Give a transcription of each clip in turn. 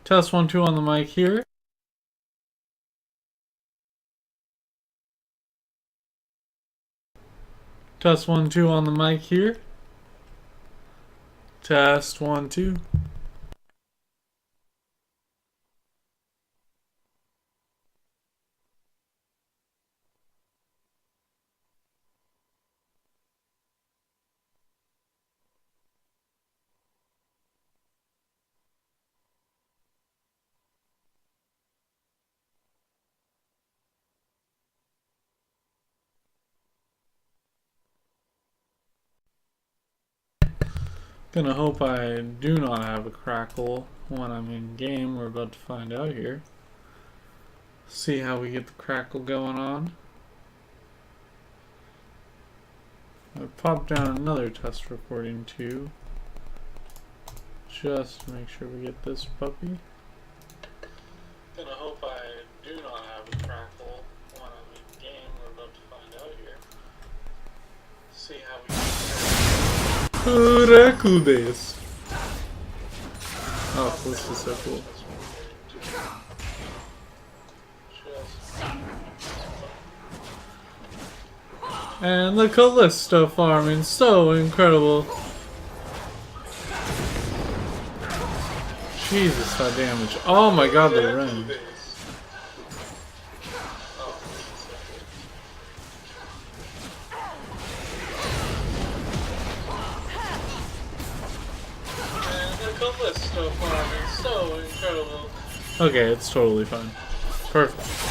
Test 1 2 on the mic here. Test 1 2 on the mic here. Test 1 2. Gonna hope I do not have a crackle when I'm in game. We're about to find out here. See how we get the crackle going on. I popped down another test recording too, just to make sure we get this puppy. Gonna hope I do not have a crackle when I'm in game. We're about to find out here. See how we get crackle base. Oh, this is so cool. And the Callisto farming, so incredible. Jesus, that damage. Oh my god, the range. And the Callisto farming, so incredible. Okay, it's totally fine. Perfect.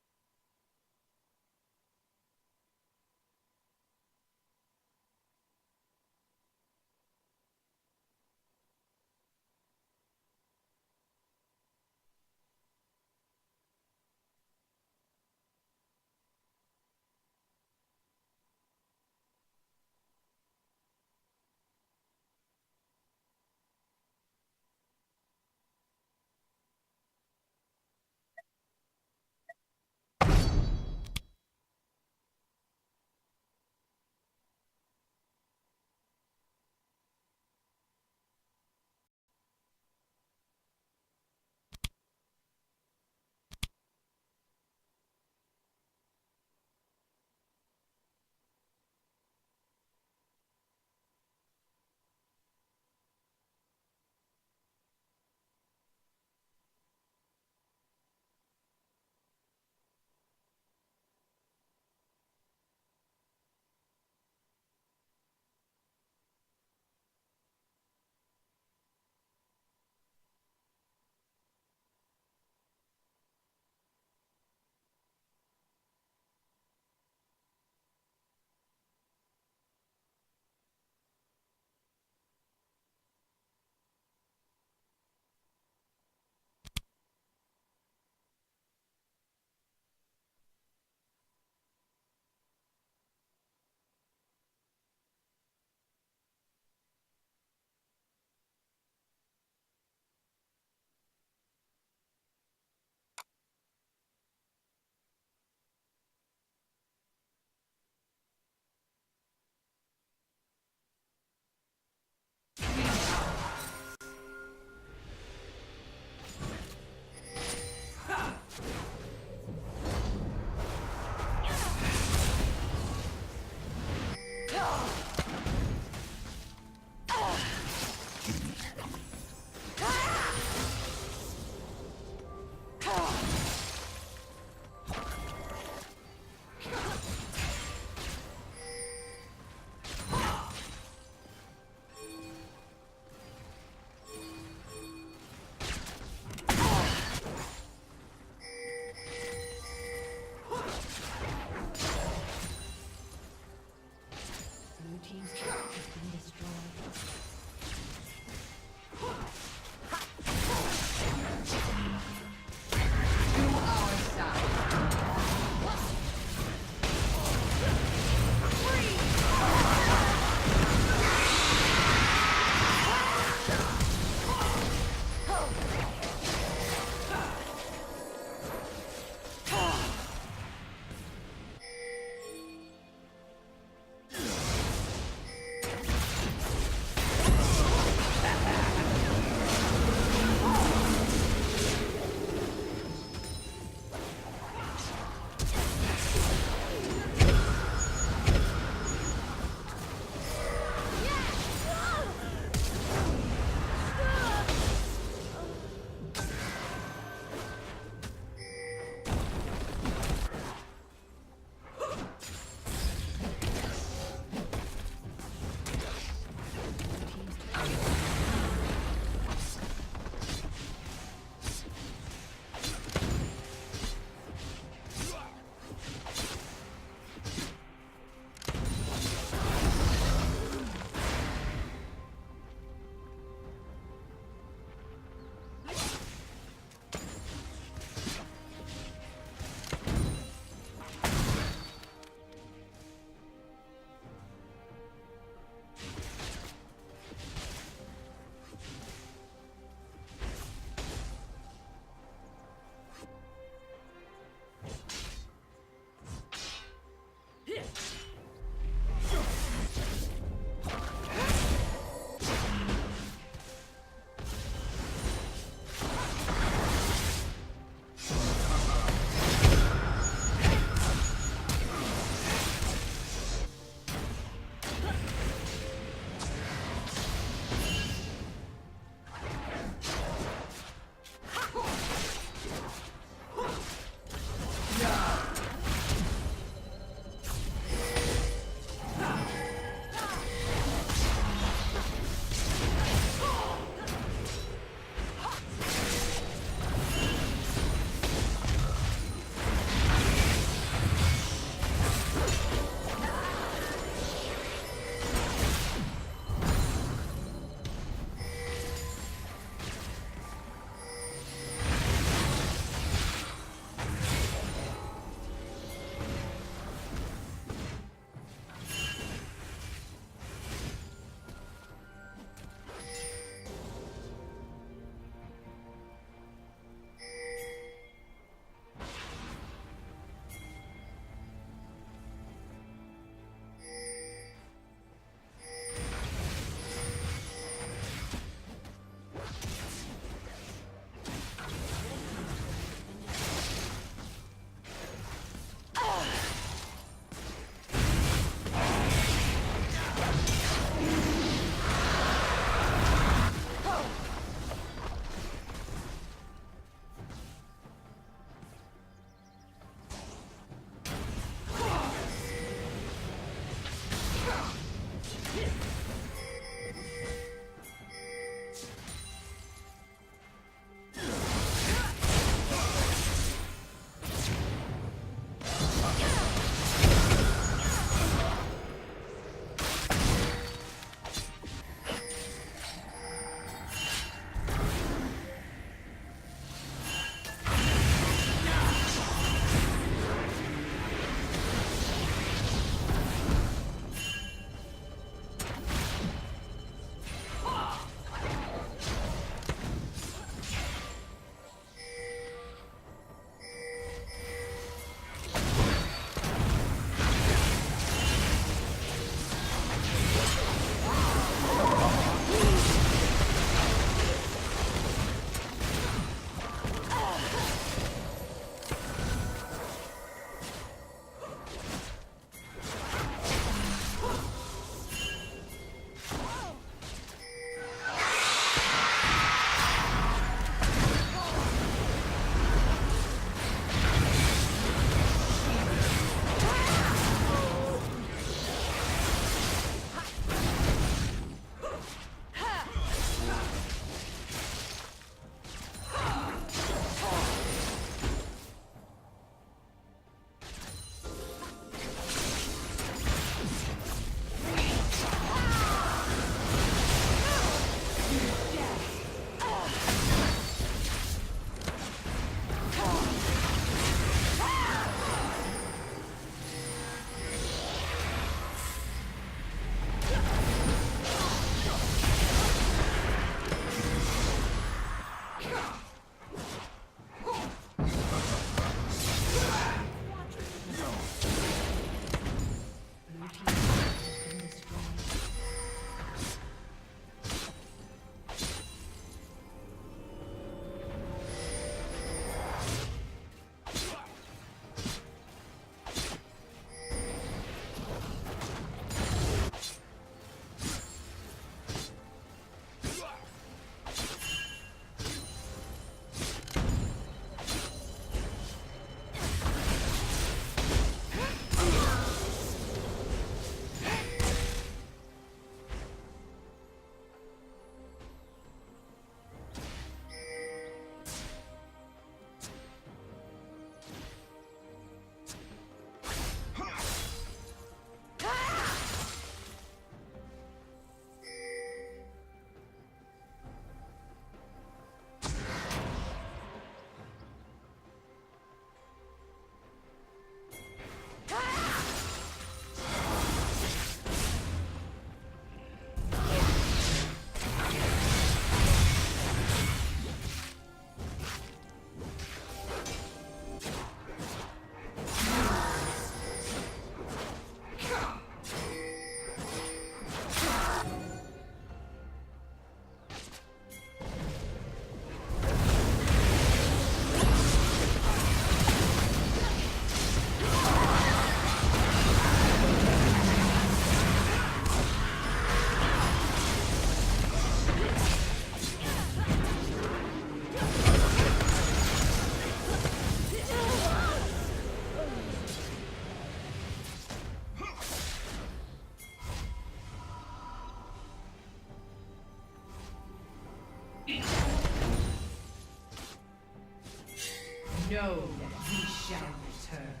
Know that we shall return.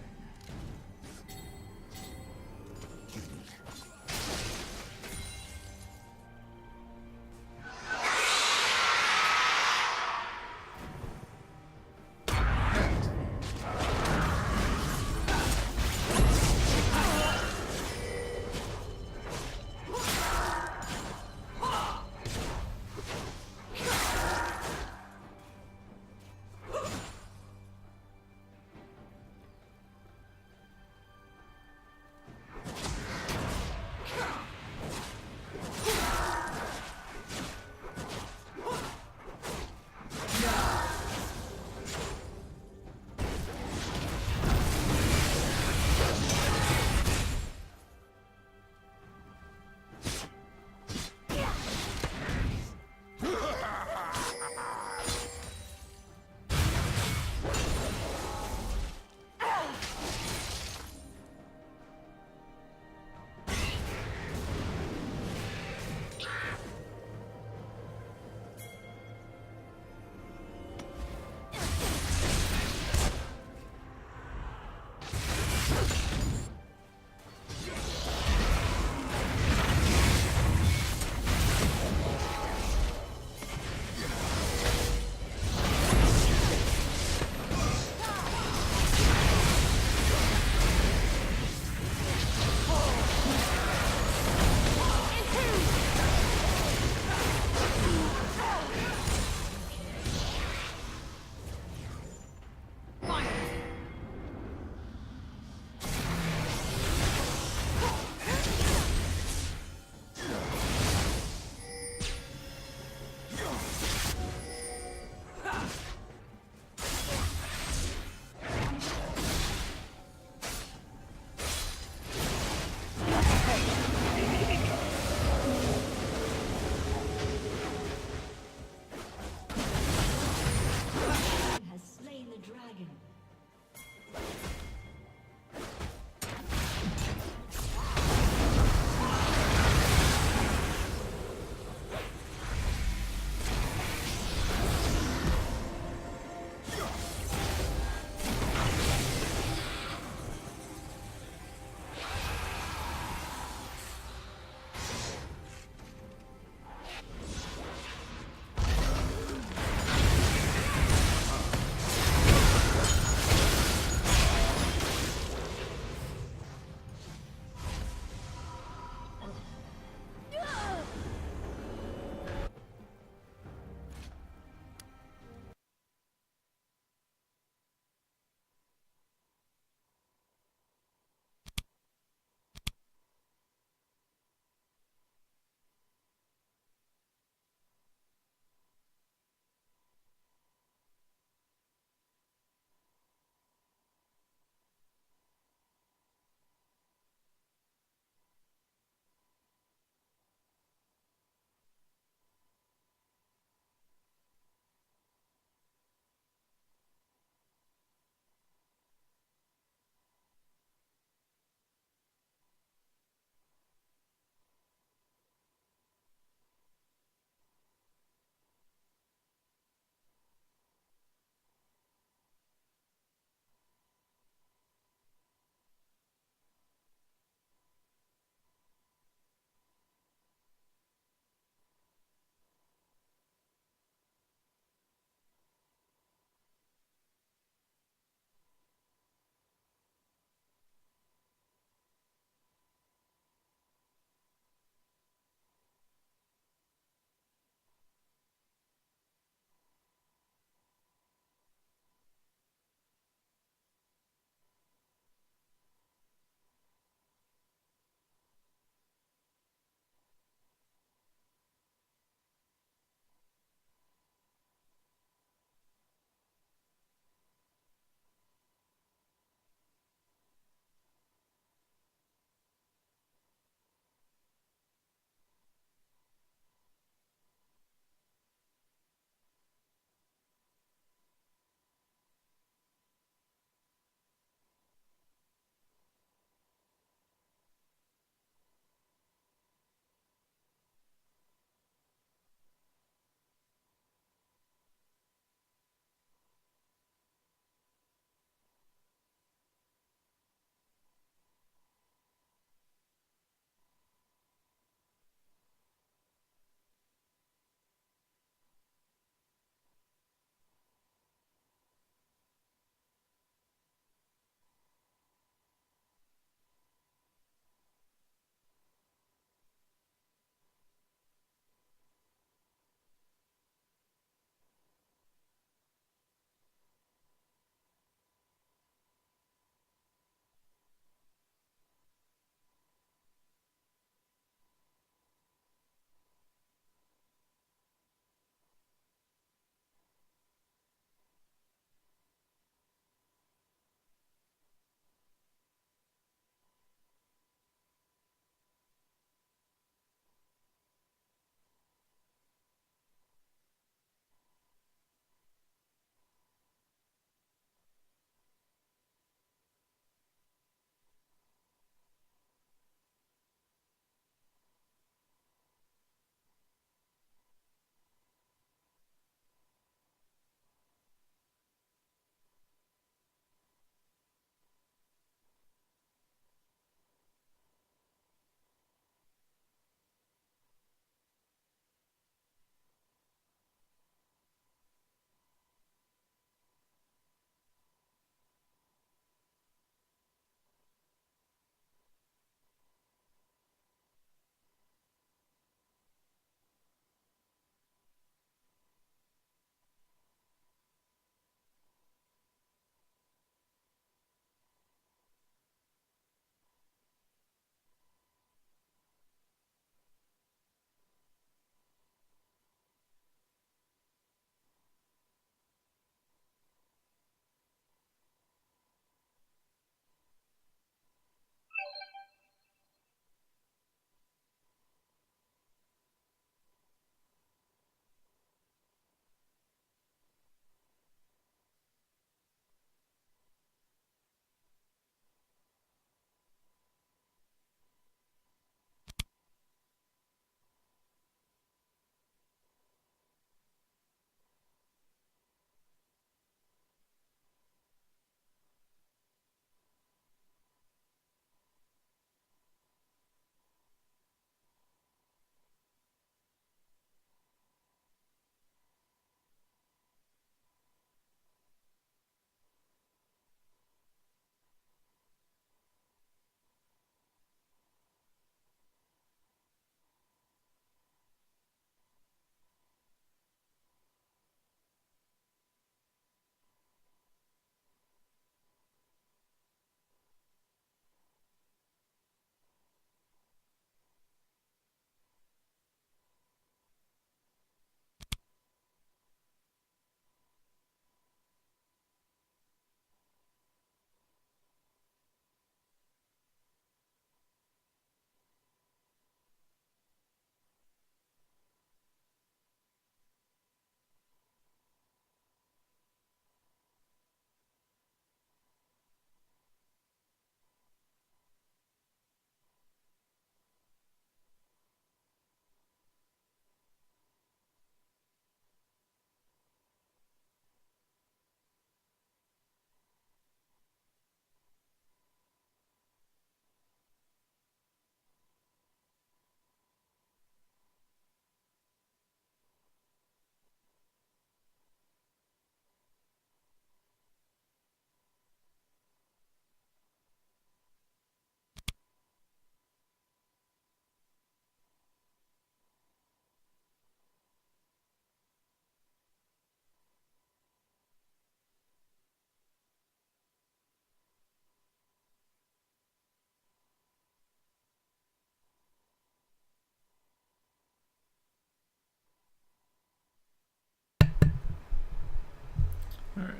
Alright.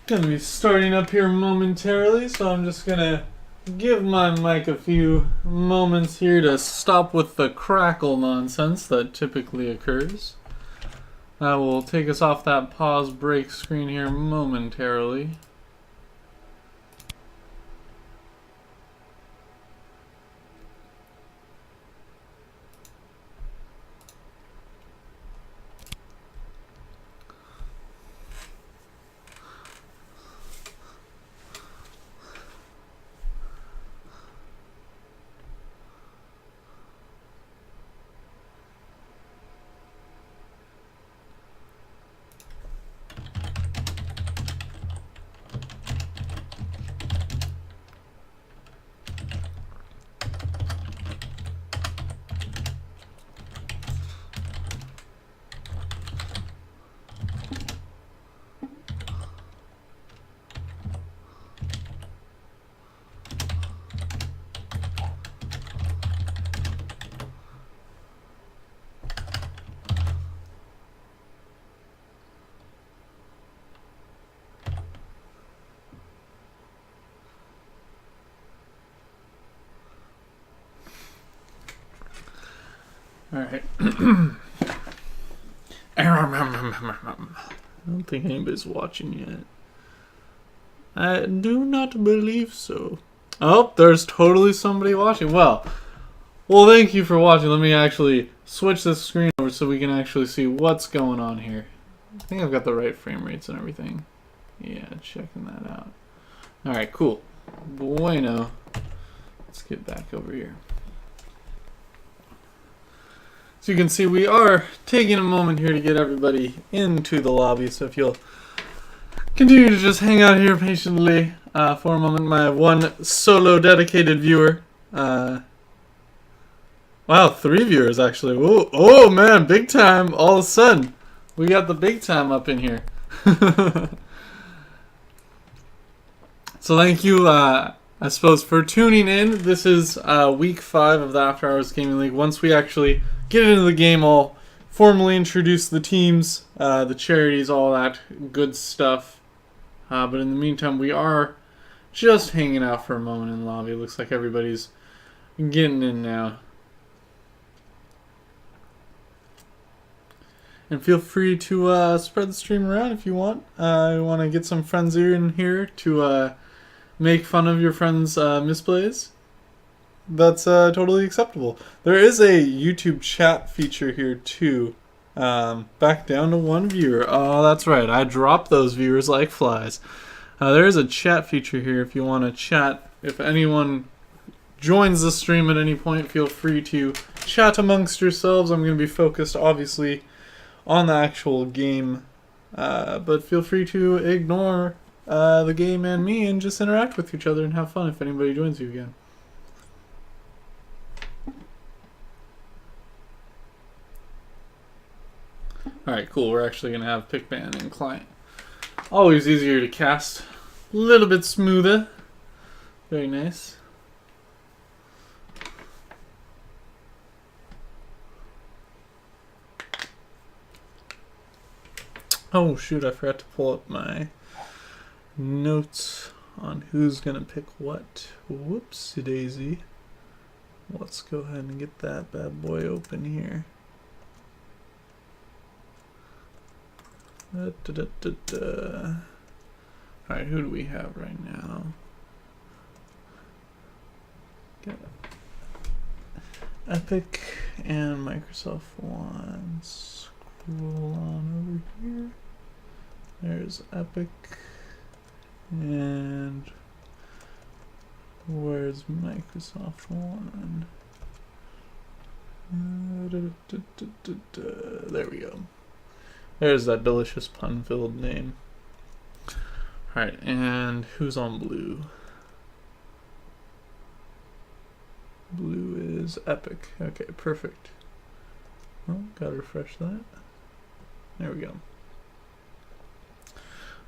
Gonna be starting up here momentarily, so I'm just gonna give my mic a few moments here to stop with the crackle nonsense that typically occurs. I will take us off that pause break screen here momentarily. Alright. I don't think anybody's watching yet. I do not believe so. Oh, there's totally somebody watching. Well, thank you for watching. Let me actually switch this screen over so we can actually see what's going on here. I think I've got the right frame rates and everything. Yeah, checking that out. Alright, cool. Bueno. Let's get back over here. So you can see we are taking a moment here to get everybody into the lobby. So if you'll continue to just hang out here patiently for a moment. My one solo dedicated viewer. Wow, 3 viewers actually. Whoa, oh man, big time. All of a sudden, we got the big time up in here. So thank you, I suppose, for tuning in. This is week 5 of the After Hours Gaming League. Once we actually get into the game, I'll formally introduce the teams, the charities, all that good stuff. But in the meantime, we are just hanging out for a moment in the lobby. It looks like everybody's getting in now. And feel free to spread the stream around if you want. You want to get some friends in here to make fun of your friends' misplays. That's totally acceptable. There is a YouTube chat feature here too. Back down to 1 viewer. Oh, that's right. I dropped those viewers like flies. There is a chat feature here if you want to chat. If anyone joins the stream at any point, feel free to chat amongst yourselves. I'm going to be focused, obviously, on the actual game. But feel free to ignore the game and me and just interact with each other and have fun if anybody joins you again. Alright, cool. We're actually going to have pick ban and client. Always easier to cast. A little bit smoother. Very nice. Oh shoot, I forgot to pull up my notes on who's going to pick what. Whoopsie daisy. Let's go ahead and get that bad boy open here. Alright, who do we have right now? Got Epic and Microsoft One. Scroll on over here. There's Epic. And where's Microsoft One? There we go. There's that delicious pun-filled name. Alright, and who's on blue? Blue is Epic. Okay, perfect. Oh, gotta refresh that. There we go.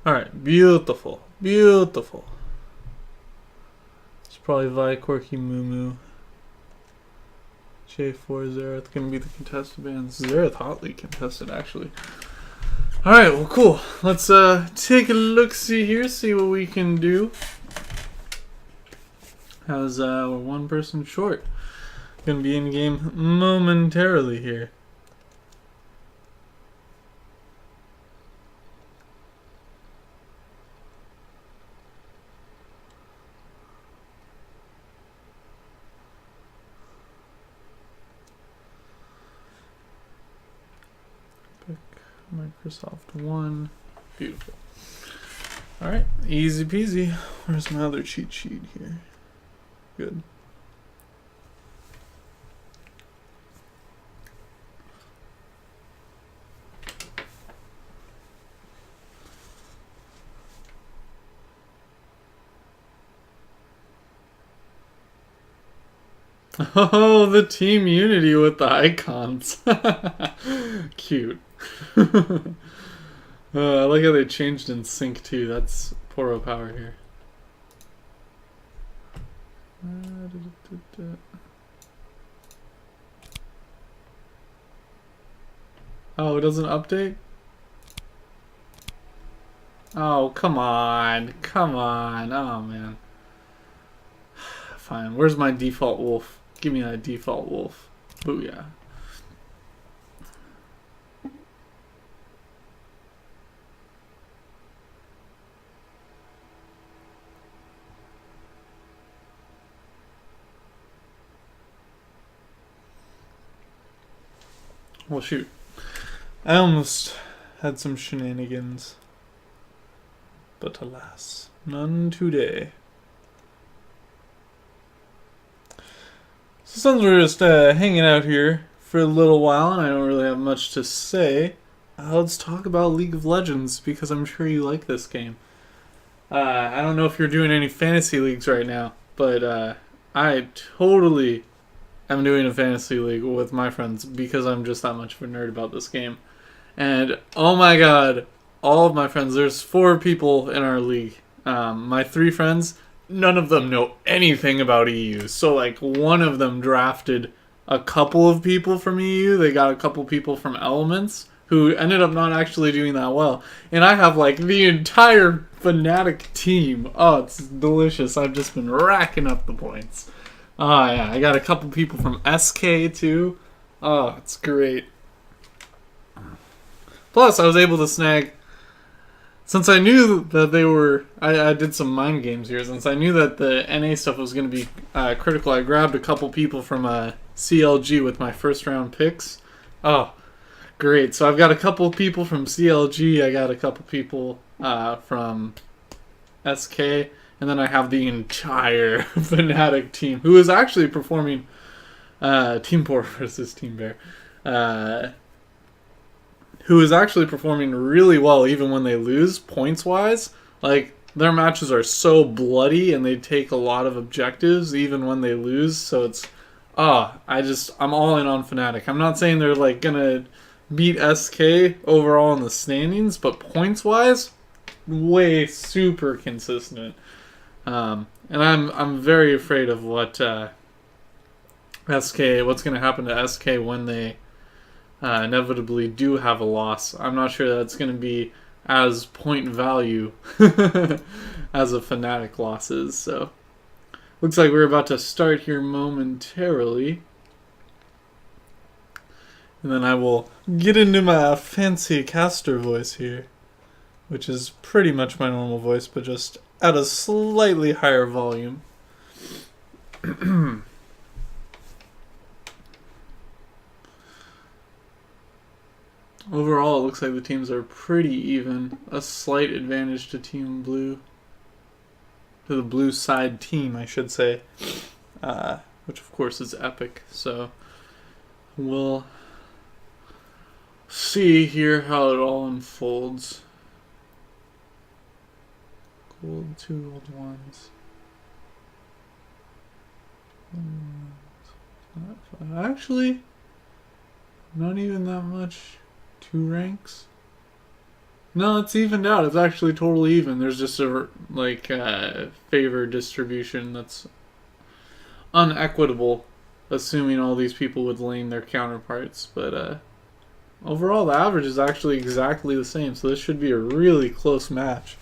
Alright, beautiful. Beautiful. It's probably Vi, Corky, Moo. J4, Zereth gonna be the contested bands. Zereth hotly contested, actually. Alright, well, cool. Let's take a look-see here, see what we can do. How's we're one person short. Gonna be in game momentarily here. Microsoft One. Beautiful. Alright, easy peasy. Where's my other cheat sheet here? Good. Oh, the team unity with the icons. Cute. I like how they changed in sync too. That's Poro power here. Oh, it doesn't update? Oh, come on. Come on. Oh, man. Fine. Where's my default wolf? Give me a default wolf. Booyah. Well, shoot. I almost had some shenanigans. But alas, none today. So since we're just hanging out here for a little while and I don't really have much to say, let's talk about League of Legends because I'm sure you like this game. I don't know if you're doing any fantasy leagues right now, but I totally am doing a fantasy league with my friends because I'm just that much of a nerd about this game. And oh my god, all of my friends, there's 4 people in our league. My 3 friends, none of them know anything about EU. So like one of them drafted a couple of people from EU. They got a couple people from Elements who ended up not actually doing that well. And I have like the entire Fnatic team. Oh, it's delicious. I've just been racking up the points. Oh yeah, I got a couple people from SK too. Oh, it's great. Plus, I was able to snag, since I knew that they were, I did some mind games here, since I knew that the NA stuff was going to be critical, I grabbed a couple people from CLG with my first round picks. Oh, great. So I've got a couple people from CLG, I got a couple people from SK, and then I have the entire Fnatic team, who is actually performing, Team Poor versus Team Bear, who is actually performing really well even when they lose, points-wise. Like, their matches are so bloody and they take a lot of objectives even when they lose, so it's... I'm all in on Fnatic. I'm not saying they're, like, gonna beat SK overall in the standings, but points-wise, way super consistent. And I'm very afraid of what what's gonna happen to SK when they inevitably do have a loss. I'm not sure that's going to be as point value as a Fnatic loss is. So, looks like we're about to start here momentarily. And then I will get into my fancy caster voice here, which is pretty much my normal voice, but just at a slightly higher volume. Overall, it looks like the teams are pretty even. A slight advantage to Team Blue. To the blue side team, I should say. Which, of course, is epic. So, we'll see here how it all unfolds. Gold, 2 gold ones. Actually, not even that much. 2 ranks? No, it's evened out. It's actually totally even. There's just a favor distribution that's unequitable, assuming all these people would lane their counterparts. But overall, the average is actually exactly the same, so this should be a really close match.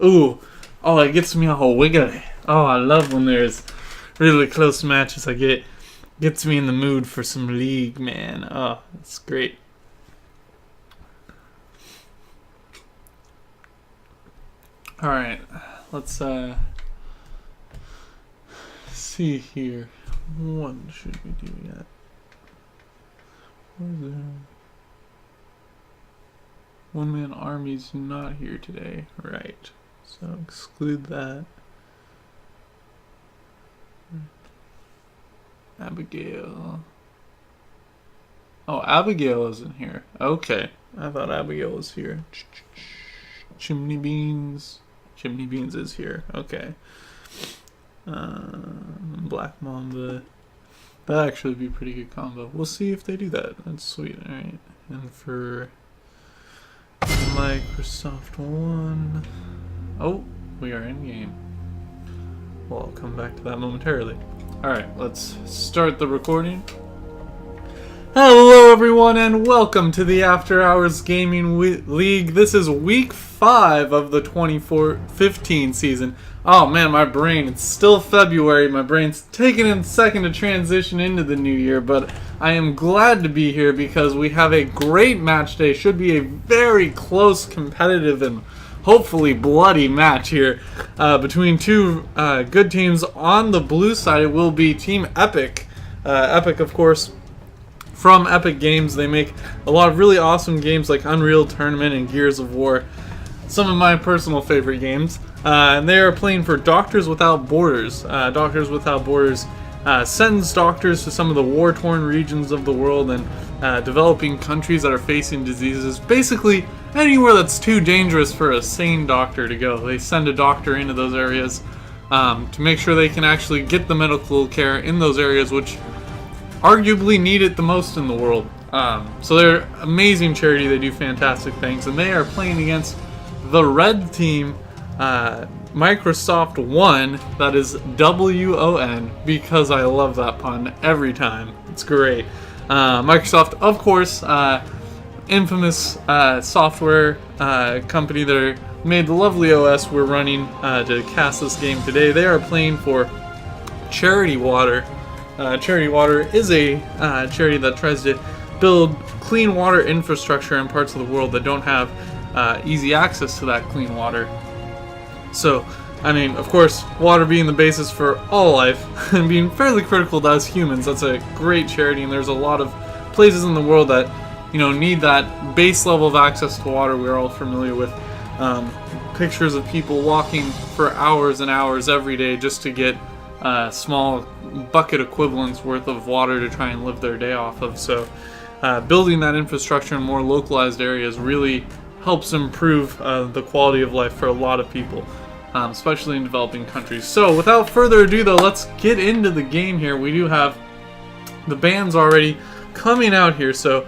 Ooh, oh, it gets me all wiggly. Oh, I love when there's really close matches. Gets me in the mood for some League, man. Oh, it's great. All right, let's see here. What should we do yet? Where's there? One-man army's not here today, right? So exclude that. Abigail. Oh, Abigail isn't here. Okay, I thought Abigail was here. Chimney Beans. Chimney Beans is here. Okay. Black Mamba. That'd actually be a pretty good combo. We'll see if they do that. That's sweet. Alright. And for Microsoft One. Oh, we are in game. Well, I'll come back to that momentarily. Alright, let's start the recording. Hello everyone and welcome to the After Hours Gaming League. This is week 5 of the 2015 season. Oh man, my brain, it's still February. My brain's taking a second to transition into the new year, but I am glad to be here because we have a great match day. Should be a very close, competitive, and hopefully bloody match here between two good teams. On the blue side, it will be Team Epic. Epic, of course, from Epic Games. They make a lot of really awesome games like Unreal Tournament and Gears of War. Some of my personal favorite games. And they are playing for Doctors Without Borders. Doctors Without Borders sends doctors to some of the war-torn regions of the world and developing countries that are facing diseases. Basically, anywhere that's too dangerous for a sane doctor to go. They send a doctor into those areas to make sure they can actually get the medical care in those areas which arguably need it the most in the world. So they're an amazing charity. They do fantastic things. And they are playing against the red team, Microsoft One. That is WON, because I love that pun every time. It's great. Microsoft, of course, infamous software company that made the lovely OS we're running to cast this game today. They are playing for Charity Water. Charity Water is a charity that tries to build clean water infrastructure in parts of the world that don't have easy access to that clean water. So, I mean, of course, water being the basis for all life and being fairly critical to us humans, that's a great charity, and there's a lot of places in the world that, you know, need that base level of access to water we're all familiar with. Pictures of people walking for hours and hours every day just to get small bucket equivalents worth of water to try and live their day off of. So, building that infrastructure in more localized areas really helps improve the quality of life for a lot of people, especially in developing countries. So without further ado though, let's get into the game here. We do have the bands already coming out here. So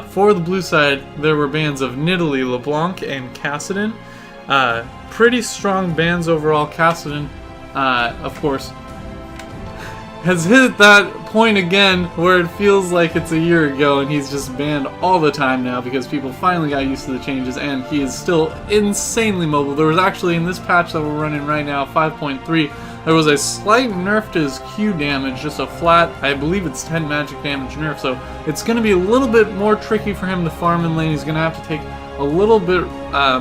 for the blue side, there were bands of Nidalee, LeBlanc, and Cassidon. Pretty strong bands overall. Cassidon, of course, has hit that point again where it feels like it's a year ago and he's just banned all the time now because people finally got used to the changes, and he is still insanely mobile. There was actually, in this patch that we're running right now, 5.3, there was a slight nerf to his Q damage, just a flat, I believe it's 10 magic damage nerf, so it's going to be a little bit more tricky for him to farm in lane. He's going to have to take a little bit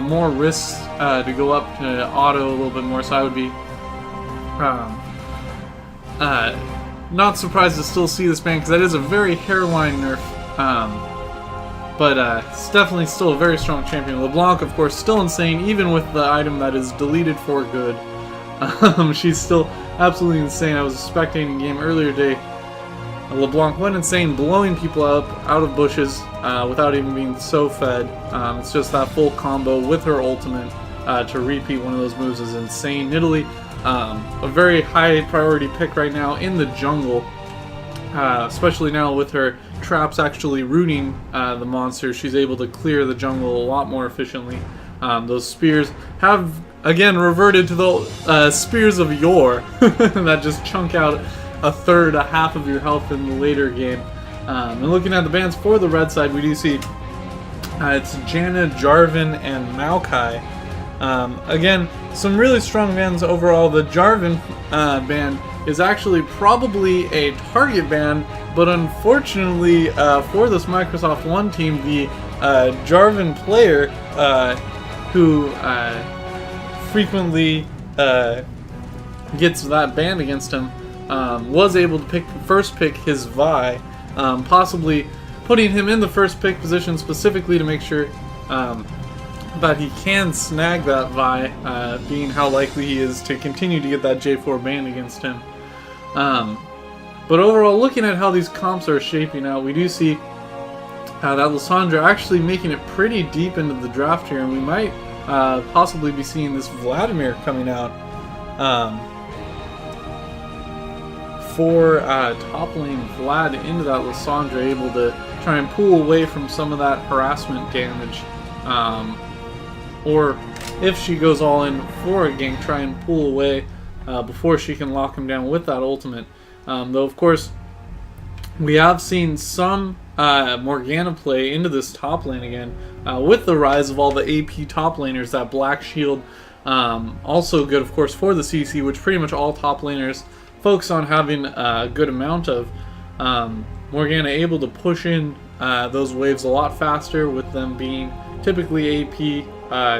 more risks to go up to auto a little bit more, so I would be not surprised to still see this ban, because that is a very hairline nerf, but it's definitely still a very strong champion. LeBlanc, of course, still insane, even with the item that is deleted for good. She's still absolutely insane. I was expecting a game earlier today. LeBlanc went insane, blowing people up out of bushes without even being so fed. It's just that full combo with her ultimate to repeat one of those moves is insane. Nidalee, a very high priority pick right now in the jungle, especially now with her traps actually rooting the monster. She's able to clear the jungle a lot more efficiently. Those spears have again reverted to the spears of yore that just chunk out a third, a half of your health in the later game. And looking at the bans for the red side, we do see It's Janna, Jarvan, and Maokai. Again, some really strong bans overall. The Jarvan ban is actually probably a target ban, but unfortunately for this Microsoft One team, the Jarvan player who frequently gets that ban against him was able to first pick his Vi, possibly putting him in the first pick position specifically to make sure that he can snag that Vi, being how likely he is to continue to get that J4 ban against him. But overall, looking at how these comps are shaping out, we do see that Lissandra actually making it pretty deep into the draft here, and we might possibly be seeing this Vladimir coming out for top lane Vlad into that Lissandra, able to try and pull away from some of that harassment damage. Or if she goes all in for a gank, try and pull away before she can lock him down with that ultimate. Though, of course, we have seen some Morgana play into this top lane again with the rise of all the AP top laners. That Black Shield, also good, of course, for the CC, which pretty much all top laners focus on having a good amount of. Morgana able to push in those waves a lot faster with them being typically AP.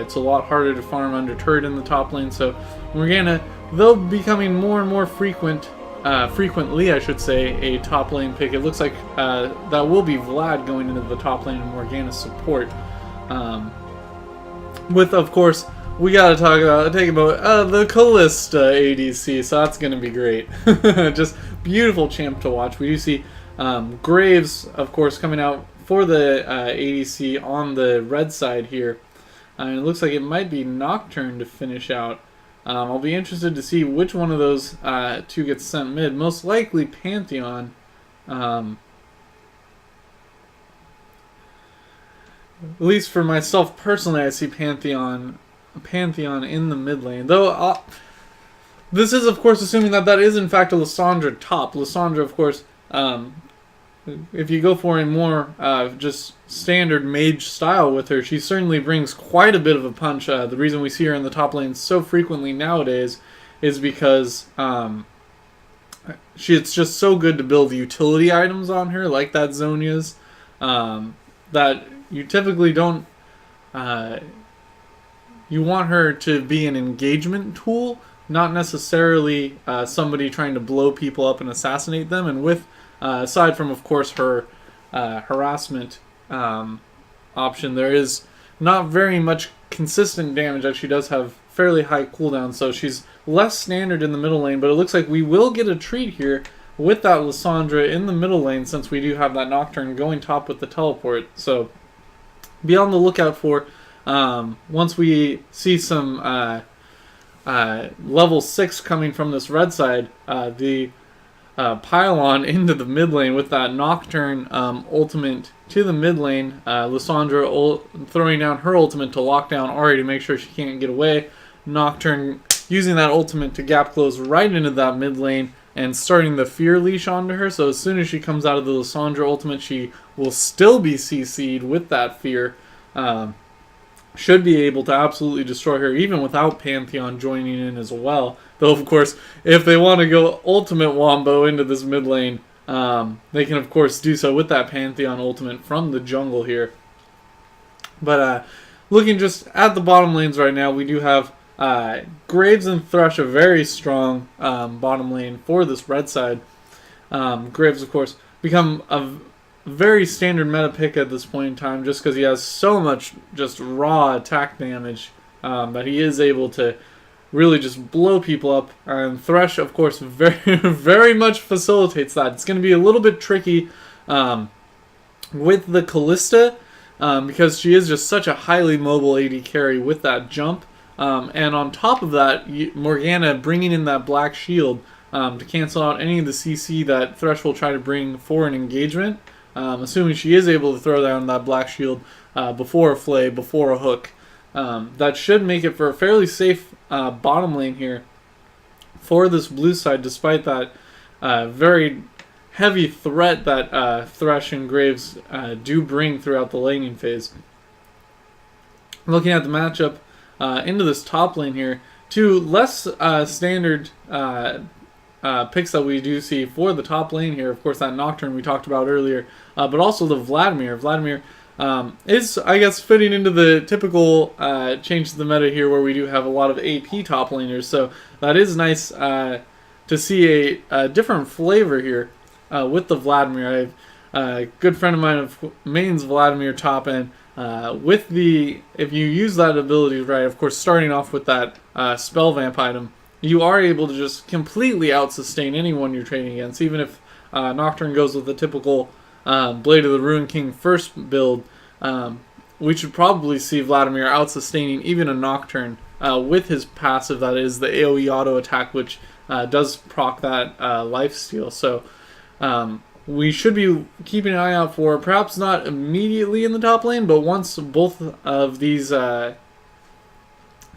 It's a lot harder to farm undeterred in the top lane, so Morgana, though becoming more and more frequently I should say, a top lane pick. It looks like that will be Vlad going into the top lane and Morgana's support. With, of course, we gotta take about the Kalista ADC, so that's gonna be great. Just beautiful champ to watch. We do see Graves, of course, coming out for the ADC on the red side here. And it looks like it might be Nocturne to finish out. I'll be interested to see which one of those two gets sent mid. Most likely Pantheon. At least for myself personally, I see Pantheon in the mid lane. Though this is, of course, assuming that is in fact a Lissandra top. Lissandra, of course, if you go for a more just standard mage style with her, she certainly brings quite a bit of a punch. The reason we see her in the top lane so frequently nowadays is because it's just so good to build utility items on her, like that Zhonya's, that you typically don't... you want her to be an engagement tool, not necessarily somebody trying to blow people up and assassinate them. And with aside from, of course, her harassment option, there is not very much consistent damage, as she does have fairly high cooldown, so she's less standard in the middle lane. But it looks like we will get a treat here with that Lissandra in the middle lane, since we do have that Nocturne going top with the teleport. So be on the lookout for, once we see some level 6 coming from this red side, the pylon into the mid lane with that Nocturne ultimate to the mid lane. Lissandra throwing down her ultimate to lock down Ahri to make sure she can't get away. Nocturne using that ultimate to gap close right into that mid lane and starting the fear leash onto her. So as soon as she comes out of the Lissandra ultimate, she will still be CC'd with that fear. Should be able to absolutely destroy her even without Pantheon joining in as well. Though, of course, if they want to go ultimate wombo into this mid lane, they can, of course, do so with that Pantheon ultimate from the jungle here. But looking just at the bottom lanes right now, we do have Graves and Thresh, a very strong bottom lane for this red side. Graves, of course, become a very standard meta pick at this point in time, just because he has so much just raw attack damage that he is able to really just blow people up. And Thresh, of course, very, very much facilitates that. It's going to be a little bit tricky with the Kalista, because she is just such a highly mobile AD carry with that jump. And on top of that, Morgana bringing in that Black Shield to cancel out any of the CC that Thresh will try to bring for an engagement. Assuming she is able to throw down that Black Shield before a Flay, before a hook. That should make it for a fairly safe bottom lane here for this blue side, despite that very heavy threat that Thresh and Graves do bring throughout the laning phase. looking at the matchup into this top lane here, two less standard picks that we do see for the top lane here. Of course, that Nocturne we talked about earlier, but also the Vladimir. Vladimir is, I guess, fitting into the typical change to the meta here, where we do have a lot of AP top laners. So that is nice to see a different flavor here with the Vladimir. I have a good friend of mine of mains Vladimir top end. With the, if you use that ability right, of course, starting off with that spell vamp item, you are able to just completely out-sustain anyone you're trading against. Even if Nocturne goes with the typical Blade of the Ruin King first build, we should probably see Vladimir out-sustaining even a Nocturne with his passive, that is the AoE auto attack, which does proc that lifesteal. So we should be keeping an eye out for, perhaps not immediately in the top lane, but once both of these top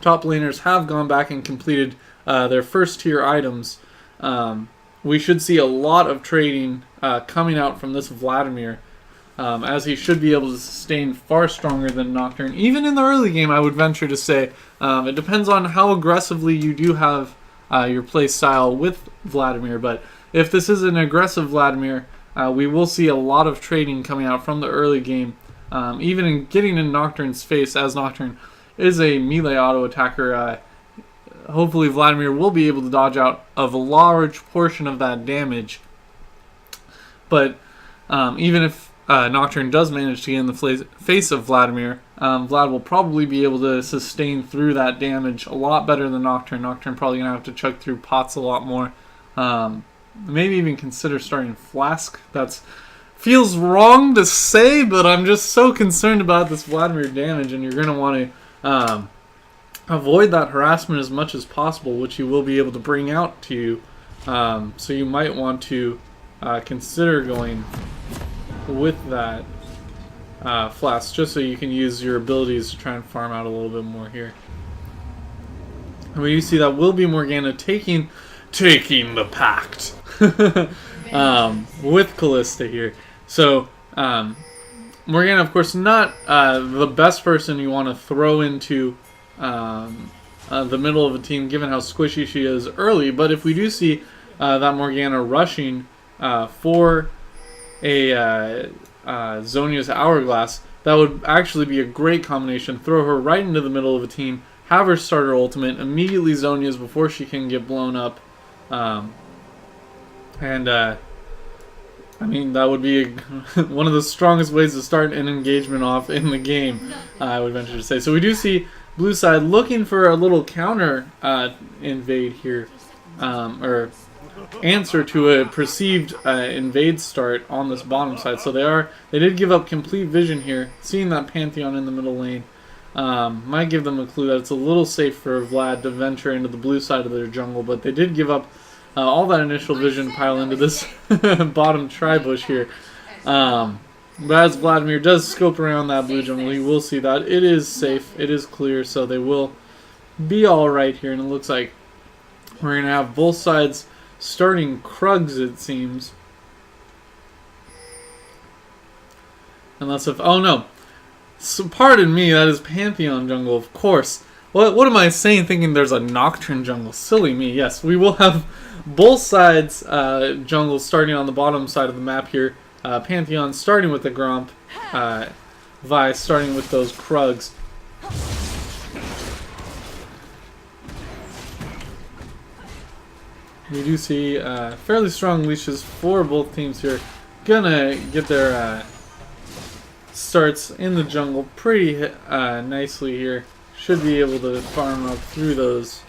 laners have gone back and completed their first tier items, we should see a lot of trading coming out from this Vladimir, as he should be able to sustain far stronger than Nocturne. Even in the early game, I would venture to say. It depends on how aggressively you do have your play style with Vladimir, but if this is an aggressive Vladimir, we will see a lot of trading coming out from the early game, even in getting in Nocturne's face, as Nocturne is a melee auto attacker. Hopefully Vladimir will be able to dodge out of a large portion of that damage. But even if Nocturne does manage to get in the face of Vladimir, Vlad will probably be able to sustain through that damage a lot better than Nocturne. Nocturne probably going to have to chug through pots a lot more. Maybe even consider starting Flask. That feels wrong to say, but I'm just so concerned about this Vladimir damage, and you're going to want to avoid that harassment as much as possible, which you will be able to bring out to you. So you might want to consider going with that Flask, just so you can use your abilities to try and farm out a little bit more here. And we do see that will be Morgana taking the pact with Callista here. So Morgana, of course, not the best person you want to throw into the middle of a team, given how squishy she is early. But if we do see that Morgana rushing for a Zhonya's Hourglass, that would actually be a great combination. Throw her right into the middle of a team, have her start her ultimate, immediately Zhonya's before she can get blown up. I mean, that would be one of the strongest ways to start an engagement off in the game, I would venture to say. So we do see blue side looking for a little counter invade here, or answer to a perceived invade start on this bottom side. So they did give up complete vision here, seeing that Pantheon in the middle lane. Might give them a clue that it's a little safe for Vlad to venture into the blue side of their jungle, but they did give up all that initial vision to pile into this bottom tri-bush here. But as Vladimir does scope around that blue jungle, you will see that it is safe, it is clear, so they will be alright here. And it looks like we're going to have both sides starting Krugs, it seems. Unless if... oh no. So pardon me, that is Pantheon jungle, of course. What am I saying, thinking there's a Nocturne jungle? Silly me. Yes, we will have both sides jungles starting on the bottom side of the map here. Pantheon starting with the Gromp, Vi starting with those Krugs. We do see fairly strong leashes for both teams here. Gonna get their starts in the jungle pretty nicely here. Should be able to farm up through those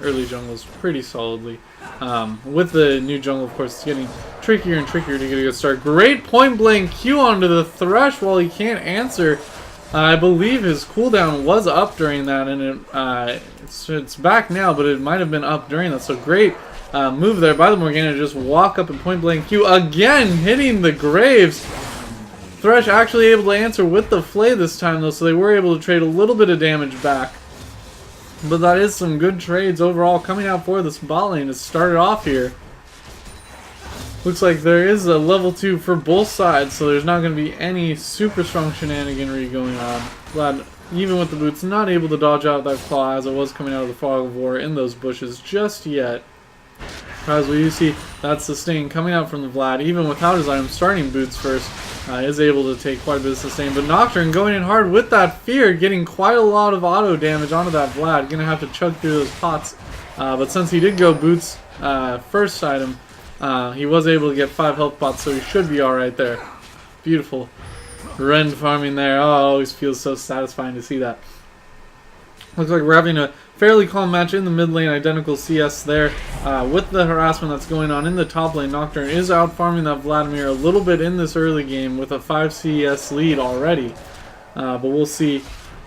early jungles pretty solidly. With the new jungle, of course, it's getting trickier and trickier to get a good start. Great point blank Q onto the Thresh while he can't answer. I believe his cooldown was up during that, and it's back now, but it might have been up during that. So great move there by the Morgana to just walk up and point blank Q again, hitting the Graves. Thresh actually able to answer with the Flay this time, though, so they were able to trade a little bit of damage back. But that is some good trades overall coming out for this bot lane to start it off here. Looks like there is a level 2 for both sides, so there's not going to be any super strong shenaniganry going on. Vlad even with the boots, not able to dodge out that claw as it was coming out of the fog of war in those bushes just yet. As we see that sustain coming out from the Vlad, even without his item, starting boots first, is able to take quite a bit of sustain. But Nocturne going in hard with that fear, getting quite a lot of auto damage onto that Vlad. Gonna have to chug through those pots. But since he did go boots first item, he was able to get 5 health pots, so he should be alright there. Beautiful. Rend farming there. Oh, it always feels so satisfying to see that. Looks like we're having a fairly calm match in the mid lane. Identical CS there. With the harassment that's going on in the top lane, Nocturne is out farming that Vladimir a little bit in this early game with a 5 CS lead already. But we'll see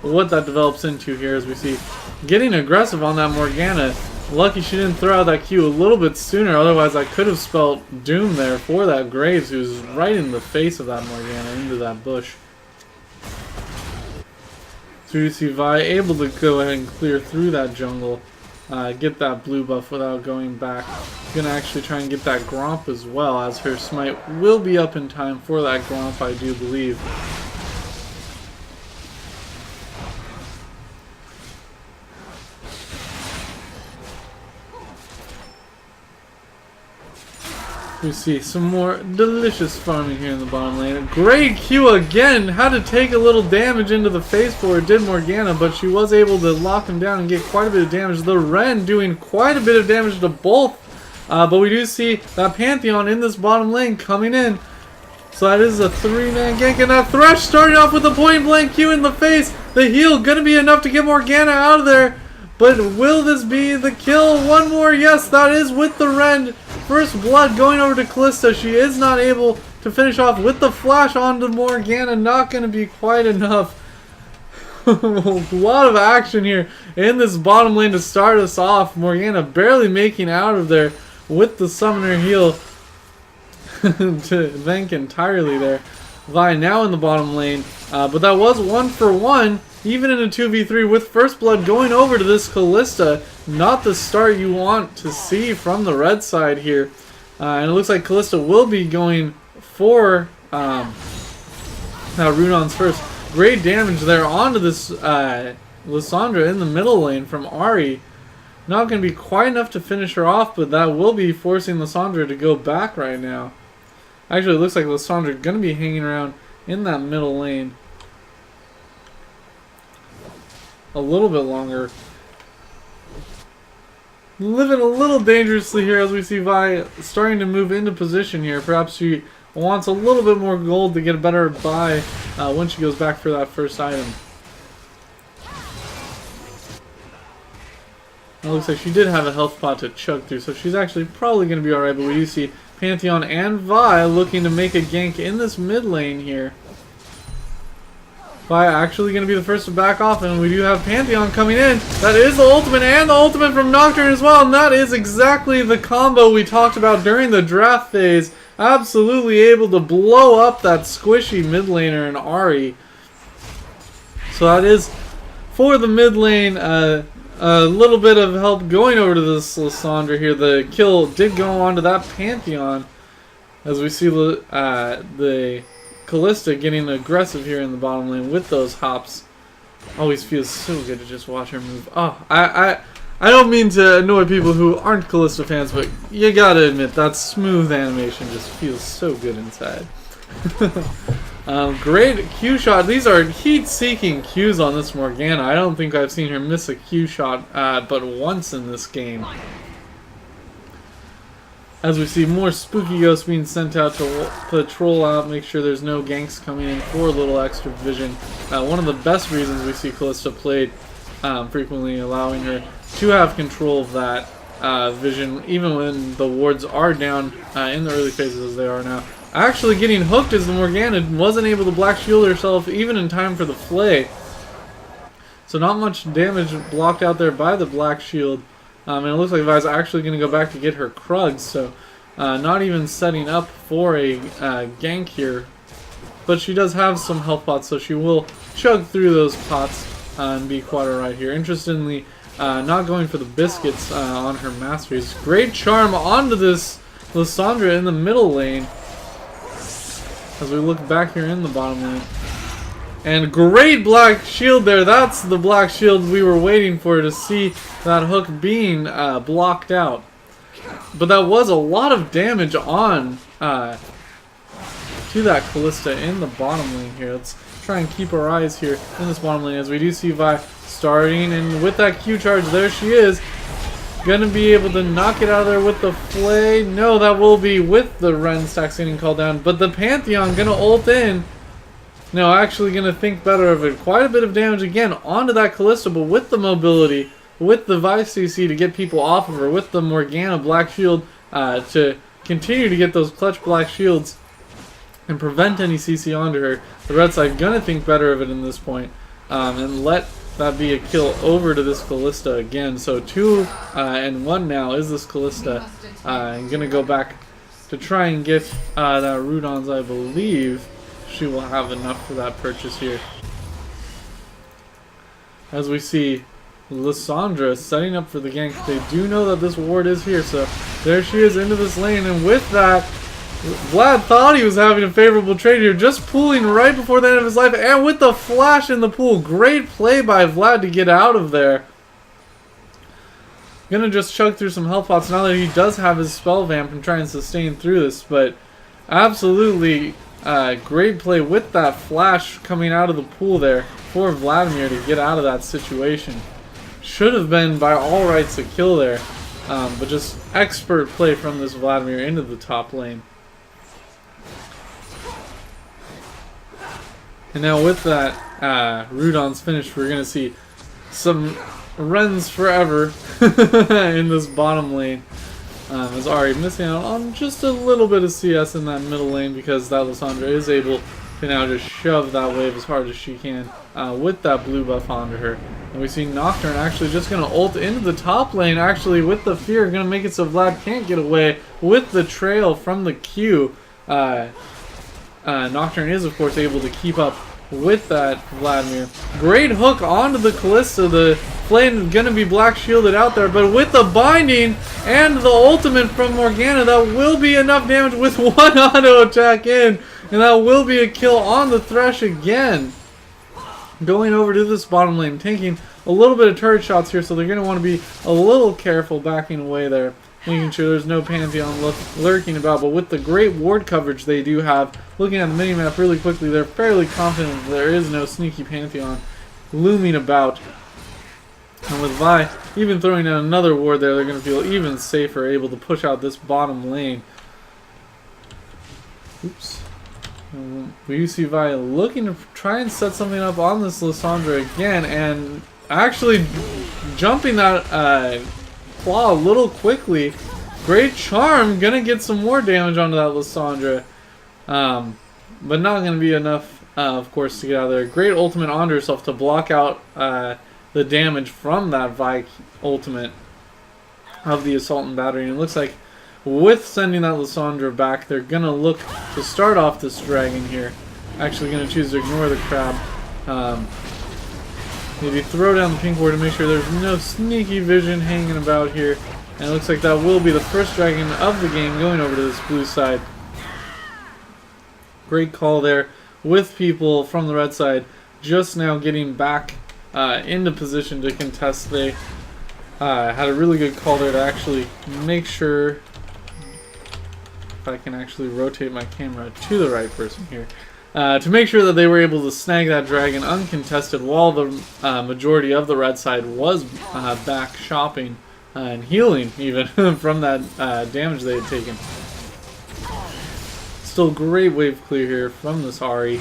what that develops into here as we see getting aggressive on that Morgana. Lucky she didn't throw out that Q a little bit sooner, otherwise I could have spelt doom there for that Graves, who's right in the face of that Morgana into that bush. So you see Vi able to go ahead and clear through that jungle, get that blue buff without going back. Gonna actually try and get that Gromp as well, as her smite will be up in time for that Gromp, I do believe. We see some more delicious farming here in the bottom lane. Great Q again! Had to take a little damage into the face for it, did Morgana, but she was able to lock him down and get quite a bit of damage. The Ren doing quite a bit of damage to both. But we do see that Pantheon in this bottom lane coming in. So that is a 3-man gank, and that Thresh starting off with a point blank Q in the face. The heal gonna be enough to get Morgana out of there. But will this be the kill? One more, yes, that is with the Rend. First blood going over to Callista. She is not able to finish off with the flash onto Morgana. Not going to be quite enough. A lot of action here in this bottom lane to start us off. Morgana barely making out of there with the summoner heal to Venk entirely there. Vi now in the bottom lane. But that was 1-for-1. Even in a 2v3 with first blood going over to this Callista. Not the start you want to see from the red side here. And it looks like Callista will be going for Runon's first. Great damage there onto this Lissandra in the middle lane from Ahri. Not going to be quite enough to finish her off, but that will be forcing Lissandra to go back right now. Actually, it looks like Lissandra going to be hanging around in that middle lane a little bit longer. Living a little dangerously here as we see Vi starting to move into position here. Perhaps she wants a little bit more gold to get a better buy when she goes back for that first item. It looks like she did have a health pot to chug through, so she's actually probably going to be alright, but we do see Pantheon and Vi looking to make a gank in this mid lane here. Vi actually going to be the first to back off, and we do have Pantheon coming in. That is the ultimate, and the ultimate from Nocturne as well, and that is exactly the combo we talked about during the draft phase. Absolutely able to blow up that squishy mid laner in Ahri. So that is for the mid lane. A little bit of help going over to this Lissandra here. The kill did go on to that Pantheon, as we see the Callista getting aggressive here in the bottom lane with those hops. Always feels so good to just watch her move. Oh, I don't mean to annoy people who aren't Callista fans, but you gotta admit that smooth animation just feels so good inside. Great Q shot. These are heat-seeking Qs on this Morgana. I don't think I've seen her miss a Q shot but once in this game. As we see more spooky ghosts being sent out to patrol out, make sure there's no ganks coming in for a little extra vision. One of the best reasons we see Callista played frequently, allowing her to have control of that vision, even when the wards are down in the early phases as they are now. Actually getting hooked as the Morgana wasn't able to black shield herself even in time for the flay. So not much damage blocked out there by the black shield. And it looks like Vi's actually going to go back to get her Krugs, so not even setting up for a gank here. But she does have some health pots, so she will chug through those pots and be quite alright here. Interestingly, not going for the biscuits on her masteries. Great charm onto this Lissandra in the middle lane. As we look back here in the bottom lane. And great black shield there. That's the black shield we were waiting for, to see that hook being blocked out. But that was a lot of damage on to that Callista in the bottom lane here. Let's try and keep our eyes here in this bottom lane as we do see Vi starting, and with that Q charge, there she is. Gonna be able to knock it out of there with the Flay. No, that will be with the Ren stacks getting called down. But the Pantheon gonna ult in. No, actually gonna think better of it. Quite a bit of damage again onto that Callista, but with the mobility, with the Vi CC to get people off of her, with the Morgana Black Shield to continue to get those clutch Black Shields and prevent any CC onto her. The red side gonna think better of it in this point, and let that be a kill over to this Callista again. So 2 and 1 now is this Callista. I'm gonna go back to try and get that Rudons. I believe she will have enough for that purchase here. As we see Lissandra setting up for the gank. They do know that this ward is here, so there she is into this lane, and with that, Vlad thought he was having a favorable trade here, just pulling right before the end of his life, and with the flash in the pool. Great play by Vlad to get out of there. Gonna just chug through some health pots now that he does have his spell vamp and try and sustain through this, but absolutely great play with that flash coming out of the pool there for Vladimir to get out of that situation. Should have been by all rights a kill there, but just expert play from this Vladimir into the top lane. And now with that Rudon's finished, we're going to see some Rens forever in this bottom lane. As Ahri missing out on just a little bit of CS in that middle lane, because that Lissandra is able to now just shove that wave as hard as she can with that blue buff onto her. And we see Nocturne actually just going to ult into the top lane, actually with the fear, going to make it so Vlad can't get away with the trail from the Q. Nocturne is, of course, able to keep up with that Vladimir. Great hook onto the Callista. The flame is going to be black shielded out there, but with the binding and the ultimate from Morgana, that will be enough damage with one auto attack in, and that will be a kill on the Thresh again. Going over to this bottom lane, taking a little bit of turret shots here, so they're going to want to be a little careful backing away there, making sure there's no Pantheon lurking about. But with the great ward coverage they do have, looking at the minimap really quickly, they're fairly confident that there is no sneaky Pantheon looming about. And with Vi even throwing in another ward there, they're going to feel even safer, able to push out this bottom lane. Oops. We see Vi looking to try and set something up on this Lissandra again, and actually jumping that claw a little quickly. Great charm, gonna get some more damage onto that Lissandra, but not gonna be enough, of course, to get out of there. Great ultimate onto herself to block out the damage from that Vi ultimate of the Assault and Battery. And it looks like with sending that Lissandra back, they're gonna look to start off this dragon here. Actually gonna choose to ignore the crab. Maybe throw down the pink ward to make sure there's no sneaky vision hanging about here. And it looks like that will be the first dragon of the game going over to this blue side. Great call there with people from the red side just now getting back into position to contest. They had a really good call there to actually make sure, if I can actually rotate my camera to the right person here, to make sure that they were able to snag that dragon uncontested while the majority of the red side was back shopping and healing even from that damage they had taken. Still great wave clear here from this Ahri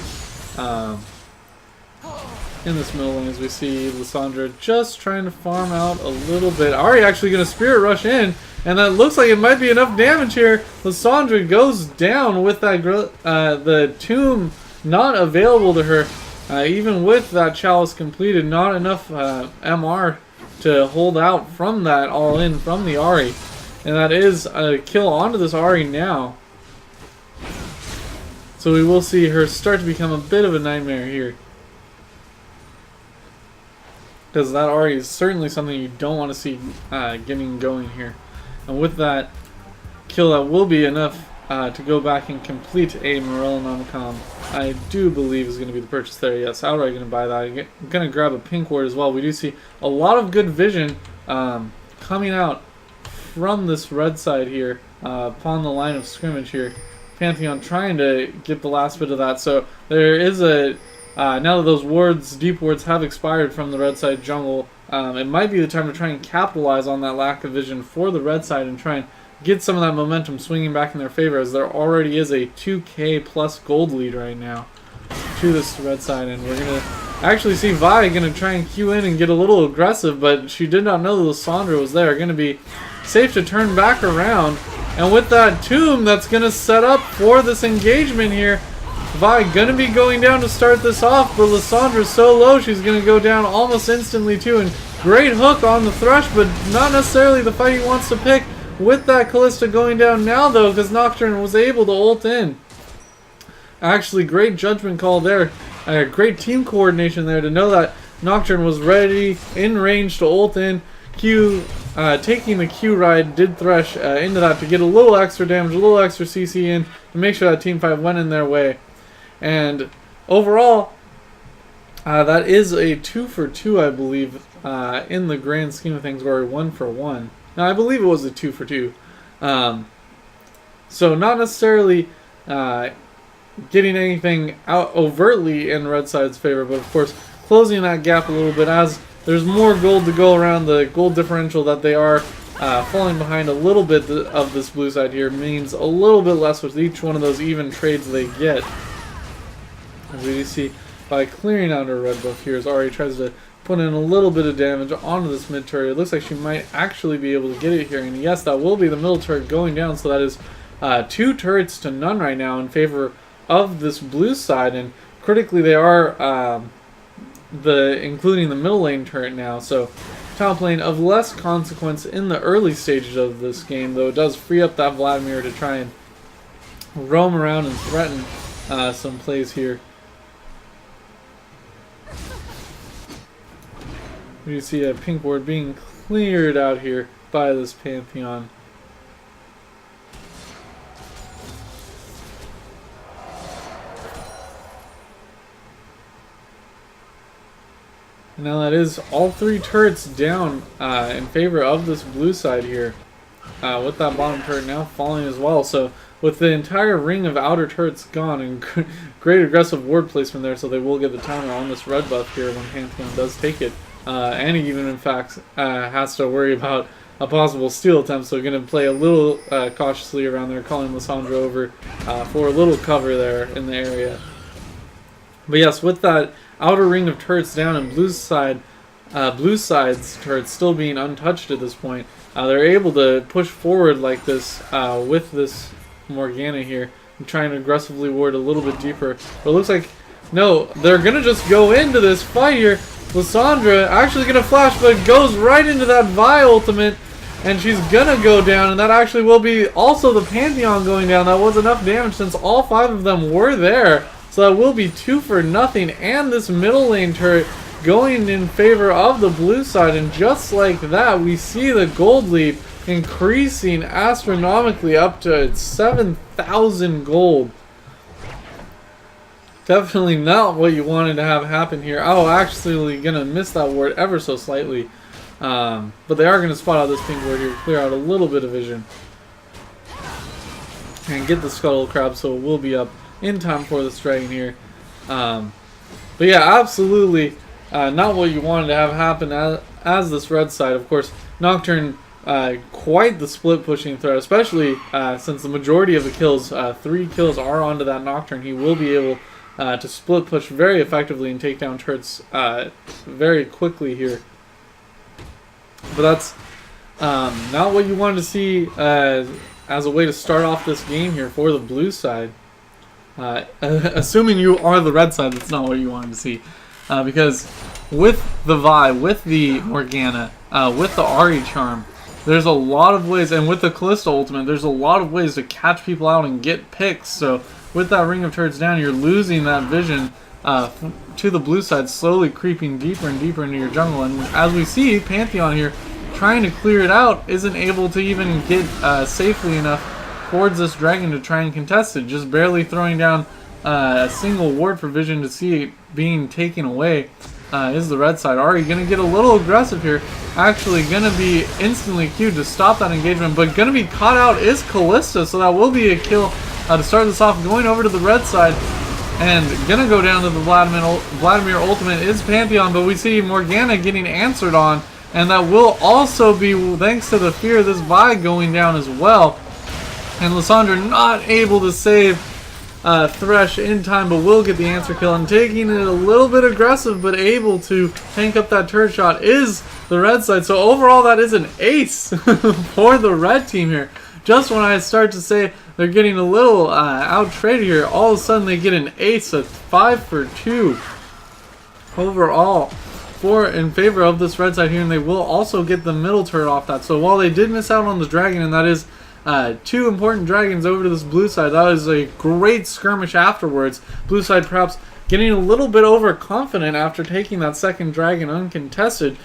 in this middle lane, as we see Lissandra just trying to farm out a little bit. Ahri actually going to Spirit Rush in, and that looks like it might be enough damage here. Lissandra goes down with that the tomb not available to her. Even with that chalice completed, not enough MR to hold out from that all in from the Ahri. And that is a kill onto this Ahri now. So we will see her start to become a bit of a nightmare here, because that Ahri is certainly something you don't want to see getting going here. And with that kill, that will be enough to go back and complete a Morellonomicon I do believe is going to be the purchase there. Yes, outright going to buy that. I'm going to grab a pink ward as well. We do see a lot of good vision coming out from this red side here upon the line of scrimmage here. Pantheon trying to get the last bit of that. So there is a now that those wards, deep wards, have expired from the red side jungle, it might be the time to try and capitalize on that lack of vision for the red side and try and get some of that momentum swinging back in their favor, as there already is a 2k plus gold lead right now to this red side. And we're going to actually see Vi going to try and queue in and get a little aggressive, but she did not know that Lissandra was there. Going to be safe to turn back around, and with that tomb that's going to set up for this engagement here, Vi going to be going down to start this off, but Lissandra's so low she's going to go down almost instantly too. And great hook on the Thresh, but not necessarily the fight he wants to pick. With that Kalista going down now though, because Nocturne was able to ult in. Actually, great judgment call there. Great team coordination there to know that Nocturne was ready, in range to ult in. Q, taking the Q ride, did Thresh into that to get a little extra damage, a little extra CC in, to make sure that team fight went in their way. And overall, that is a 2 for 2, I believe, in the grand scheme of things, or 1 for 1. Now, I believe it was a 2 for 2. So not necessarily getting anything out overtly in red side's favor, but of course closing that gap a little bit as there's more gold to go around. The gold differential that they are falling behind a little bit of this blue side here means a little bit less with each one of those even trades they get. As we see, by clearing out her red buff here, as Ahri tries to put in a little bit of damage onto this mid turret. It looks like she might actually be able to get it here, and yes, that will be the middle turret going down, so that is 2 turrets to none right now in favor of this blue side, and critically they are including the middle lane turret now, so top lane of less consequence in the early stages of this game, though it does free up that Vladimir to try and roam around and threaten some plays here. You see a pink ward being cleared out here by this Pantheon. Now that is all 3 turrets down in favor of this blue side here. With that bottom turret now falling as well. So with the entire ring of outer turrets gone, and great aggressive ward placement there, so they will get the timer on this red buff here when Pantheon does take it. And he even in fact has to worry about a possible steal attempt, so we're going to play a little cautiously around there, calling Lissandra over for a little cover there in the area. But yes, with that outer ring of turrets down and blue side's turrets still being untouched at this point, they're able to push forward like this with this Morgana here and trying to aggressively ward a little bit deeper. But it looks like, no, they're going to just go into this fight here. Lissandra actually going to flash, but goes right into that Vi ultimate, and she's going to go down, and that actually will be also the Pantheon going down. That was enough damage since all 5 of them were there. So that will be 2 for nothing, and this middle lane turret going in favor of the blue side. And just like that, we see the gold lead increasing astronomically up to 7,000 gold. Definitely not what you wanted to have happen here. Oh, actually gonna miss that ward ever so slightly. But they are gonna spot out this pink ward here, clear out a little bit of vision, and get the scuttle crab, so it will be up in time for this dragon here. But yeah, absolutely not what you wanted to have happen as this red side. Of course, Nocturne quite the split pushing threat, especially since the majority of the kills, 3 kills, are onto that Nocturne. He will be able to split push very effectively and take down turrets very quickly here. But that's not what you wanted to see as a way to start off this game here for the blue side. Assuming you are the red side, that's not what you wanted to see. Because with the Vi, with the Morgana, with the Ahri charm, there's a lot of ways, and with the Kalista ultimate, there's a lot of ways to catch people out and get picks. So with that ring of turrets down, you're losing that vision to the blue side, slowly creeping deeper and deeper into your jungle. And as we see, Pantheon here trying to clear it out, isn't able to even get safely enough towards this dragon to try and contest it, just barely throwing down a single ward for vision to see it being taken away is the red side. Ari going to get a little aggressive here. Actually going to be instantly queued to stop that engagement, but going to be caught out is Kalista, so that will be a kill to start this off. Going over to the red side and going to go down to the Vladimir ultimate is Pantheon, but we see Morgana getting answered on, and that will also be thanks to the fear of this Vi going down as well. And Lissandra not able to save Thresh in time, but will get the answer kill, and taking it a little bit aggressive but able to tank up that turret shot is the red side. So overall that is an ace for the red team here. Just when I start to say they're getting a little out-traded here, all of a sudden they get an ace at 5 for 2 overall in favor of this red side here, and they will also get the middle turret off that. So while they did miss out on the dragon, and that is 2 important dragons over to this blue side, that was a great skirmish afterwards. Blue side perhaps getting a little bit overconfident after taking that second dragon uncontested,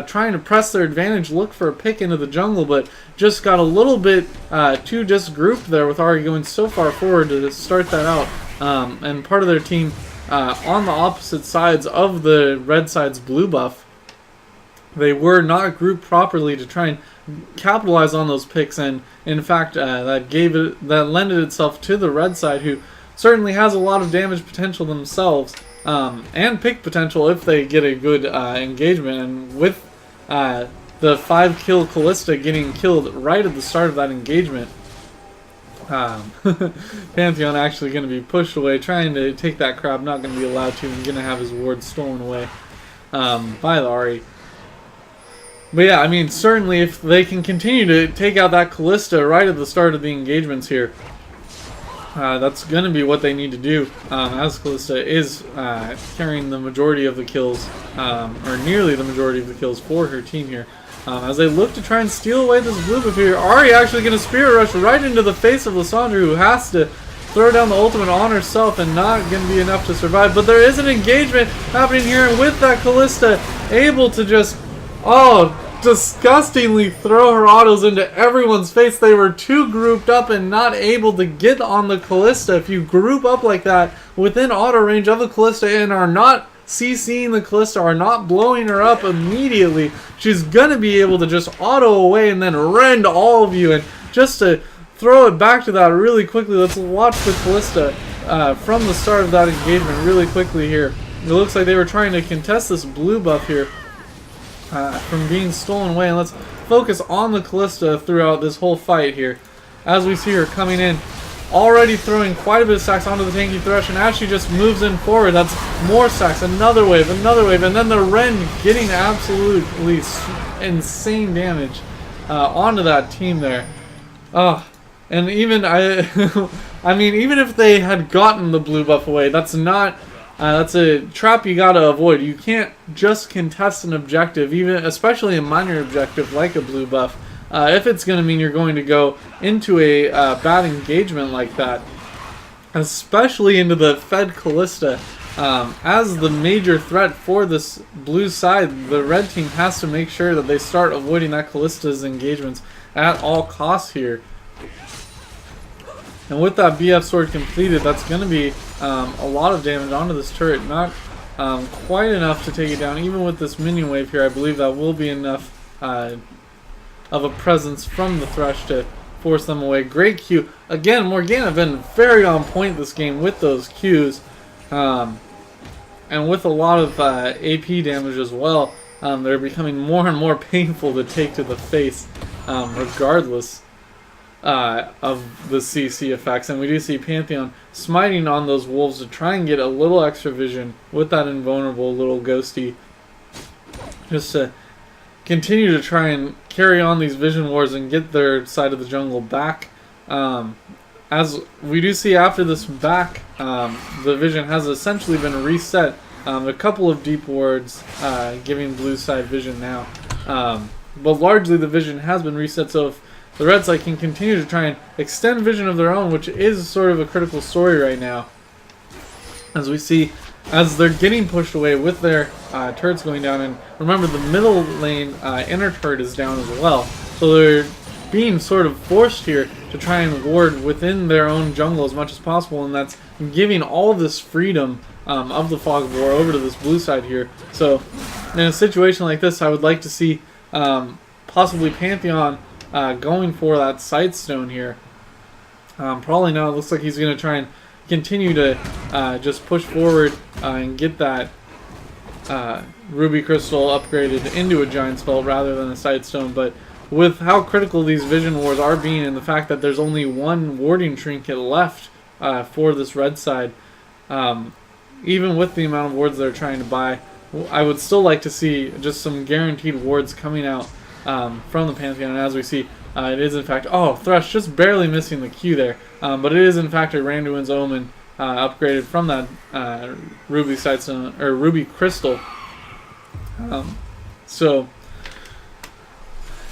trying to press their advantage, look for a pick into the jungle, but just got a little bit too disgrouped there with Ari going so far forward to start that out. And part of their team on the opposite sides of the red side's blue buff, they were not grouped properly to try and capitalize on those picks, and in fact that lended itself to the red side, who certainly has a lot of damage potential themselves, and pick potential if they get a good engagement. And with the 5 kill Kalista getting killed right at the start of that engagement, Pantheon actually going to be pushed away, trying to take that crab, not going to be allowed to, and going to have his ward stolen away by the Ahri. But yeah, I mean, certainly if they can continue to take out that Kalista right at the start of the engagements here, that's going to be what they need to do, as Kalista is carrying the majority of the kills, or nearly the majority of the kills for her team here. As they look to try and steal away this blue buff here, Ahri actually going to spirit rush right into the face of Lissandra, who has to throw down the ultimate on herself and not going to be enough to survive. But there is an engagement happening here, and with that Kalista able to just, disgustingly throw her autos into everyone's face. They were too grouped up and not able to get on the Kalista. If you group up like that within auto range of the Kalista and are not CCing the Kalista, are not blowing her up immediately, she's gonna be able to just auto away and then rend all of you. And just to throw it back to that really quickly, let's watch the Kalista from the start of that engagement really quickly here. It looks like they were trying to contest this blue buff here from being stolen away, and let's focus on the Kalista throughout this whole fight here. As we see her coming in, already throwing quite a bit of stacks onto the tanky Thresh, and as she just moves in forward, that's more stacks, another wave, and then the Ren getting absolutely insane damage onto that team there. And even I mean, even if they had gotten the blue buff away, that's not. That's a trap you gotta avoid. You can't just contest an objective, even especially a minor objective like a blue buff, if it's going to mean you're going to go into a bad engagement like that, especially into the fed Kalista. As the major threat for this blue side, the red team has to make sure that they start avoiding that Kalista's engagements at all costs here. And with that BF sword completed, that's going to be a lot of damage onto this turret. Not quite enough to take it down. Even with this minion wave here, I believe that will be enough of a presence from the Thresh to force them away. Great Q. Again, Morgana been very on point this game with those Qs. And with a lot of AP damage as well. They're becoming more and more painful to take to the face, regardless of the CC effects. And we do see Pantheon smiting on those wolves to try and get a little extra vision with that invulnerable little ghosty, just to continue to try and carry on these vision wars and get their side of the jungle back. As we do see after this back, the vision has essentially been reset. A couple of deep wards giving blue side vision now, but largely the vision has been reset. So if the red side can continue to try and extend vision of their own, which is sort of a critical story right now, as we see as they're getting pushed away with their turrets going down. And remember, the middle lane inner turret is down as well, so they're being sort of forced here to try and ward within their own jungle as much as possible, and that's giving all this freedom of the Fog of War over to this blue side here. So in a situation like this, I would like to see possibly Pantheon going for that Sightstone here. Probably not. It looks like he's going to try and continue to just push forward and get that Ruby Crystal upgraded into a Giant's Belt rather than a Sightstone. But with how critical these Vision Wars are being, and the fact that there's only one warding trinket left for this red side, even with the amount of wards they're trying to buy, I would still like to see just some guaranteed wards coming out from the Pantheon. And as we see, it is in fact, oh, Thresh just barely missing the Q there, but it is in fact a Randuin's Omen upgraded from that Ruby Sightstone or Ruby Crystal. So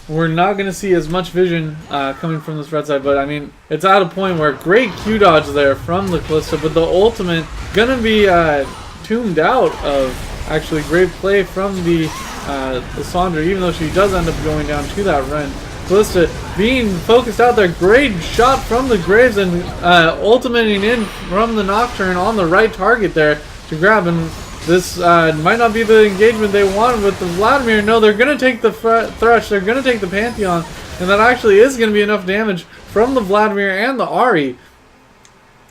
we're not going to see as much vision coming from this red side, but I mean, it's at a point where great Q dodge there from the Callista, but the ultimate going to be tombed out of actually great play from the Lissandra, even though she does end up going down to that Ren. Callista being focused out there, great shot from the Graves and ultimating in from the Nocturne on the right target there to grab, and this might not be the engagement they wanted with the Vladimir. No, they're going to take the Thresh, they're going to take the Pantheon, and that actually is going to be enough damage from the Vladimir and the Ahri.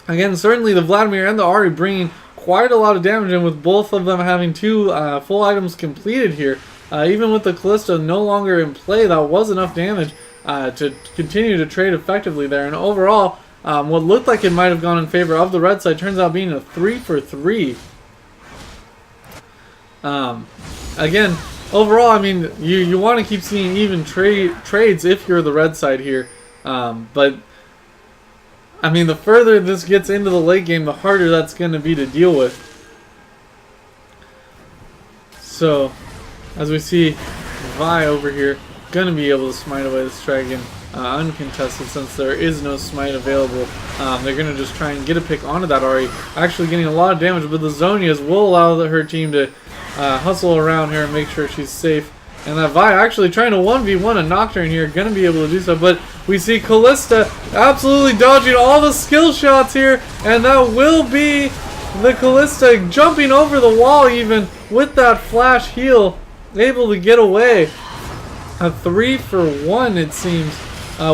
Again, certainly the Vladimir and the Ahri bringing quite a lot of damage, and with both of them having two full items completed here, even with the Callista no longer in play, that was enough damage to continue to trade effectively there. And overall, what looked like it might have gone in favor of the red side turns out being a 3-for-3. Again, overall, I mean, you want to keep seeing even trades if you're the red side here, but I mean, the further this gets into the late game, the harder that's going to be to deal with. So, as we see, Vi over here going to be able to smite away this dragon uncontested, since there is no smite available. They're going to just try and get a pick onto that Ahri, actually getting a lot of damage, but the Zonias will allow her team to hustle around her and make sure she's safe. And that Vi actually trying to 1v1 a Nocturne here, going to be able to do so. But we see Callista absolutely dodging all the skill shots here, and that will be the Callista jumping over the wall even with that flash heal, able to get away. A 3-for-1 it seems,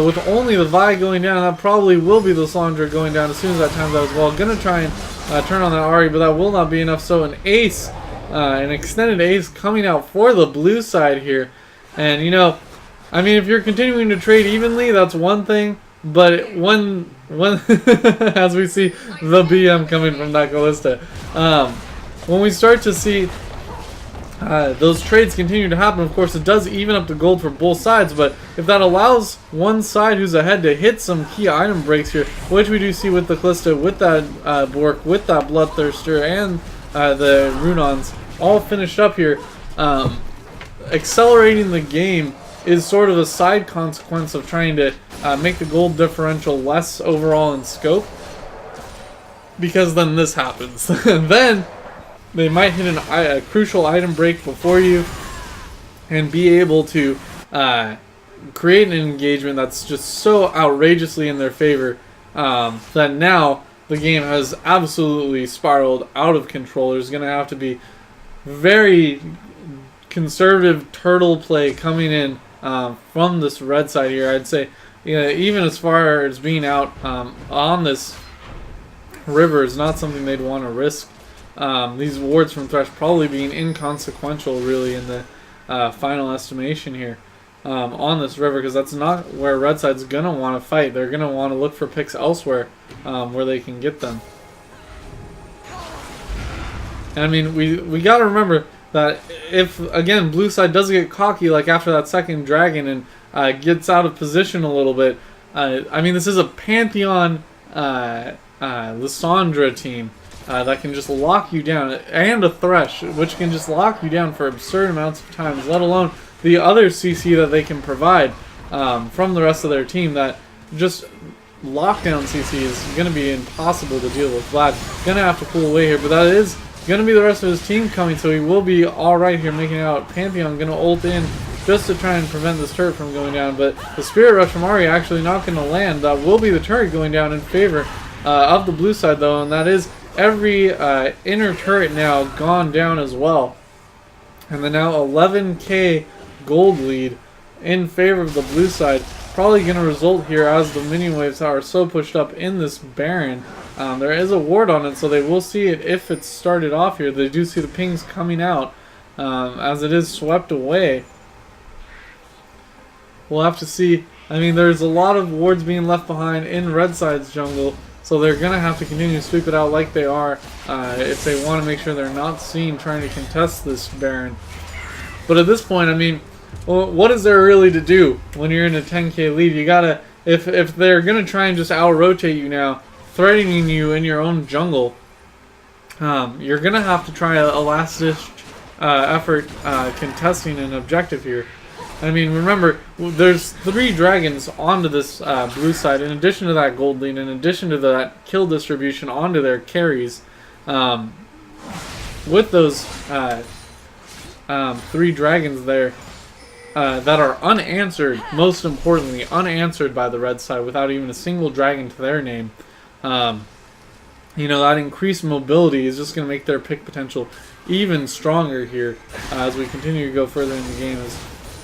with only the Vi going down. That probably will be the Lissandra going down as soon as that times out as well. Going to try and turn on that Ahri, but that will not be enough. So an ace. An extended ace coming out for the blue side here. And, you know, I mean, if you're continuing to trade evenly, that's one thing. But when as we see the BM coming from that Callista, when we start to see those trades continue to happen, of course, it does even up the gold for both sides. But if that allows one side who's ahead to hit some key item breaks here, which we do see with the Callista, with that Bork, with that Bloodthirster, and the Runons all finished up here, accelerating the game is sort of a side consequence of trying to make the gold differential less overall in scope, because then this happens. And then they might hit a crucial item break before you and be able to create an engagement that's just so outrageously in their favor that now the game has absolutely spiraled out of control. There's going to have to be very conservative turtle play coming in from this red side here. I'd say, you know, even as far as being out on this river is not something they'd want to risk. These wards from Thresh probably being inconsequential really in the final estimation here on this river, because that's not where red side's going to want to fight. They're going to want to look for picks elsewhere where they can get them. And I mean, we got to remember that if, again, blue side does get cocky, like after that second dragon, and gets out of position a little bit, I mean, this is a Pantheon Lissandra team that can just lock you down, and a Thresh, which can just lock you down for absurd amounts of times, let alone the other CC that they can provide from the rest of their team. That just lockdown CC is going to be impossible to deal with. Vlad going to have to pull away here, but that is going to be the rest of his team coming, so he will be alright here making it out. Pantheon going to ult in just to try and prevent this turret from going down. But the Spirit Rush from Ari actually not going to land. That will be the turret going down in favor of the blue side, though, and that is every inner turret now gone down as well. And the now 11k gold lead in favor of the blue side. Probably going to result here as the minion waves are so pushed up in this Baron. There is a ward on it, so they will see it if it's started off here. They do see the pings coming out as it is swept away. We'll have to see. I mean, there's a lot of wards being left behind in red side's jungle, so they're going to have to continue to sweep it out like they are if they want to make sure they're not seen trying to contest this Baron. But at this point, I mean, well, what is there really to do when you're in a 10k lead? You gotta, if they're gonna try and just out-rotate you now, threatening you in your own jungle, you're gonna have to try a last-ditch effort contesting an objective here. I mean, remember, there's 3 dragons onto this blue side, in addition to that gold lead, in addition to that kill distribution onto their carries. With those 3 dragons there, that are unanswered, most importantly, unanswered by the red side without even a single dragon to their name. You know, that increased mobility is just going to make their pick potential even stronger here as we continue to go further in the game.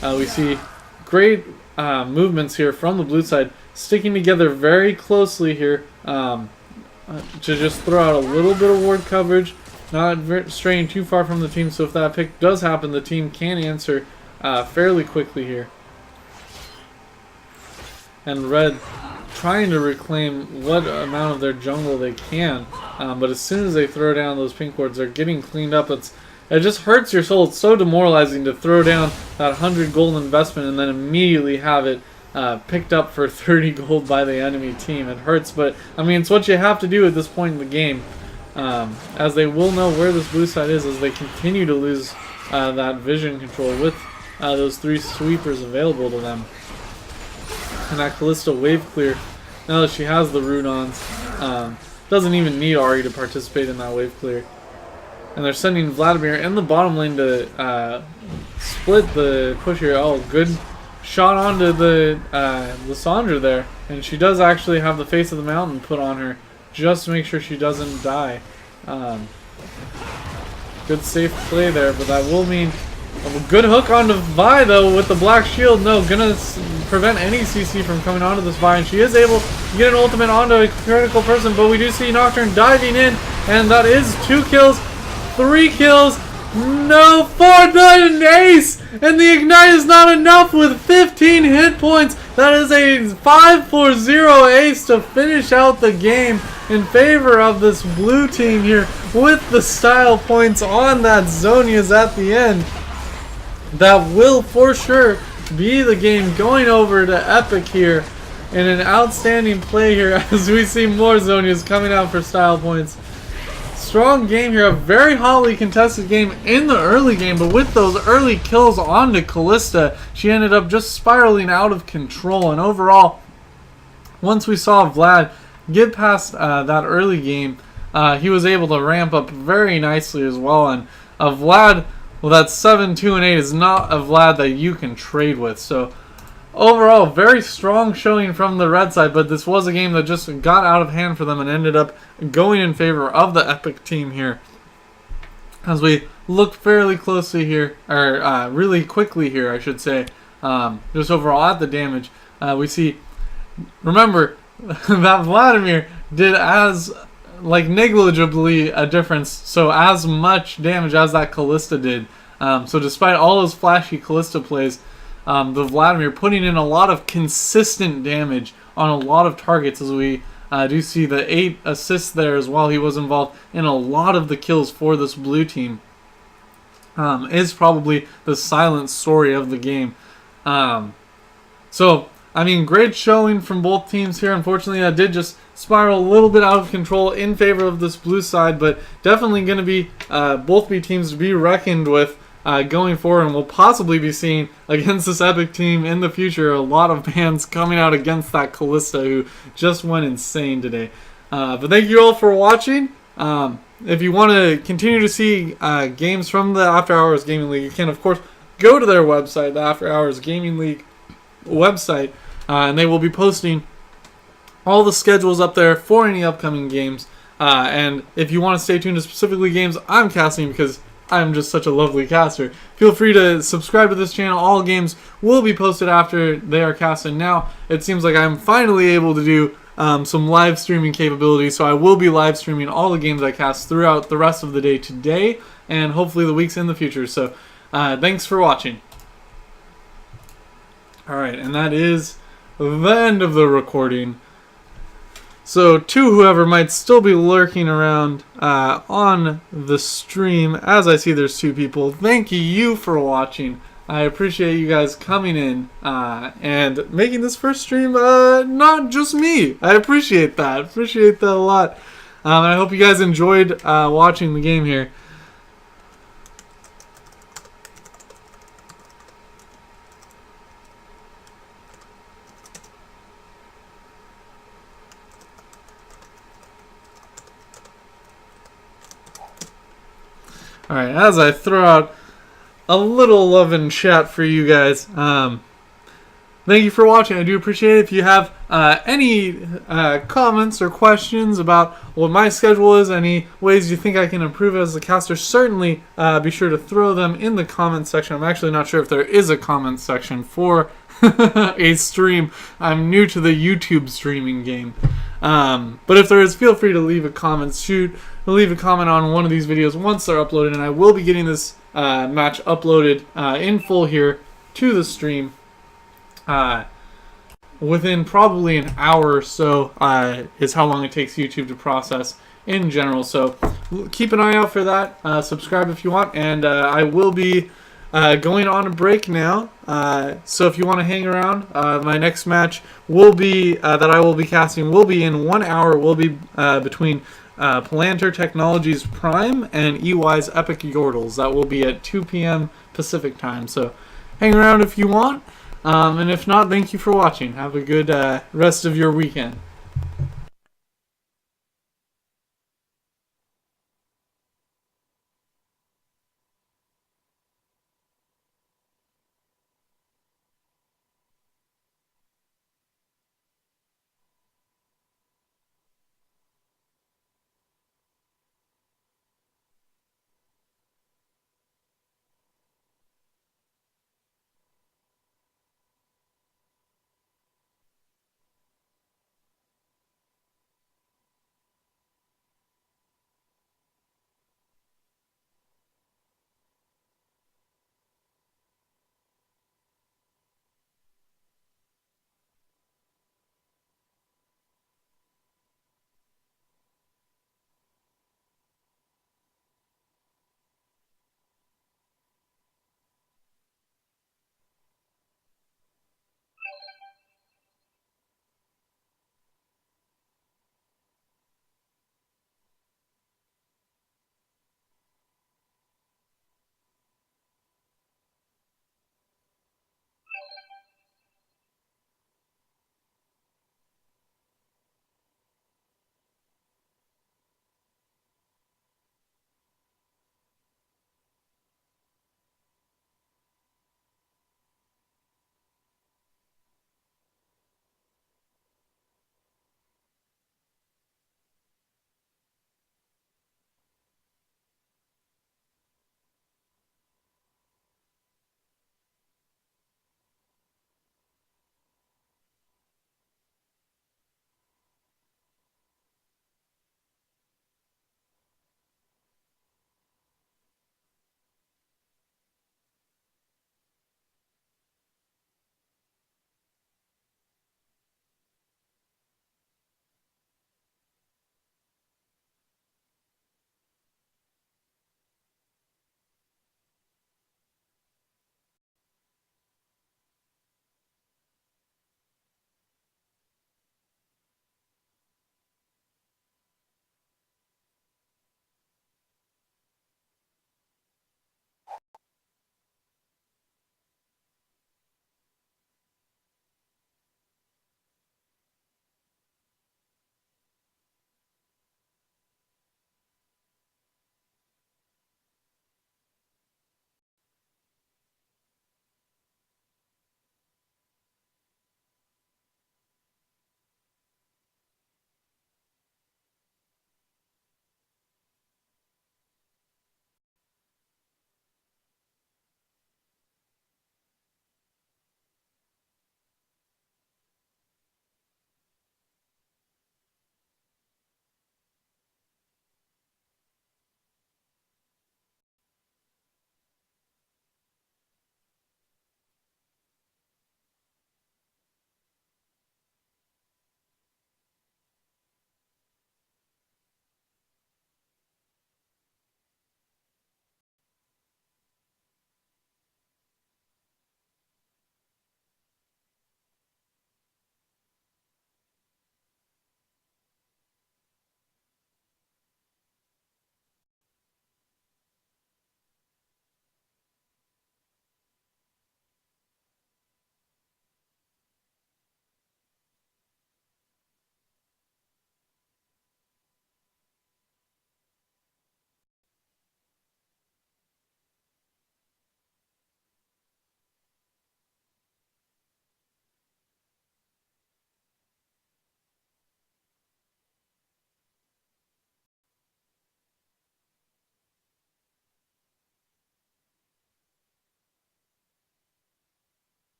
As we see great movements here from the blue side, sticking together very closely here to just throw out a little bit of ward coverage, not straying too far from the team, so if that pick does happen, the team can answer fairly quickly here. And red trying to reclaim what amount of their jungle they can, but as soon as they throw down those pink wards, they're getting cleaned up. It just hurts your soul. It's so demoralizing to throw down that 100 gold investment and then immediately have it picked up for 30 gold by the enemy team. It hurts, but I mean, it's what you have to do at this point in the game, as they will know where this blue side is as they continue to lose that vision control with those 3 sweepers available to them. And that Kalista wave clear, now that she has the Rudons, doesn't even need Ahri to participate in that wave clear. And they're sending Vladimir in the bottom lane to split the push here. Oh, good shot onto the Lissandra there. And she does actually have the face of the mountain put on her just to make sure she doesn't die. Good safe play there, but that will mean a good hook onto Vi though with the black shield. No, gonna prevent any CC from coming onto this Vi, and she is able to get an ultimate onto a critical person, but we do see Nocturne diving in, and that is 2 kills, 3 kills, no, 4 died an ace, and the ignite is not enough with 15 hit points. That is a 5-4-0 ace to finish out the game in favor of this blue team here with the style points on that Zhonya's at the end. That will for sure be the game going over to Epic here in an outstanding play here as we see more Zhonya's coming out for style points. Strong game here, a very hotly contested game in the early game, but with those early kills onto Kalista, she ended up just spiraling out of control. And overall, once we saw Vlad get past that early game, he was able to ramp up very nicely as well. And Vlad, well, that 7-2-8 is not a Vlad that you can trade with. So overall, very strong showing from the red side, but this was a game that just got out of hand for them and ended up going in favor of the Epic team here. As we look fairly closely here, or really quickly here, I should say, just overall at the damage, we see, remember, that Vladimir did as negligibly a difference, so as much damage as that Kalista did. So despite all those flashy Kalista plays, the Vladimir putting in a lot of consistent damage on a lot of targets, as we do see the 8 assists there as well. He was involved in a lot of the kills for this blue team. Is probably the silent story of the game. So, I mean, great showing from both teams here. Unfortunately, that did just spiral a little bit out of control in favor of this blue side, but definitely going to be both teams to be reckoned with going forward, and we'll possibly be seeing against this Epic team in the future a lot of bans coming out against that Kalista, who just went insane today. But thank you all for watching. If you want to continue to see games from the After Hours Gaming League, you can, of course, go to their website, the After Hours Gaming League website, and they will be posting all the schedules up there for any upcoming games. And if you want to stay tuned to specifically games I'm casting, because I'm just such a lovely caster, feel free to subscribe to this channel. All games will be posted after they are casted. Now, it seems like I'm finally able to do some live streaming capability, so I will be live streaming all the games I cast throughout the rest of the day today, and hopefully the weeks in the future. So, thanks for watching. Alright, and that is the end of the recording. So, to whoever might still be lurking around on the stream, as I see there's 2 people, thank you for watching. I appreciate you guys coming in and making this first stream not just me. I appreciate that. Appreciate that a lot. And I hope you guys enjoyed watching the game here. Alright, as I throw out a little love in chat for you guys, thank you for watching. I do appreciate it. If you have any comments or questions about what my schedule is, any ways you think I can improve as a caster, certainly be sure to throw them in the comment section. I'm actually not sure if there is a comment section for a stream. I'm new to the YouTube streaming game. But if there is, feel free to leave a comment. Leave a comment on one of these videos once they're uploaded, and I will be getting this match uploaded in full here to the stream within probably an hour or so is how long it takes YouTube to process in general. So keep an eye out for that. Subscribe if you want, and I will be going on a break now. So if you want to hang around, my next match will be that I will be casting will be in 1 hour. Will be between Palantir Technologies Prime and EY's Epic Yordles. That will be at 2 p.m. Pacific time. So hang around if you want. And if not, thank you for watching. Have a good rest of your weekend.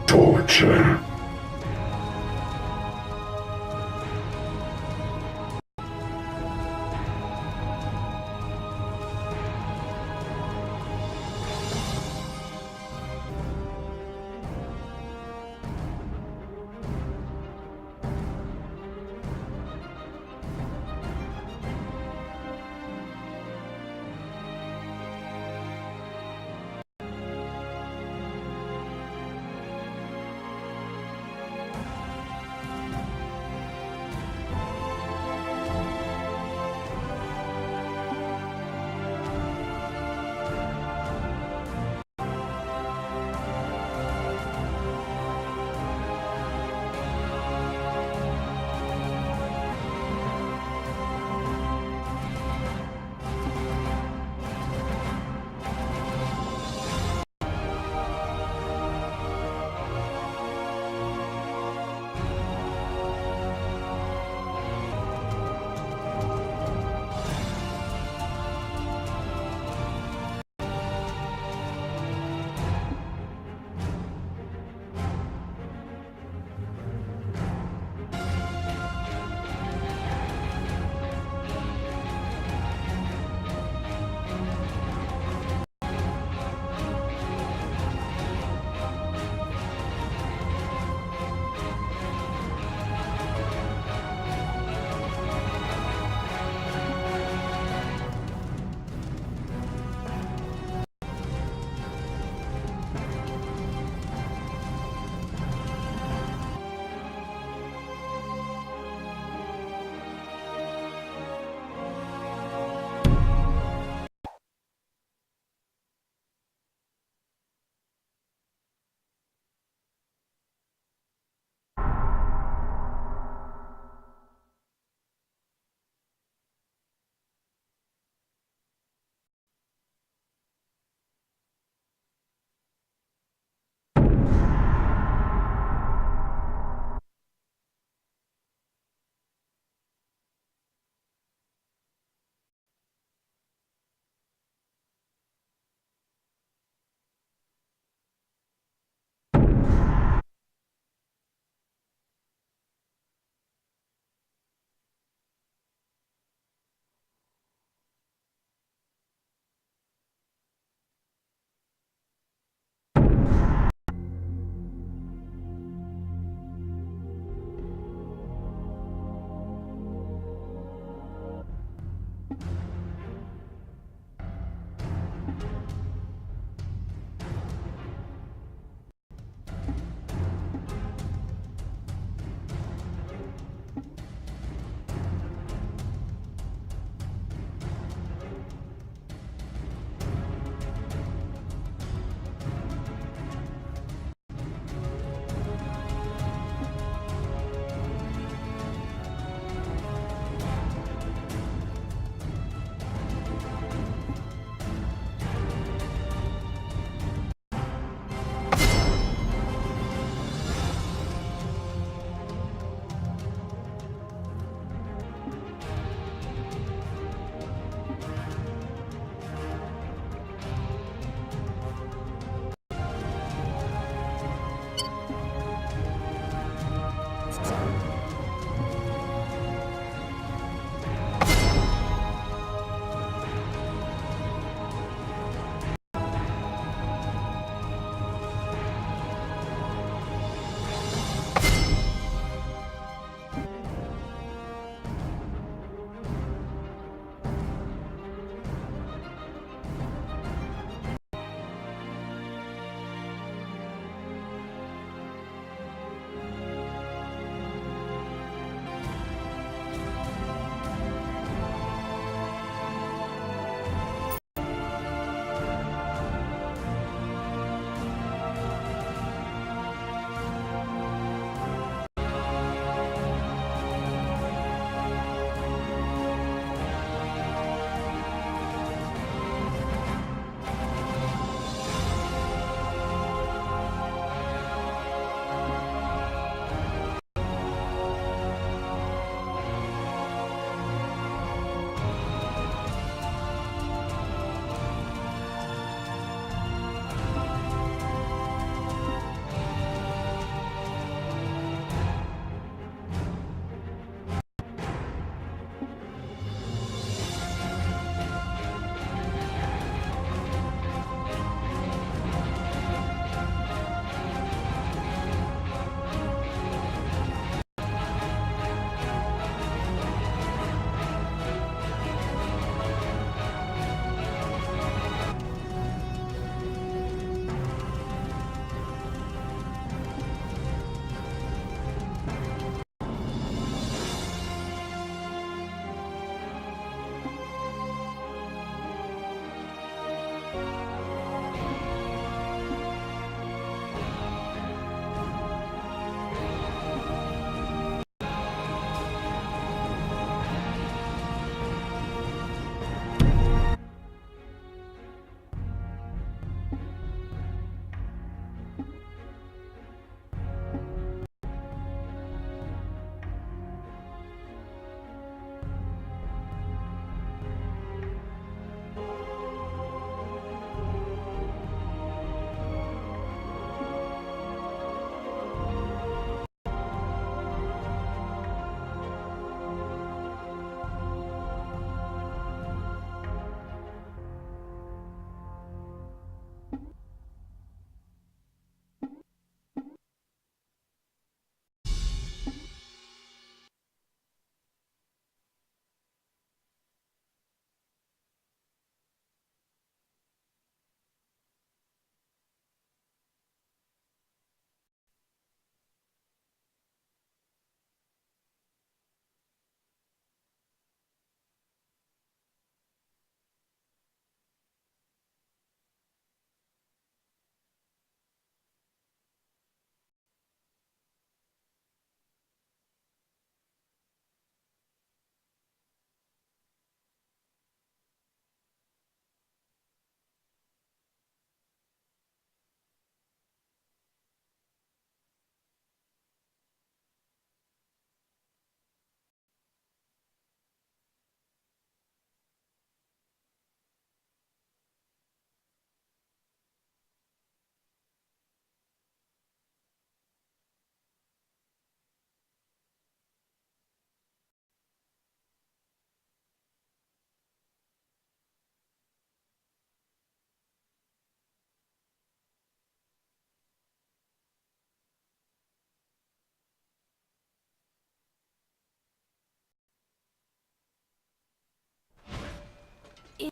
Torture.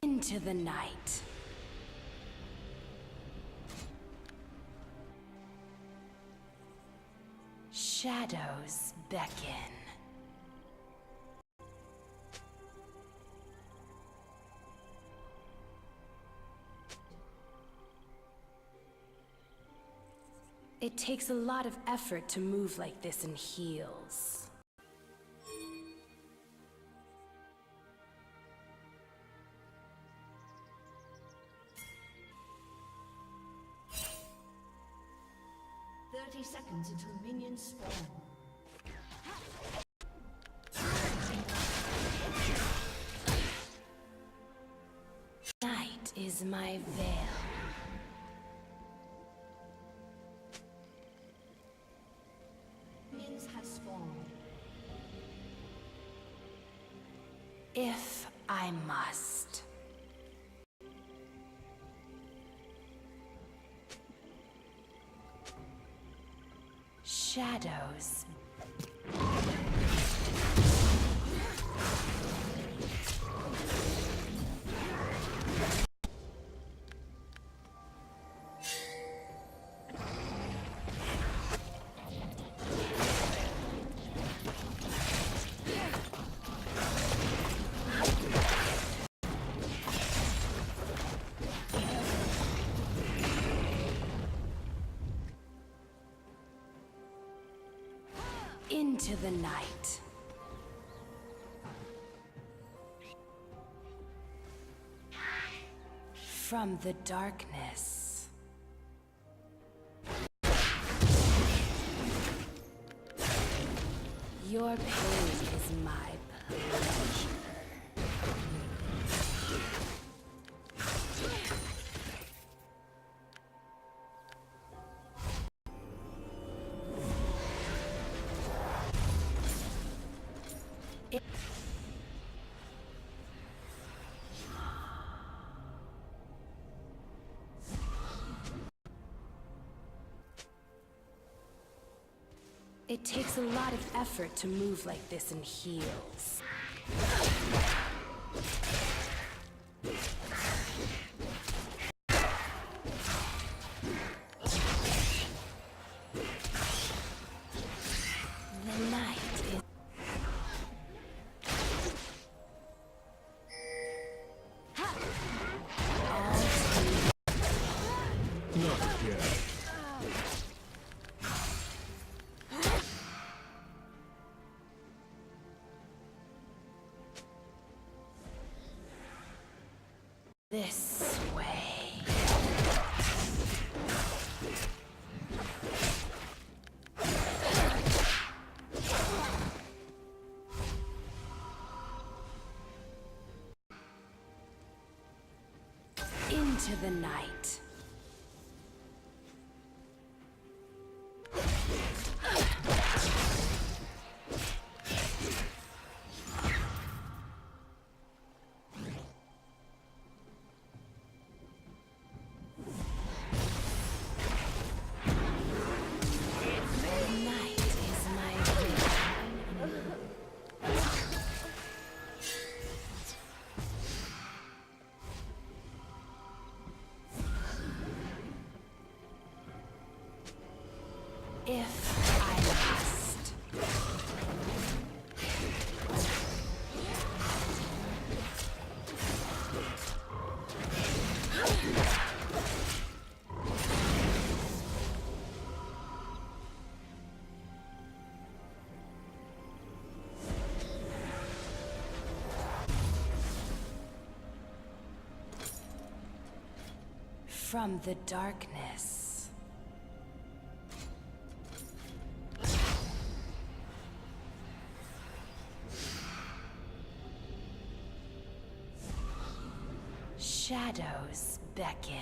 Into the night. Shadows beckon. It takes a lot of effort to move like this in heels. Seconds until minions spawn. Night is my veil. Minions have spawned. If I must. Shadows. Into the night. From the darkness. Your pain is my pleasure. It takes a lot of effort to move like this in heels. The night is... All This way. Into the night. If I must. From the darkness. Shadows beckon.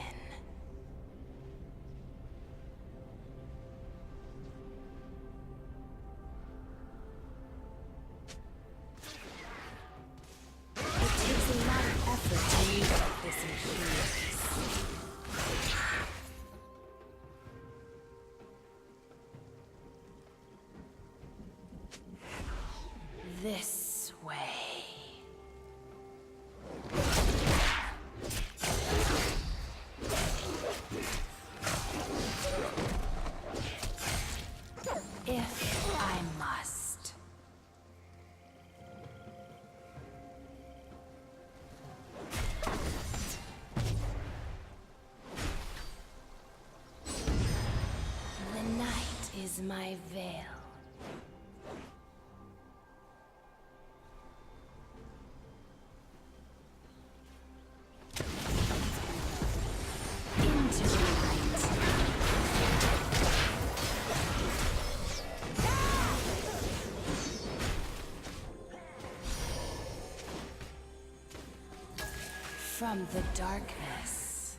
It takes a lot of effort to move like this in humans. This way. If I must. The night is my veil. Into the night. From the darkness.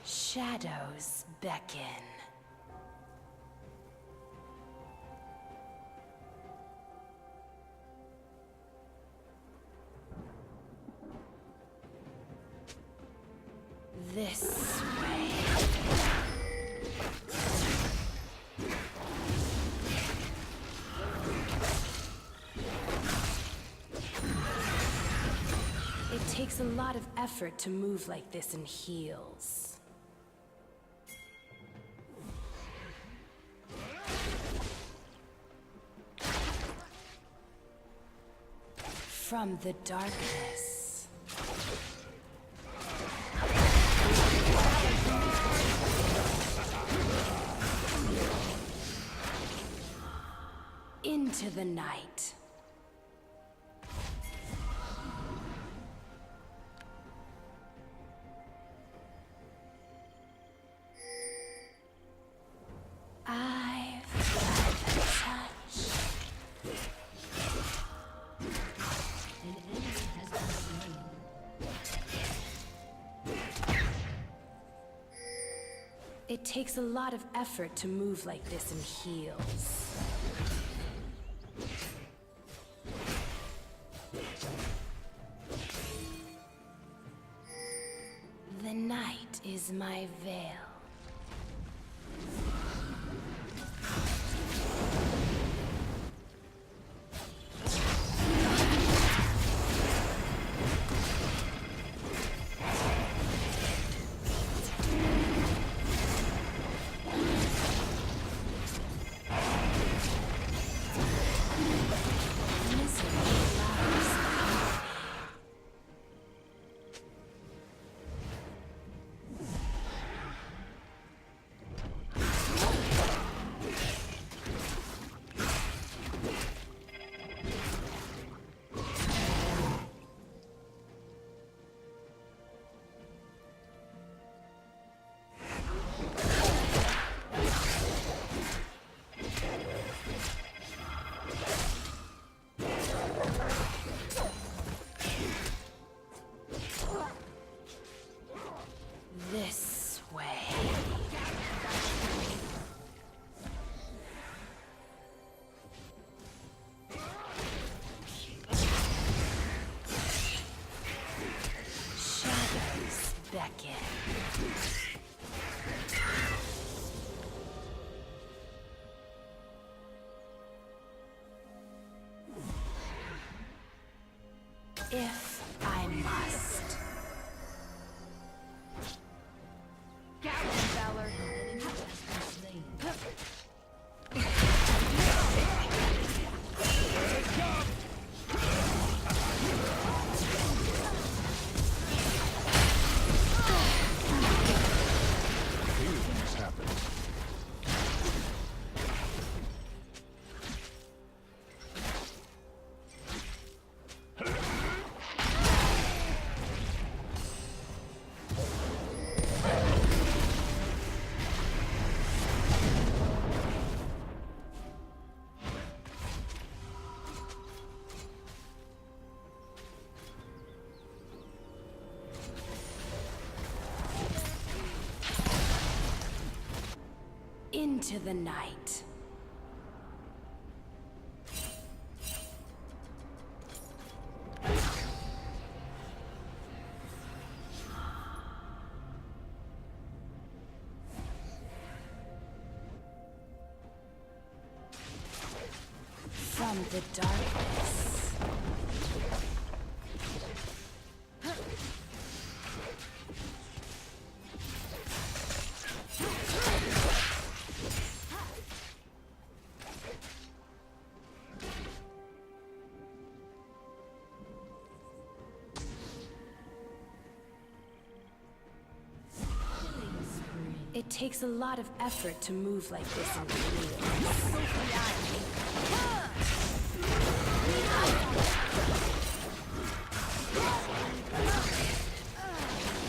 Shadows beckon. This way. It takes a lot of effort to move like this in heels. From the darkness. Into the night. I've got the touch. It takes a lot of effort to move like this in heels. The night is my veil. If I must. Gallon Valor. Things happen. Into the night. From the darkness. It takes a lot of effort to move like this in the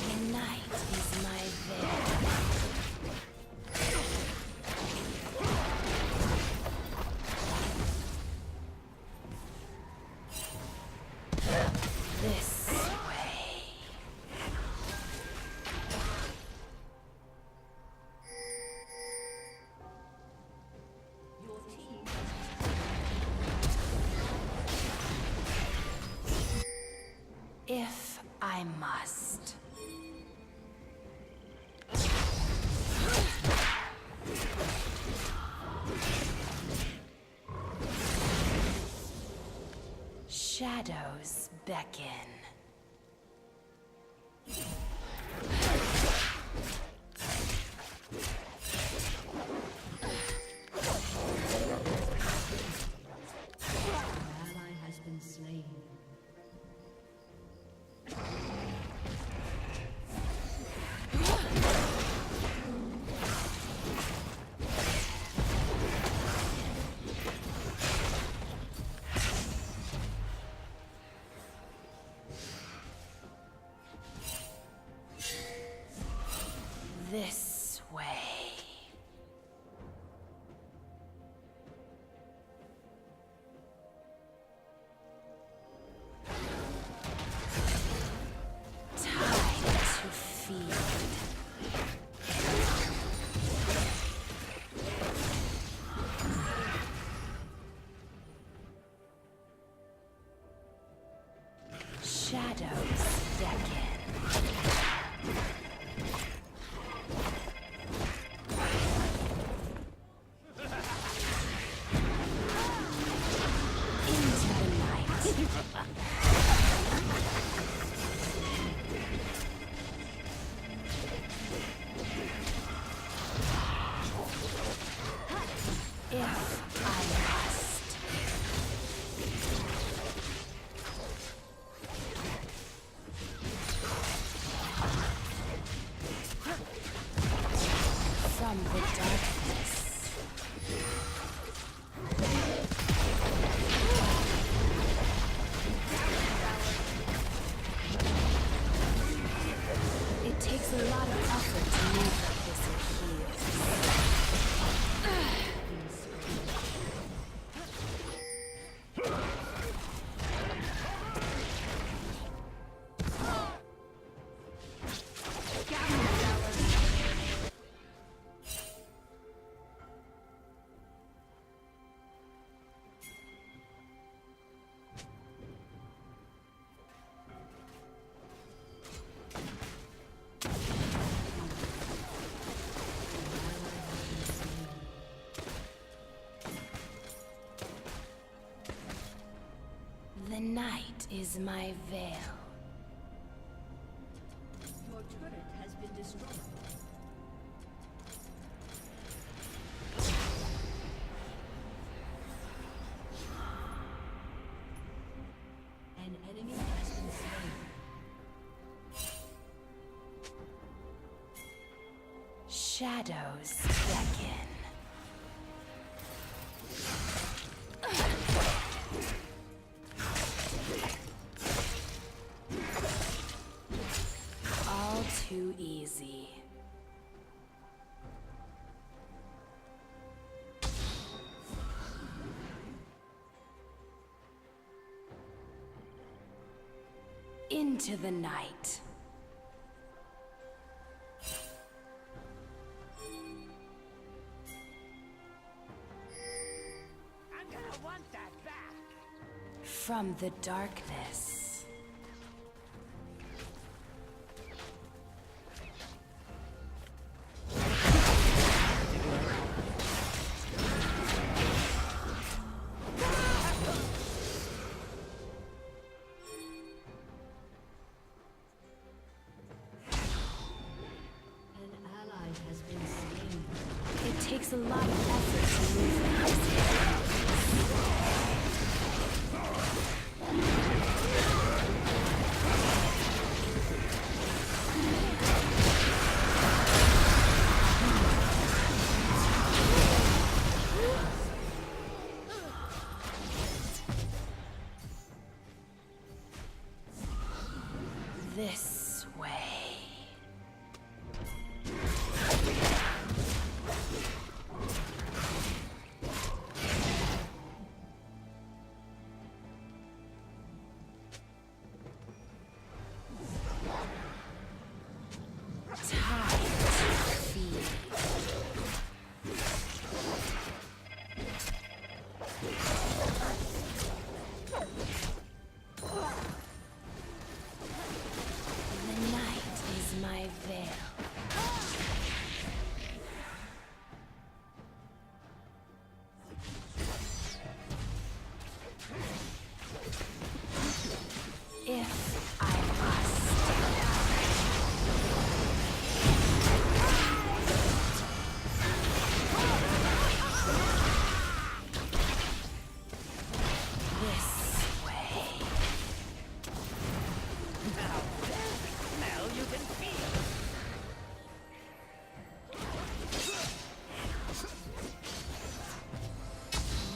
The night is my veil. This way. If I must. Shadows beckon. Ally has been slain. This way. Time to feed. Shadows beckon. Into the night. If I must. From the darkness. The night is my veil. Your turret has been destroyed. An enemy has been slain. Shadows beckon. All too easy. Into the night. I'm gonna want that back. From the darkness. An ally has been slain. It takes a lot of effort to move like this. This way. Time to feed. The night is my veil. If I must. This way. Now, there's the smell you can feel.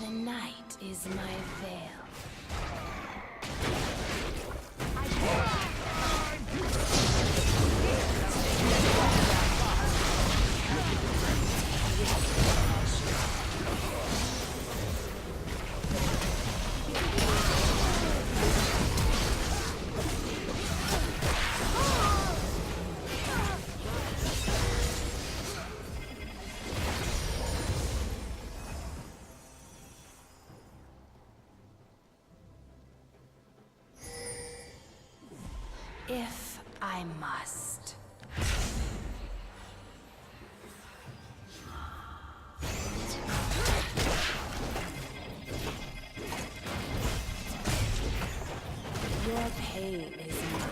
The night is my veil. If I must. Your pain is mine.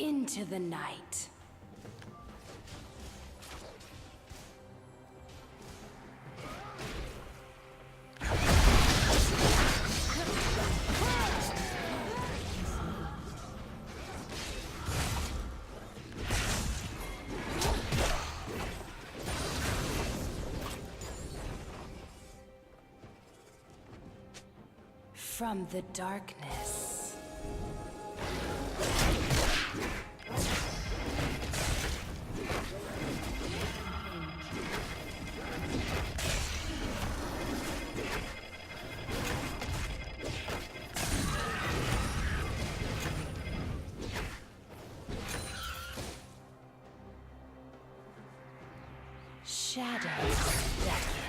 Into the night. From the darkness. Shadows beckon.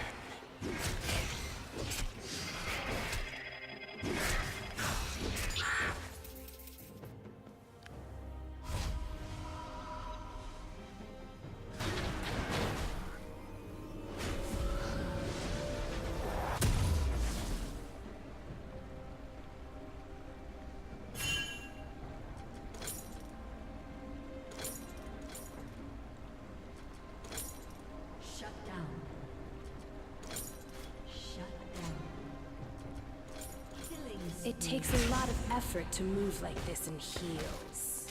It takes a lot of effort to move like this in heels.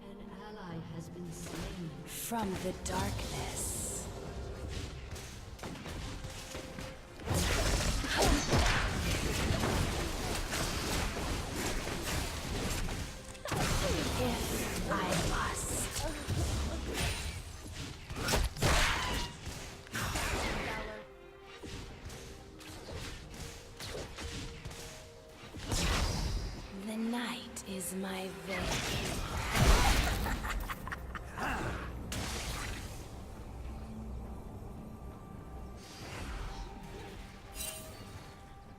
An ally has been slain. From the darkness. If I must. The night is my veil.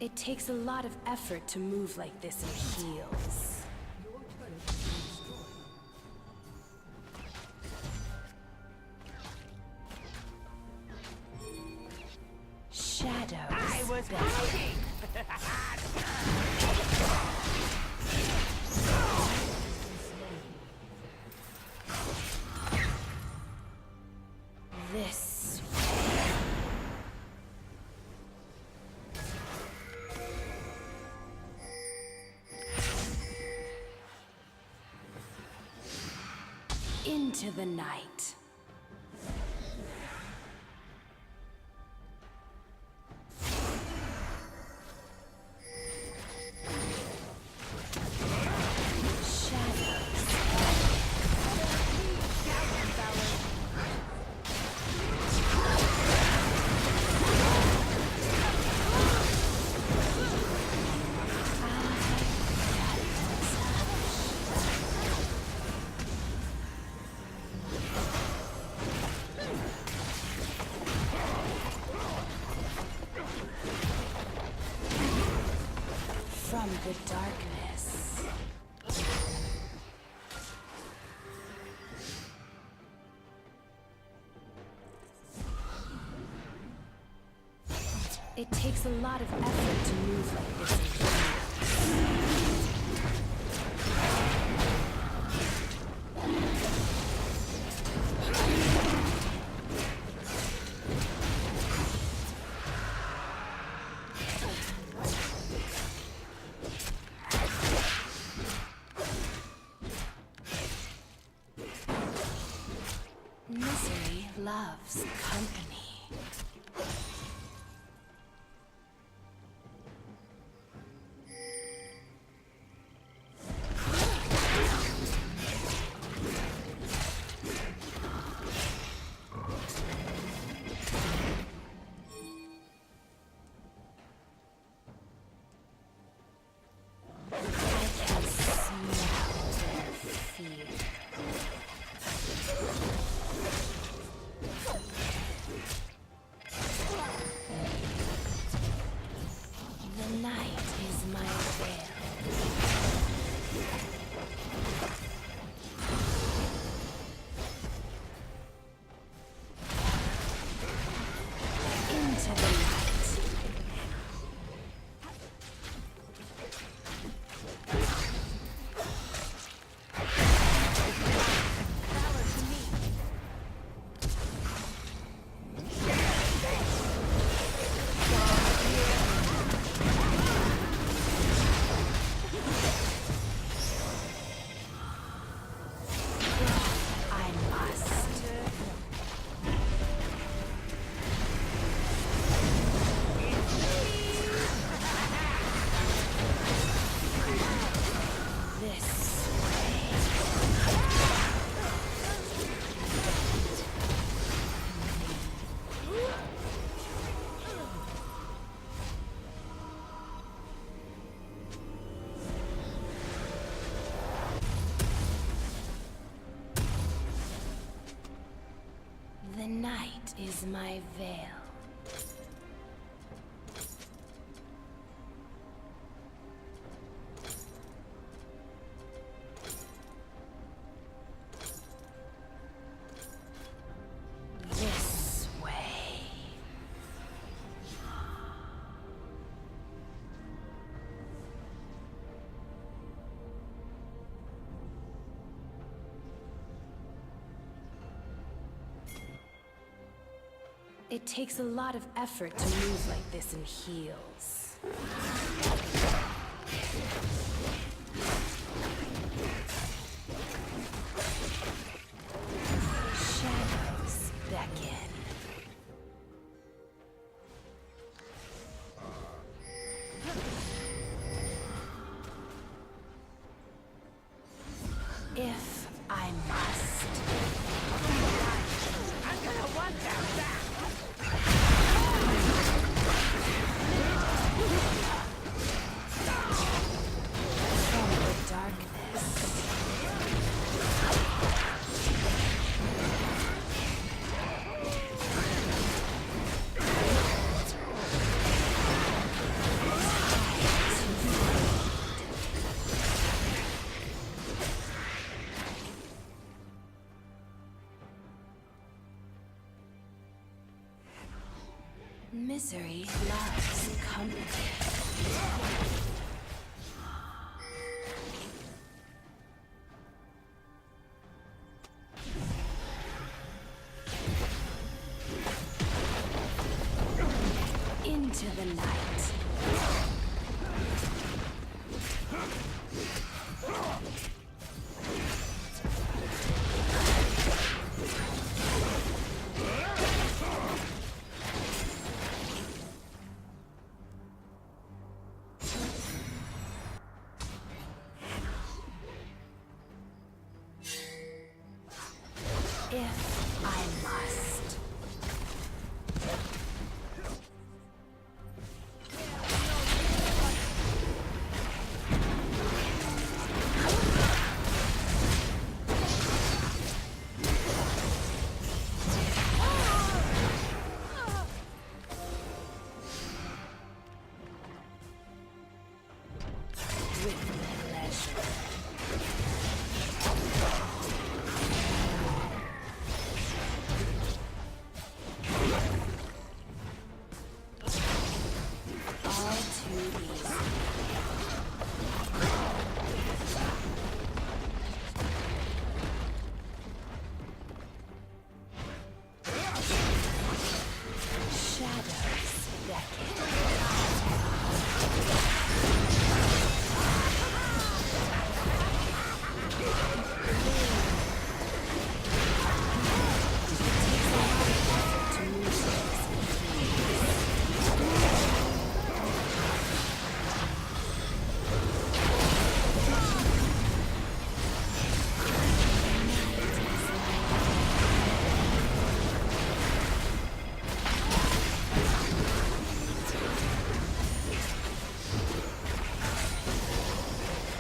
It takes a lot of effort to move like this in heels. Your turret has been destroyed. Shadows. I was bend. waiting. This way. Into the night. Shadows. From the darkness. It takes a lot of effort to move like this in heels. Misery loves company. I can smell their fear. The night is my veil. Into the night. Valor to me. I must. This way. The night is my veil. This way. It takes a lot of effort to move like this in heels. Shadows beckon. If I must. I'm gonna want that back. From the darkness. Misery loves company. Into the night. If I must. With pleasure. All too easy. Shadows beckon. To move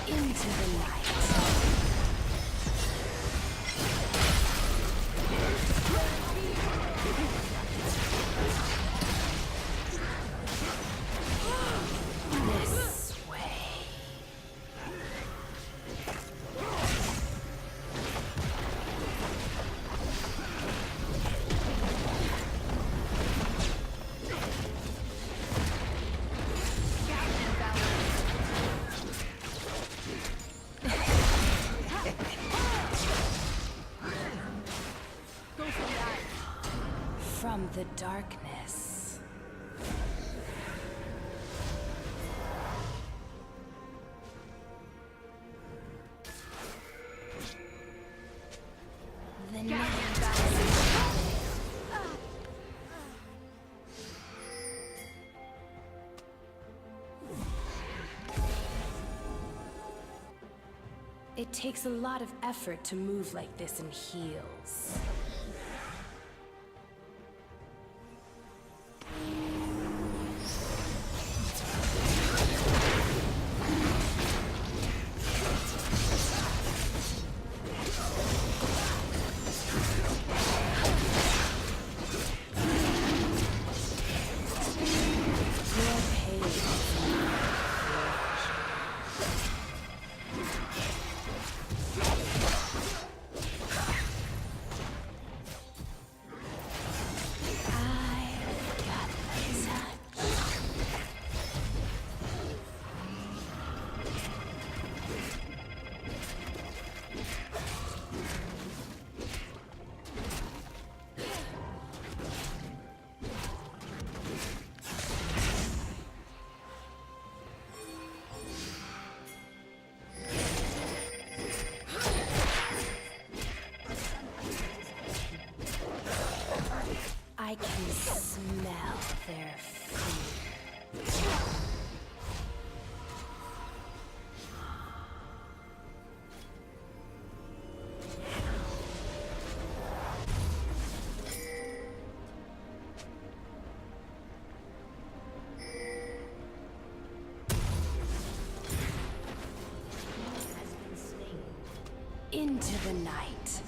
into the night. This way. From the darkness. The night. It takes a lot of effort to move like this in heels. Your pain is into the night.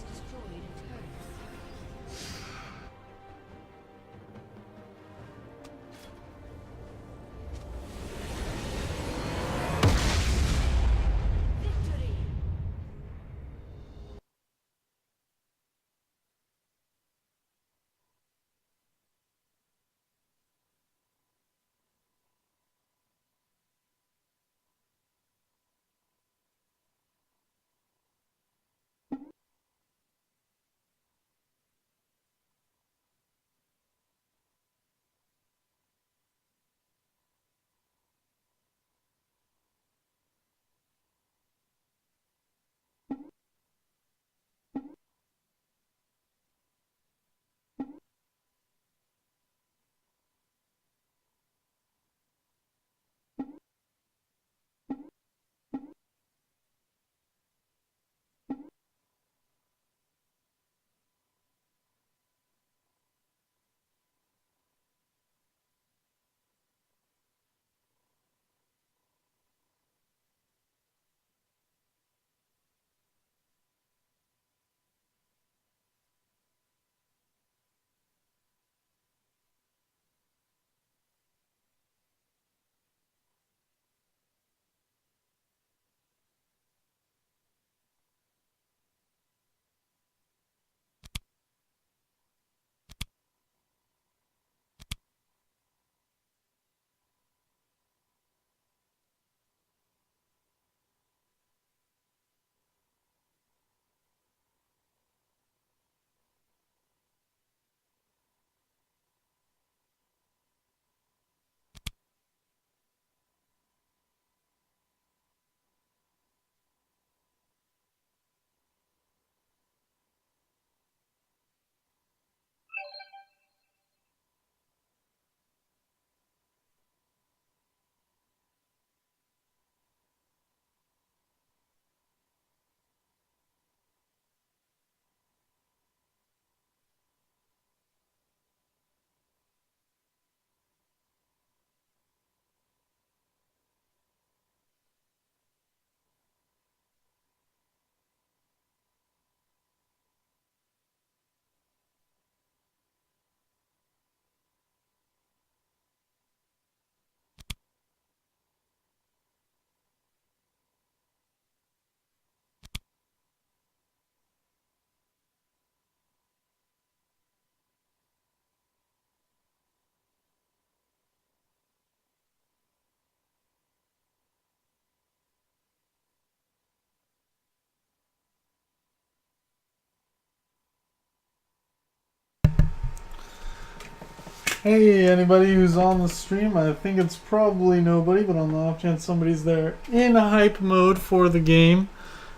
Hey, anybody who's on the stream, I think it's probably nobody, but on the off chance somebody's there in hype mode for the game,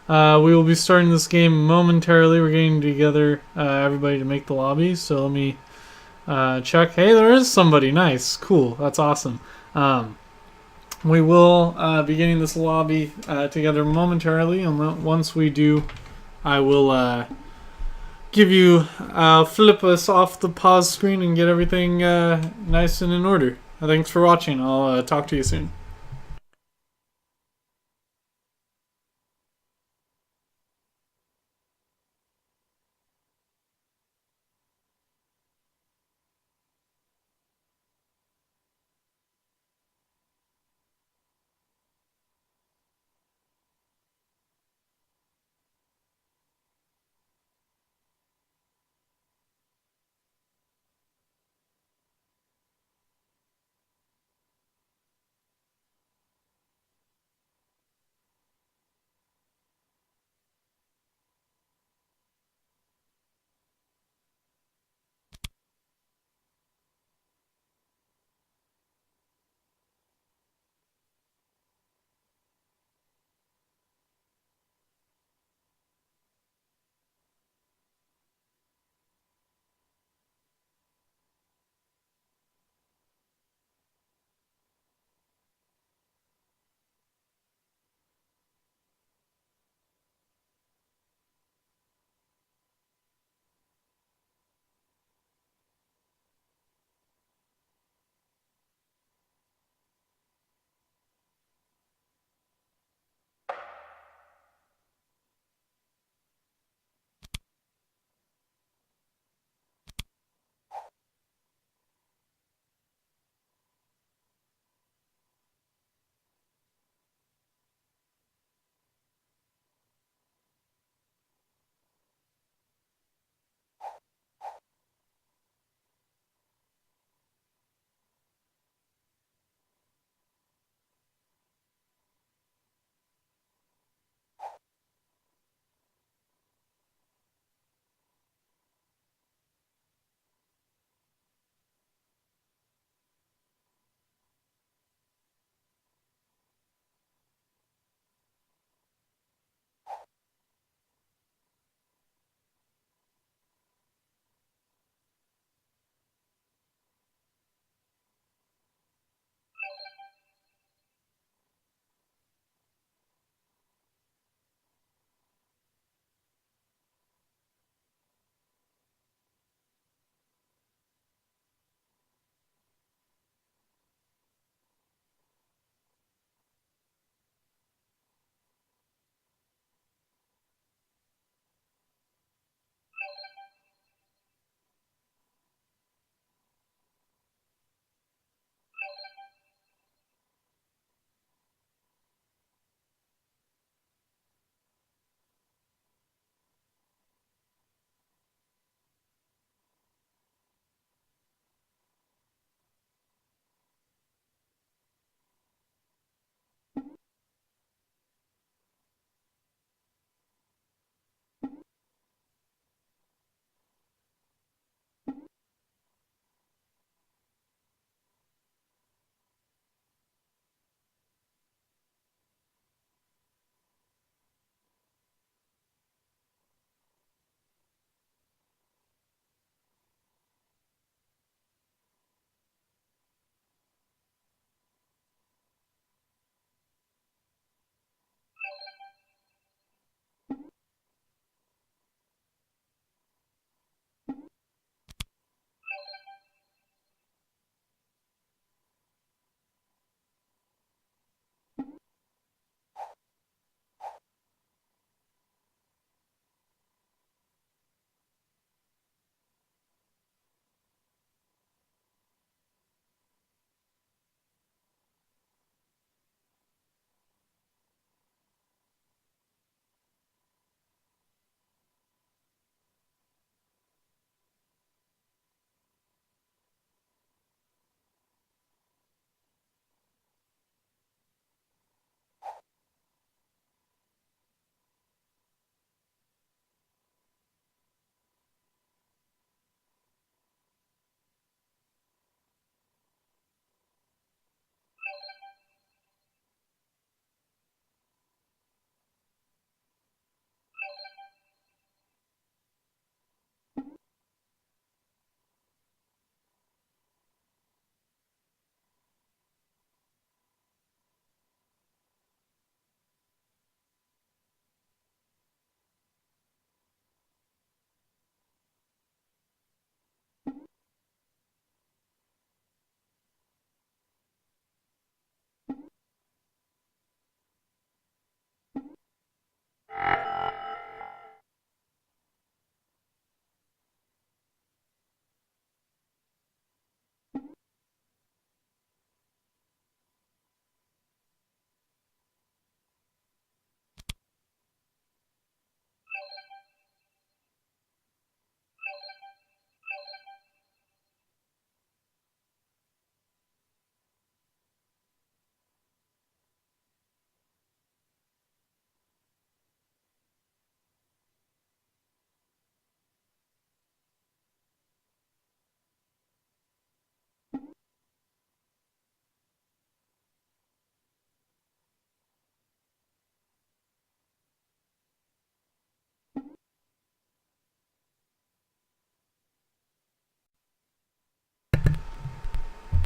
we will be starting this game momentarily. We're getting together everybody to make the lobby, so let me check. Hey, there is somebody. Nice. Cool. That's awesome. We will be getting this lobby together momentarily, and once we do, I will give you flip us off the pause screen and get everything nice and in order. Thanks for watching. I'll talk to you soon.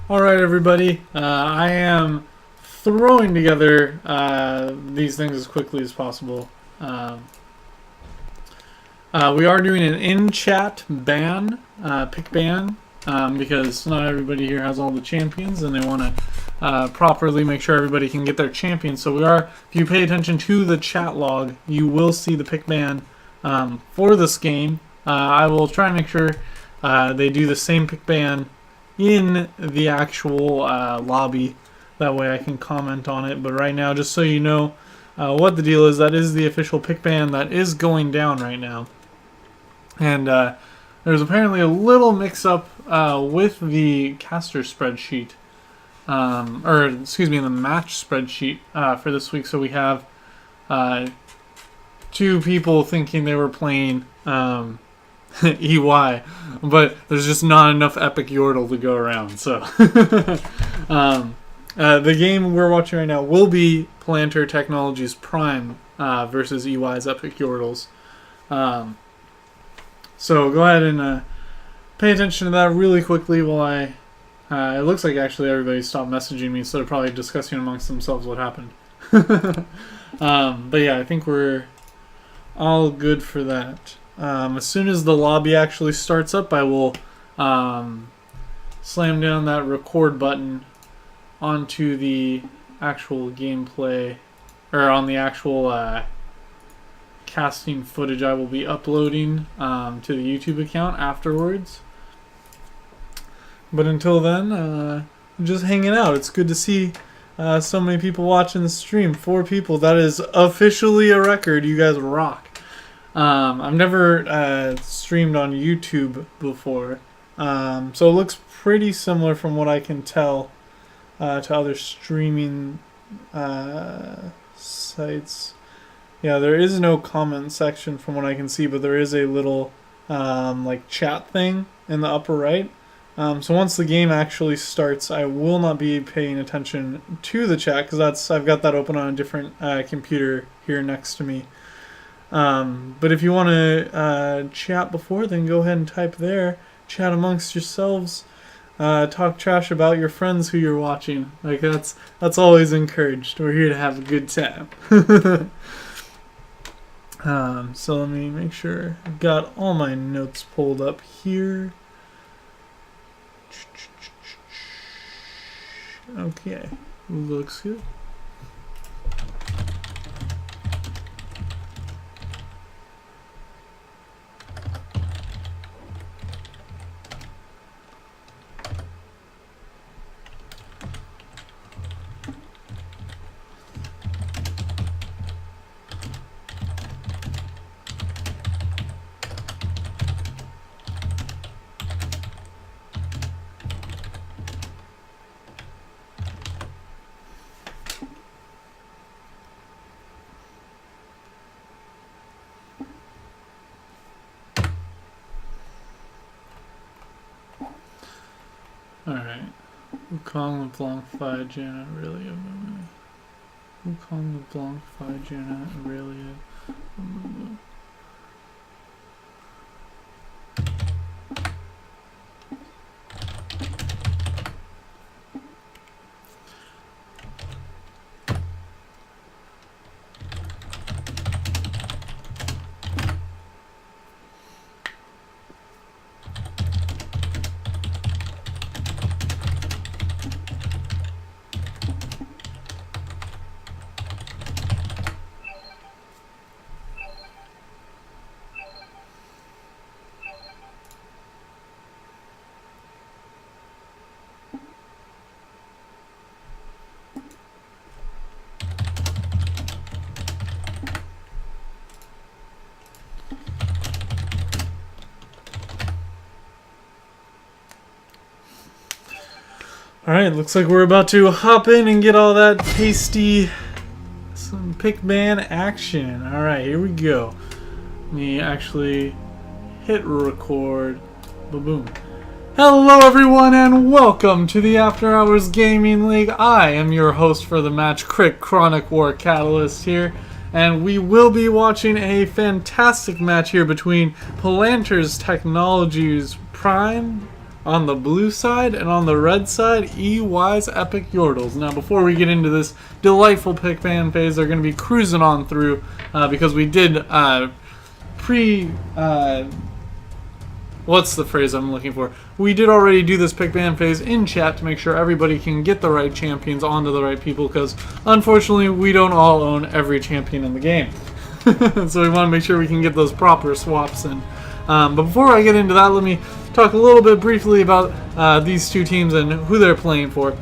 Alright, everybody. I am throwing together these things as quickly as possible. We are doing an in-chat ban, pick ban, because not everybody here has all the champions, and they want to properly make sure everybody can get their champions. So we are, if you pay attention to the chat log, you will see the pick ban for this game. I will try and make sure they do the same pick ban in the actual lobby. That way I can comment on it. But right now, just so you know what the deal is, that is the official pick ban that is going down right now. And there's apparently a little mix-up with the caster spreadsheet. Or, excuse me, the match spreadsheet for this week. So we have 2 people thinking they were playing EY, but there's just not enough epic Yordle to go around. So the game we're watching right now will be Planter Technologies Prime versus EY's epic Yordles. So go ahead and pay attention to that really quickly while I... it looks like actually everybody stopped messaging me, so they're probably discussing amongst themselves what happened. But yeah, I think we're all good for that. As soon as the lobby actually starts up, I will slam down that record button onto the actual gameplay, or on the actual casting footage I will be uploading to the YouTube account afterwards. But until then, I'm just hanging out. It's good to see so many people watching the stream. 4 people. That is officially a record. You guys rock. I've never streamed on YouTube before, so it looks pretty similar from what I can tell to other streaming sites. Yeah, there is no comment section from what I can see, but there is a little like chat thing in the upper right. So once the game actually starts, I will not be paying attention to the chat because I've got that open on a different computer here next to me. But if you want to chat before, then go ahead and type there. Chat amongst yourselves. Talk trash about your friends who you're watching. Like that's always encouraged. We're here to have a good time. So let me make sure I've got all my notes pulled up here. Okay, looks good. Alright. Wukong LeBlanc Phi Janet Aurelia. Wukong LeBlanc Phi Janet Aurelia. Alright, looks like we're about to hop in and get all that tasty some pick ban action. Alright, here we go. Let me actually hit record. Boom. Hello everyone and welcome to the After Hours Gaming League. I am your host for the match, Crit Chronic War Catalyst here. And we will be watching a fantastic match here between Planter Technologies Prime on the blue side, and on the red side, EY's Epic Yordles. Now, before we get into this delightful pick ban phase, they're going to be cruising on through because we did what's the phrase I'm looking for? We did already do this pick ban phase in chat to make sure everybody can get the right champions onto the right people, because unfortunately we don't all own every champion in the game. So we want to make sure we can get those proper swaps in. But before I get into that, let me talk a little bit briefly about these two teams and who they're playing for.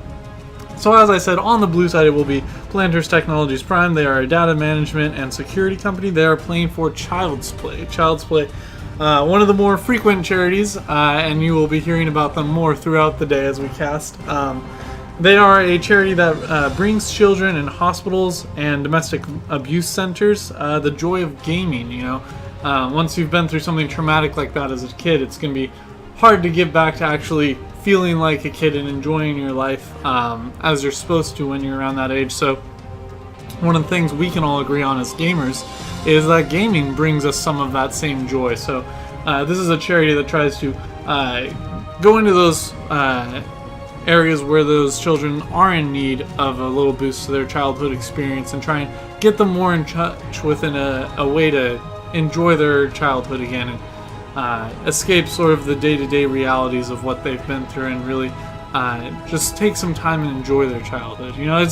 So as I said, on the blue side it will be Planters Technologies Prime. They are a data management and security company. They are playing for Child's Play. Child's Play, one of the more frequent charities, and you will be hearing about them more throughout the day as we cast. They are a charity that brings children in hospitals and domestic abuse centers the joy of gaming. You know, once you've been through something traumatic like that as a kid, it's going to be hard to get back to actually feeling like a kid and enjoying your life as you're supposed to when you're around that age. So one of the things we can all agree on as gamers is that gaming brings us some of that same joy. So this is a charity that tries to go into those areas where those children are in need of a little boost to their childhood experience and try and get them more in touch within a way to enjoy their childhood again and escape sort of the day-to-day realities of what they've been through and really just take some time and enjoy their childhood. You know,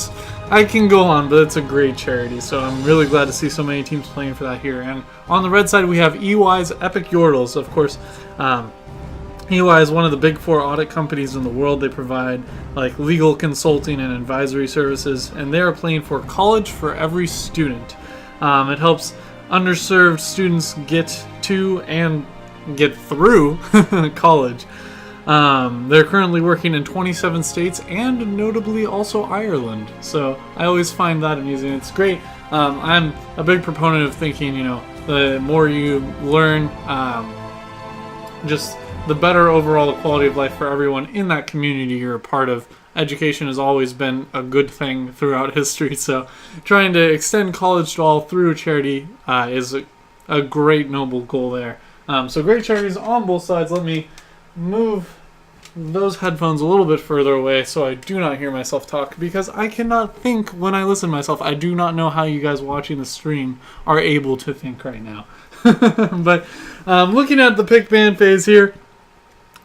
I can go on, but it's a great charity, so I'm really glad to see so many teams playing for that here. And on the red side, we have EY's Epic Yordles. Of course, EY is one of the big four audit companies in the world. They provide like legal consulting and advisory services, and they are playing for College for Every Student. It helps underserved students get to and get through college. They're currently working in 27 states and notably also Ireland. So I always find that amusing. It's great. I'm a big proponent of thinking, you know, the more you learn, just the better overall the quality of life for everyone in that community you're a part of. Education has always been a good thing throughout history, so trying to extend college to all through charity is a great noble goal there. So great charities on both sides. Let me move those headphones a little bit further away so I do not hear myself talk, because I cannot think when I listen to myself. I do not know how you guys watching the stream are able to think right now. But looking at the pick ban phase here,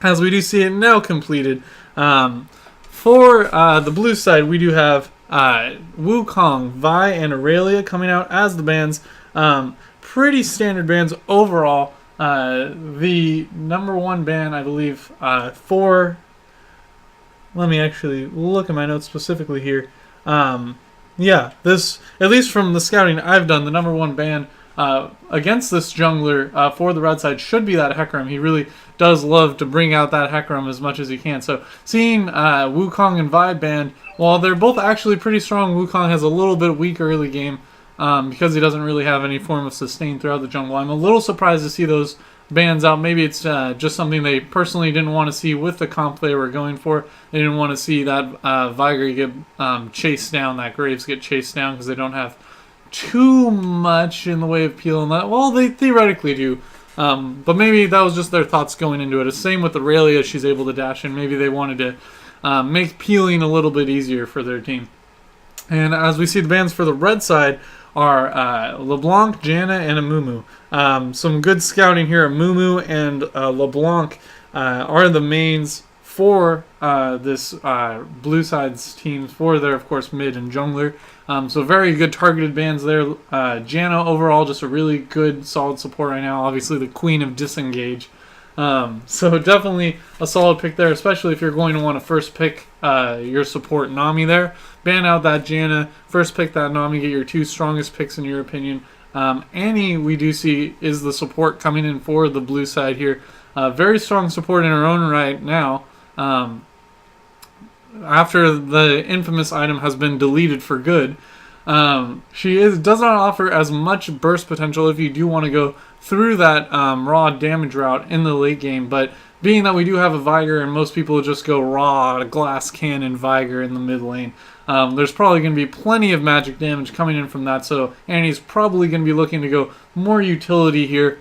as we do see it now completed, for the blue side we do have Wukong, Vi, and Aurelia coming out as the bans. Pretty standard bans overall. The number one ban, I believe, for... Let me actually look at my notes specifically here. Yeah, this, at least from the scouting I've done, the number one ban against this jungler for the red side should be that Hecarim. He really does love to bring out that Hecarim as much as he can. So seeing Wukong and Vi banned, while they're both actually pretty strong, Wukong has a little bit weak early game because he doesn't really have any form of sustain throughout the jungle. I'm a little surprised to see those bans out. Maybe it's just something they personally didn't want to see with the comp they were going for. They didn't want to see that Viger get chased down, that Graves get chased down, because they don't have too much in the way of peel and that. Well, they theoretically do. But maybe that was just their thoughts going into it. The same with Aurelia, she's able to dash in. Maybe they wanted to make peeling a little bit easier for their team. And as we see, the bans for the red side are LeBlanc, Janna, and Amumu. Some good scouting here. Amumu and LeBlanc are the mains for this blue side's teams, for their, of course, mid and jungler. So very good targeted bans there. Janna overall just a really good solid support right now. Obviously the queen of disengage. So definitely a solid pick there, especially if you're going to want to first pick your support Nami there. Ban out that Janna, first pick that Nami, get your two strongest picks in your opinion. Annie, we do see, is the support coming in for the blue side here. Very strong support in her own right now. After the infamous item has been deleted for good, she does not offer as much burst potential if you do want to go through that raw damage route in the late game. But being that we do have a Viger and most people just go raw glass cannon Viger in the mid lane, there's probably going to be plenty of magic damage coming in from that. So Annie's probably going to be looking to go more utility here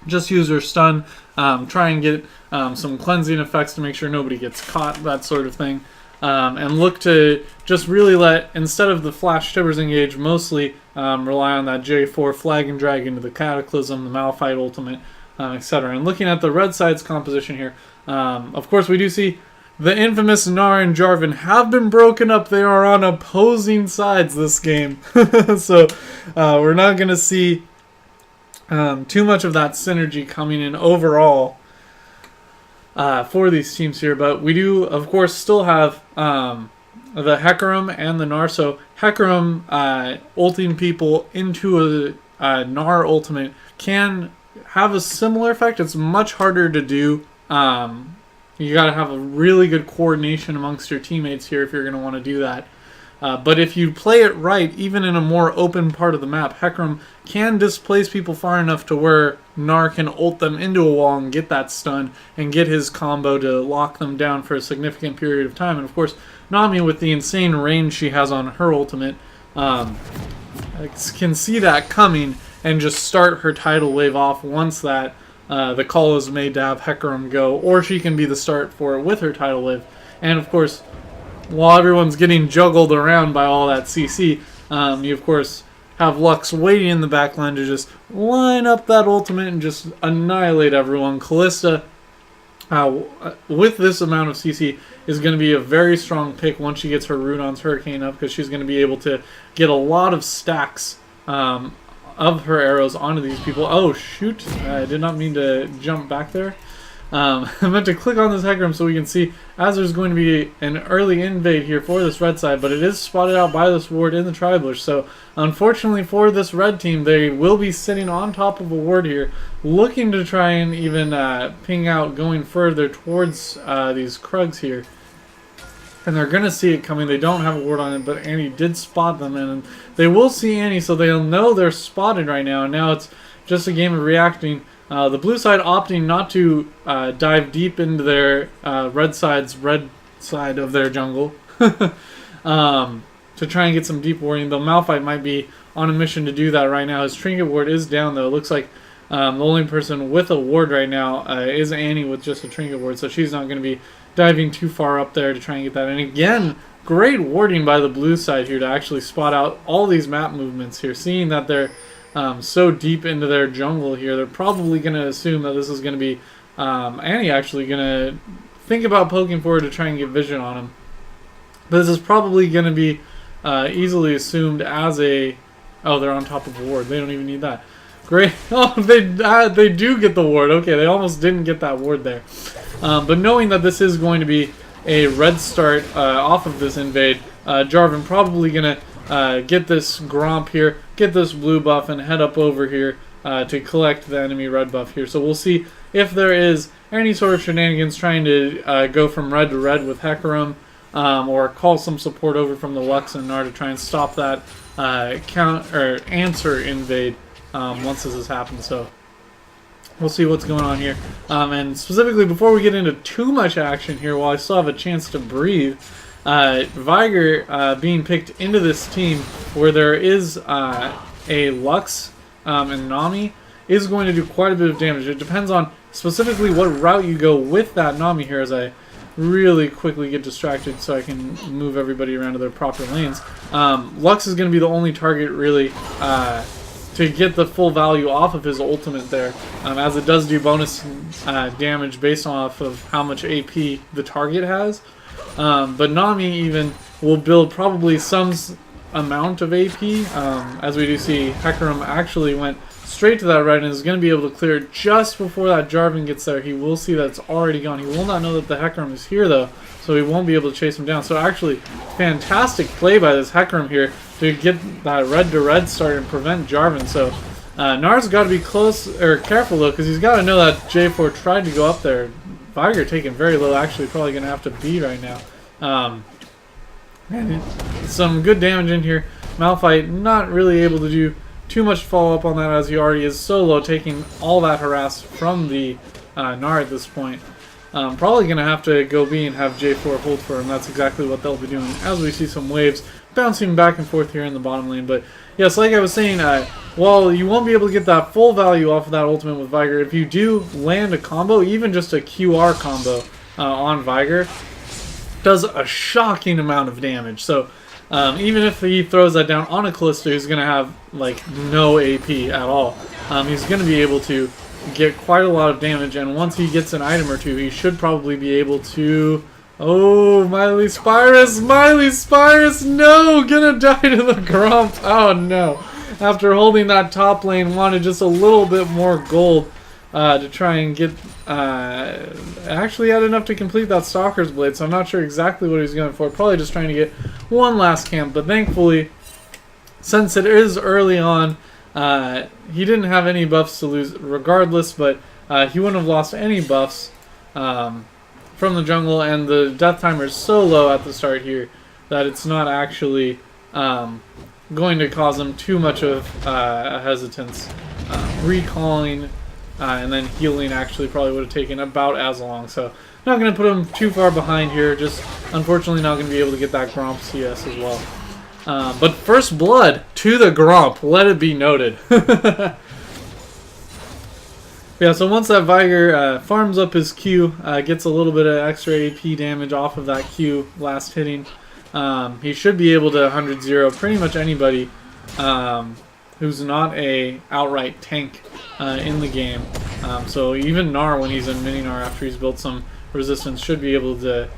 just use her stun, try and get some cleansing effects to make sure nobody gets caught, that sort of thing. And look to just really let, instead of the flash tibbers engage, mostly rely on that J4 flag and drag into the Cataclysm, the Malphite ultimate, etc. And looking at the red side's composition here, of course we do see the infamous Gnar and Jarvan have been broken up. They are on opposing sides this game. So we're not going to see too much of that synergy coming in overall for these teams here. But we do, of course, still have the Hecarim and the Gnar. So Hecarim ulting people into a Gnar ultimate can have a similar effect. It's much harder to do. You got to have a really good coordination amongst your teammates here if you're going to want to do that. But if you play it right, even in a more open part of the map, Hecarim can displace people far enough to where Gnar can ult them into a wall and get that stun and get his combo to lock them down for a significant period of time. And of course, Nami, with the insane range she has on her ultimate, can see that coming and just start her tidal wave off once that the call is made to have Hecarim go, or she can be the start for it with her tidal wave. And of course, while everyone's getting juggled around by all that CC, you of course have Lux waiting in the backline to just line up that ultimate and just annihilate everyone. Kalista, with this amount of CC, is going to be a very strong pick once she gets her Rudon's Hurricane up, because she's going to be able to get a lot of stacks of her arrows onto these people. Oh shoot, I did not mean to jump back there. I meant to click on this Hecarim so we can see as there's going to be an early invade here for this red side, but it is spotted out by this ward in the tri-bush. So unfortunately for this red team, they will be sitting on top of a ward here, looking to try and even ping out going further towards these Krugs here. And they're going to see it coming. They don't have a ward on it, but Annie did spot them, and they will see Annie, so they'll know they're spotted right now. And now it's just a game of reacting. The blue side opting not to dive deep into their red side of their jungle to try and get some deep warding. Though Malphite might be on a mission to do that right now. His trinket ward is down, though. It looks like the only person with a ward right now is Annie with just a trinket ward, so she's not going to be diving too far up there to try and get that. And again, great warding by the blue side here to actually spot out all these map movements here. Seeing that they're so deep into their jungle here, they're probably going to assume that this is going to be Annie actually going to think about poking forward to try and get vision on him. But this is probably going to be easily assumed as a... Oh, they're on top of a ward. They don't even need that. Great. Oh, they do get the ward. Okay, they almost didn't get that ward there. But knowing that this is going to be a red start off of this invade, Jarvan probably going to get this Gromp here, get this blue buff, and head up over here to collect the enemy red buff here. So we'll see if there is any sort of shenanigans trying to go from red to red with Hecarim, or call some support over from the Lux and Gnar to try and stop that answer invade once this has happened. So we'll see what's going on here. And specifically, before we get into too much action here, while I still have a chance to breathe, Viger being picked into this team where there is a Lux and Nami is going to do quite a bit of damage. It depends on specifically what route you go with that Nami here, as I really quickly get distracted so I can move everybody around to their proper lanes. Lux is going to be the only target really to get the full value off of his ultimate there, as it does do bonus damage based off of how much AP the target has. But Nami even will build probably some amount of AP, as we do see Hecarim actually went straight to that red and is going to be able to clear it just before that Jarvan gets there. He will see that it's already gone. He will not know that the Hecarim is here, though, so he won't be able to chase him down. So actually, fantastic play by this Hecarim here to get that red to red start and prevent Jarvan. So Gnar's got to be close or careful, though, because he's got to know that J4 tried to go up there. Viger taking very low, actually probably going to have to be right now. And some good damage in here. Malphite not really able to do too much follow-up on that, as he already is so low, taking all that harass from the Gnar at this point. Probably going to have to go B and have J4 hold for him. That's exactly what they'll be doing, as we see some waves bouncing back and forth here in the bottom lane. But yes, like I was saying, while you won't be able to get that full value off of that ultimate with Viger, if you do land a combo, even just a QR combo on Viger, does a shocking amount of damage. So even if he throws that down on a Callista who's going to have like no AP at all, he's going to be able to get quite a lot of damage, and once he gets an item or two, he should probably be able to... Oh, Miley Spyrus! Miley Spyrus! No! Gonna die to the Grump! Oh no! After holding that top lane, wanted just a little bit more gold to try and get... actually had enough to complete that Stalker's Blade, so I'm not sure exactly what he was going for. Probably just trying to get one last camp, but thankfully, since it is early on, he didn't have any buffs to lose regardless, but he wouldn't have lost any buffs from the jungle, and the death timer is so low at the start here that it's not actually going to cause him too much of a hesitance. Recalling and then healing actually probably would have taken about as long, so not going to put him too far behind here, just unfortunately not going to be able to get that Gromp CS as well. But first blood to the Gromp, let it be noted. Yeah, so once that Viger farms up his Q, gets a little bit of extra AP damage off of that Q last hitting, he should be able to 100-0 pretty much anybody who's not a outright tank in the game. So even Gnar, when he's in mini Gnar after he's built some resistance, should be able to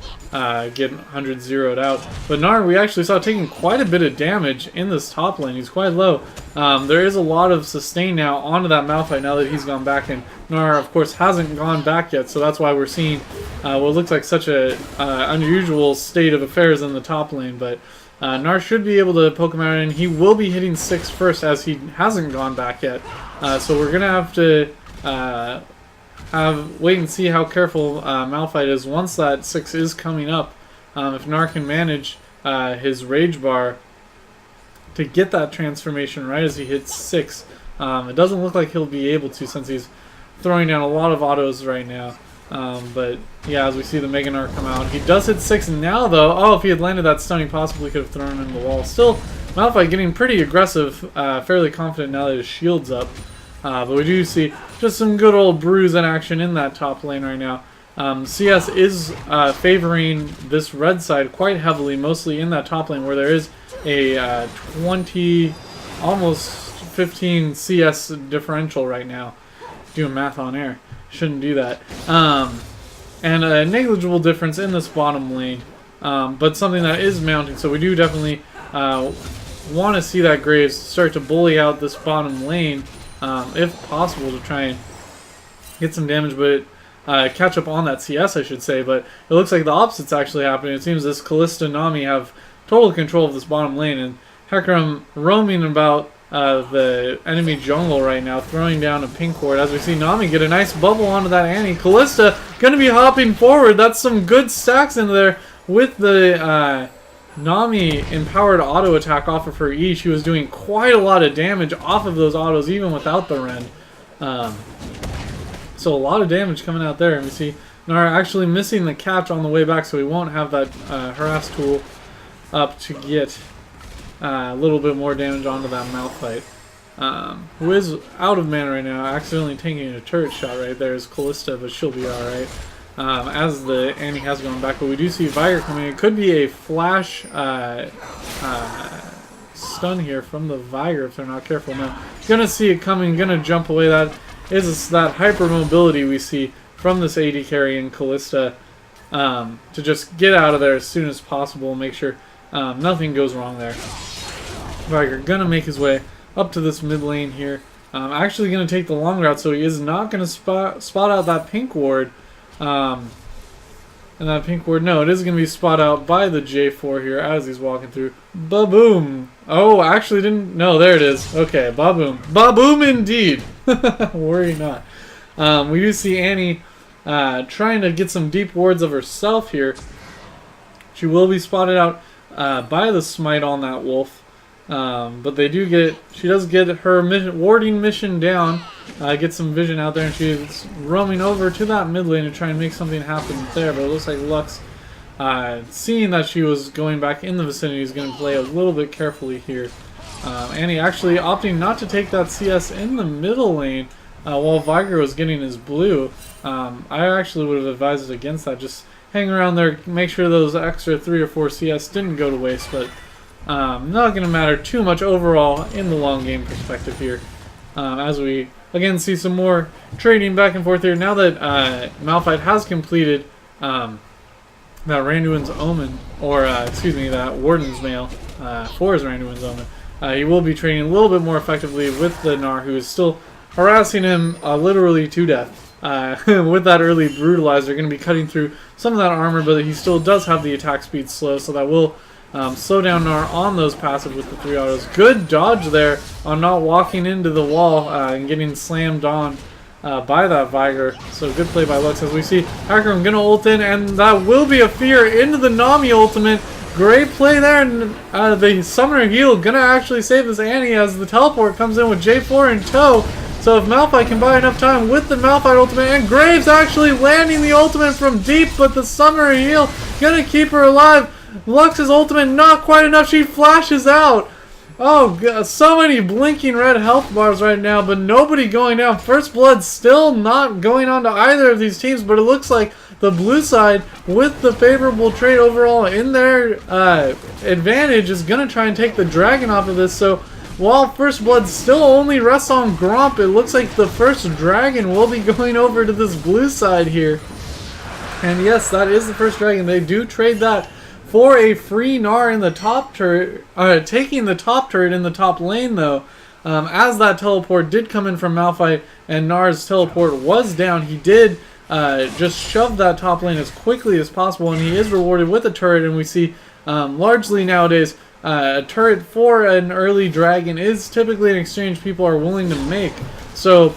get 100-0'd out. But Gnar, we actually saw taking quite a bit of damage in this top lane. He's quite low. There is a lot of sustain now onto that Malphite now that he's gone back, and Gnar, of course, hasn't gone back yet, so that's why we're seeing what looks like such a unusual state of affairs in the top lane. But Gnar should be able to poke him out, and he will be hitting 6 first as he hasn't gone back yet. So we're going to have to wait and see how careful Malphite is once that 6 is coming up. If Gnar can manage his Rage Bar to get that transformation right as he hits 6, it doesn't look like he'll be able to since he's throwing down a lot of autos right now. But yeah, as we see the Mega Gnar come out, he does hit 6 now though. Oh, if he had landed that stun, he possibly could have thrown him in the wall. Still, Malphite getting pretty aggressive, fairly confident now that his shield's up. But we do see just some good old bruise in action in that top lane right now. CS is favoring this red side quite heavily, mostly in that top lane where there is a 20, almost 15 CS differential right now. Doing math on air. Shouldn't do that. And a negligible difference in this bottom lane, but something that is mounting. So we do definitely want to see that Graves start to bully out this bottom lane, if possible, to try and get some damage, but catch up on that CS, I should say. But it looks like the opposite's actually happening. It seems this Callista and Nami have total control of this bottom lane, and Hecarim roaming about the enemy jungle right now, throwing down a pink ward as we see Nami get a nice bubble onto that Annie. Callista going to be hopping forward. That's some good stacks in there with the Nami empowered auto attack off of her E. She was doing quite a lot of damage off of those autos even without the Rend. So a lot of damage coming out there, and we see Gnar actually missing the catch on the way back, so we won't have that harass tool up to get a little bit more damage onto that Malphite, who is out of mana right now, accidentally taking a turret shot right there is Callista, but she'll be alright. As the Annie has gone back, but we do see Viger coming in. It could be a flash stun here from the Viger if they're not careful. No, gonna see it coming, gonna jump away. That is that hyper mobility we see from this AD carry in Callista, to just get out of there as soon as possible and make sure nothing goes wrong there. Viger gonna make his way up to this mid lane here. Actually gonna take the long route, so he is not gonna spot out that pink ward. And that pink ward, no, it is gonna be spot out by the J4 here as he's walking through. Ba-boom! Oh, actually didn't. No, there it is. Okay, ba-boom. Ba-boom indeed! Worry not. We do see Annie trying to get some deep wards of herself here. She will be spotted out by the smite on that wolf. But she does get her warding mission down, get some vision out there, and she's roaming over to that mid lane to try and make something happen there, but it looks like Lux seeing that she was going back in the vicinity, he's going to play a little bit carefully here. And he actually opting not to take that CS in the middle lane while Viger was getting his blue. I actually would have advised against that. Just hang around there, make sure those extra 3 or 4 CS didn't go to waste, but not going to matter too much overall in the long game perspective here. As we again see some more trading back and forth here. Now that Malphite has completed that Randuin's Omen, or excuse me, that Warden's Mail for his Randuin's Omen, he will be trading a little bit more effectively with the Gnar, who is still harassing him literally to death. With that early Brutalizer, going to be cutting through some of that armor, but he still does have the attack speed slow, so that will slow down Gnar on those passive with the 3 autos. Good dodge there on not walking into the wall and getting slammed on by that Viger. So good play by Lux as we see Akram going to ult in, and that will be a fear into the Nami ultimate. Great play there, and the Summoner Heal going to actually save this Annie as the teleport comes in with J4 in tow. So if Malphite can buy enough time with the Malphite ultimate, and Graves actually landing the ultimate from deep, but the Summoner Heal going to keep her alive. Lux's ultimate not quite enough, she flashes out. Oh god, so many blinking red health bars right now, but nobody going down. First Blood still not going on to either of these teams, but it looks like the blue side, with the favorable trade overall in their advantage, is going to try and take the dragon off of this. So while First Blood still only rests on Gromp, it looks like the first dragon will be going over to this blue side here. And yes, that is the first dragon. They do trade that for a free Gnar in the top turret, taking the top turret in the top lane though. As that teleport did come in from Malphite and Gnar's teleport was down, he did just shove that top lane as quickly as possible, and he is rewarded with a turret. And we see largely nowadays a turret for an early dragon is typically an exchange people are willing to make. So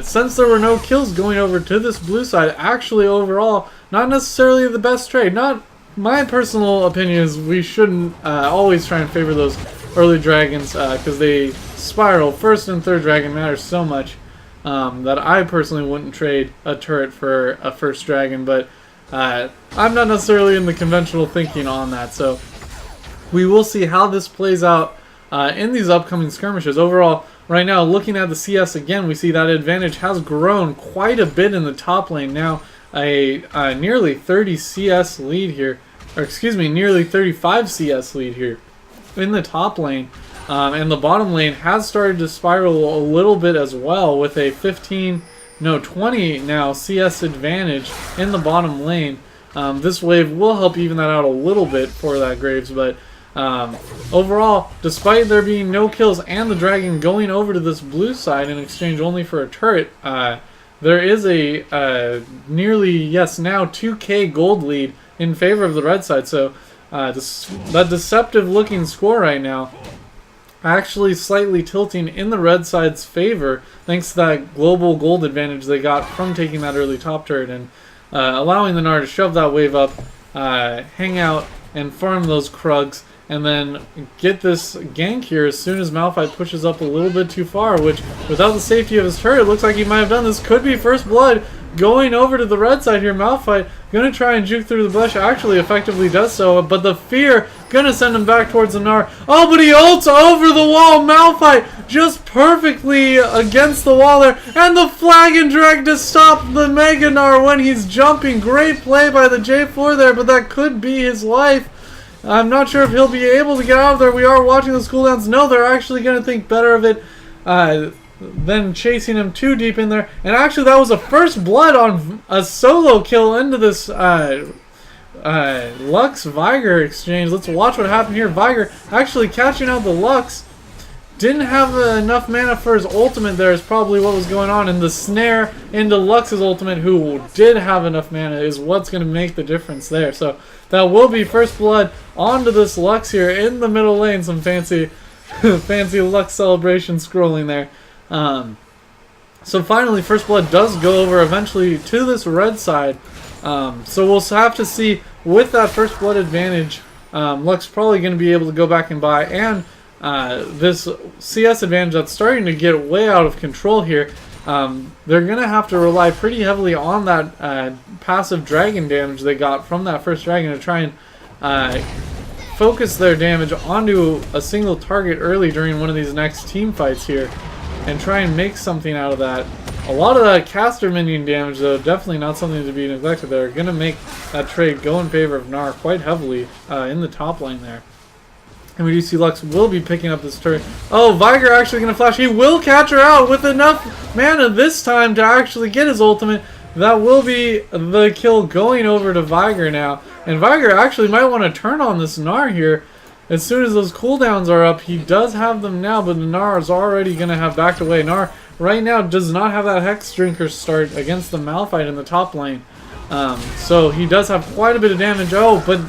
since there were no kills going over to this blue side, actually overall not necessarily the best trade. Not my personal opinion is we shouldn't always try and favor those early dragons because they spiral. First and third dragon matters so much that I personally wouldn't trade a turret for a first dragon, but I'm not necessarily in the conventional thinking on that. So we will see how this plays out in these upcoming skirmishes. Overall, right now, looking at the CS again, we see that advantage has grown quite a bit in the top lane. Now, a nearly 30 CS lead here, or excuse me, nearly 35 CS lead here in the top lane. And the bottom lane has started to spiral a little bit as well, with a 20 now CS advantage in the bottom lane. This wave will help even that out a little bit for that Graves, but overall, despite there being no kills and the dragon going over to this blue side in exchange only for a turret, there is a nearly, yes, now 2k gold lead in favor of the red side. So that deceptive looking score right now actually slightly tilting in the red side's favor thanks to that global gold advantage they got from taking that early top turret and allowing the Gnar to shove that wave up, hang out and farm those Krugs, and then get this gank here as soon as Malphite pushes up a little bit too far, which without the safety of his turret, looks like he might have done this. Could be First Blood going over to the red side here. Malphite going to try and juke through the bush, actually effectively does so, but the fear going to send him back towards the Gnar. Oh, but he ults over the wall. Malphite just perfectly against the wall there, and the flagon drag to stop the Mega Gnar when he's jumping. Great play by the J4 there, but that could be his life. I'm not sure if he'll be able to get out of there. We are watching those cooldowns. No, they're actually going to think better of it than chasing him too deep in there. And actually, that was a First Blood on a solo kill into this Lux Viger exchange. Let's watch what happened here. Viger actually catching out the Lux. Didn't have enough mana for his ultimate there is probably what was going on. And the snare into Lux's ultimate, who did have enough mana, is what's going to make the difference there. So that will be First Blood onto this Lux here in the middle lane. Some fancy fancy Lux celebration scrolling there. So finally, First Blood does go over eventually to this red side. So we'll have to see with that First Blood advantage. Lux probably going to be able to go back and buy, and this CS advantage that's starting to get way out of control here. they're going to have to rely pretty heavily on that passive dragon damage they got from that first dragon to try and focus their damage onto a single target early during one of these next team fights here and try and make something out of that. A lot of that caster minion damage, though, definitely not something to be neglected. They're going to make that trade go in favor of Gnar quite heavily in the top lane there. And we do see Lux will be picking up this turret. Oh, Viger actually going to flash. He will catch her out with enough mana this time to actually get his ultimate. That will be the kill going over to Viger now. And Viger actually might want to turn on this Gnar here. As soon as those cooldowns are up, he does have them now, but the Gnar is already going to have backed away. Gnar right now does not have that Hex Drinker start against the Malphite in the top lane. So he does have quite a bit of damage. Oh, but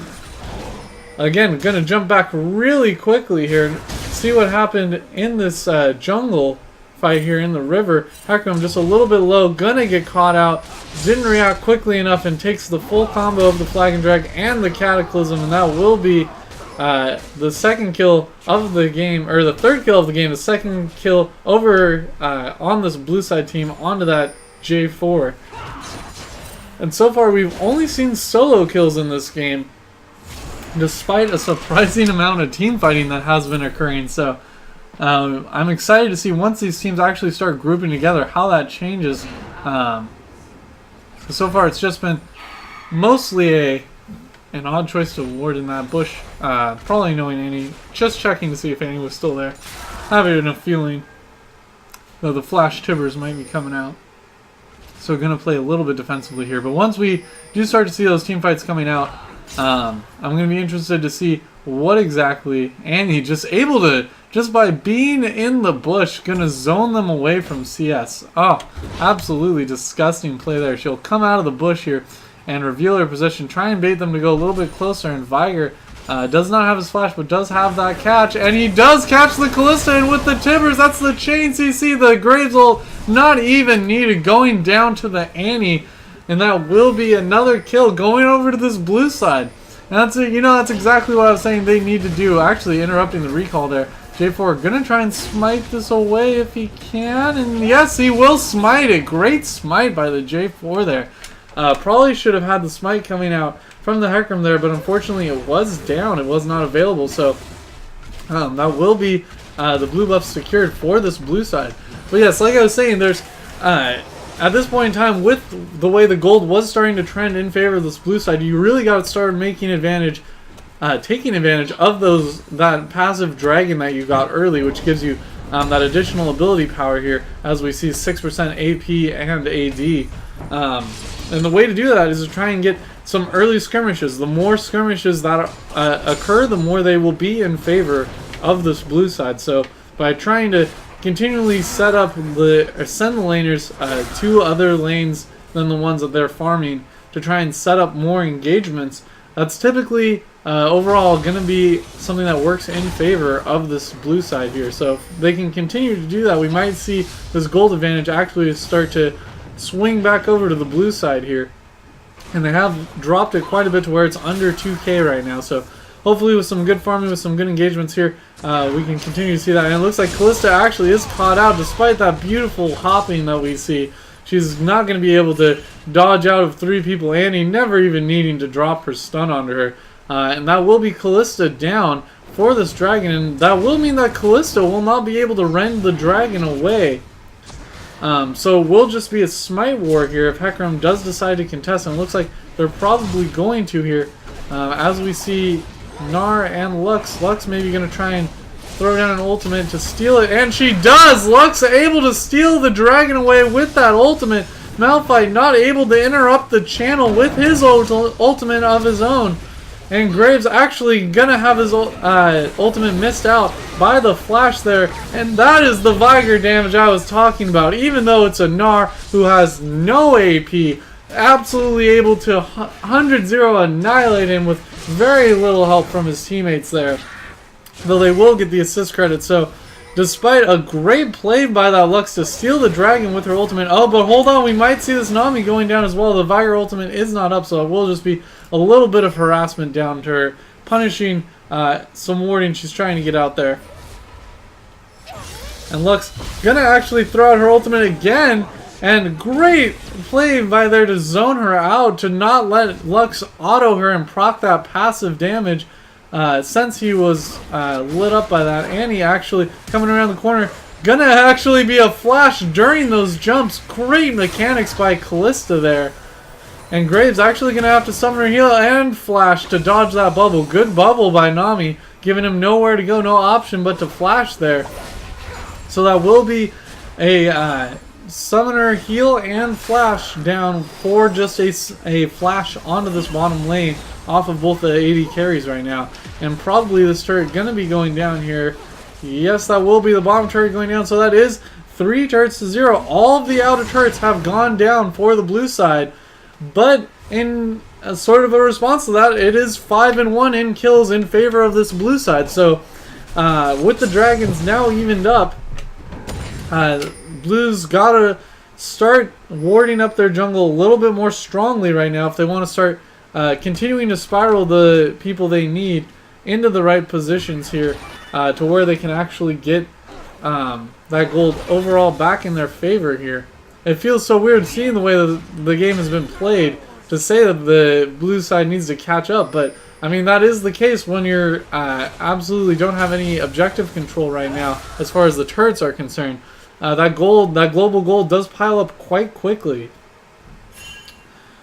again, going to jump back really quickly here and see what happened in this jungle fight here in the river. Hecarim just a little bit low, gonna get caught out, didn't react quickly enough and takes the full combo of the Flag and Drag and the Cataclysm, and that will be the second kill of the game, or the third kill of the game, the second kill over on this blue side team onto that J4. And so far we've only seen solo kills in this game, despite a surprising amount of team fighting that has been occurring. So I'm excited to see once these teams actually start grouping together how that changes. So far it's just been mostly an odd choice to ward in that bush. Probably knowing Annie, just checking to see if Annie was still there. I have a feeling though the flash tibbers might be coming out. So going to play a little bit defensively here. But once we do start to see those team fights coming out, I'm going to be interested to see what exactly Annie just able to, just by being in the bush, going to zone them away from CS. Oh, absolutely disgusting play there. She'll come out of the bush here and reveal her position, try and bait them to go a little bit closer, and Viger does not have his flash, but does have that catch, and he does catch the Callista, and with the Tibbers, that's the chain CC, the Graves ult not even needed, going down to the Annie, and that will be another kill going over to this blue side. And that's it, that's exactly what I was saying they need to do, actually interrupting the recall there. J4 gonna try and smite this away if he can, and yes, he will smite it. Great smite by the J4 there. Probably should have had the smite coming out from the Hecarim there, but unfortunately it was down. It was not available, so that will be the blue buff secured for this blue side. But yes, like I was saying, there's at this point in time, with the way the gold was starting to trend in favor of this blue side, you really got to start making advantage, taking advantage of that passive dragon that you got early, which gives you that additional ability power here, as we see 6% AP and AD. And the way to do that is to try and get some early skirmishes. The more skirmishes that occur, the more they will be in favor of this blue side. So by trying to continually send the laners to other lanes than the ones that they're farming to try and set up more engagements, that's typically overall going to be something that works in favor of this blue side here. So if they can continue to do that, we might see this gold advantage actually start to swing back over to the blue side here. And they have dropped it quite a bit to where it's under 2k right now. So hopefully with some good farming, with some good engagements here, we can continue to see that. And it looks like Callista actually is caught out despite that beautiful hopping that we see. She's not going to be able to dodge out of 3 people, Annie never even needing to drop her stun onto her. And that will be Callista down for this dragon. And that will mean that Callista will not be able to rend the dragon away. So it will just be a smite war here if Hecarim does decide to contest, and it looks like they're probably going to here. As we see Gnar and Lux. Lux maybe going to try and throw down an ultimate to steal it, and she does! Lux able to steal the dragon away with that ultimate. Malphite not able to interrupt the channel with his ultimate of his own. And Graves actually gonna have his ultimate missed out by the flash there. And that is the Viger damage I was talking about. Even though it's a Gnar who has no AP, absolutely able to 100-0 annihilate him with very little help from his teammates there. Though they will get the assist credit. So despite a great play by that Lux to steal the dragon with her ultimate. Oh, but hold on, we might see this Nami going down as well. The Viger ultimate is not up, so it will just be a little bit of harassment down to her, punishing some warding she's trying to get out there. And Lux gonna actually throw out her ultimate again. And great play by there to zone her out, to not let Lux auto her and proc that passive damage. Since he was lit up by that. Annie actually coming around the corner. Gonna actually be a flash during those jumps. Great mechanics by Callista there. And Graves actually gonna have to summon her heal and flash to dodge that bubble. Good bubble by Nami, giving him nowhere to go, no option but to flash there. So that will be a summoner heal and flash down for just a flash onto this bottom lane off of both the AD carries right now. And probably this turret gonna be going down here. Yes, that will be the bottom turret going down. So that is 3 turrets to 0. All of the outer turrets have gone down for the blue side. But in a sort of a response to that, it is 5-1 in kills in favor of this blue side. So with the dragons now evened up, Blue's gotta start warding up their jungle a little bit more strongly right now if they want to start continuing to spiral the people they need into the right positions here to where they can actually get that gold overall back in their favor here. It feels so weird seeing the way the game has been played to say that the blue side needs to catch up, but I mean that is the case when you're absolutely don't have any objective control right now as far as the turrets are concerned. That global gold does pile up quite quickly.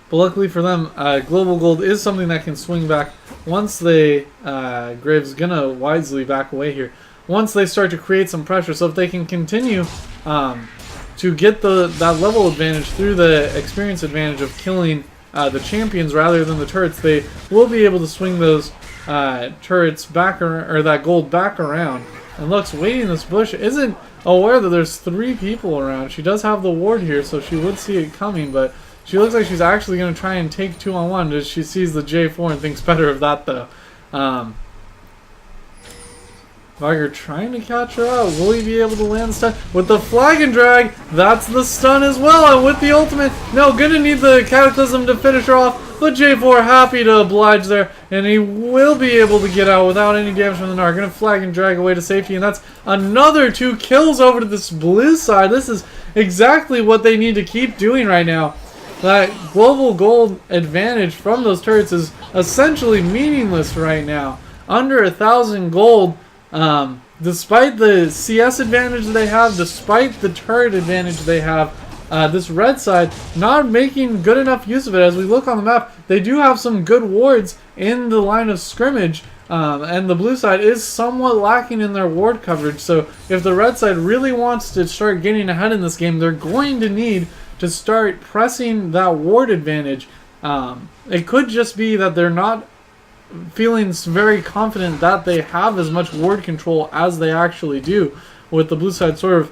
But luckily for them, global gold is something that can swing back once they, Graves gonna wisely back away here, once they start to create some pressure. So if they can continue to get that level advantage through the experience advantage of killing the champions rather than the turrets, they will be able to swing those turrets back, or that gold back around. And Lux waiting in this bush isn't aware that there's 3 people around. She does have the ward here, so she would see it coming, but she looks like she's actually going to try and take 2-on-1 as she sees the J4 and thinks better of that, though. Viger trying to catch her out. Will he be able to land the stun? With the flag and drag, that's the stun as well. And with the ultimate, no, gonna need the Cataclysm to finish her off. But J4 happy to oblige there. And he will be able to get out without any damage from the Gnar. Gonna flag and drag away to safety. And that's another 2 kills over to this blue side. This is exactly what they need to keep doing right now. That global gold advantage from those turrets is essentially meaningless right now. Under 1,000 gold. Despite the CS advantage they have, despite the turret advantage they have, this red side not making good enough use of it. As we look on the map, they do have some good wards in the line of scrimmage, and the blue side is somewhat lacking in their ward coverage. So if the red side really wants to start getting ahead in this game, they're going to need to start pressing that ward advantage. It could just be that they're not feeling very confident that they have as much ward control as they actually do, with the blue side sort of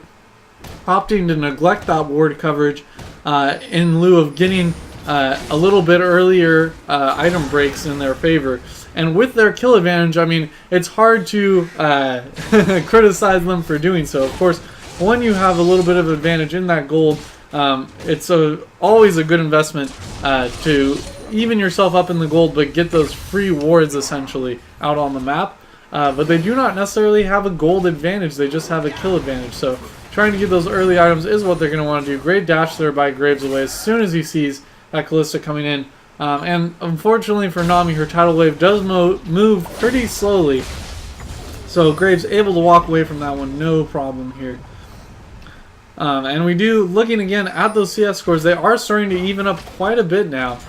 opting to neglect that ward coverage in lieu of getting a little bit earlier item breaks in their favor. And with their kill advantage, I mean, it's hard to criticize them for doing so. Of course, when you have a little bit of advantage in that gold, it's always a good investment to even yourself up in the gold, but get those free wards essentially out on the map. But they do not necessarily have a gold advantage, they just have a kill advantage. So trying to get those early items is what they're going to want to do. Great dash there by Graves away as soon as he sees that Callista coming in. And unfortunately for Nami, her tidal wave does move pretty slowly. So Graves able to walk away from that one, no problem here. And we do, looking again at those CS scores, they are starting to even up quite a bit now.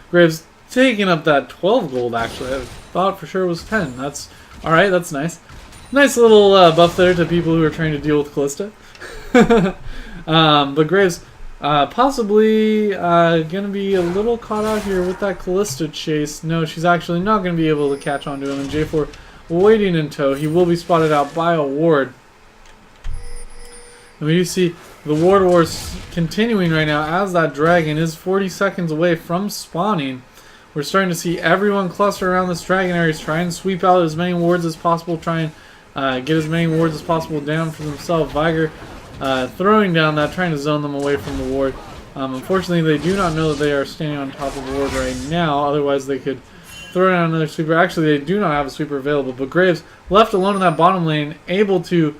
Graves taking up that 12 gold, actually. I thought for sure it was 10. That's alright, that's nice. Nice little buff there to people who are trying to deal with Callista. But Graves possibly going to be a little caught out here with that Callista chase. No, she's actually not going to be able to catch on to him. And J4 waiting in tow. He will be spotted out by a ward. And we do see the ward wars continuing right now as that dragon is 40 seconds away from spawning. We're starting to see everyone cluster around this dragon area, try and sweep out as many wards as possible, try and get as many wards as possible down for themselves. Viger throwing down that, trying to zone them away from the ward. Unfortunately, they do not know that they are standing on top of a ward right now, otherwise they could throw down another sweeper. Actually, they do not have a sweeper available, but Graves left alone in that bottom lane, able to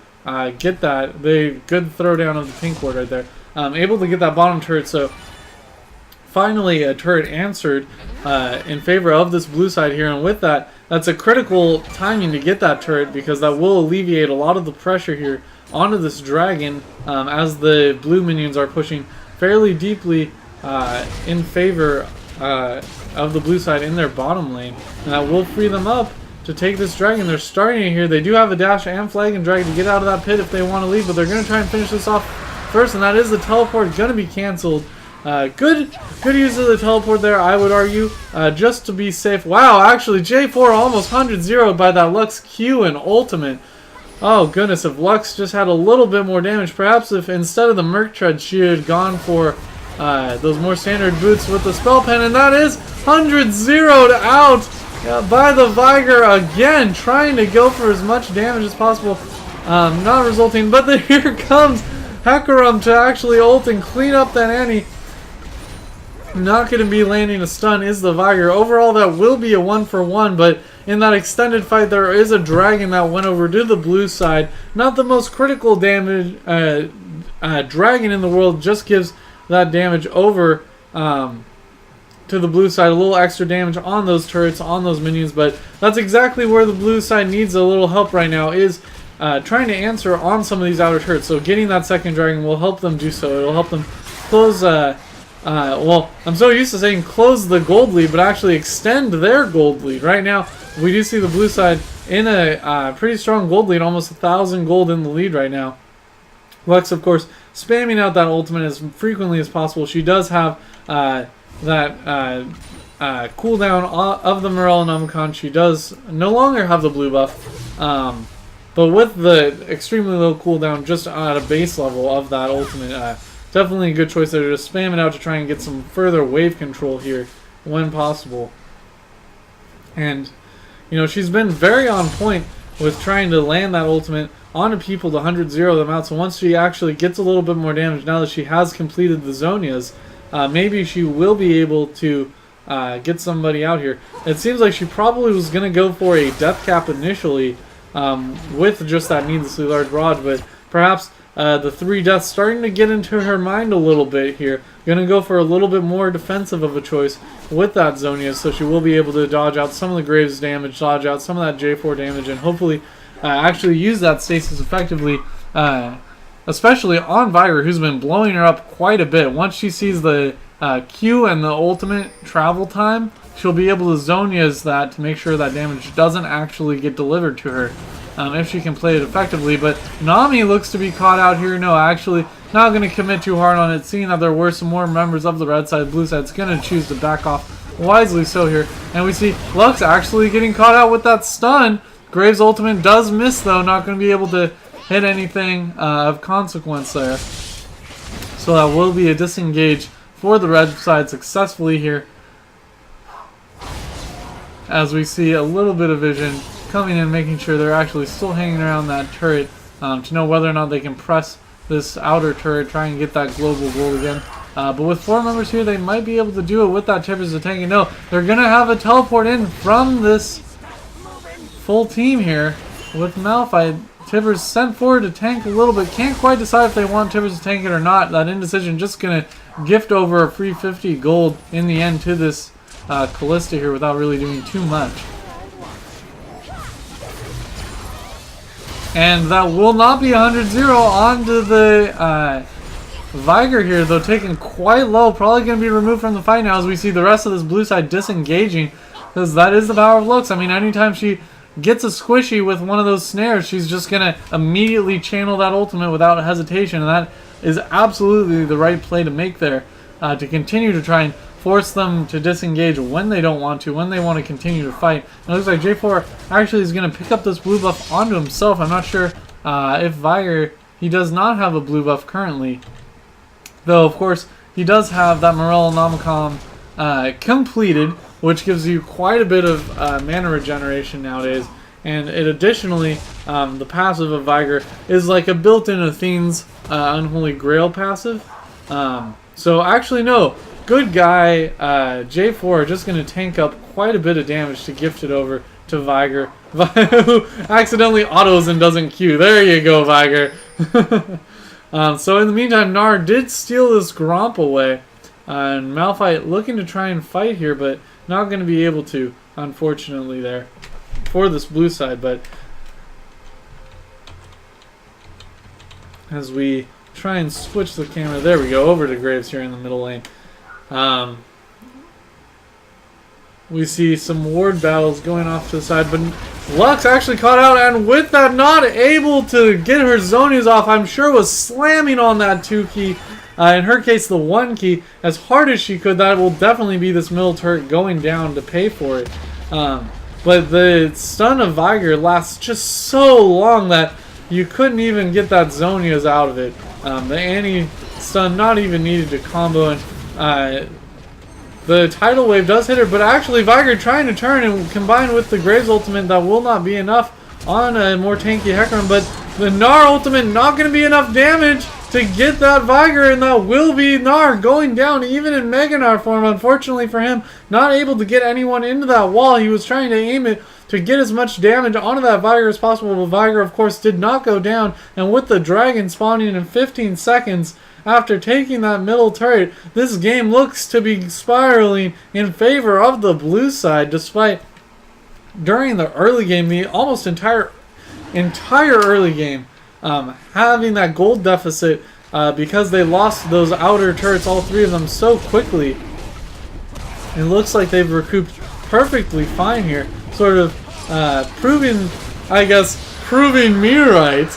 get that. Good throwdown of the pink ward right there. Able to get that bottom turret, so finally a turret answered in favor of this blue side here, and with that, that's a critical timing to get that turret because that will alleviate a lot of the pressure here onto this dragon as the blue minions are pushing fairly deeply in favor of the blue side in their bottom lane, and that will free them up to take this dragon. They're starting it here. They do have a dash and flag and drag to get out of that pit if they want to leave, but they're going to try and finish this off first, and that is the teleport going to be canceled. Good use of the teleport there, I would argue, just to be safe. Wow, actually, J4 almost 100-0'd by that Lux Q and ultimate. Oh goodness, if Lux just had a little bit more damage, perhaps if instead of the Merc Tread she had gone for those more standard boots with the spell pen, and that is 100-0'd out by the Viger again, trying to go for as much damage as possible, not resulting, but then here comes Hecarim to actually ult and clean up that Annie. Not going to be landing a stun is the Viger. Overall, that will be a 1-for-1, but in that extended fight, there is a dragon that went over to the blue side. Not the most critical damage dragon in the world, just gives that damage over to the blue side. A little extra damage on those turrets, on those minions, but that's exactly where the blue side needs a little help right now, is trying to answer on some of these outer turrets. So getting that second dragon will help them do so. It'll help them close... well, I'm so used to saying close the gold lead, but actually extend their gold lead. Right now, we do see the blue side in a pretty strong gold lead, almost 1,000 gold in the lead right now. Lux, of course, spamming out that ultimate as frequently as possible. She does have that cooldown of the Morel and Omicron. She does no longer have the blue buff, but with the extremely low cooldown just at a base level of that ultimate, definitely a good choice there to just spam it out to try and get some further wave control here when possible. And, you know, she's been very on point with trying to land that ultimate onto people to 100-0 them out. So once she actually gets a little bit more damage, now that she has completed the Zonias, maybe she will be able to get somebody out here. It seems like she probably was going to go for a death cap initially with just that needlessly large barrage, but perhaps the 3 deaths starting to get into her mind a little bit here. Going to go for a little bit more defensive of a choice with that Zonia, so she will be able to dodge out some of the Graves damage, dodge out some of that J4 damage, and hopefully actually use that stasis effectively, especially on Viger, who's been blowing her up quite a bit. Once she sees the Q and the ultimate travel time, she'll be able to Zonias that to make sure that damage doesn't actually get delivered to her. If she can play it effectively, but Nami looks to be caught out here. No, actually, not going to commit too hard on it, seeing that there were some more members of the red side. Blue side's going to choose to back off wisely so here, and we see Lux actually getting caught out with that stun. Graves' ultimate does miss, though, not going to be able to hit anything of consequence there. So that will be a disengage for the red side successfully here, as we see a little bit of vision coming in, making sure they're actually still hanging around that turret to know whether or not they can press this outer turret, try and get that global goal again. But with 4 members here, they might be able to do it with that Tibbers to tank. And no, they're going to have a teleport in from this full team here with Malphite. Tibbers sent forward to tank a little bit. Can't quite decide if they want Tibbers to tank it or not. That indecision just going to gift over a free 50 gold in the end to this Callista here without really doing too much. And that will not be 100-0 onto the Viger here, though taken quite low. Probably going to be removed from the fight now as we see the rest of this blue side disengaging, because that is the power of Lux. I mean, anytime she gets a squishy with one of those snares, she's just going to immediately channel that ultimate without hesitation, and that is absolutely the right play to make there, to continue to try and force them to disengage when they don't want to, when they want to continue to fight. And it looks like J4 actually is going to pick up this blue buff onto himself. I'm not sure if Viger, he does not have a blue buff currently, though of course he does have that Morel Nomicom completed, which gives you quite a bit of mana regeneration nowadays. And it additionally, the passive of Viger is like a built-in Athene's Unholy Grail passive. So actually no, good guy, J4 just going to tank up quite a bit of damage to gift it over to Viger, who accidentally autos and doesn't Q. There you go, Viger. So in the meantime, Gnar did steal this Gromp away. And Malphite looking to try and fight here, but not going to be able to, unfortunately, there for this blue side. But as we try and switch the camera, there we go, over to Graves here in the middle lane. We see some ward battles going off to the side, but Lux actually caught out, and with that, not able to get her Zonias off. I'm sure was slamming on that 2 key. In her case, the 1 key, as hard as she could. That will definitely be this middle turret going down to pay for it. But the stun of Viger lasts just so long that you couldn't even get that Zonias out of it. The Annie stun not even needed to combo, and the tidal wave does hit her, but actually Viger trying to turn and combine with the Graves ultimate, that will not be enough on a more tanky Hecarim, but the Gnar ultimate not going to be enough damage to get that Viger, and that will be Gnar going down even in Mega Gnar form. Unfortunately for him, not able to get anyone into that wall. He was trying to aim it to get as much damage onto that Viger as possible, but Viger of course did not go down, and with the dragon spawning in 15 seconds after taking that middle turret, this game looks to be spiraling in favor of the blue side, despite during the early game, the almost entire early game, having that gold deficit because they lost those outer turrets, all 3 of them, so quickly. It looks like they've recouped perfectly fine here, sort of proving me right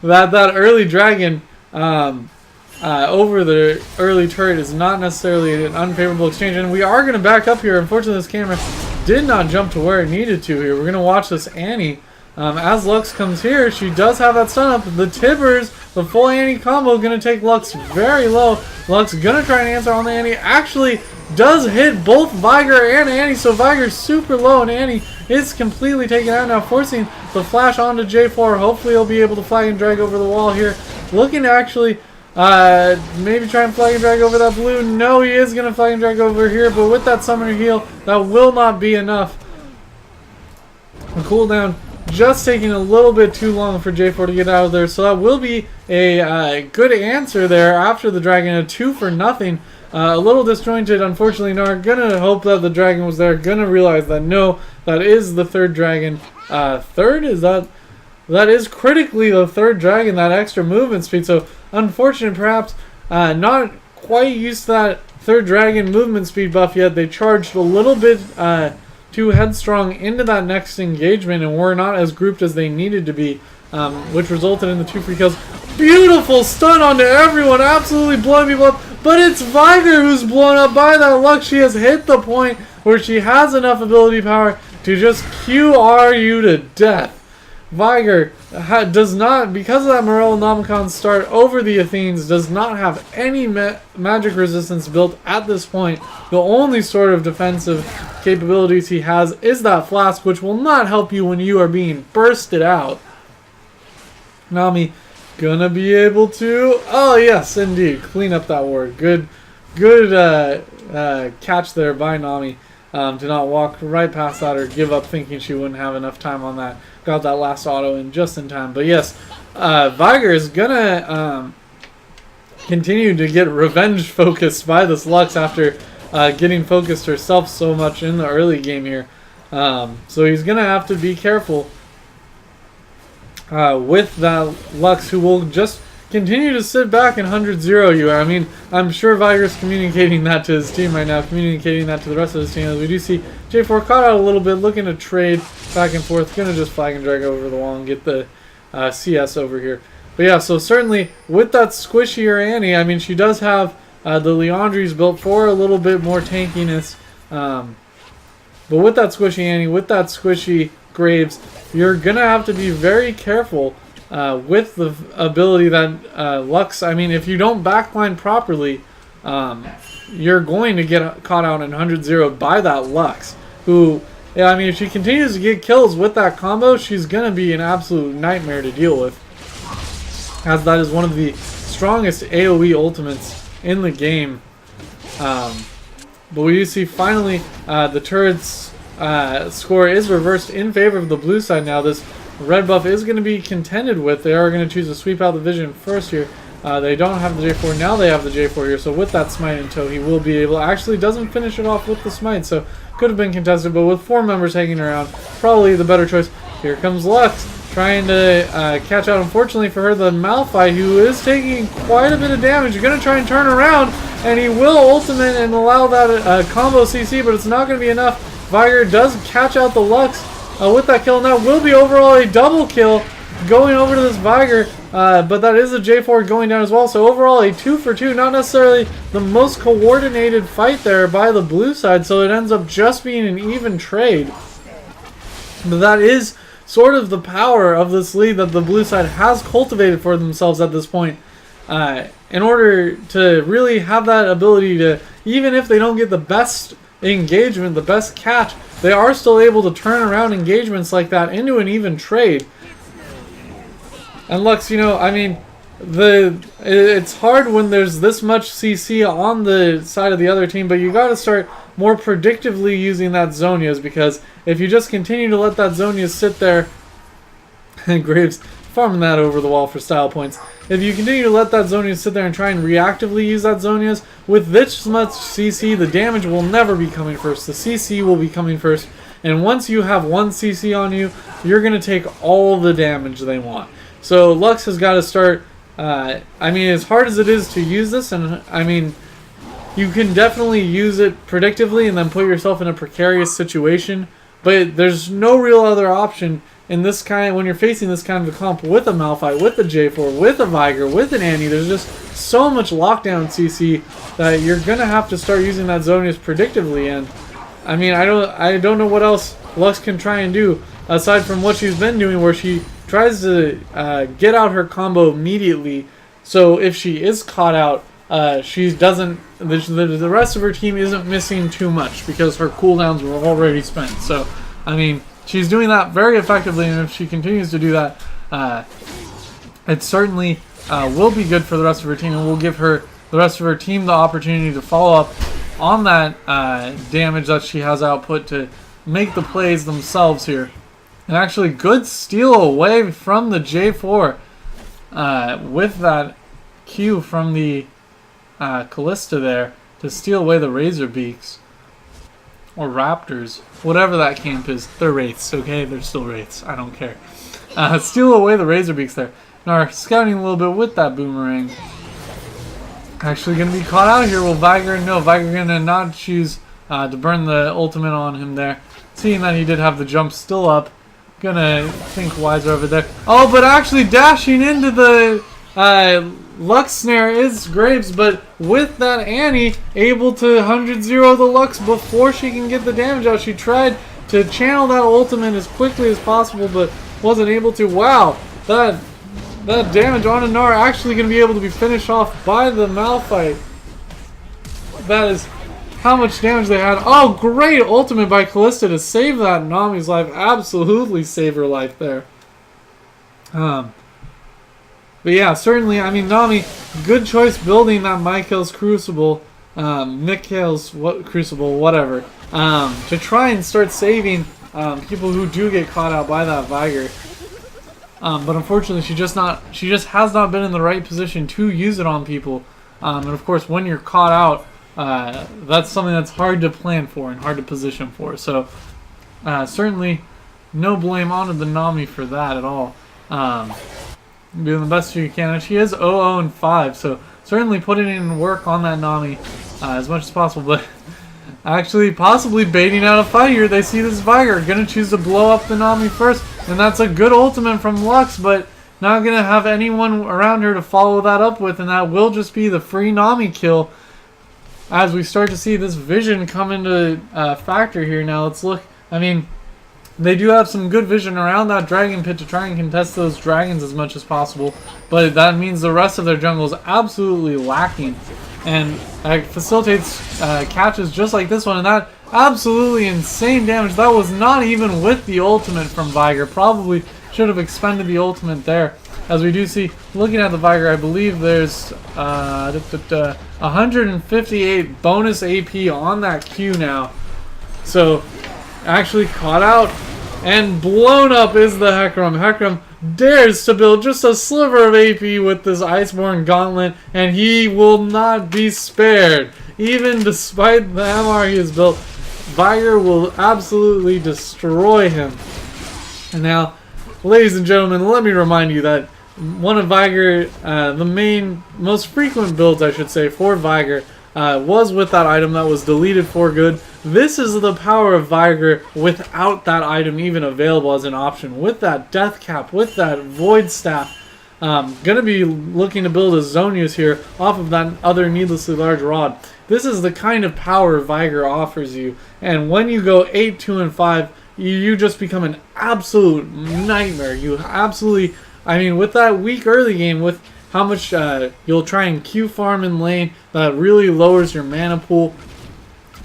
that early dragon over the early turret is not necessarily an unfavorable exchange. And we are going to back up here. Unfortunately, this camera did not jump to where it needed to here. We're going to watch this Annie. As Lux comes here, she does have that stun up. The Tibbers, the full Annie combo, going to take Lux very low. Lux going to try and answer on the Annie. Actually does hit both Viger and Annie, so Viger's super low, and Annie is completely taken out now, forcing the flash onto J4. Hopefully he'll be able to flag and drag over the wall here. Looking to actually maybe try and flag and drag over that blue. No, he is going to flag and drag over here, but with that summoner heal, that will not be enough. The cooldown just taking a little bit too long for J4 to get out of there, so that will be a good answer there after the dragon, a 2 for nothing. A little disjointed, unfortunately. Gnar gonna hope that the dragon was there, gonna realize that no, that is the 3rd dragon. Third? Is that is critically the 3rd dragon, that extra movement speed, so unfortunate perhaps, not quite used to that 3rd dragon movement speed buff yet. They charged a little bit too headstrong into that next engagement and were not as grouped as they needed to be, which resulted in the 2 free kills. Beautiful stun onto everyone, absolutely blowing people up, but it's Viger who's blown up by that Lux. She has hit the point where she has enough ability power to just QR you to death. Viger does not, because of that Morellonomicon start over the Athenes, does not have any magic resistance built at this point. The only sort of defensive capabilities he has is that flask, which will not help you when you are being bursted out. Nami gonna be able to, oh yes indeed, clean up that ward. Good catch there by Nami, to not walk right past that or give up thinking she wouldn't have enough time on that. Got that last auto in just in time. But yes, Viger is gonna continue to get revenge focused by this Lux after getting focused herself so much in the early game here. So he's gonna have to be careful with that Lux, who will just continue to sit back and 100-0 you. I mean, I'm sure Viger's communicating that to his team right now, communicating that to the rest of his team. As we do see J4 caught out a little bit, looking to trade back and forth, gonna just flag and drag over the wall and get the CS over here. But yeah, so certainly with that squishier Annie, I mean, she does have the Leandries built for a little bit more tankiness. But with that squishy Annie, with that squishy Graves, you're gonna have to be very careful with the ability that Lux, I mean, if you don't backline properly, you're going to get caught out in 100-0 by that Lux, who, yeah, I mean, if she continues to get kills with that combo, she's going to be an absolute nightmare to deal with, as that is one of the strongest AoE ultimates in the game. But we do see finally the turrets score is reversed in favor of the blue side now. This red buff is going to be contended with. They are going to choose to sweep out the vision first here. They don't have the J4. Now they have the J4 here. So with that smite in tow, he will be able... Actually doesn't finish it off with the smite. So could have been contested. But with 4 members hanging around, probably the better choice. Here comes Lux trying to catch out. Unfortunately for her, the Malphite, who is taking quite a bit of damage, is going to try and turn around. And he will ultimate and allow that combo CC. But it's not going to be enough. Viger does catch out the Lux with that kill. And that will be overall a double kill going over to this Viger. But that is a J4 going down as well. So overall a 2 for 2. Not necessarily the most coordinated fight there by the blue side. So it ends up just being an even trade. But that is sort of the power of this lead that the blue side has cultivated for themselves at this point. In order to really have that ability to, even if they don't get the best engagement, the best catch, they are still able to turn around engagements like that into an even trade. And Lux, you know, I mean, it's hard when there's this much CC on the side of the other team, but you got to start more predictively using that Zhonya's, because if you just continue to let that Zhonya's sit there, and Graves farming that over the wall for style points. If you continue to let that Zhonya's sit there and try and reactively use that Zhonya's, with this much CC, the damage will never be coming first. The CC will be coming first, and once you have 1 CC on you, you're going to take all the damage they want. So Lux has got to start, I mean, as hard as it is to use this, and I mean, you can definitely use it predictively and then put yourself in a precarious situation, but there's no real other option in this kind, when you're facing this kind of a comp with a Malphite, with a J4, with a Viger, with an Annie. There's just so much lockdown CC that you're going to have to start using that Zhonya's predictively, and I mean, I don't know what else Lux can try and do aside from what she's been doing, where she tries to get out her combo immediately, so if she is caught out, she doesn't, the rest of her team isn't missing too much because her cooldowns were already spent. So I mean, she's doing that very effectively, and if she continues to do that, it certainly will be good for the rest of her team, and will give her, the rest of her team, the opportunity to follow up on that damage that she has output to make the plays themselves here. And actually, good steal away from the J4 with that Q from the Callista there to steal away the Razor Beaks. Or Raptors. Whatever that camp is. They're Wraiths, okay? They're still Wraiths. I don't care. Steal away the Razor Beaks there. Now, scouting a little bit with that Boomerang. Actually going to be caught out here. Will Viger? No, Viger going to not choose to burn the ultimate on him there. Seeing that he did have the jump still up. Gonna think wiser over there. Oh, but actually dashing into the Lux snare is Graves, but with that Annie able to 100-0 the Lux before she can get the damage out. She tried to channel that ultimate as quickly as possible, but wasn't able to. Wow, that damage on Anar actually going to be able to be finished off by the Malphite. That is how much damage they had. Oh, great ultimate by Callista to save that Nami's life. Absolutely save her life there. But yeah, certainly, I mean, Nami, good choice building that Mikhail's Crucible, Mikhail's Crucible, whatever, to try and start saving people who do get caught out by that Viger. But unfortunately, she just has not been in the right position to use it on people. And of course, when you're caught out, that's something that's hard to plan for and hard to position for. So certainly no blame on the Nami for that at all. Doing the best you can, and she is 0-0-5, so certainly putting in work on that Nami as much as possible. But actually possibly baiting out a fight here. They see this Viger gonna choose to blow up the Nami first, and that's a good ultimate from Lux, but not gonna have anyone around her to follow that up with, and that will just be the free Nami kill. As we start to see this vision come into factor here now, let's look. I mean, they do have some good vision around that dragon pit to try and contest those dragons as much as possible, but that means the rest of their jungle is absolutely lacking, and facilitates catches just like this one, and that absolutely insane damage. That was not even with the ultimate from Viger. Probably should have expended the ultimate there. As we do see, looking at the Viger, I believe there's 158 bonus AP on that Q now. So actually caught out and blown up is the Hecarim. Hecarim dares to build just a sliver of AP with this Iceborne Gauntlet, and he will not be spared. Even despite the MR he has built, Viger will absolutely destroy him. And now, ladies and gentlemen, let me remind you that one of Viger, the most frequent builds, I should say, for Viger, was with that item that was deleted for good. This is the power of Viger without that item even available as an option. With that Death Cap, with that Void Staff. Gonna be looking to build a Zonius here off of that other needlessly large rod. This is the kind of power Viger offers you. And when you go 8, 2, and 5, you just become an absolute nightmare. You absolutely, I mean, with that weak early game, with how much you'll try and Q farm in lane, that really lowers your mana pool.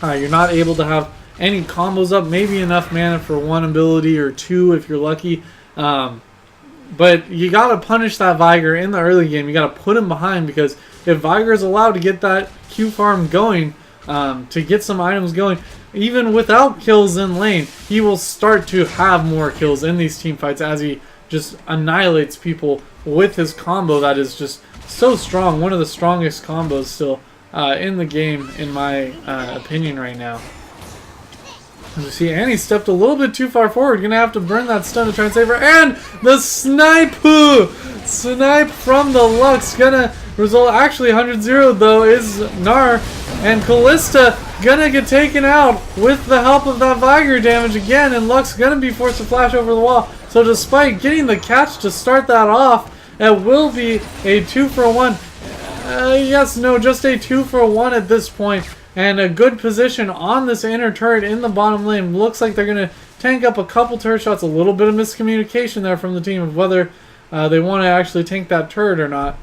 You're not able to have any combos up, maybe enough mana for one ability or two if you're lucky. But you gotta punish that Viger in the early game. You gotta put him behind, because if Viger is allowed to get that Q farm going, to get some items going, even without kills in lane, he will start to have more kills in these team fights as he just annihilates people with his combo that is just so strong. One of the strongest combos still in the game, in my opinion right now. As you see, Annie stepped a little bit too far forward. Gonna have to burn that stun to try and save her. And the snipe from the Lux gonna result. Actually, 100-0 though is Gnar, and Callista gonna get taken out with the help of that Viger damage again, and Lux gonna be forced to flash over the wall. So despite getting the catch to start that off, it will be a 2-for-1. Yes, no, just a 2-for-1 at this point. And a good position on this inner turret in the bottom lane. Looks like they're going to tank up a couple turret shots. A little bit of miscommunication there from the team of whether they want to actually tank that turret or not.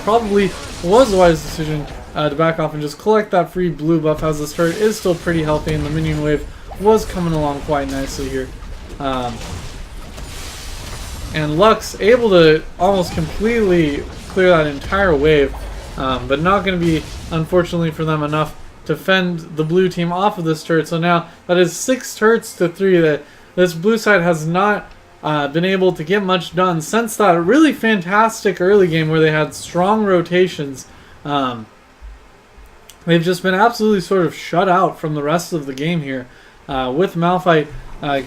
Probably was the wise decision to back off and just collect that free blue buff, as this turret is still pretty healthy and the minion wave was coming along quite nicely here. And Lux able to almost completely clear that entire wave. But not going to be, unfortunately for them, enough to fend the blue team off of this turret. So now that is 6 turrets to 3. That this blue side has not been able to get much done since that really fantastic early game where they had strong rotations. They've just been absolutely sort of shut out from the rest of the game here. With Malphite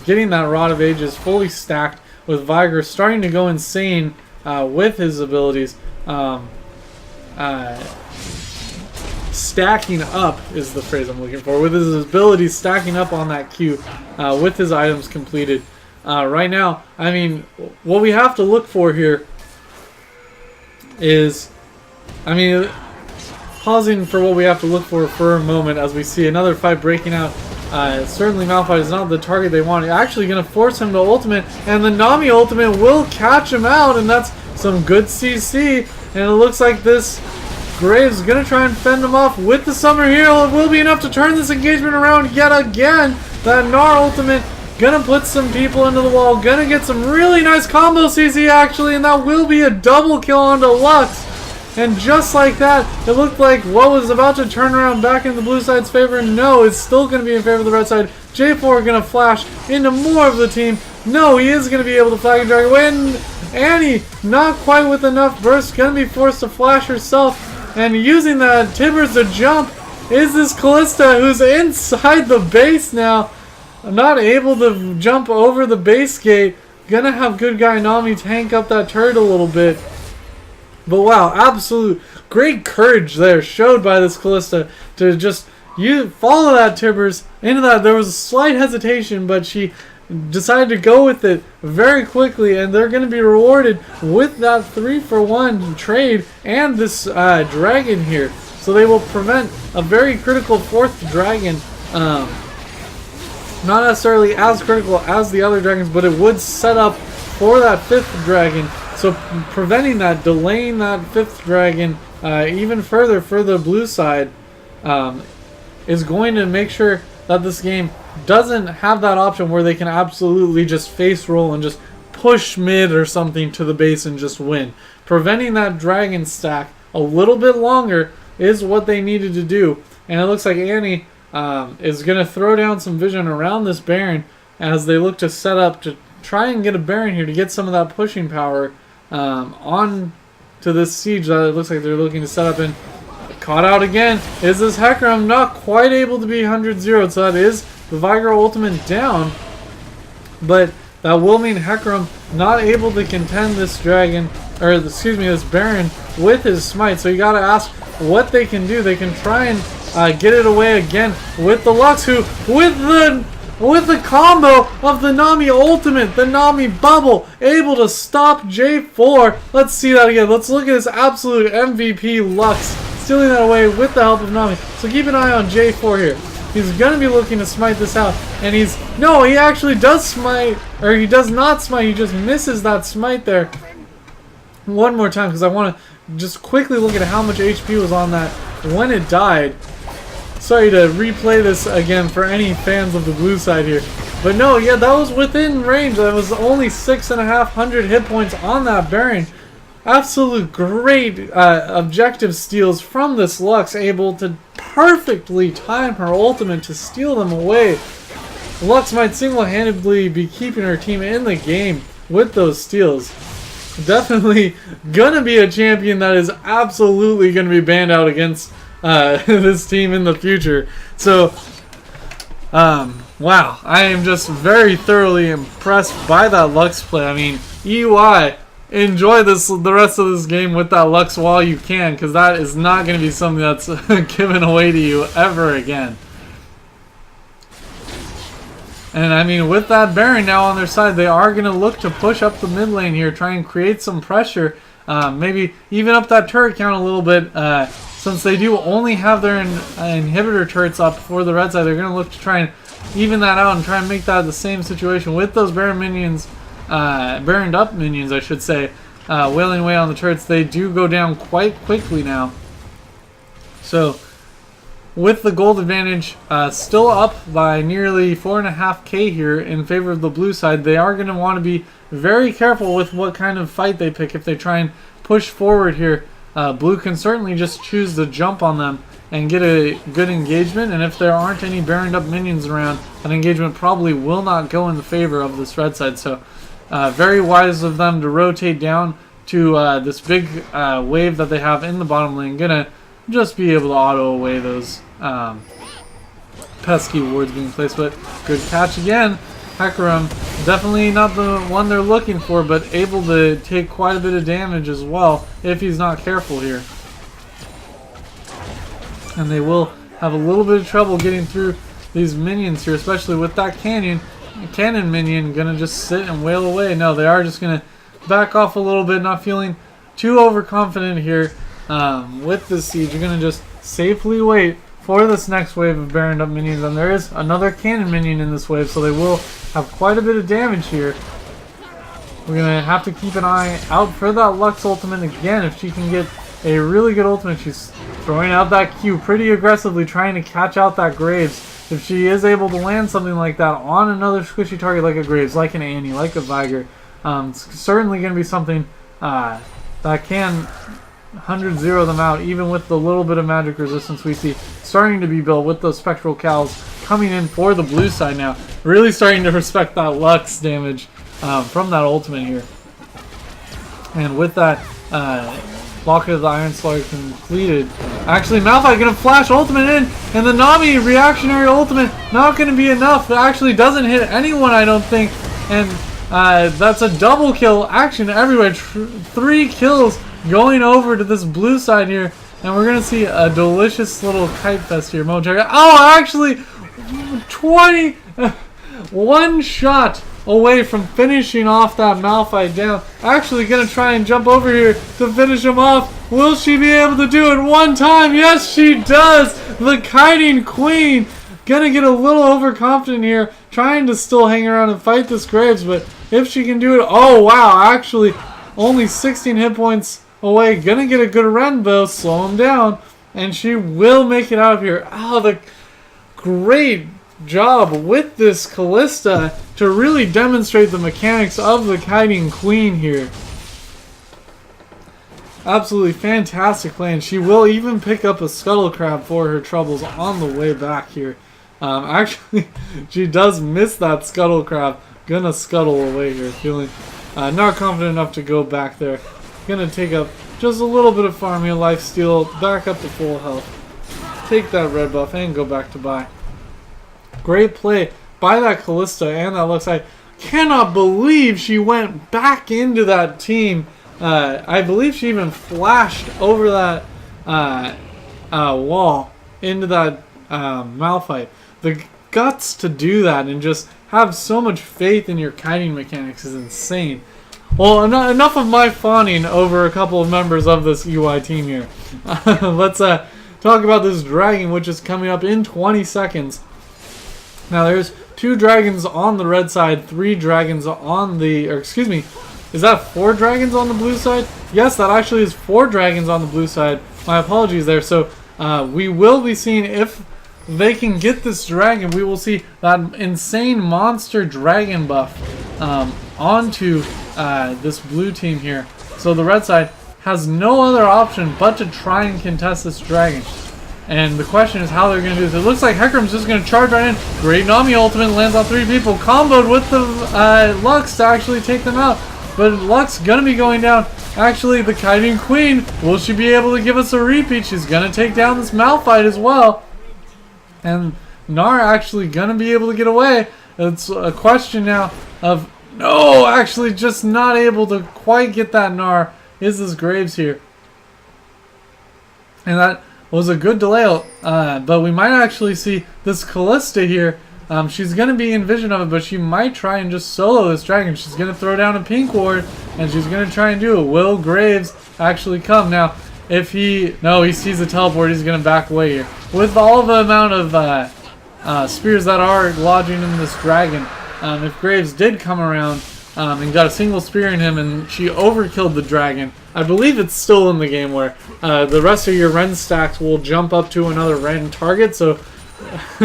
getting that Rod of Ages fully stacked, with Viger starting to go insane with his abilities. Stacking up is the phrase I'm looking for, with his abilities stacking up on that Q with his items completed. Right now, I mean, what we have to look for here is, I mean, pausing for what we have to look for a moment as we see another fight breaking out. Certainly Malphite is not the target they want. Actually going to force him to ultimate, and the Nami ultimate will catch him out, and that's some good CC. And it looks like this Graves going to try and fend him off with the Summer Heal. It will be enough to turn this engagement around yet again. That Gnar ultimate going to put some people into the wall. Going to get some really nice combo CC actually. And that will be a double kill onto Lux. And just like that, it looked like what was about to turn around back in the blue side's favor. No, it's still going to be in favor of the red side. J4 going to flash into more of the team. No, he is going to be able to flag and drag away. And Annie, not quite with enough burst, going to be forced to flash herself. And using that Tibbers to jump is this Callista, who's inside the base now. Not able to jump over the base gate. Going to have good guy Nami tank up that turret a little bit. But wow, absolute great courage there showed by this Callista to just follow that Tibbers into that. There was a slight hesitation, but she decided to go with it very quickly, and they're going to be rewarded with that 3-for-1 trade and this dragon here. So they will prevent a very critical 4th dragon. Not necessarily as critical as the other dragons, but it would set up for that 5th dragon. So preventing that, delaying that 5th dragon even further for the blue side is going to make sure that this game doesn't have that option where they can absolutely just face roll and just push mid or something to the base and just win. Preventing that dragon stack a little bit longer is what they needed to do. And it looks like Annie is going to throw down some vision around this Baron as they look to set up to try and get a Baron here to get some of that pushing power on to this siege that it looks like they're looking to set up in. Caught out again is this Hecarim, not quite able to be 100-0, so that is the Viger ultimate down, but that will mean Hecarim not able to contend this dragon, or excuse me, this Baron with his smite. So you gotta ask what they can do. They can try and get it away again with the Lux, who with the combo of the Nami ultimate, the Nami bubble, able to stop J4. Let's see that again. Let's look at this absolute MVP Lux, stealing that away with the help of Nami. So keep an eye on J4 here. He's going to be looking to smite this out. And he actually does smite, or he does not smite. He just misses that smite there. One more time, because I want to just quickly look at how much HP was on that when it died. Sorry to replay this again for any fans of the blue side here. But no, yeah, that was within range. That was only 6,500 hit points on that Baron. Absolute great objective steals from this Lux, able to perfectly time her ultimate to steal them away. Lux might single-handedly be keeping her team in the game with those steals. Definitely gonna be a champion that is absolutely gonna be banned out against this team in the future. So, wow, I am just very thoroughly impressed by that Lux play. I mean, EY, enjoy the rest of this game with that Lux while you can, because that is not going to be something that's given away to you ever again. And I mean, with that Baron now on their side, they are going to look to push up the mid lane here, try and create some pressure, maybe even up that turret count a little bit. Since they do only have their inhibitor turrets up for the red side, they're going to look to try and even that out and try and make that the same situation with those Baron minions, Baroned up minions, I should say, wailing away on the turrets. They do go down quite quickly now. So, with the gold advantage still up by nearly 4.5k here in favor of the blue side, they are going to want to be very careful with what kind of fight they pick if they try and push forward here. Blue can certainly just choose to jump on them and get a good engagement, and if there aren't any Baroned up minions around, an engagement probably will not go in the favor of this red side. So very wise of them to rotate down to this big wave that they have in the bottom lane. Gonna just be able to auto away those pesky wards being placed, but good catch again. Hecarim, definitely not the one they're looking for, but able to take quite a bit of damage as well if he's not careful here. And they will have a little bit of trouble getting through these minions here, especially with that cannon minion gonna just sit and wail away. No, they are just gonna back off a little bit, not feeling too overconfident here with this siege. You're gonna just safely wait for this next wave of Baroned up minions, and there is another cannon minion in this wave, so they will have quite a bit of damage here. We're gonna have to keep an eye out for that Lux ultimate again. If she can get a really good ultimate, she's throwing out that Q pretty aggressively, trying to catch out that Graves. If she is able to land something like that on another squishy target like a Graves, like an Annie, like a Viger, it's certainly going to be something that can 100-0 them out, even with the little bit of magic resistance we see starting to be built with those Spectral Cows coming in for the blue side now. Really starting to respect that Lux damage from that ultimate here. And with that Locket of the Iron Slaughter completed. Actually, Malphite gonna flash ultimate in, and the Nami reactionary ultimate not gonna be enough. It actually doesn't hit anyone, I don't think, and that's a double kill action everywhere. 3 kills going over to this blue side here, and we're gonna see a delicious little kite fest here momentarily. Oh, actually, 1 shot away from finishing off that Malphite down. Actually gonna try and jump over here to finish him off. Will she be able to do it one time? Yes, she does! The Kiting Queen gonna get a little overconfident here, trying to still hang around and fight this Graves, but if she can do it, oh wow, actually only 16 hit points away. Gonna get a good run though, slow him down, and she will make it out of here. Oh, the great job with this Callista to really demonstrate the mechanics of the Kiting Queen here. Absolutely fantastic play, and she will even pick up a Scuttle Crab for her troubles on the way back here. Actually, she does miss that Scuttle Crab. Gonna scuttle away here, feeling not confident enough to go back there. Gonna take up just a little bit of farming, life steal, back up to full health. Take that red buff and go back to buy. Great play by that Callista and that Lux. I cannot believe she went back into that team. I believe she even flashed over that wall into that Malphite. The guts to do that and just have so much faith in your kiting mechanics is insane. Well, enough of my fawning over a couple of members of this UI team here. Let's talk about this dragon, which is coming up in 20 seconds. Now, there's 2 dragons on the red side, 3 dragons on the... Or, excuse me, is that 4 dragons on the blue side? Yes, that actually is 4 dragons on the blue side. My apologies there. So, we will be seeing if they can get this dragon. We will see that insane monster dragon buff onto this blue team here. So the red side has no other option but to try and contest this dragon. And the question is how they're going to do this. It looks like Hecarim's just going to charge right in. Great Nami ultimate lands on 3 people. Comboed with the Lux to actually take them out. But Lux going to be going down. Actually, the Kiting Queen, will she be able to give us a repeat? She's going to take down this Malphite as well. And Gnar actually going to be able to get away. It's a question now of, no, actually just not able to quite get that Gnar. Is this Graves here? And that was a good delay, but we might actually see this Callista here. She's going to be in vision of it, but she might try and just solo this dragon. She's going to throw down a pink ward, and she's going to try and do it. Will Graves actually come? Now, if he... No, he sees the teleport. He's going to back away here. With all the amount of spears that are lodging in this dragon, if Graves did come around and got a single spear in him and she overkilled the dragon, I believe it's still in the game where the rest of your Ren stacks will jump up to another Ren target, so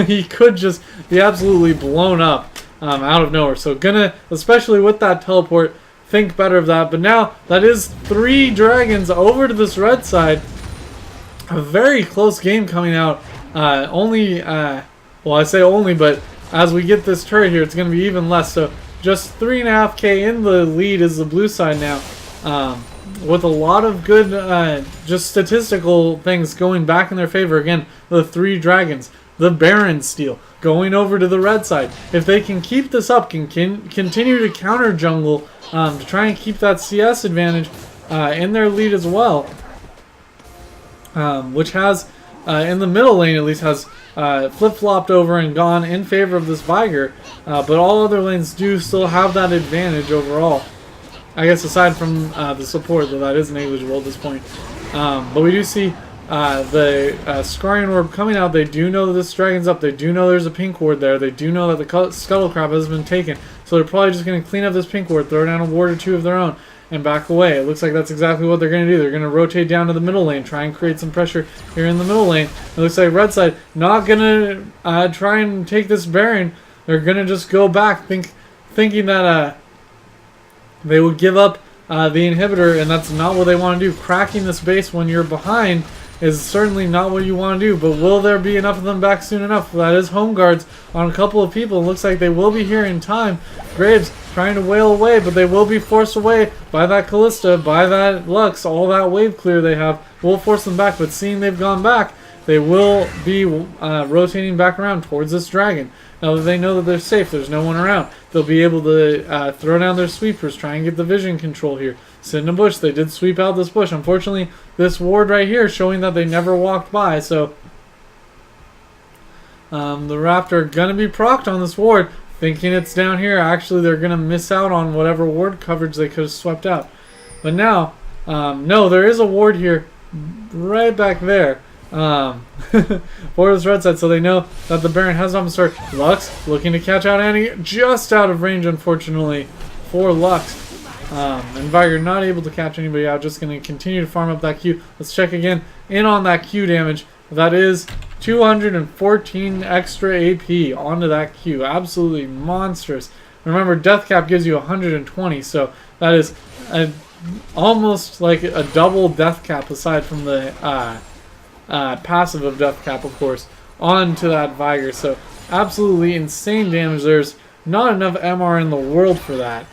he could just be absolutely blown up out of nowhere. So gonna, especially with that teleport, think better of that. But now that is 3 dragons over to this red side. A very close game coming out. Well, I say only, but as we get this turret here, it's going to be even less. So just 3.5k in the lead is the blue side now. With a lot of good just statistical things going back in their favor. Again, the 3 dragons. The Baron steal going over to the red side. If they can keep this up, can continue to counter jungle to try and keep that CS advantage in their lead as well. Which has, in the middle lane at least, has flip-flopped over and gone in favor of this Viger. But all other lanes do still have that advantage overall. I guess aside from the support, though that is negligible at this point. But we do see the Scrying Orb coming out. They do know that this dragon's up. They do know there's a pink ward there. They do know that the Scuttle Crab has been taken. So they're probably just going to clean up this pink ward, throw down a ward or 2 of their own, and back away. It looks like that's exactly what they're going to do. They're going to rotate down to the middle lane, try and create some pressure here in the middle lane. It looks like red side not going to try and take this Baron. They're going to just go back thinking that they would give up the inhibitor, and that's not what they want to do. Cracking this base when you're behind is certainly not what you want to do, but will there be enough of them back soon enough? That is home guards on a couple of people. It looks like they will be here in time. Graves trying to wail away, but they will be forced away by that Callista, by that Lux. All that wave clear they have will force them back, but seeing they've gone back, they will be rotating back around towards this dragon. Now that they know that they're safe, there's no one around, they'll be able to throw down their sweepers, try and get the vision control here. Sit in a bush. They did sweep out this bush. Unfortunately, this ward right here showing that they never walked by, so the Raptor going to be procced on this ward, thinking it's down here. Actually, they're going to miss out on whatever ward coverage they could have swept out. But now, no, there is a ward here right back there for this red side, so they know that the Baron has not started. Lux looking to catch out Annie, just out of range, unfortunately, for Lux. And Viger not able to catch anybody out, just going to continue to farm up that Q. Let's check again in on that Q damage. That is 214 extra AP onto that Q. Absolutely monstrous. Remember, Death Cap gives you 120, so that is a almost like a double death cap aside from the passive of death cap, of course, onto that Viger. So absolutely insane damage. There's not enough MR in the world for that.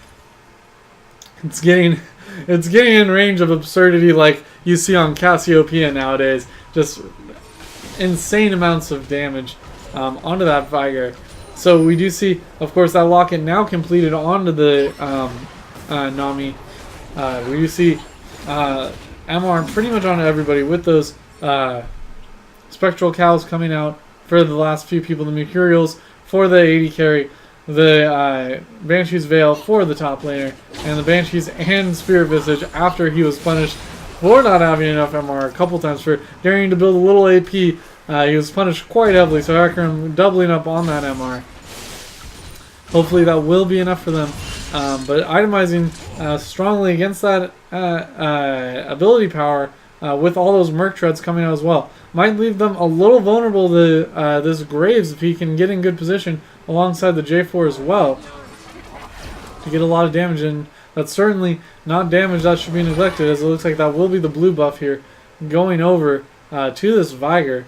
It's getting in range of absurdity like you see on Cassiopeia nowadays. Just insane amounts of damage onto that Viger. So we do see, of course, that locket now completed onto the Nami. We do see MR pretty much on everybody with those Spectral Cows coming out for the last few people. The Mercurials for the AD carry. The Banshee's Veil for the top laner. And the Banshees and Spirit Visage after he was punished for not having enough MR a couple times for daring to build a little AP. He was punished quite heavily, so Hecarim doubling up on that MR. Hopefully that will be enough for them. But itemizing strongly against that ability power with all those Merc Treads coming out as well. Might leave them a little vulnerable to this Graves if he can get in good position alongside the J4 as well to get a lot of damage in. That's certainly not damage that should be neglected, as it looks like that will be the blue buff here going over to this Viger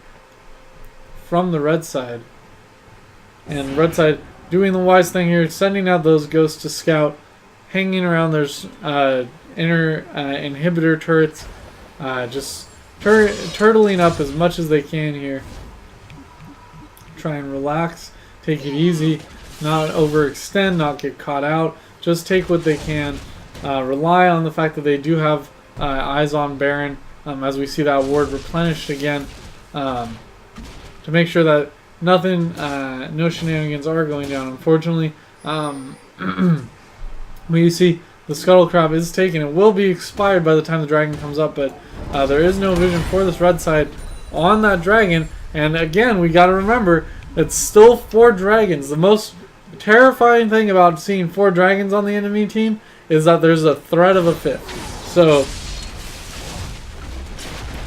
from the red side. And red side doing the wise thing here, sending out those ghosts to scout, hanging around there's inner inhibitor turrets, just turtling up as much as they can here. Try and relax, take it easy, not overextend, not get caught out. Just take what they can. Rely on the fact that they do have eyes on Baron as we see that ward replenished again to make sure that nothing, no shenanigans are going down. Unfortunately, when you see the Scuttle Crab is taken, it will be expired by the time the dragon comes up, but there is no vision for this red side on that dragon. And again, we got to remember, it's still 4 dragons. The most terrifying thing about seeing 4 dragons on the enemy team is that there's a threat of a 5th. So,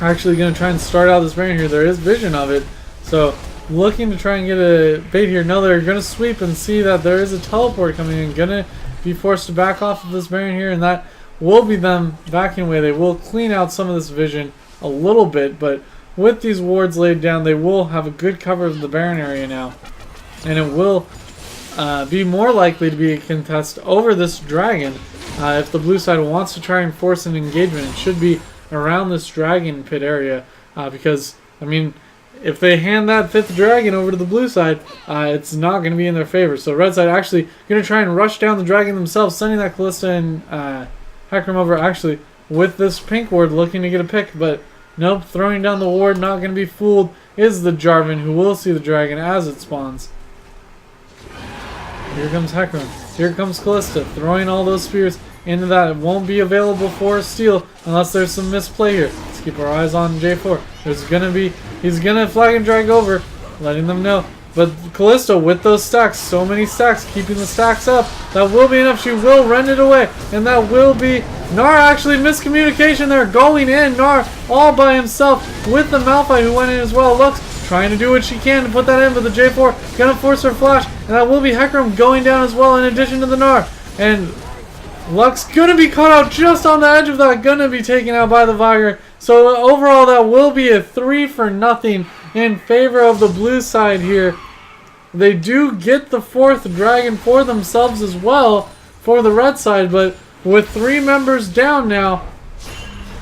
actually going to try and start out this Baron here. There is vision of it. So, looking to try and get a bait here. No, they're going to sweep and see that there is a teleport coming in. Going to be forced to back off of this Baron here, and that will be them backing away. They will clean out some of this vision a little bit, but with these wards laid down, they will have a good cover of the Baron area now. And it will be more likely to be a contest over this dragon. If the blue side wants to try and force an engagement, it should be around this dragon pit area. Because, I mean, if they hand that 5th dragon over to the blue side, it's not going to be in their favor. So red side actually going to try and rush down the dragon themselves, sending that Callista and Hecarim over actually with this pink ward looking to get a pick. But nope, throwing down the ward, not going to be fooled, is the Jarvan, who will see the dragon as it spawns. Here comes Hecarim. Here comes Callista, throwing all those spears into that. It won't be available for a steal unless there's some misplay here. Let's keep our eyes on J4. There's gonna be, he's gonna flag and drag over, letting them know. But Callisto with those stacks, so many stacks, keeping the stacks up. That will be enough. She will rend it away, and that will be Gnar. Actually, miscommunication there, going in. Gnar all by himself with the Malphite who went in as well. Lux trying to do what she can to put that in, but the J4 gonna force her flash, and that will be Hecarim going down as well in addition to the Gnar. And Lux gonna be caught out just on the edge of that, gonna be taken out by the Viger. So overall, that will be a 3-0 in favor of the blue side here. They do get the 4th dragon for themselves as well for the red side, but with 3 members down now,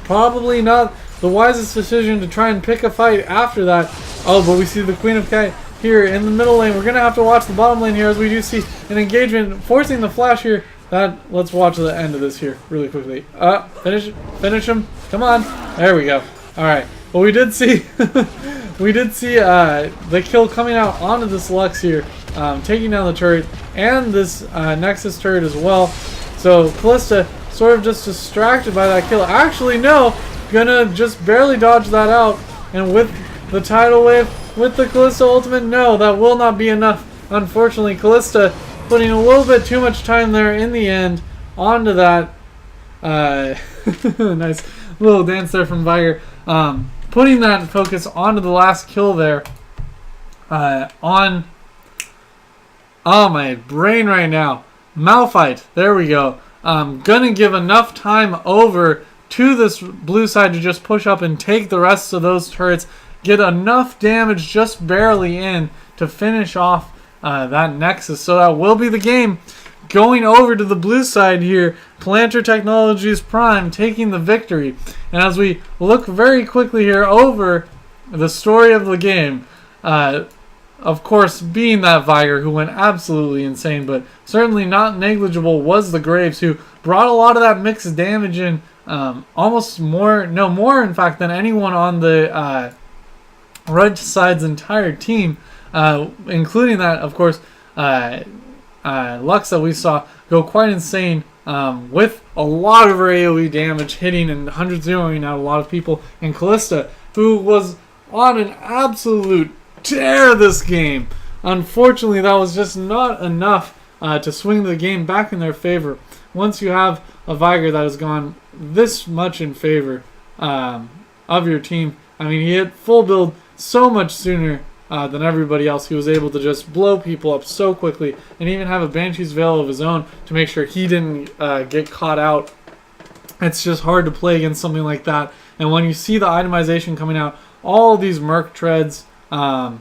probably not the wisest decision to try and pick a fight after that. Oh, but we see the Queen of Kite here in the middle lane. We're going to have to watch the bottom lane here as we do see an engagement forcing the flash here. Let's watch the end of this here really quickly. Finish him. Come on. There we go. All right. Well, we did see we did see the kill coming out onto this Lux here, taking down the turret and this Nexus turret as well. So Callista sort of just distracted by that kill. Actually, no, gonna just barely dodge that out, and with the tidal wave, with the Callista ultimate, no, that will not be enough. Unfortunately, Callista putting a little bit too much time there in the end onto that. Nice little dance there from Viger. Putting that focus onto the last kill there. Oh, my brain right now. Malphite. There we go. gonna give enough time over to this blue side to just push up and take the rest of those turrets, get enough damage just barely in to finish off that Nexus. So that will be the game. Going over to the blue side here, Planter Technologies Prime taking the victory. And as we look very quickly here over the story of the game, of course, being that Viger who went absolutely insane, but certainly not negligible was the Graves, who brought a lot of that mixed damage in, almost more in fact than anyone on the red side's entire team, including that, of course, Lux that we saw go quite insane with a lot of her AoE damage hitting and 100 zeroing out a lot of people, and Callista, who was on an absolute tear this game. Unfortunately, that was just not enough to swing the game back in their favor. Once you have a Viger that has gone this much in favor of your team, I mean, he hit full build so much sooner than everybody else. He was able to just blow people up so quickly and even have a Banshee's Veil of his own to make sure he didn't get caught out. It's just hard to play against something like that. And when you see the itemization coming out, all these Merc Treads, all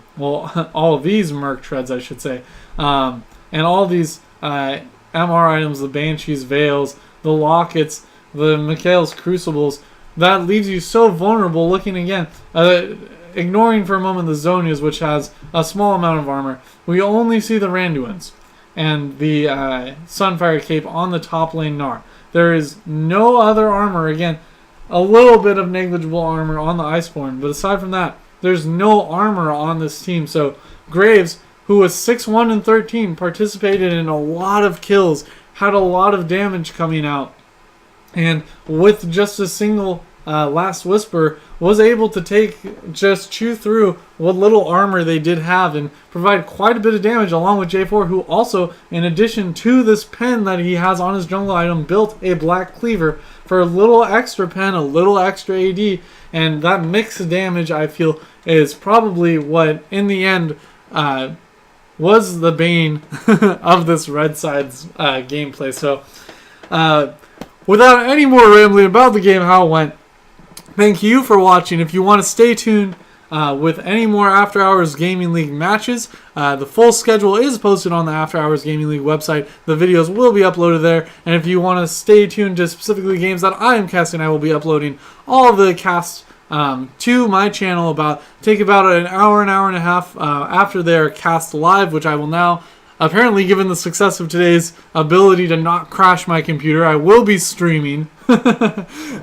of these Merc Treads, I should say, and all these MR items, the Banshee's Veils, the Lockets, the Mikhail's Crucibles, that leaves you so vulnerable. Looking again, ignoring for a moment the Zonias, which has a small amount of armor, we only see the Randuins and the Sunfire Cape on the top lane Gnar. There is no other armor. Again, a little bit of negligible armor on the Iceborne, but aside from that, there's no armor on this team. So Graves, who was 6-1 and 13, participated in a lot of kills, had a lot of damage coming out, and with just a single Last Whisper, was able to chew through what little armor they did have and provide quite a bit of damage, along with J4, who also, in addition to this pen that he has on his jungle item, built a Black Cleaver for a little extra pen, a little extra AD, and that mixed damage, I feel, is probably what, in the end, was the bane of this red side's gameplay. So, without any more rambling about the game, how it went, thank you for watching. If you want to stay tuned with any more After Hours Gaming League matches, the full schedule is posted on the After Hours Gaming League website. The videos will be uploaded there. And if you want to stay tuned to specifically games that I am casting, I will be uploading all of the casts to my channel take about an hour and a half after they're cast live, which I will now, apparently given the success of today's ability to not crash my computer, I will be streaming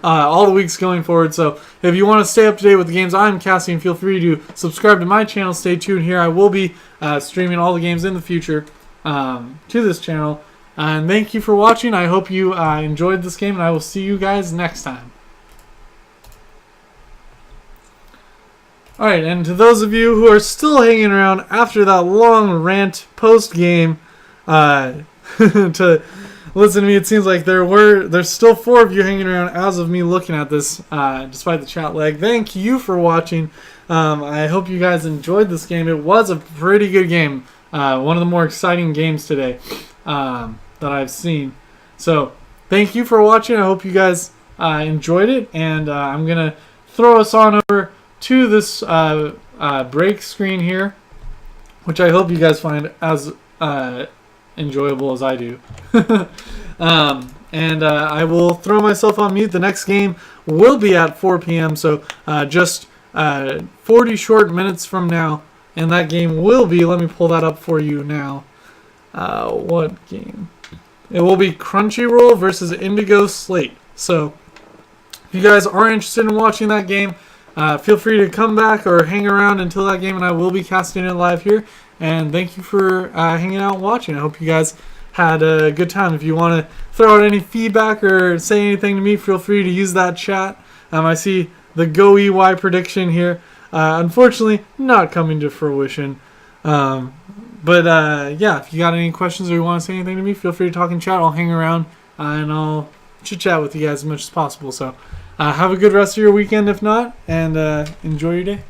all the weeks going forward. So if you want to stay up to date with the games I'm casting, feel free to subscribe to my channel. Stay tuned here. I will be streaming all the games in the future to this channel. And thank you for watching. I hope you enjoyed this game, and I will see you guys next time. Alright, and to those of you who are still hanging around after that long rant post-game to listen to me, it seems like there's still 4 of you hanging around as of me looking at this, despite the chat lag. Thank you for watching. I hope you guys enjoyed this game. It was a pretty good game. One of the more exciting games today that I've seen. So, thank you for watching. I hope you guys enjoyed it, and I'm going to throw us on over to this break screen here, which I hope you guys find as enjoyable as I do. And I will throw myself on mute. The next game will be at 4 p.m., so just 40 short minutes from now, and that game will be, let me pull that up for you now. What game? It will be Crunchyroll versus Indigo Slate. So if you guys are interested in watching that game, feel free to come back or hang around until that game, and I will be casting it live here. And thank you for hanging out and watching. I hope you guys had a good time. If you want to throw out any feedback or say anything to me, feel free to use that chat. I see the Go EY prediction here. Unfortunately, not coming to fruition. But yeah, if you got any questions or you want to say anything to me, feel free to talk in chat. I'll hang around and I'll chit-chat with you guys as much as possible. So have a good rest of your weekend if not, and enjoy your day.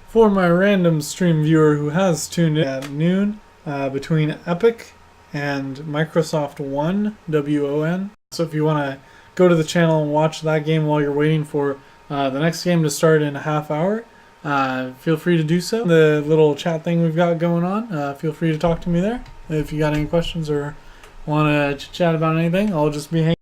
For my random stream viewer who has tuned in at noon between Epic and Microsoft One, WON. So if you want to go to the channel and watch that game while you're waiting for the next game to start in a half hour, feel free to do so. The little chat thing we've got going on, feel free to talk to me there. If you got any questions or want to chat about anything, I'll just be hanging.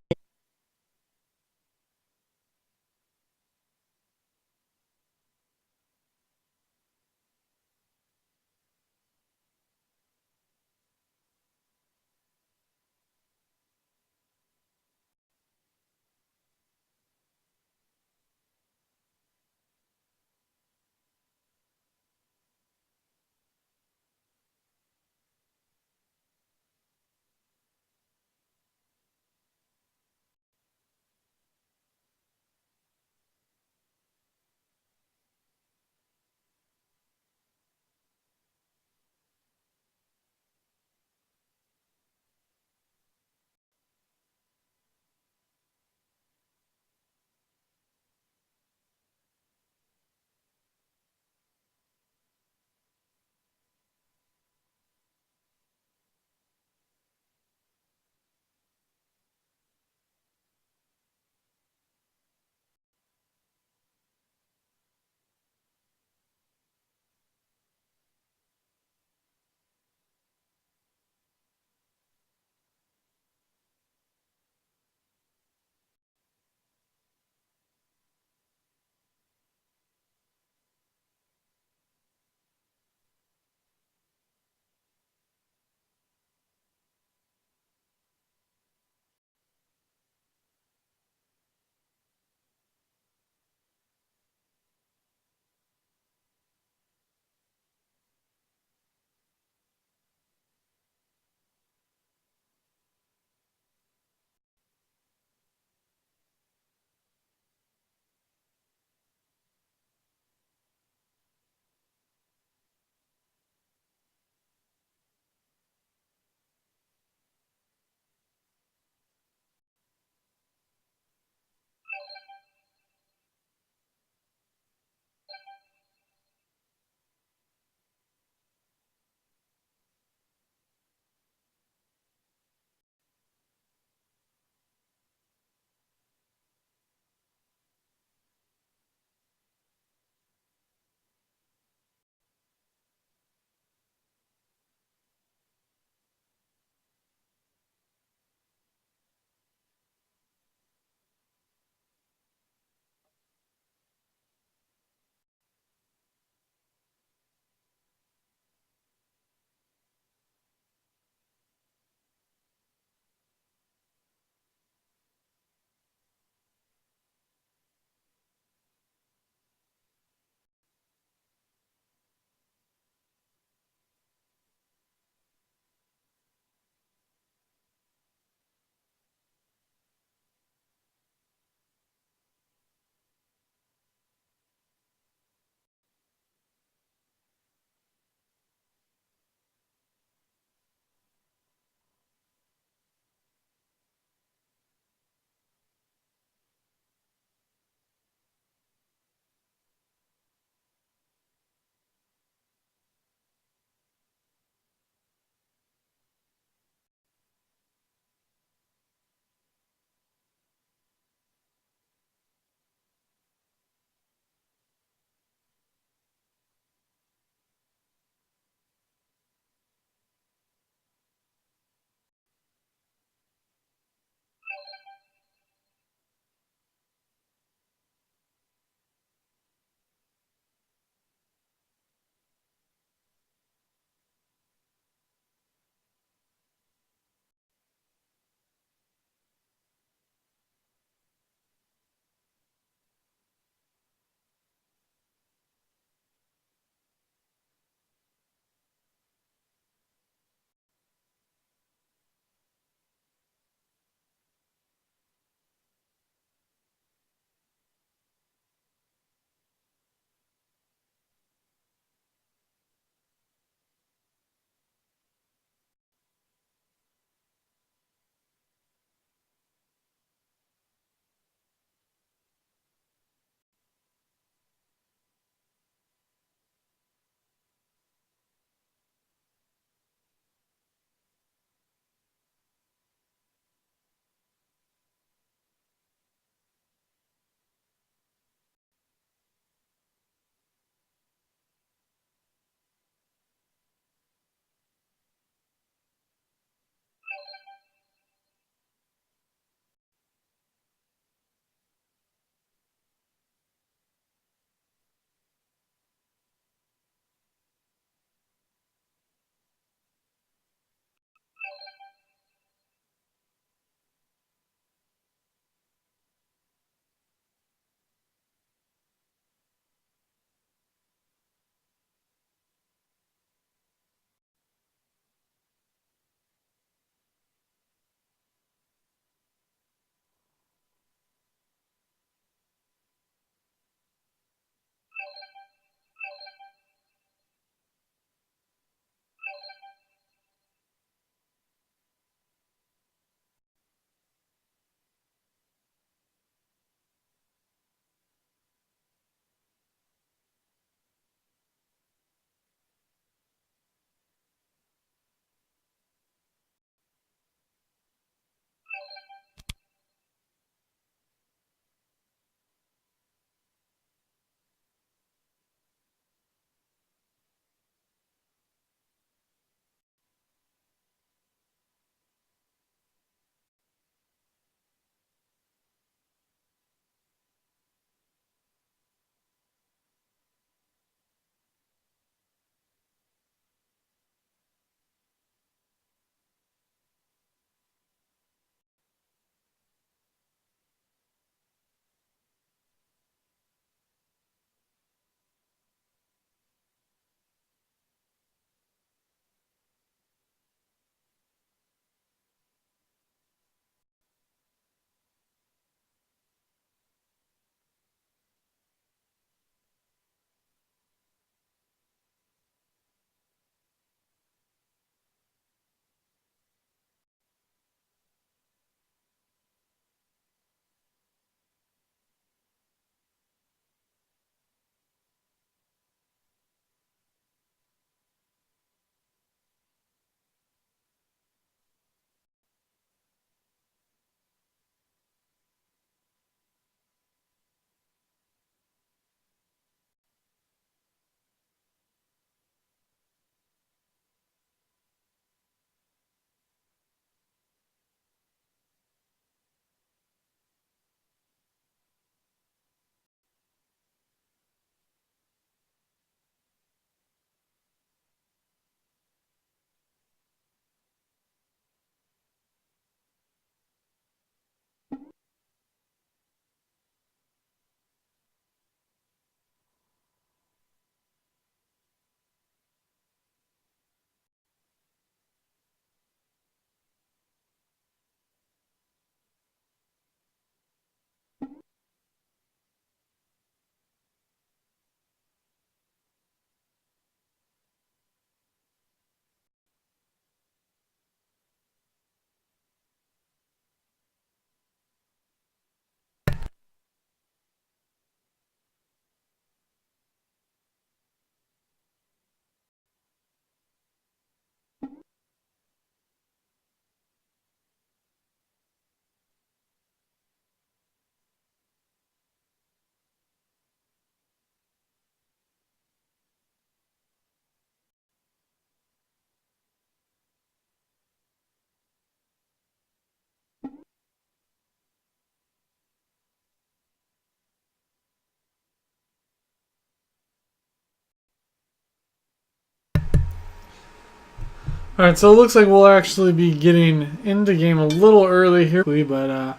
Alright, so it looks like we'll actually be getting into game a little early here, but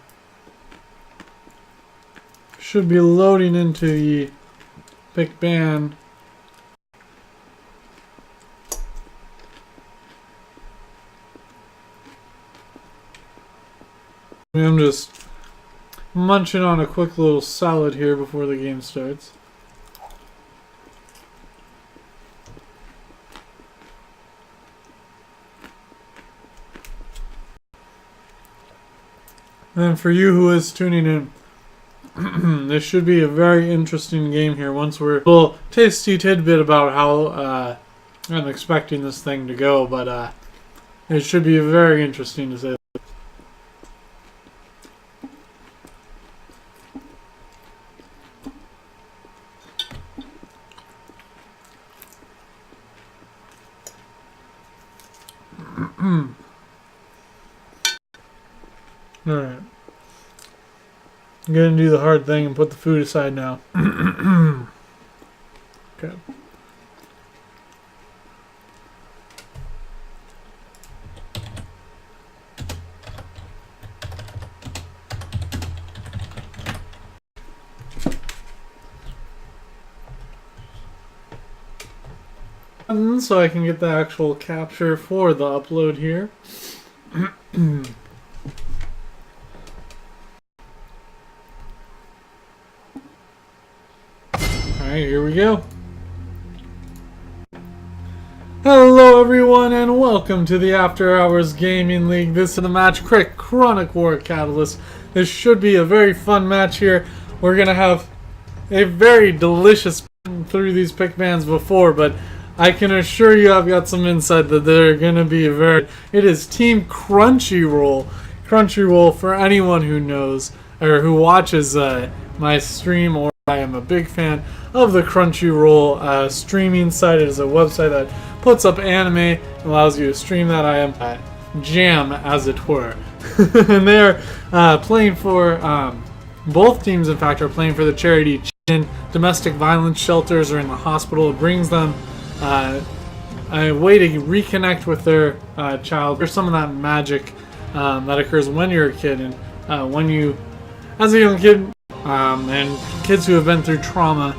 should be loading into the big band. I'm just munching on a quick little salad here before the game starts. And for you who is tuning in, this should be a very interesting game here. Once we're a little tasty tidbit about how I'm expecting this thing to go, but it should be very interesting to say. Alright. I'm gonna do the hard thing and put the food aside now. Okay. So I can get the actual capture for the upload here. Alright, here we go. Hello everyone and welcome to the After Hours Gaming League. This is the match Crick Chronic War Catalyst. This should be a very fun match here. We're going to have a very delicious through these pick bands before, but I can assure you I've got some insight that they're going to be It is Team Crunchyroll. Crunchyroll, for anyone who knows or who watches my stream, or I am a big fan of the Crunchyroll streaming site. It is a website that puts up anime, allows you to stream that. I am jam, as it were. And they're playing for, both teams in fact are playing for the charity domestic violence shelters or in the hospital. It brings them a way to reconnect with their child. There's some of that magic that occurs when you're a kid and when you, as a young kid, and kids who have been through trauma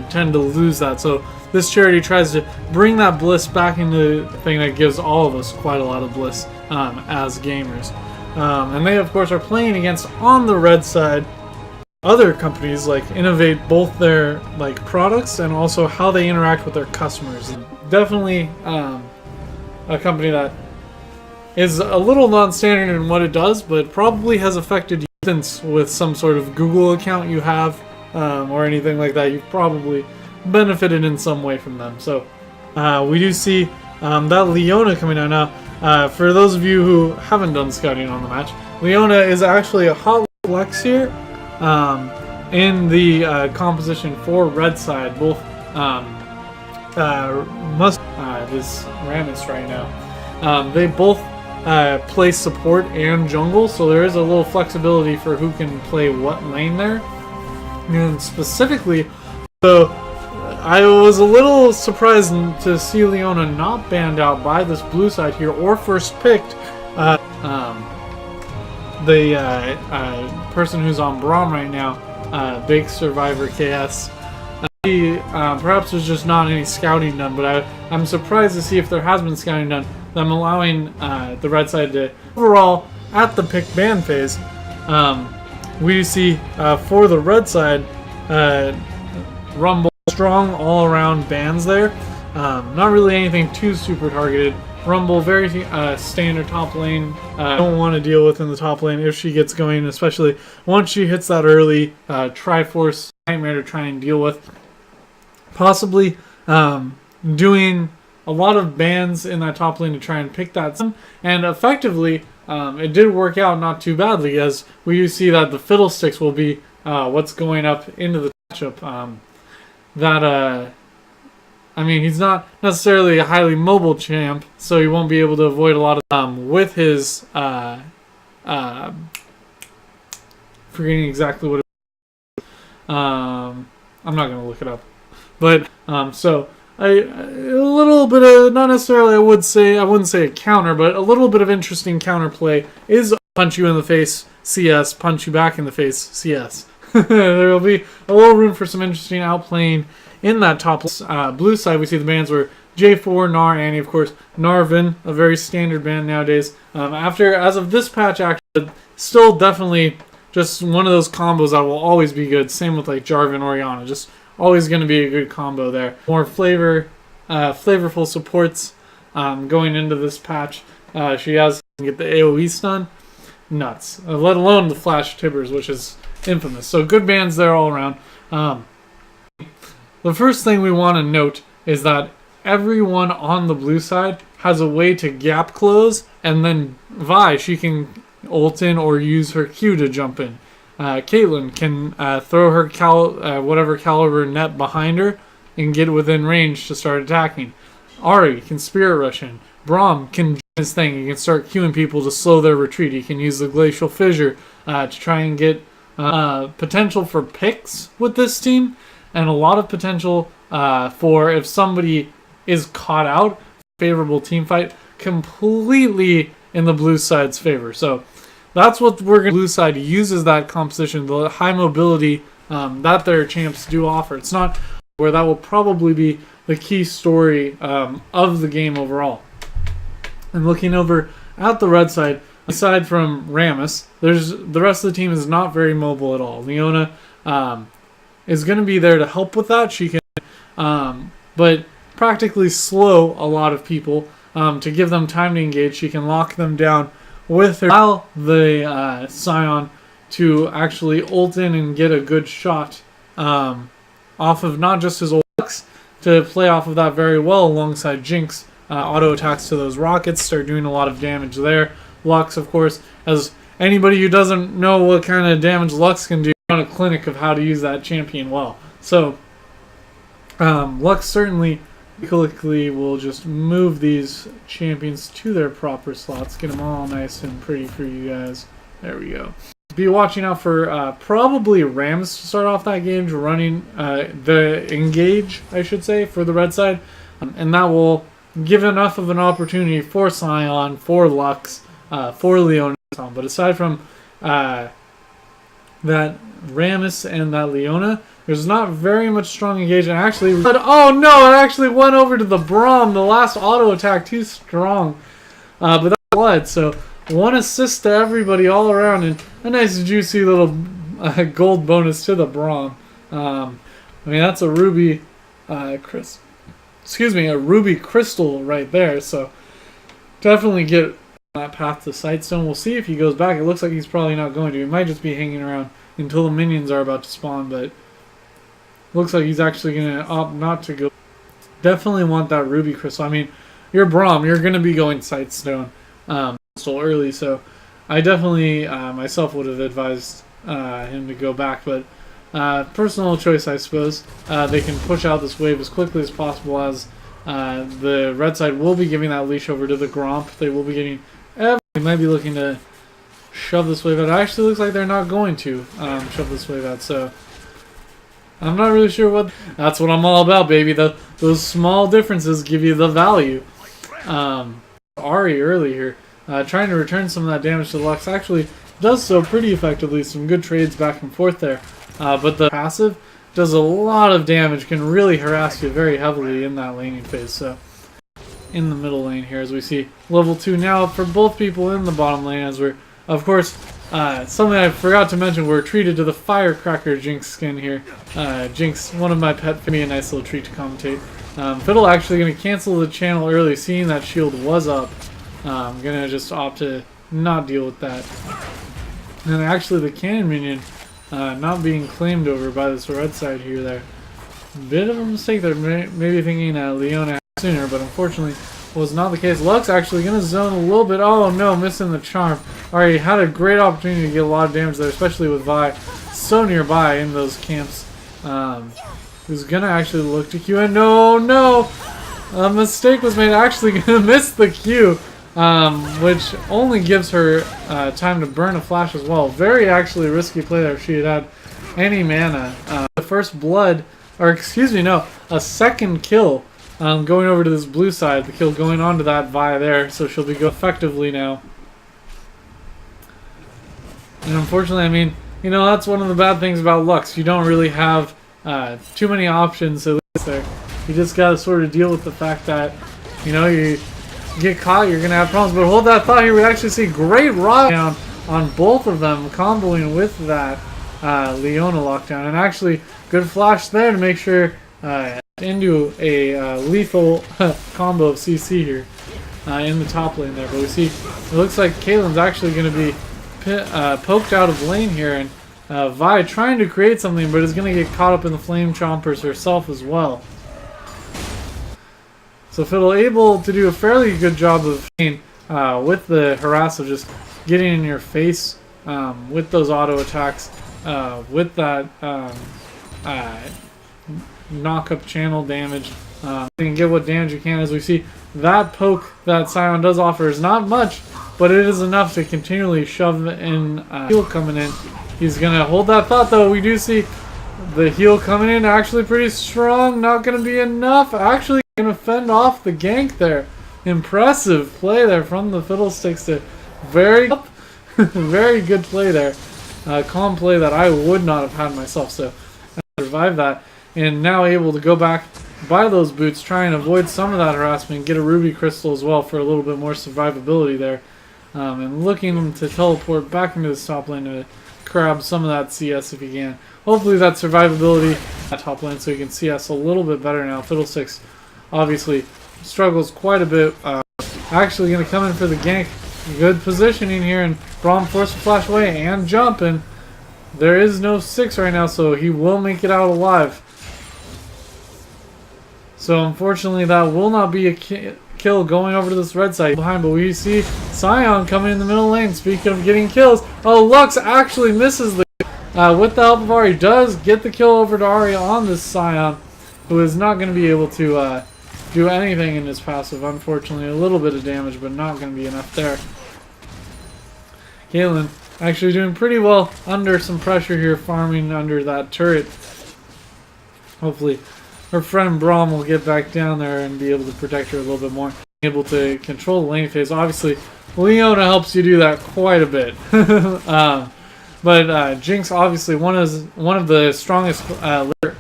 tend to lose that. So this charity tries to bring that bliss back into the thing that gives all of us quite a lot of bliss as gamers. And they, of course, are playing against, on the red side, other companies like innovate both their products and also how they interact with their customers. And definitely a company that is a little non-standard in what it does, but probably has affected you with some sort of Google account you have or anything like that. You've probably benefited in some way from them. So we do see that Leona coming out now. For those of you who haven't done scouting on the match, Leona is actually a hot flex here. In the composition for red side, both this Rammus right now, they both play support and jungle, so there is a little flexibility for who can play what lane there. And specifically, so I was a little surprised to see Leona not banned out by this blue side here or first picked. The person who's on Braum right now, Big Survivor KS, he perhaps there's just not any scouting done, but I'm surprised to see if there has been scouting done. I'm allowing the red side to, overall, at the pick ban phase, we see for the red side, Rumble, strong all-around bans there. Not really anything too super targeted. Rumble, very standard top lane. Don't want to deal with in the top lane if she gets going, especially once she hits that early Triforce nightmare to try and deal with. Possibly doing a lot of bans in that top lane to try and pick that. And effectively, it did work out not too badly, as we do see that the Fiddlesticks will be what's going up into the matchup. I mean, he's not necessarily a highly mobile champ, so he won't be able to avoid a lot of with his forgetting exactly what it I'm not gonna look it up. But a little bit of, not necessarily I wouldn't say a counter, but a little bit of interesting counterplay is punch you in the face, CS, punch you back in the face, CS. There will be a little room for some interesting outplaying in that top blue side. We see the bans were J4, Gnar, Annie, of course, Narvin, a very standard ban nowadays. As of this patch, actually, still definitely just one of those combos that will always be good. Same with like Jarvan, Orianna, just always going to be a good combo there. More flavorful supports going into this patch. She has to get the AoE stun. Nuts. Let alone the Flash Tibbers, which is infamous. So good bans there all around. The first thing we want to note is that everyone on the blue side has a way to gap close, and then Vi, she can ult in or use her Q to jump in. Caitlyn can throw her whatever caliber net behind her and get within range to start attacking. Ahri can Spirit Rush in. Braum can do his thing. He can start queuing people to slow their retreat. He can use the Glacial Fissure to try and get potential for picks with this team, and a lot of potential for if somebody is caught out, favorable team fight, completely in the blue side's favor. So that's what we're going to. Blue side uses that composition, the high mobility that their champs do offer. It's not where that will probably be the key story of the game overall. And looking over at the red side, aside from Rammus, the rest of the team is not very mobile at all. Leona is going to be there to help with that. She can, but practically slow a lot of people to give them time to engage. She can lock them down with her, allow the Scion to actually ult in and get a good shot off of not just his ults, to play off of that very well alongside Jinx. Auto attacks to those rockets start doing a lot of damage there. Lux, of course, as anybody who doesn't know what kind of damage Lux can do, on a clinic of how to use that champion well. So Lux certainly quickly will just move these champions to their proper slots, get them all nice and pretty for you guys. There we go. Be watching out for probably Rams to start off that game, running the engage, I should say, for the red side, and that will give enough of an opportunity for Scion, for Lux, for Leona. But aside from that Rammus and that Leona, there's not very much strong engagement. Actually, but oh no, it actually went over to the Braum. The last auto attack too strong, but that's blood. So one assist to everybody all around, and a nice juicy little gold bonus to the Braum. I mean, that's a ruby, a ruby crystal right there. So definitely get that path to Sightstone. We'll see if he goes back. It looks like he's probably not going to. He might just be hanging around until the minions are about to spawn, but looks like he's actually going to opt not to go. Definitely want that ruby crystal. I mean, you're Braum. You're going to be going Sightstone still early, so I definitely myself would have advised him to go back, but personal choice, I suppose. They can push out this wave as quickly as possible, as the red side will be giving that leash over to the Gromp. They will be getting... They might be looking to shove this wave out. It actually looks like they're not going to shove this wave out, so I'm not really sure what... That's what I'm all about, baby. Those small differences give you the value. Ahri early here, trying to return some of that damage to Lux. Actually does so pretty effectively. Some good trades back and forth there. But the passive does a lot of damage, can really harass you very heavily in that laning phase. So in the middle lane here, as we see level 2 now for both people in the bottom lane, as we're, of course, something I forgot to mention, we're treated to the Firecracker Jinx skin here. Jinx, one of my pet, for me, a nice little treat to commentate. Fiddle actually going to cancel the channel early, seeing that shield was up. I'm going to just opt to not deal with that. And actually the cannon minion not being claimed over by this red side here there. Bit of a mistake there, maybe thinking Leona sooner, but unfortunately was not the case. Lux actually going to zone a little bit. Oh no, missing the charm. Alright, had a great opportunity to get a lot of damage there, especially with Vi so nearby in those camps. Who's going to actually look to Q, and no! A mistake was made, actually going to miss the Q, which only gives her time to burn a flash as well. Very actually risky play there if she had any mana. The first blood, or excuse me, no, a second kill going over to this blue side. The kill going onto that Vi there, so she'll be go effectively now. And unfortunately, I mean, you know, that's one of the bad things about Lux. You don't really have too many options, at least there. You just got to sort of deal with the fact that, you know, you get caught, you're going to have problems. But hold that thought here. We actually see great rock down on both of them, comboing with that Leona lockdown. And actually, good flash there to make sure into a lethal combo of CC here in the top lane there. But we see, it looks like Caitlyn's actually going to be poked out of lane here, and Vi trying to create something, but is going to get caught up in the flame chompers herself as well. So Fiddle able to do a fairly good job of with the harass of just getting in your face with those auto attacks, with that knock up channel damage. You can get what damage you can. As we see, that poke that Scion does offer is not much, but it is enough to continually shove in heal coming in. He's going to hold that thought, though. We do see the heal coming in actually pretty strong. Not going to be enough. Actually going to fend off the gank there. Impressive play there from the Fiddlesticks. To very, very good play there. Calm play that I would not have had myself. So I survived that. And now able to go back, buy those boots, try and avoid some of that harassment, get a ruby crystal as well for a little bit more survivability there. And looking to teleport back into the top lane to grab some of that CS if you can. Hopefully that survivability at top lane so you can CS a little bit better now. Fiddlesticks obviously struggles quite a bit. Actually going to come in for the gank. Good positioning here, and Braum forced to flash away and jump, and there is no 6 right now, so he will make it out alive. So unfortunately that will not be a kill going over to this red side behind, but we see Scion coming in the middle lane. Speaking of getting kills, oh, Lux actually misses the with the help of Ahri, does get the kill over to Ahri on this Scion, who is not going to be able to do anything in his passive. Unfortunately, a little bit of damage, but not going to be enough there. Caitlyn actually doing pretty well under some pressure here, farming under that turret. Hopefully her friend Braum will get back down there and be able to protect her a little bit more. Able to control the lane phase. Obviously, Leona helps you do that quite a bit. But Jinx, obviously, one of the strongest,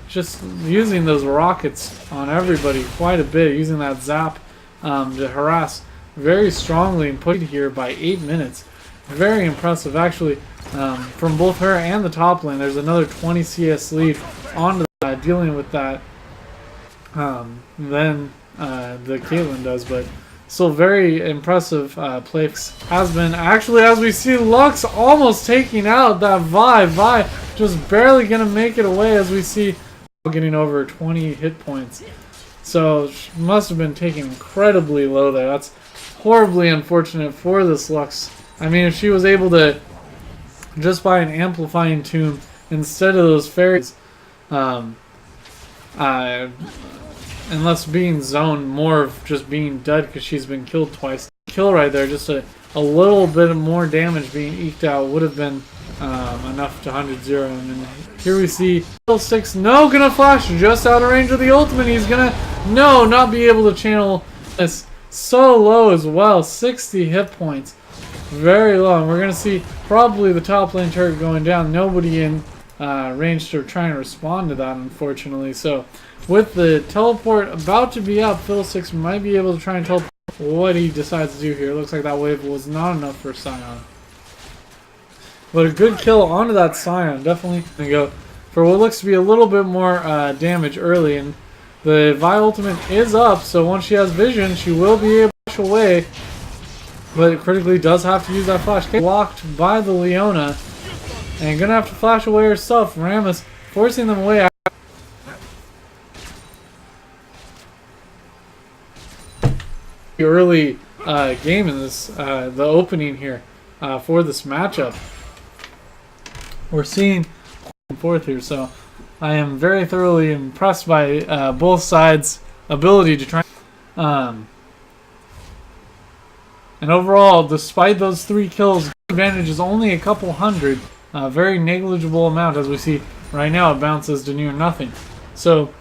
just using those rockets on everybody quite a bit, using that zap to harass very strongly and put it here by 8 minutes. Very impressive, actually, from both her and the top lane. There's another 20 CS lead on dealing with that than the Caitlyn does, but still very impressive play. Has been actually, as we see, Lux almost taking out that Vi. Vi just barely gonna make it away, as we see getting over 20 hit points. So she must have been taken incredibly low there. That's horribly unfortunate for this Lux. I mean, if she was able to just buy an amplifying tomb instead of those fairies, unless being zoned, more of just being dead because she's been killed twice. Kill right there, just a little bit of more damage being eked out would have been enough to 100-0. And then here we see Fiddlesticks, no, gonna flash just out of range of the ultimate. He's gonna, no, not be able to channel this. So low as well, 60 hit points. Very low. And we're gonna see probably the top lane turret going down. Nobody in range to try and respond to that, unfortunately. So with the teleport about to be up, Fiddlesticks might be able to try and teleport. What he decides to do here. Looks like that wave was not enough for Scion. But a good kill onto that Scion. Definitely going to go for what looks to be a little bit more damage early. And the Vi ultimate is up, so once she has vision, she will be able to push away. But it critically does have to use that flash. Blocked by the Leona. And going to have to flash away herself. Rammus forcing them away. Early game in this, the opening here for this matchup. We're seeing forth here, so I am very thoroughly impressed by both sides' ability to try. And overall, despite those 3 kills, advantage is only a couple hundred. Very negligible amount, as we see right now. It bounces to near nothing. So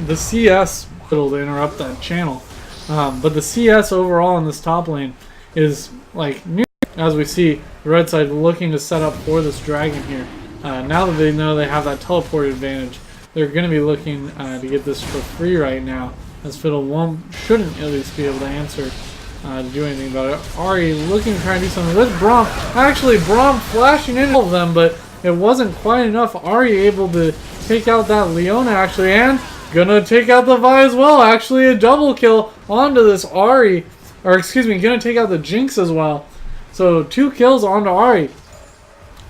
the CS, to interrupt that channel, but the CS overall in this top lane is like new. As we see, the red side looking to set up for this dragon here. Now that they know they have that teleport advantage, they're going to be looking to get this for free right now, as Fiddle shouldn't at least be able to answer to do anything about it. Ari looking to try and do something with Braum. Actually, Braum flashing into all of them, but it wasn't quite enough. Ari able to take out that Leona actually, and gonna take out the Vi as well. Actually, a double kill onto this Ari, or excuse me, gonna take out the Jinx as well. So 2 kills onto Ari.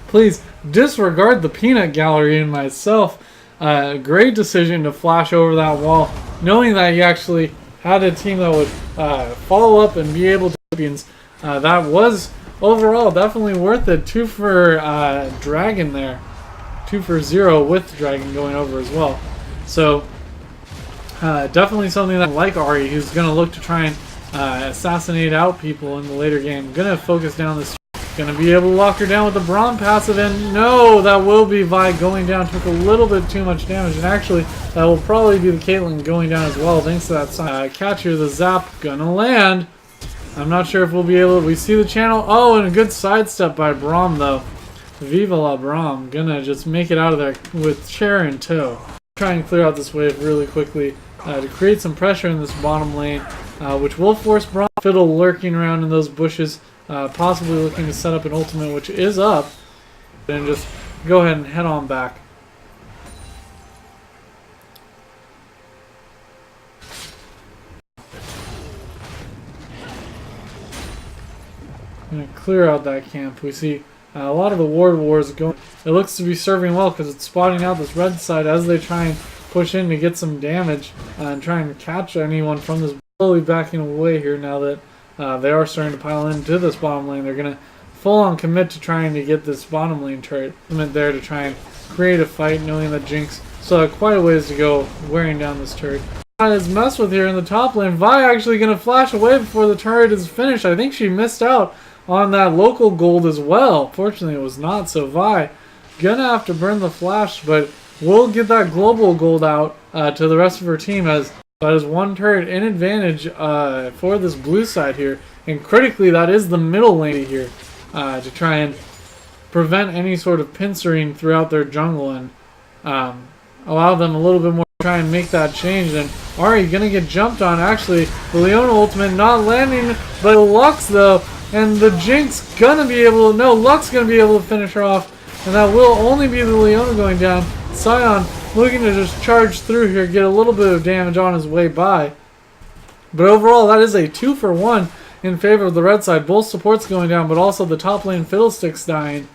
Please disregard the peanut gallery and myself. Great decision to flash over that wall, knowing that he actually had a team that would follow up and be able to champions. That was overall definitely worth it. 2 for Dragon there. 2 for 0 with Dragon going over as well. So definitely something that, like Ari, who's going to look to try and assassinate out people in the later game. Going to focus down this. Going to be able to lock her down with the Braum passive, and no, that will be Vi going down. Took a little bit too much damage, and actually that will probably be the Caitlyn going down as well, thanks to that catcher. The zap gonna land. I'm not sure if we'll be able to. We see the channel. Oh, and a good sidestep by Braum though. Viva la Braum. Gonna just make it out of there with chair in tow. Try and clear out this wave really quickly to create some pressure in this bottom lane, which will force Braum. Fiddle lurking around in those bushes. Possibly looking to set up an ultimate, which is up, and just go ahead and head on back. I'm going to clear out that camp. We see a lot of the ward wars going. It looks to be serving well because it's spotting out this red side as they try and push in to get some damage and try and catch anyone from this. Slowly backing away here now that they are starting to pile into this bottom lane. They're going to full-on commit to trying to get this bottom lane turret there to try and create a fight, knowing that Jinx still had quite a ways to go wearing down this turret. Is messed with here in the top lane. Vi actually going to flash away before the turret is finished. I think she missed out on that local gold as well. Fortunately, it was not, so Vi going to have to burn the flash, but we'll get that global gold out to the rest of her team, as that is one turret in advantage for this blue side here. And critically, that is the middle lane here to try and prevent any sort of pincering throughout their jungle and allow them a little bit more to try and make that change. And Ari going to get jumped on. Actually, the Leona ultimate not landing, but Lux though. And the Jinx going to be able to, no, Lux going to be able to finish her off. And that will only be the Leona going down. Sion looking to just charge through here, get a little bit of damage on his way by. But overall, that is a 2 for 1 in favor of the red side. Both supports going down, but also the top lane Fiddlesticks dying.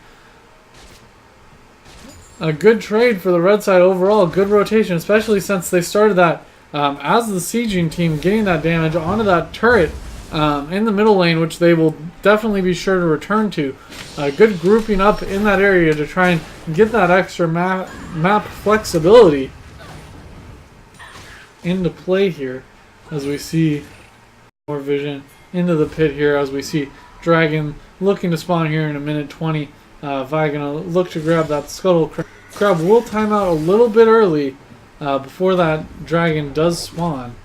A good trade for the red side overall. Good rotation, especially since they started that as the sieging team, getting that damage onto that turret in the middle lane, which they will definitely be sure to return to. Good grouping up in that area to try and get that extra map flexibility into play here, as we see more vision into the pit here, as we see Dragon looking to spawn here in a minute 20. Vi gonna look to grab that scuttle. Crab will time out a little bit early before that Dragon does spawn.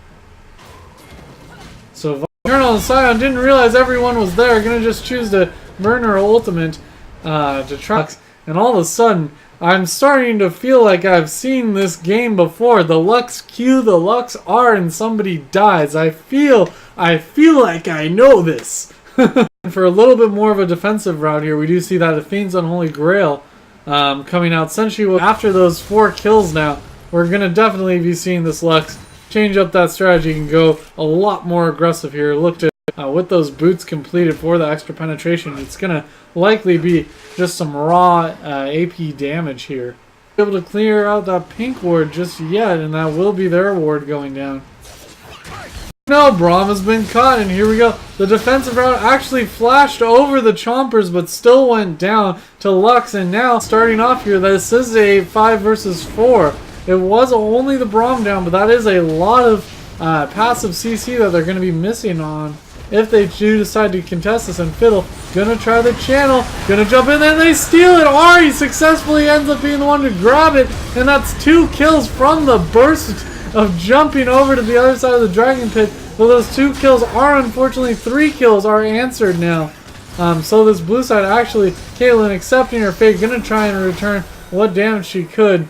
So Colonel and Sion didn't realize everyone was there. Gonna just choose to burn her ultimate to try. And all of a sudden, I'm starting to feel like I've seen this game before. The Lux Q, the Lux R, and somebody dies. I feel like I know this. For a little bit more of a defensive route here, we do see that Athene's Unholy Grail coming out. Since she was after those 4 kills now, we're gonna definitely be seeing this Lux change up that strategy and go a lot more aggressive here. Look to with those boots completed for the extra penetration, it's gonna likely be just some raw AP damage here. Able to clear out that pink ward just yet, and that will be their ward going down. No, Braum has been caught, and here we go. The defensive route actually flashed over the Chompers, but still went down to Lux, and now starting off here, this is a 5 versus 4. It was only the Braum down, but that is a lot of passive CC that they're going to be missing on if they do decide to contest this. And Fiddle gonna try the channel, gonna jump in there, and they steal it. Ari successfully ends up being the one to grab it, and that's 2 kills from the burst of jumping over to the other side of the dragon pit. Well, those 2 kills are unfortunately 3 kills are answered now. So this blue side actually, Caitlyn accepting her fate, gonna try and return what damage she could.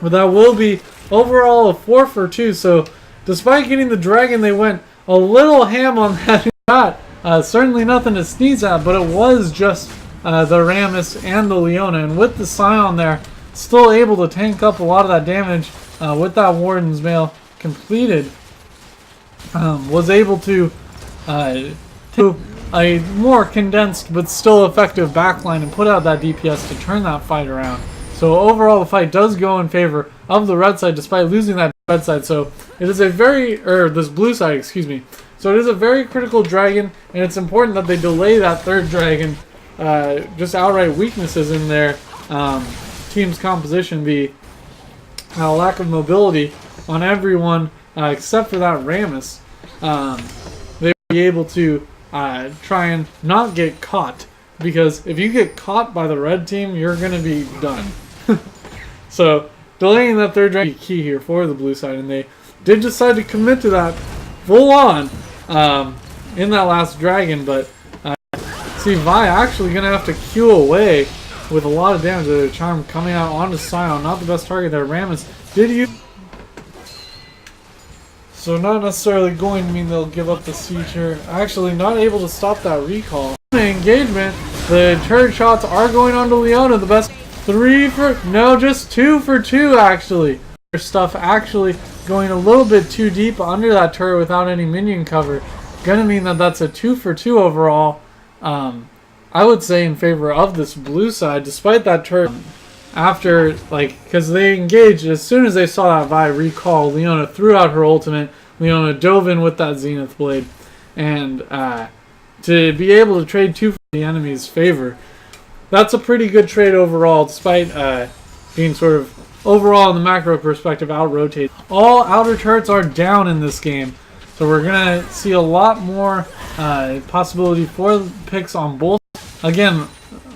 But that will be overall a 4 for 2. So despite getting the dragon, they went a little ham on that shot. Certainly nothing to sneeze at, but it was just the Rammus and the Leona. And with the Scion there, still able to tank up a lot of that damage with that Warden's Mail completed. Was able to a more condensed but still effective backline and put out that DPS to turn that fight around. So overall, the fight does go in favor of the red side despite losing that red side. So it is a this blue side, excuse me. So it is a very critical dragon, and it's important that they delay that 3rd dragon. Just outright weaknesses in their team's composition, the lack of mobility on everyone except for that Rammus. They will be able to try and not get caught, because if you get caught by the red team, you're going to be done. So delaying that 3rd dragon is key here for the blue side, and they did decide to commit to that full on in that last dragon. But see, Vi actually going to have to queue away with a lot of damage. The charm coming out onto Scion, not the best target there. Rammus did use. So not necessarily going to mean they'll give up the siege here. Actually not able to stop that recall. Engagement. The turret shots are going on to Leona. The best 3 for... No, just 2 for 2 actually. Their stuff actually going a little bit too deep under that turret without any minion cover. Gonna mean that that's a 2 for 2 overall. I would say in favor of this blue side, despite that turret. After, because they engaged, as soon as they saw that Vi recall, Leona threw out her ultimate. Leona dove in with that Zenith Blade. And to be able to trade 2 for the enemy's favor, that's a pretty good trade overall, despite being sort of, overall in the macro perspective, out-rotated. All outer turrets are down in this game. So we're going to see a lot more possibility for picks on both. Again,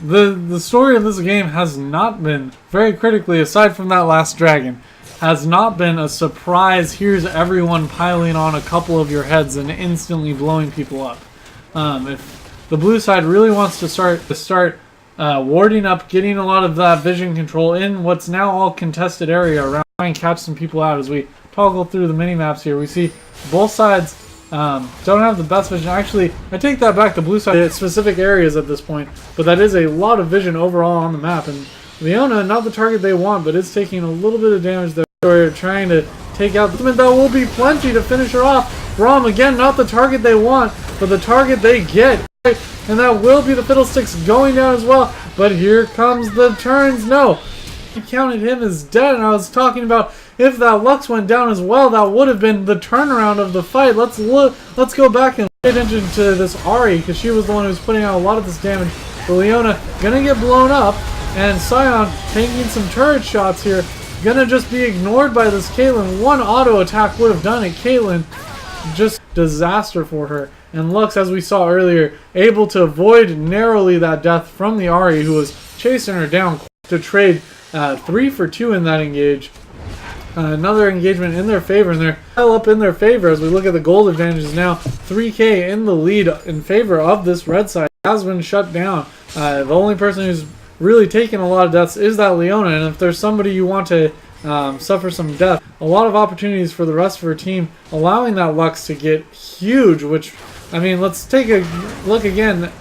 the story of this game has not been, very critically, aside from that last dragon, has not been a surprise, here's everyone piling on a couple of your heads and instantly blowing people up. If the blue side really wants to start warding up, getting a lot of that vision control in what's now all contested area around, try and catch some people out. As we toggle through the mini-maps here, we see both sides don't have the best vision. Actually, I take that back. The blue side specific areas at this point, but that is a lot of vision overall on the map. And Leona, not the target they want, but it's taking a little bit of damage there. They're trying to take out the ultimate. That will be plenty to finish her off. Braum, again, not the target they want, but the target they get. And that will be the Fiddlesticks going down as well. But here comes the turns. No, he counted him as dead, and I was talking about if that Lux went down as well, that would have been the turnaround of the fight. Let's go back and pay attention to this Ahri, because she was the one who was putting out a lot of this damage. But Leona gonna get blown up, and Scion taking some turret shots here, gonna just be ignored by this Caitlyn. One auto attack would have done it. Caitlyn, just disaster for her. And Lux, as we saw earlier, able to avoid narrowly that death from the Ahri, who was chasing her down to trade 3 for 2 in that engage. Another engagement in their favor, and they're well up in their favor as we look at the gold advantages now. 3K in the lead in favor of this red side has been shut down. The only person who's really taken a lot of deaths is that Leona, and if there's somebody you want to suffer some death, a lot of opportunities for the rest of her team, allowing that Lux to get huge, which, I mean, let's take a look again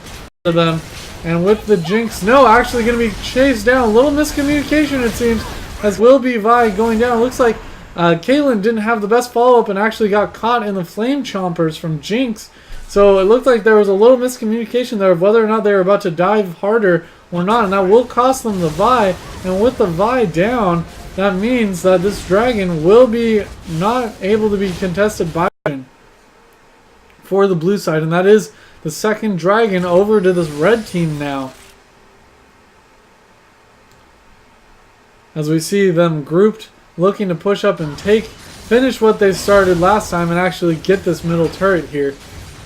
at them. And with the Jinx, no, actually going to be chased down. A little miscommunication, it seems, as will be Vi going down. It looks like Caitlyn didn't have the best follow-up and actually got caught in the Flame Chompers from Jinx. So it looked like there was a little miscommunication there of whether or not they were about to dive harder or not. And that will cost them the Vi. And with the Vi down, that means that this dragon will be not able to be contested by for the blue side. And that is the second dragon over to this red team now. As we see them grouped, looking to push up and finish what they started last time and actually get this middle turret here.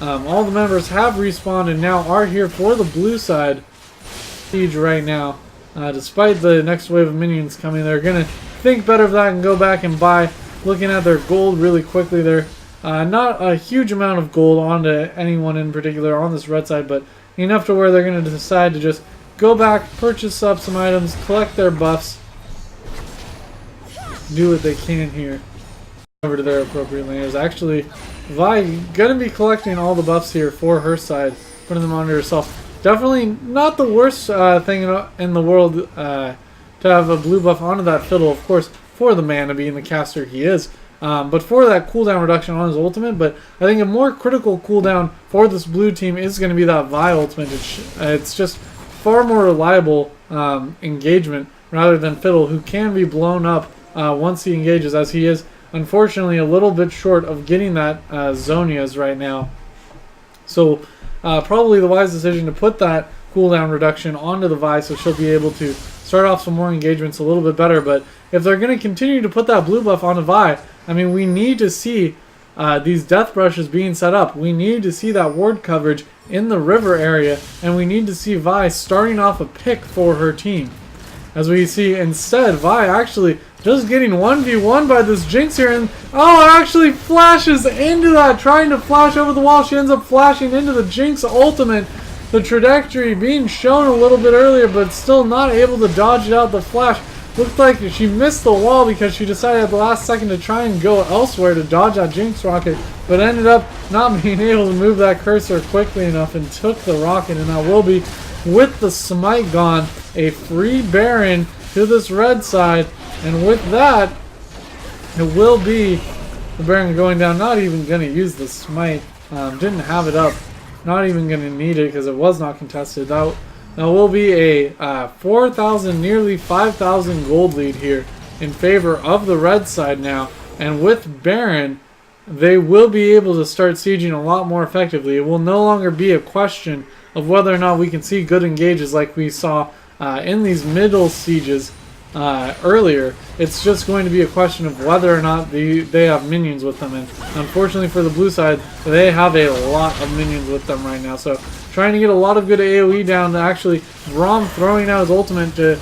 All the members have respawned and now are here for the blue side siege right now. Despite the next wave of minions coming, they're going to think better of that and go back and buy looking at their gold really quickly there. Not a huge amount of gold onto anyone in particular on this red side, but enough to where they're going to decide to just go back, purchase up some items, collect their buffs, do what they can here. Over to their appropriate laners. Actually, Vi going to be collecting all the buffs here for her side, putting them onto herself. Definitely not the worst thing in the world to have a blue buff onto that fiddle, of course, for the man to being the caster he is. But for that cooldown reduction on his ultimate, but I think a more critical cooldown for this blue team is going to be that Vi ultimate. It's just far more reliable engagement rather than Fiddle, who can be blown up once he engages, as he is unfortunately a little bit short of getting that Zonia's right now. So probably the wise decision to put that cooldown reduction onto the Vi so she'll be able to start off some more engagements a little bit better. But if they're going to continue to put that blue buff onto Vi, I mean, we need to see these death brushes being set up. We need to see that ward coverage in the river area, and we need to see Vi starting off a pick for her team. As we see instead, Vi actually just getting 1v1 by this Jinx here, and oh, it actually flashes into that, trying to flash over the wall. She ends up flashing into the Jinx ultimate. The trajectory being shown a little bit earlier, but still not able to dodge it out the flash. Looked like she missed the wall because she decided at the last second to try and go elsewhere to dodge that Jinx rocket, but ended up not being able to move that cursor quickly enough and took the rocket, and that will be, with the smite gone, a free Baron to this red side. And with that, it will be the Baron going down. Not even going to use the smite. Didn't have it up. Not even going to need it because it was not contested. That will be a 4,000, nearly 5,000 gold lead here in favor of the red side now. And with Baron, they will be able to start sieging a lot more effectively. It will no longer be a question of whether or not we can see good engages like we saw in these middle sieges earlier. It's just going to be a question of whether or not they have minions with them, and unfortunately for the blue side, they have a lot of minions with them right now. So trying to get a lot of good AoE down to actually Braum throwing out his ultimate to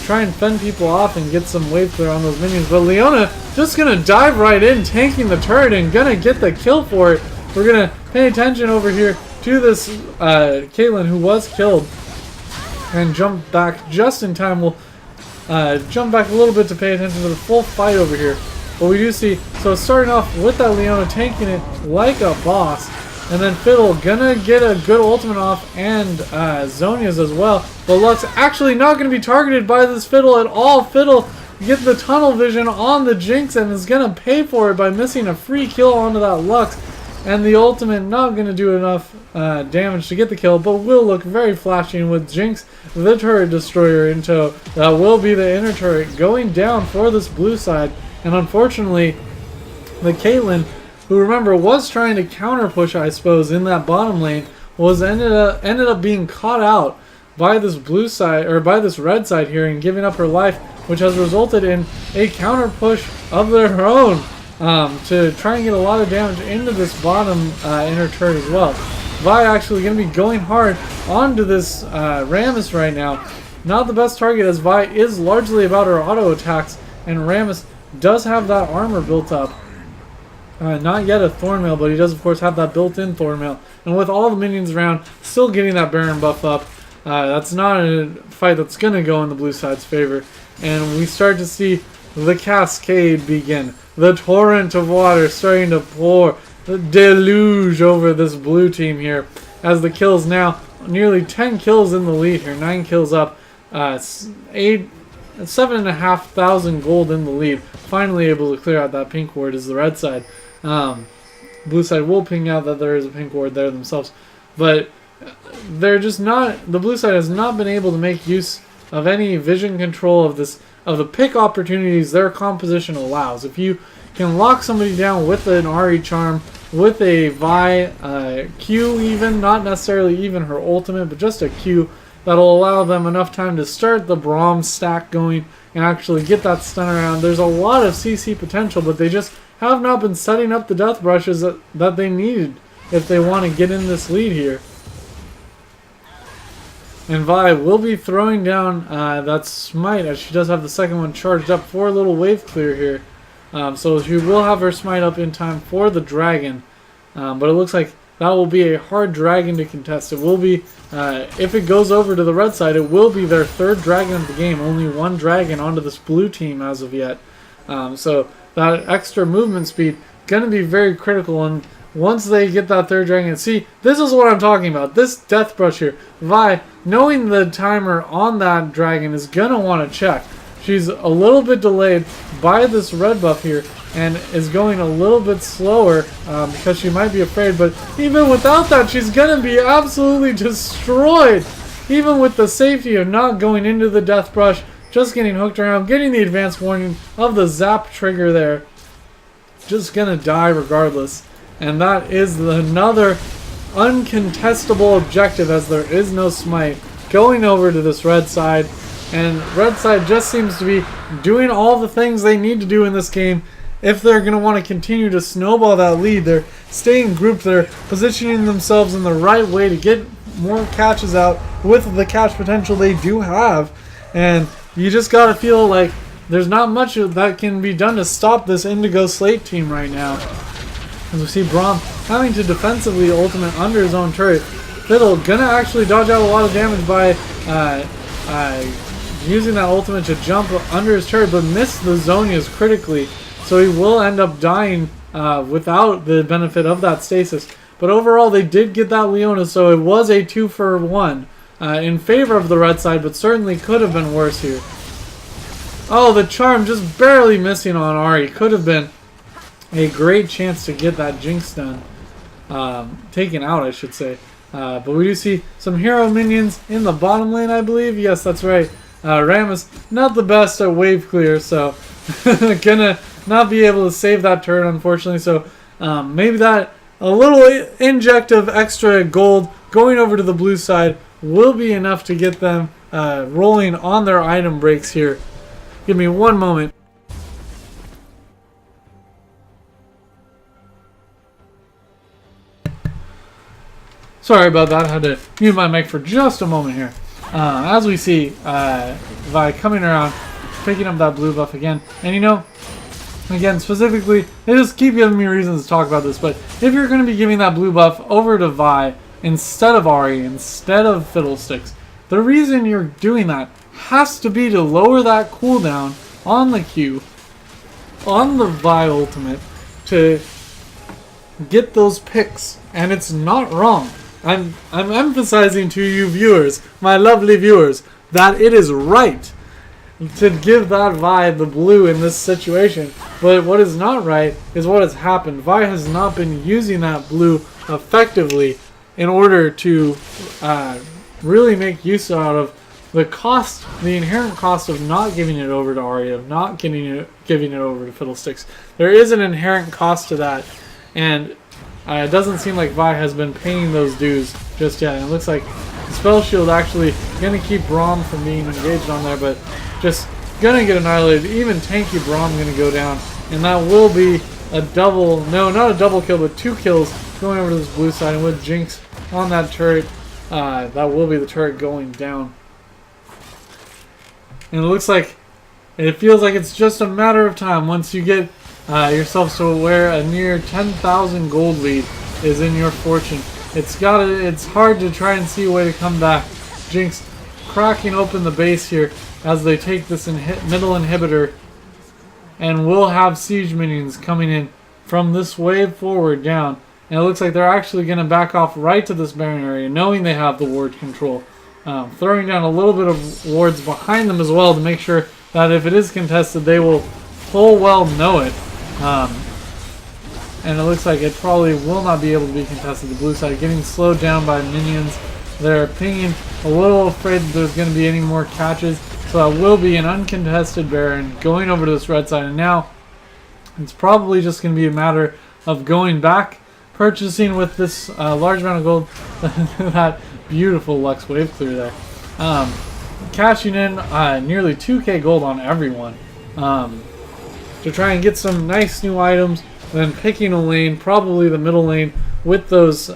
try and fend people off and get some wave clear on those minions. But Leona just going to dive right in, tanking the turret and going to get the kill for it. We're going to pay attention over here to this Caitlyn, who was killed, and jump back just in time. We'll jump back a little bit to pay attention to the full fight over here. But we do see, so starting off with that Leona tanking it like a boss, and then Fiddle gonna get a good ultimate off, and Zonia's as well. But Lux actually not gonna be targeted by this Fiddle at all. Fiddle get the tunnel vision on the Jinx and is gonna pay for it by missing a free kill onto that Lux. And the ultimate not going to do enough damage to get the kill, but will look very flashy with Jinx, the turret destroyer in tow. That will be the inner turret going down for this blue side. And unfortunately, the Caitlyn, who remember was trying to counter push, I suppose, in that bottom lane, was ended up being caught out by this blue side, or by this red side here, and giving up her life, which has resulted in a counter push of their own. To try and get a lot of damage into this bottom inner turret as well. Vi actually going to be going hard onto this Rammus right now. Not the best target, as Vi is largely about her auto attacks, and Rammus does have that armor built up. Not yet a Thornmail, but he does of course have that built-in Thornmail. And with all the minions around, still getting that Baron buff up. That's not a fight that's going to go in the blue side's favor. And we start to see the cascade begin. The torrent of water starting to pour, the deluge over this blue team here, as the kills now, nearly 10 kills in the lead here, 9 kills up, 7,500 gold in the lead. Finally able to clear out that pink ward is the red side. Blue side will ping out that there is a pink ward there themselves, but they're just not, the blue side has not been able to make use of any vision control of this, of the pick opportunities their composition allows. If you can lock somebody down with an Ahri charm, with a Vi Q even, not necessarily even her ultimate, but just a Q, that'll allow them enough time to start the Braum stack going and actually get that stun around. There's a lot of CC potential, but they just have not been setting up the death brushes that they needed if they want to get in this lead here. And Vi will be throwing down that smite, as she does have the second one charged up for a little wave clear here. So she will have her smite up in time for the dragon. But it looks like that will be a hard dragon to contest. It will be, if it goes over to the red side, it will be their third dragon of the game. Only one dragon onto this blue team as of yet. So that extra movement speed going to be very critical. And once they get that third dragon, see, this is what I'm talking about. This death brush here. Vi, knowing the timer on that dragon, is going to want to check. She's a little bit delayed by this red buff here and is going a little bit slower because she might be afraid. But even without that, she's going to be absolutely destroyed. Even with the safety of not going into the death brush, just getting hooked around, getting the advanced warning of the zap trigger there. Just going to die regardless. And that is another uncontestable objective, as there is no smite, going over to this red side. And red side just seems to be doing all the things they need to do in this game if they're going to want to continue to snowball that lead. They're staying grouped, they're positioning themselves in the right way to get more catches out with the catch potential they do have. And you just got to feel like there's not much that can be done to stop this Indigo Slate team right now. As we see Braum having to defensively ultimate under his own turret. Fiddle gonna actually dodge out a lot of damage by using that ultimate to jump under his turret, but missed the Zonias critically, so he will end up dying without the benefit of that stasis. But overall, they did get that Leona, so it was a 2-for-1 in favor of the red side, but certainly could have been worse here. Oh, the charm just barely missing on Ahri. Could have been a great chance to get that Jinx done. Taken out, I should say. But we do see some hero minions in the bottom lane, I believe. Yes, that's right. Rammus, not the best at wave clear, so gonna not be able to save that turret, unfortunately. So maybe that a little inject of extra gold going over to the blue side will be enough to get them rolling on their item breaks here. Give me one moment. Sorry about that. I had to mute my mic for just a moment here. As we see Vi coming around, picking up that blue buff again. And you know, again, specifically, they just keep giving me reasons to talk about this, but if you're going to be giving that blue buff over to Vi instead of Ahri, instead of Fiddlesticks, the reason you're doing that has to be to lower that cooldown on the Q, on the Vi ultimate, to get those picks. And it's not wrong. I'm emphasizing to you viewers, my lovely viewers, that it is right to give that Vi the blue in this situation. But what is not right is what has happened. Vi has not been using that blue effectively in order to really make use out of the cost, the inherent cost of not giving it over to Ahri, of not giving it over to Fiddlesticks. There is an inherent cost to that, and it doesn't seem like Vi has been paying those dues just yet. And it looks like the Spell Shield actually going to keep Braum from being engaged on there, but just going to get annihilated. Even tanky Braum going to go down. And that will be a double, no, not a double kill, but 2 kills going over to this blue side. And with Jinx on that turret, that will be the turret going down. And it looks like, it feels like it's just a matter of time once you get yourselves to where a near 10,000 gold lead is in your fortune. It's hard to try and see a way to come back. Jinx cracking open the base here as they take this middle inhibitor, and we'll have siege minions coming in from this wave forward down. And it looks like they're actually going to back off right to this Baron area, knowing they have the ward control. Throwing down a little bit of wards behind them as well to make sure that if it is contested, they will full well know it. And it looks like it probably will not be able to be contested. The blue side getting slowed down by minions. They're pinging, a little afraid that there's going to be any more catches. So that will be an uncontested Baron going over to this red side. And now it's probably just going to be a matter of going back, purchasing with this large amount of gold that beautiful Lux wave clear there. Cashing in nearly 2k gold on everyone. To try and get some nice new items, then picking a lane, probably the middle lane, with those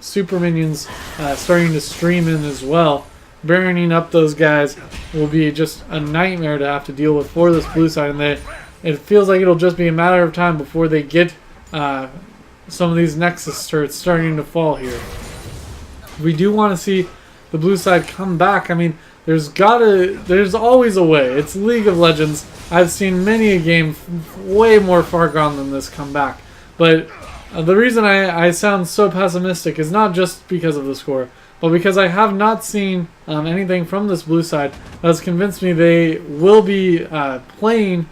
super minions starting to stream in as well. Baroning up those guys will be just a nightmare to have to deal with for this blue side, and they it feels like it'll just be a matter of time before they get some of these Nexus turrets starting to fall here. We do want to see the blue side come back. I mean, there's always a way. It's League of Legends. I've seen many a game way more far gone than this come back. But the reason I sound so pessimistic is not just because of the score, but because I have not seen anything from this blue side that has convinced me they will be playing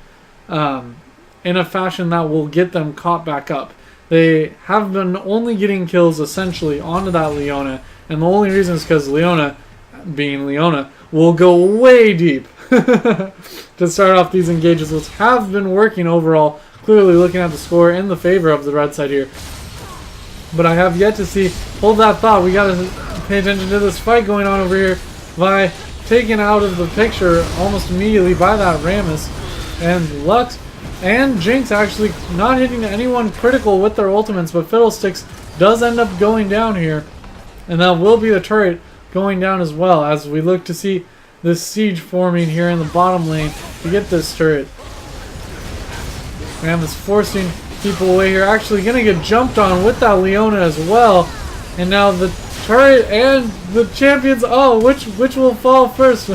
in a fashion that will get them caught back up. They have been only getting kills essentially onto that Leona, and the only reason is because Leona, being Leona, will go way deep to start off these engages, which have been working overall. Clearly looking at the score in the favor of the red side here. But I have yet to see, hold that thought, we gotta pay attention to this fight going on over here by taken out of the picture almost immediately by that Rammus. And Lux and Jinx actually not hitting anyone critical with their ultimates, but Fiddlesticks does end up going down here. And that will be the turret going down as well, as we look to see this siege forming here in the bottom lane to get this turret. Rammus forcing people away here, actually going to get jumped on with that Leona as well. And now the turret and the champions, oh, which will fall first?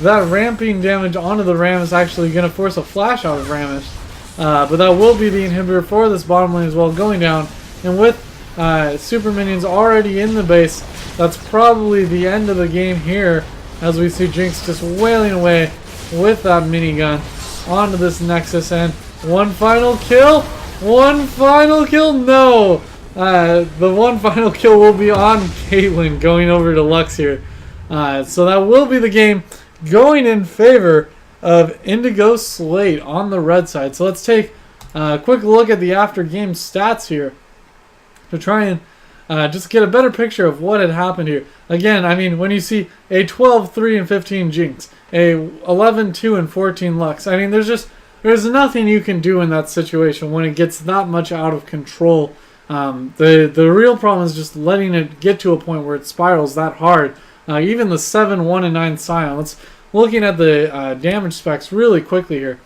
That ramping damage onto the Ram is actually going to force a flash out of Rammus. But that will be the inhibitor for this bottom lane as well, going down. And with super minions already in the base, that's probably the end of the game here, as we see Jinx just wailing away with that minigun onto this Nexus. And one final kill? One final kill? No! The one final kill will be on Caitlyn going over to Lux here. So that will be the game going in favor of Indigo Slate on the red side. So let's take a quick look at the after game stats here to try and just get a better picture of what had happened here. Again, I mean, when you see a 12-3 and 15 Jinx, a 11-2 and 14 Lux, I mean, there's nothing you can do in that situation when it gets that much out of control. The real problem is just letting it get to a point where it spirals that hard. Even the 7, 1, and 9 Scion. Let's looking at the damage specs really quickly here.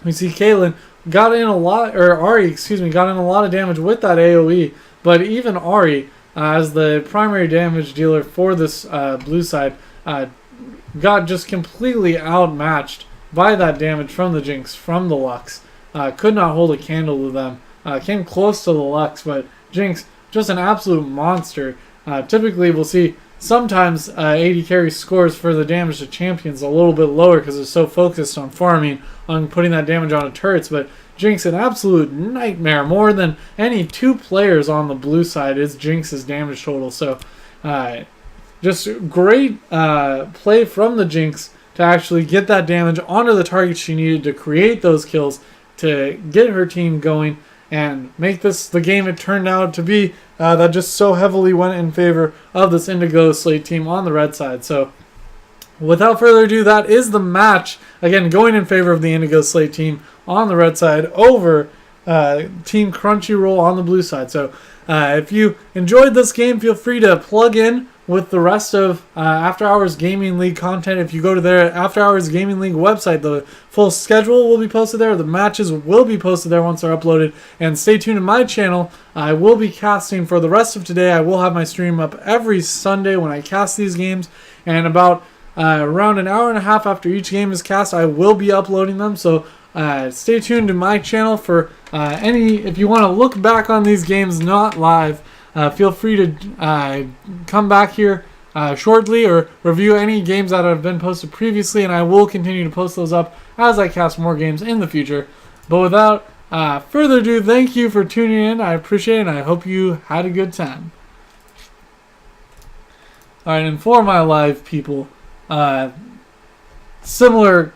We see Caitlyn got in a lot, or Ahri, excuse me, got in a lot of damage with that AoE. But even Ahri, as the primary damage dealer for this blue side, got just completely outmatched by that damage from the Jinx, from the Lux. Could not hold a candle to them. Came close to the Lux, but Jinx, just an absolute monster. Typically, we'll see sometimes AD carry scores for the damage to champions a little bit lower because they're so focused on farming, on putting that damage onto turrets, but Jinx, an absolute nightmare. More than any two players on the blue side is Jinx's damage total. So, just great play from the Jinx to actually get that damage onto the target she needed to create those kills, to get her team going, and make this the game it turned out to be that just so heavily went in favor of this Indigo Slate team on the red side. So, without further ado, that is the match. Again, going in favor of the Indigo Slate team on the red side over Team Crunchyroll on the blue side. So, if you enjoyed this game, feel free to plug in with the rest of After Hours Gaming League content. If you go to their After Hours Gaming League website, the full schedule will be posted there. The matches will be posted there once they're uploaded. And stay tuned to my channel. I will be casting for the rest of today. I will have my stream up every Sunday when I cast these games. And about around an hour and a half after each game is cast, I will be uploading them. So stay tuned to my channel for if you want to look back on these games not live. Feel free to come back here shortly or review any games that have been posted previously, and I will continue to post those up as I cast more games in the future. But without further ado, thank you for tuning in. I appreciate it, and I hope you had a good time. Alright, and for my live people, similar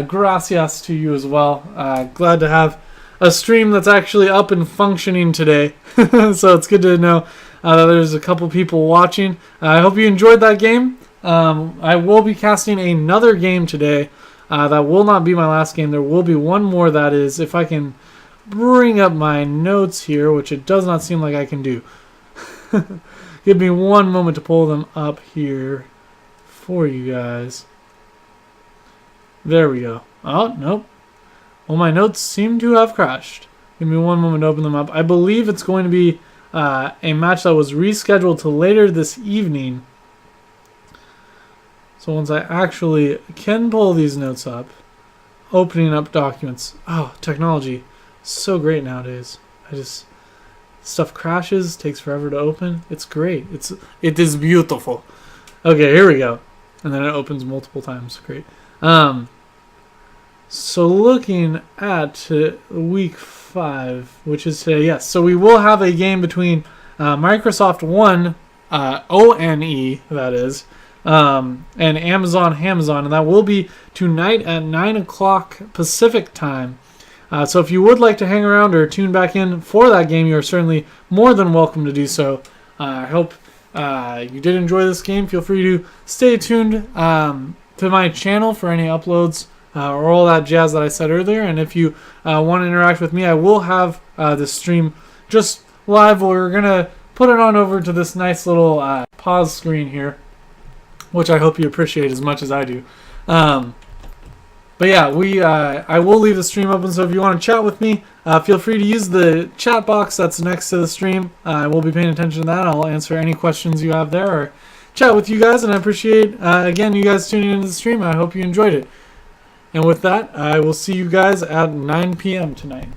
gracias to you as well. Glad to have a stream that's actually up and functioning today. So it's good to know there's a couple people watching. I hope you enjoyed that game. I will be casting another game today. That will not be my last game. There will be one more, that is, if I can bring up my notes here, which it does not seem like I can do. Give me one moment to pull them up here for you guys. There we go. Oh, nope. Well, my notes seem to have crashed. Give me one moment to open them up. I believe it's going to be a match that was rescheduled to later this evening. So once I actually can pull these notes up, opening up documents. Oh, technology. So great nowadays. Stuff crashes, takes forever to open. It's great. It is beautiful. Okay, here we go. And then it opens multiple times. Great. So looking at week 5, which is today, yes. So we will have a game between Microsoft One, ONE, that is, and Amazon, and that will be tonight at 9 o'clock Pacific time. So if you would like to hang around or tune back in for that game, you are certainly more than welcome to do so. I hope you did enjoy this game. Feel free to stay tuned to my channel for any uploads or all that jazz that I said earlier. And if you want to interact with me, I will have this stream just live. We're going to put it on over to this nice little pause screen here, which I hope you appreciate as much as I do. But yeah, I will leave the stream open, so if you want to chat with me, feel free to use the chat box that's next to the stream. I will be paying attention to that. I'll answer any questions you have there or chat with you guys, and I appreciate, again, you guys tuning into the stream. I hope you enjoyed it. And with that, I will see you guys at 9 p.m. tonight.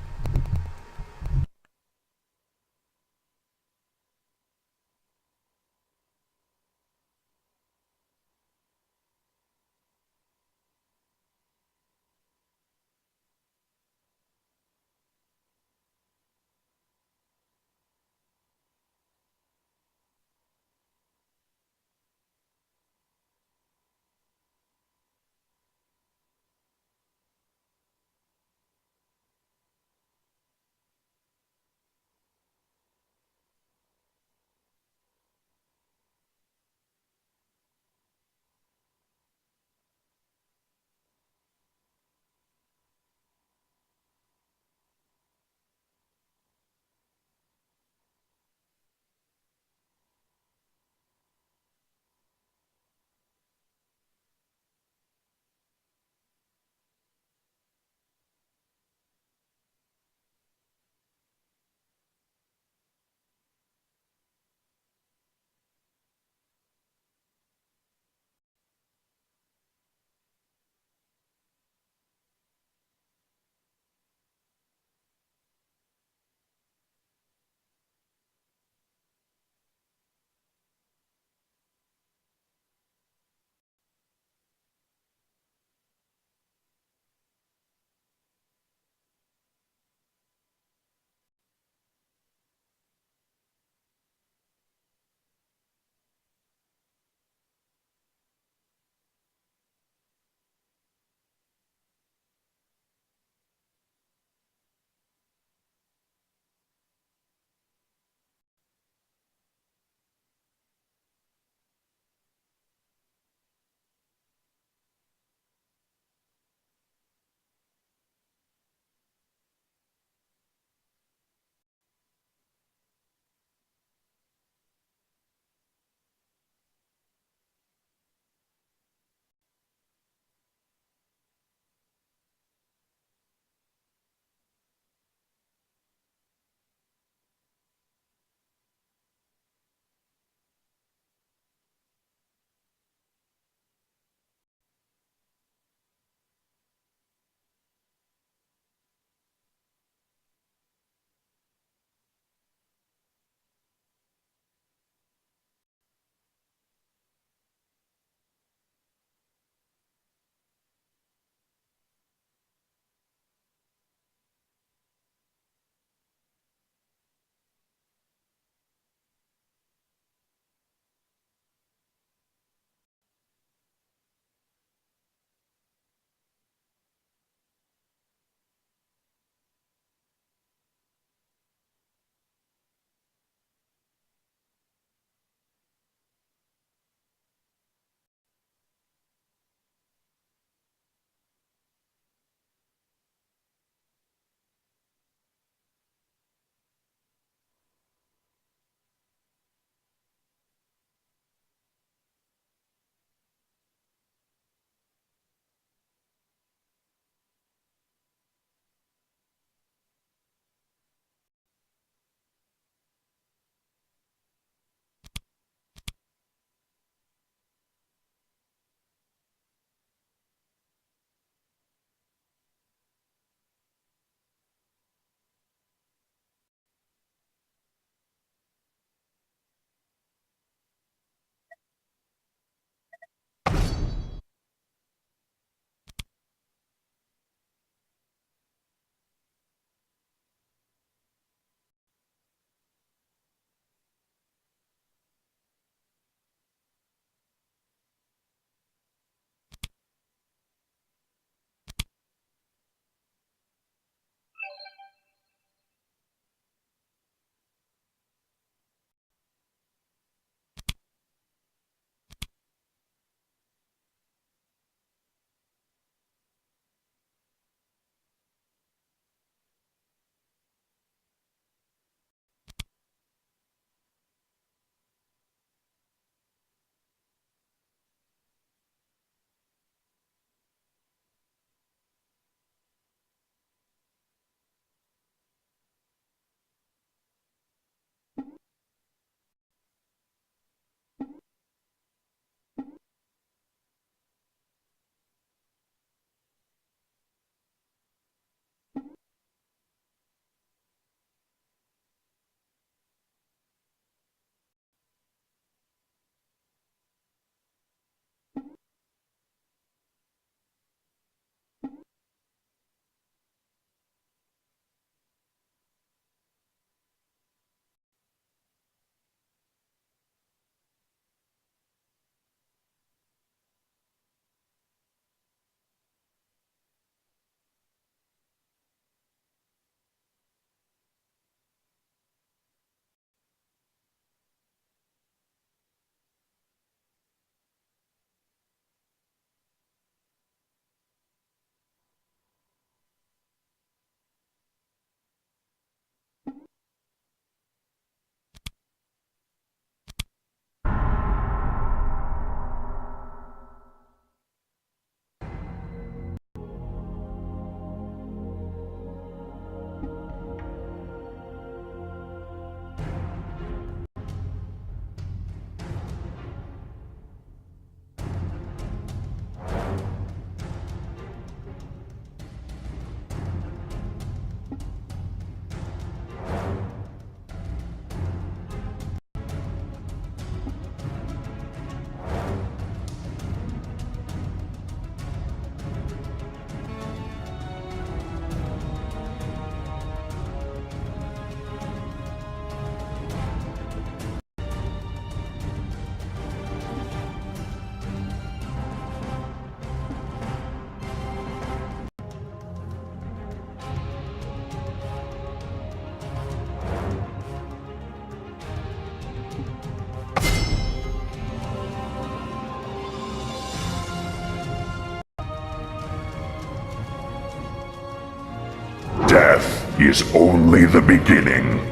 Death is only the beginning.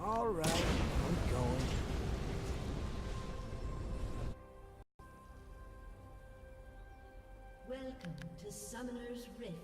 All right, I'm going. Welcome to Summoner's Rift.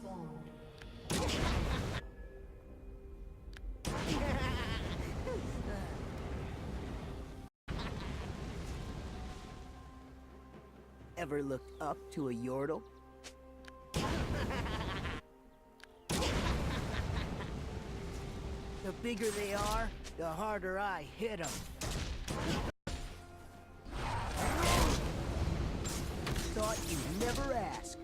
spawned. Ever looked up to a yordle? The bigger they are, the harder I hit them. Thought you'd never ask.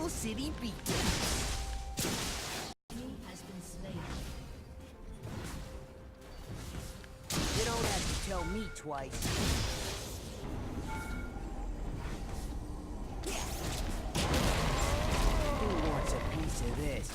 City beatdown. Enemy has been slain. You don't have to tell me twice. Who wants a piece of this?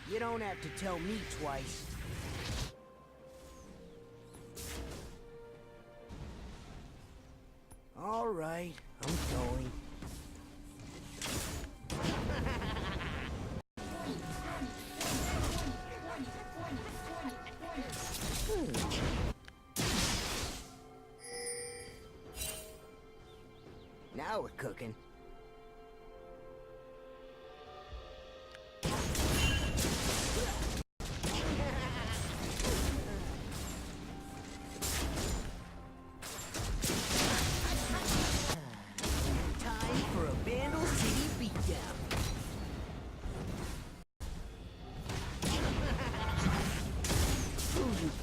You don't have to tell me twice. All right, I'm going. Now we're cooking.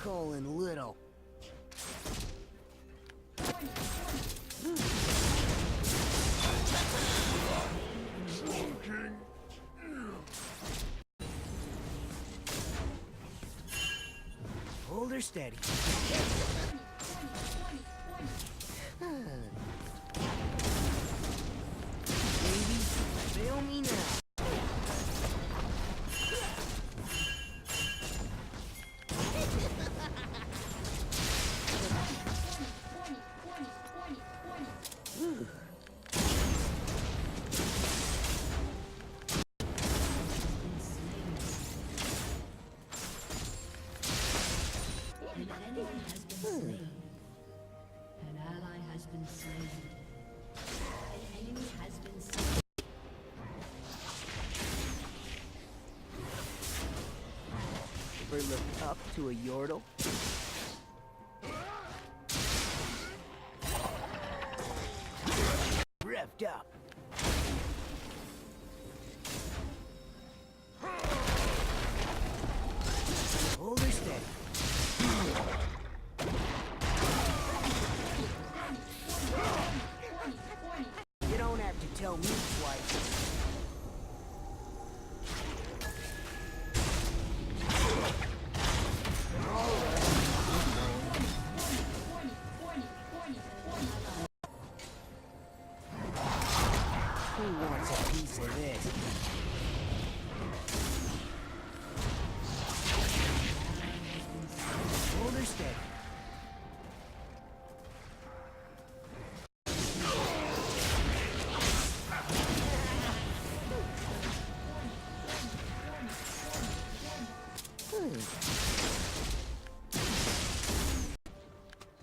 Calling little. Hold her steady. Baby, feel me now. An ally has been slain. An enemy has been slain. Ever looked up to a yordle? Revved up. Hold her steady. You don't have to tell me twice.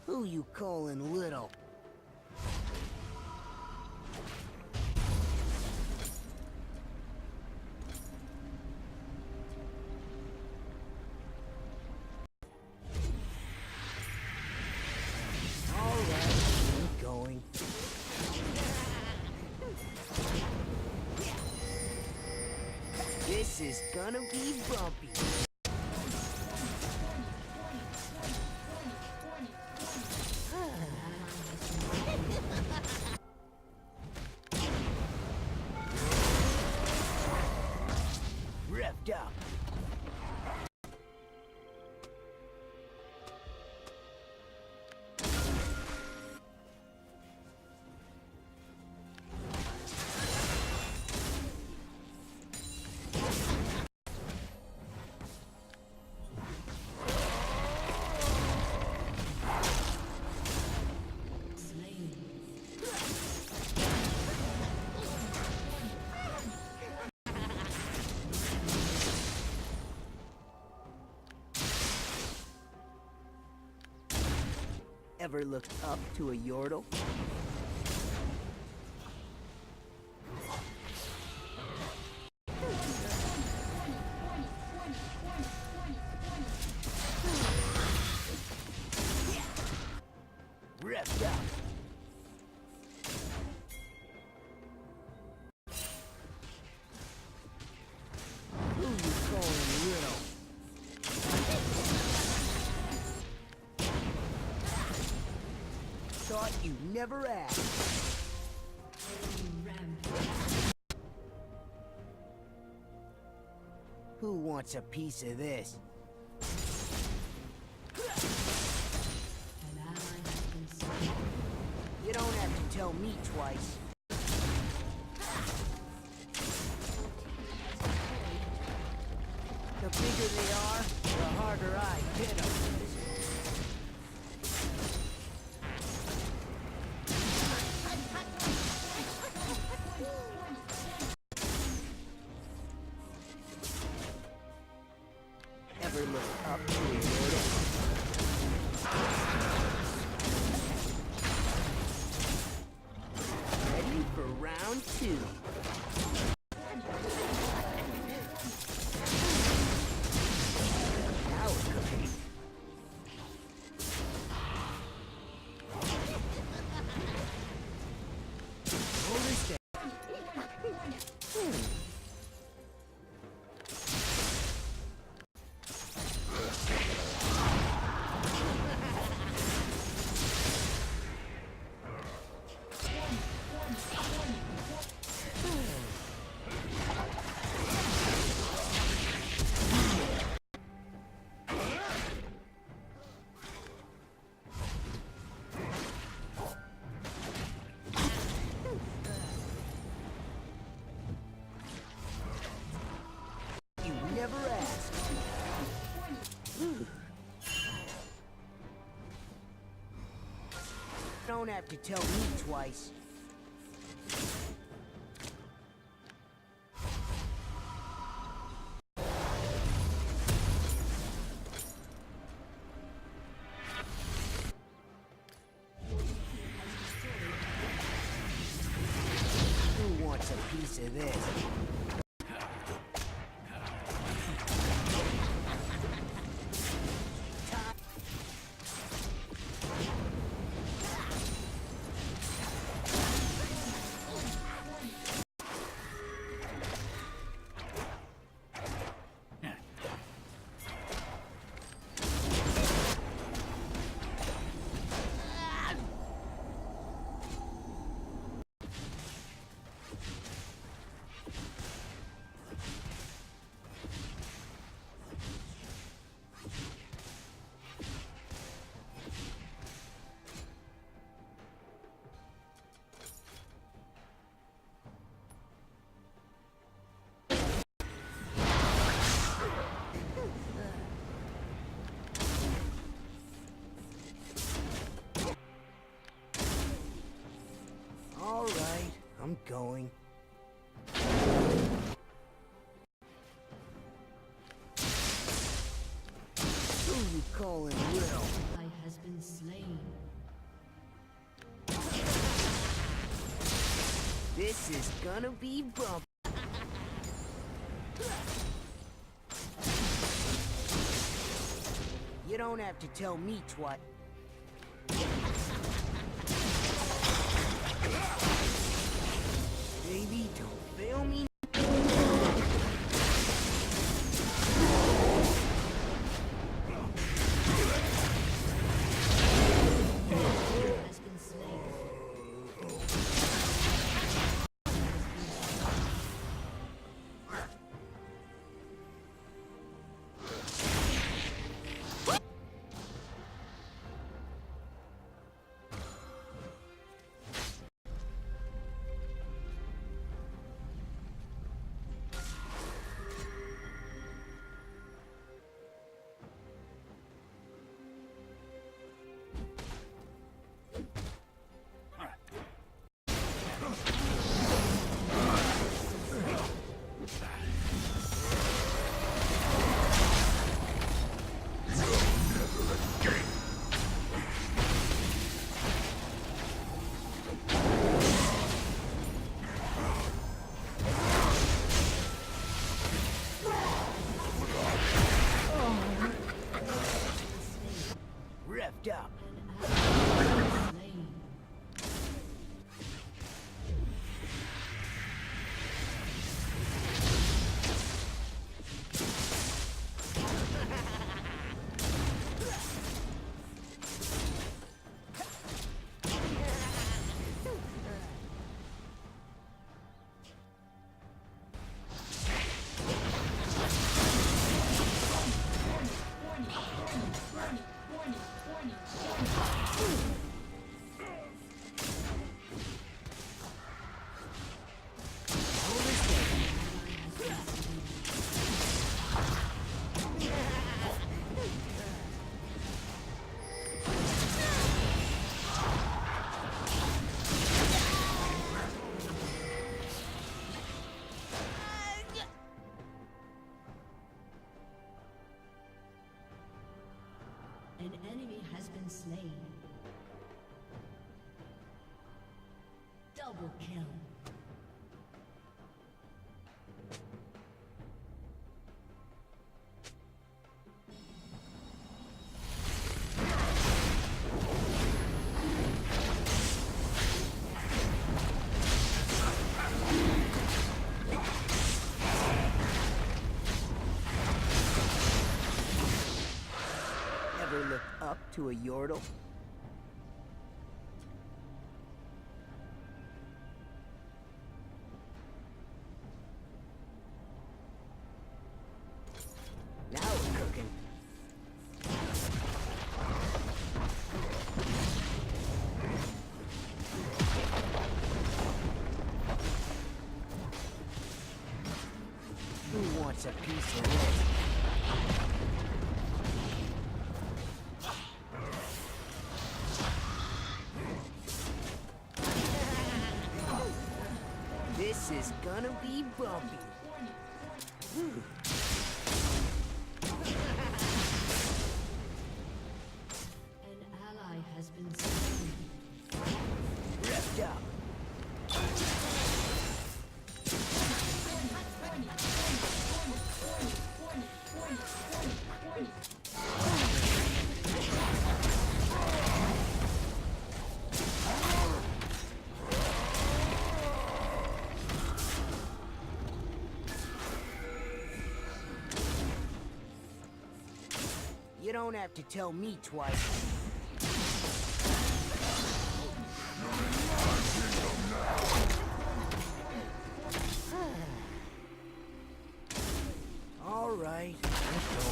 Who you calling little? All right, I'm going. This is gonna be bumpy. Revved up. Ever looked up to a yordle? Revved up. Who you calling little? Thought you'd never ask. Who wants a piece of this? You don't have to tell me twice. The bigger they are, the harder I hit them. Ever look up to a yordle? Ready for round two. Now we're cooking. Hold this down. You never asked. Don't have to tell me twice. Who wants a piece of this? All right, I'm going. I'm calling Will. I has been slain. This is gonna be bumpy. You don't have to tell me, twat. Baby, don't fail me. Has been slain. Revved up. Slain. An enemy has been slain. Double kill. Ever look up to a yordle? Now we're cooking. Who wants a piece of this? This is gonna be bumpy. An ally has been slain. Revved up. You don't have to tell me twice. All right, let's go.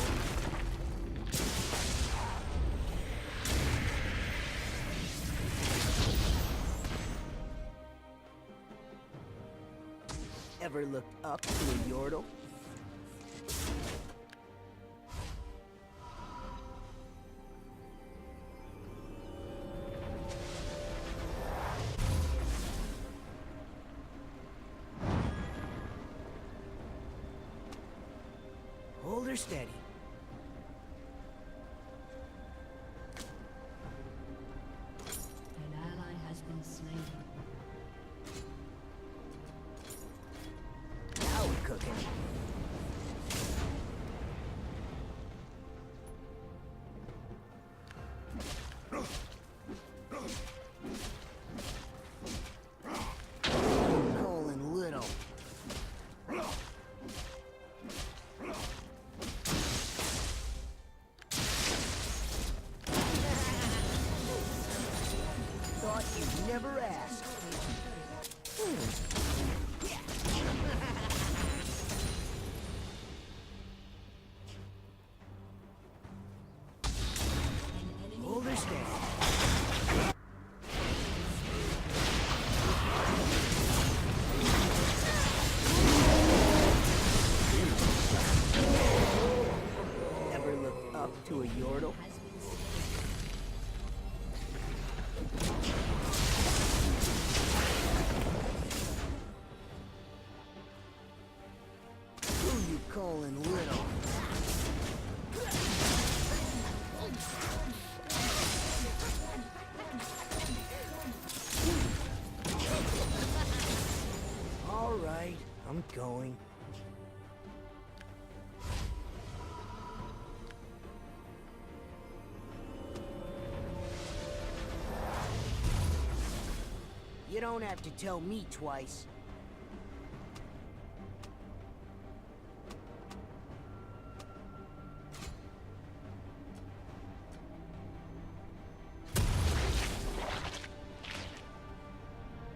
Ever looked up to a yordle? Hold her steady. never asked. Hold her stand. Ever looked up to a yordle? Who you calling little? All right, I'm going. You don't have to tell me twice.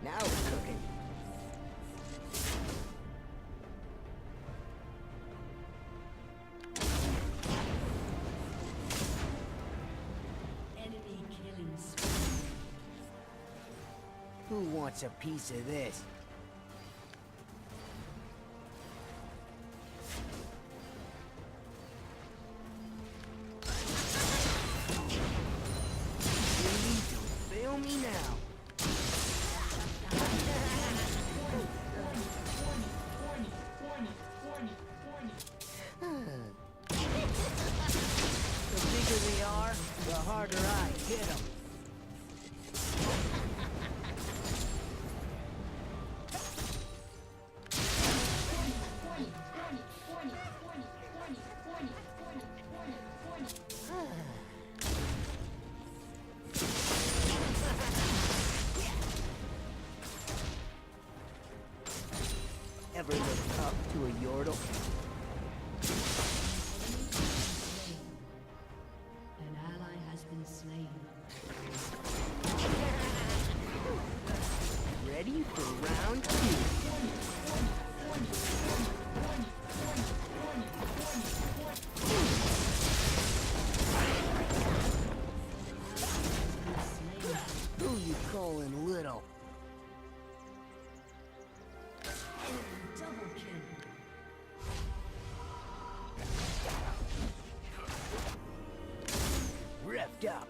Now we're cooking. Enemy killing spree. Who wants a piece of this? Please don't fail me now. The bigger they are, the harder I hit them. Ever look up to a yordle? An ally has been slain. Ready for round two. Who you calling little? Double kill. Revved up.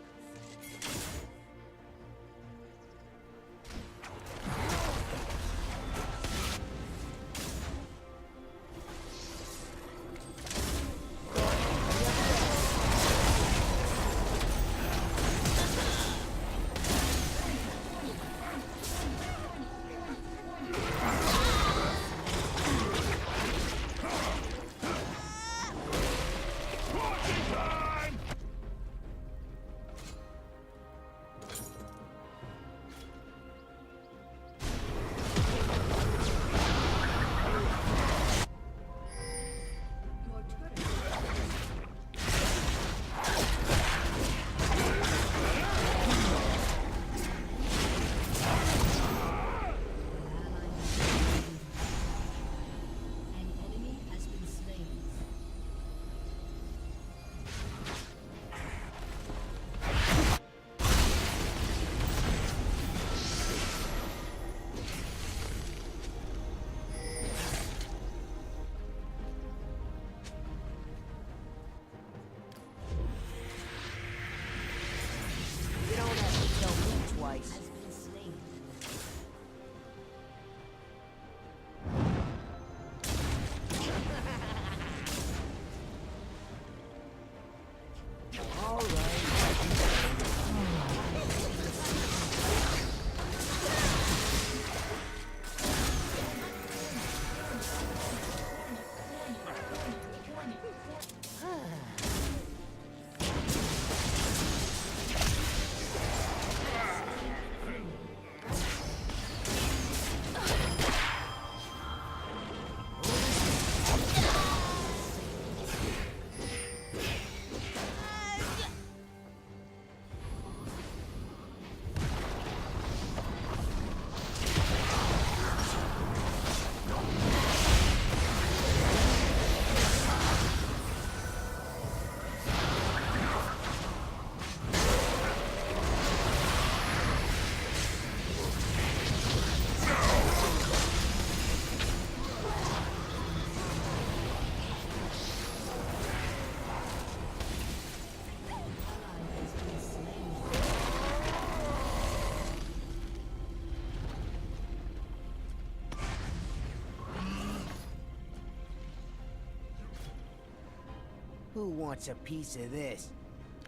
Who wants a piece of this?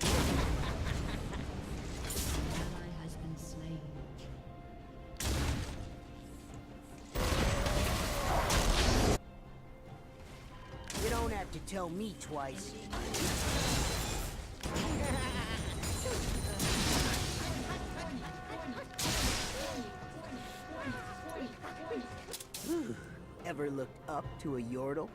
An ally has been slain. You don't have to tell me twice. Ever looked up to a yordle?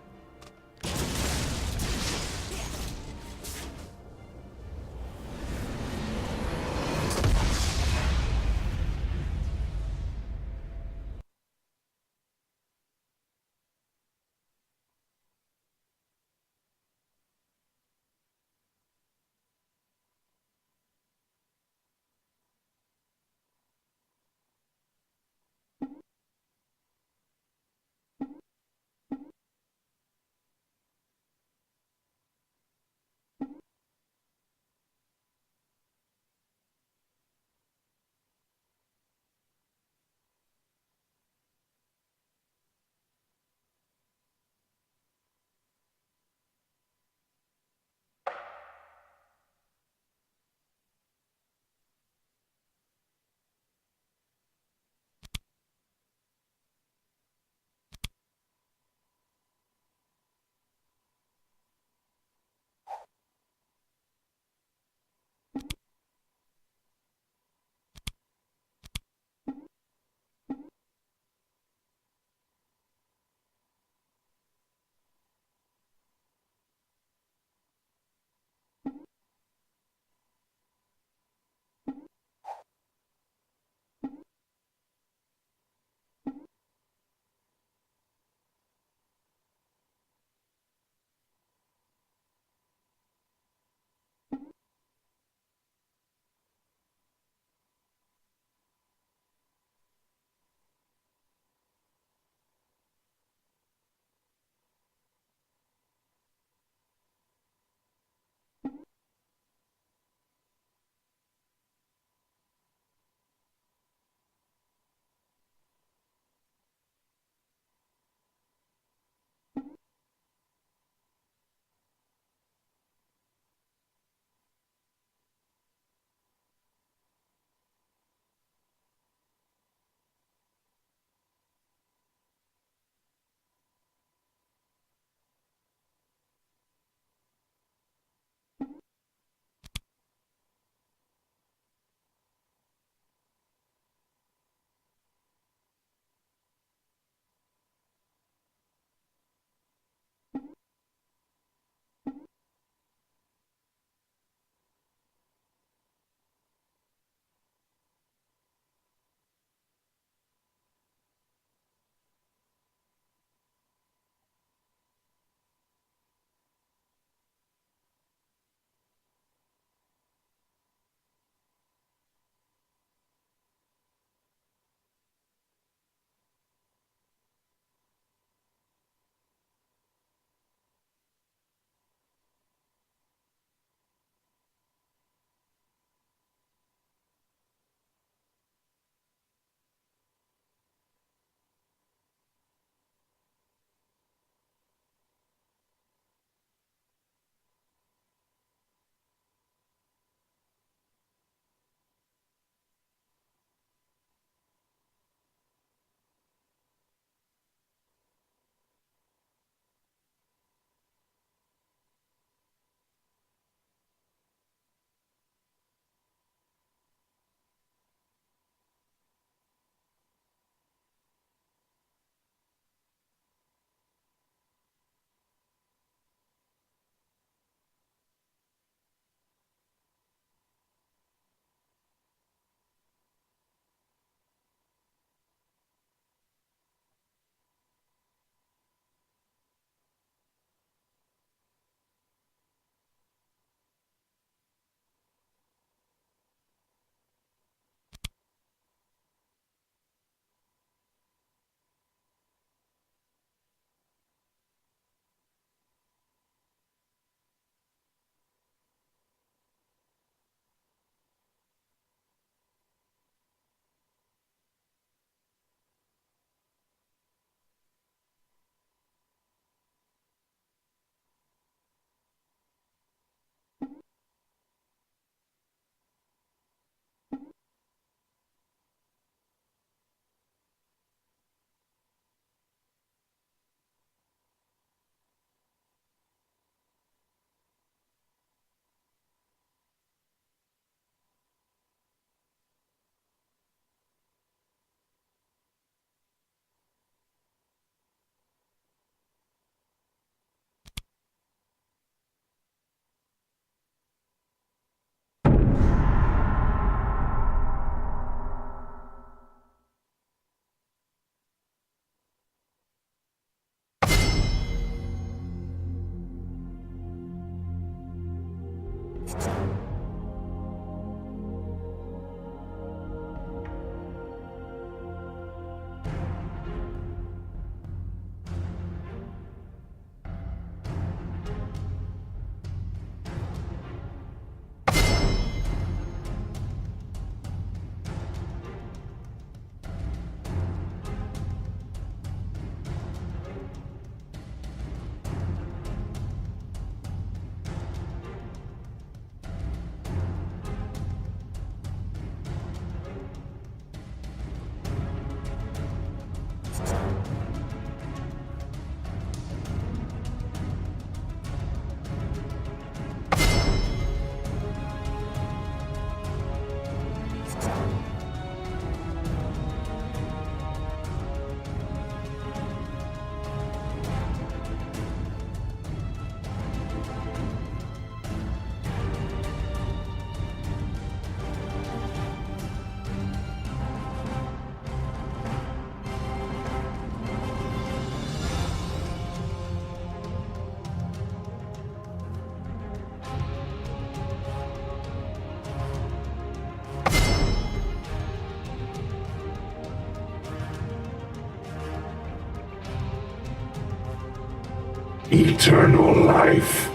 Eternal life.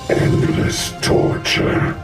Endless torture.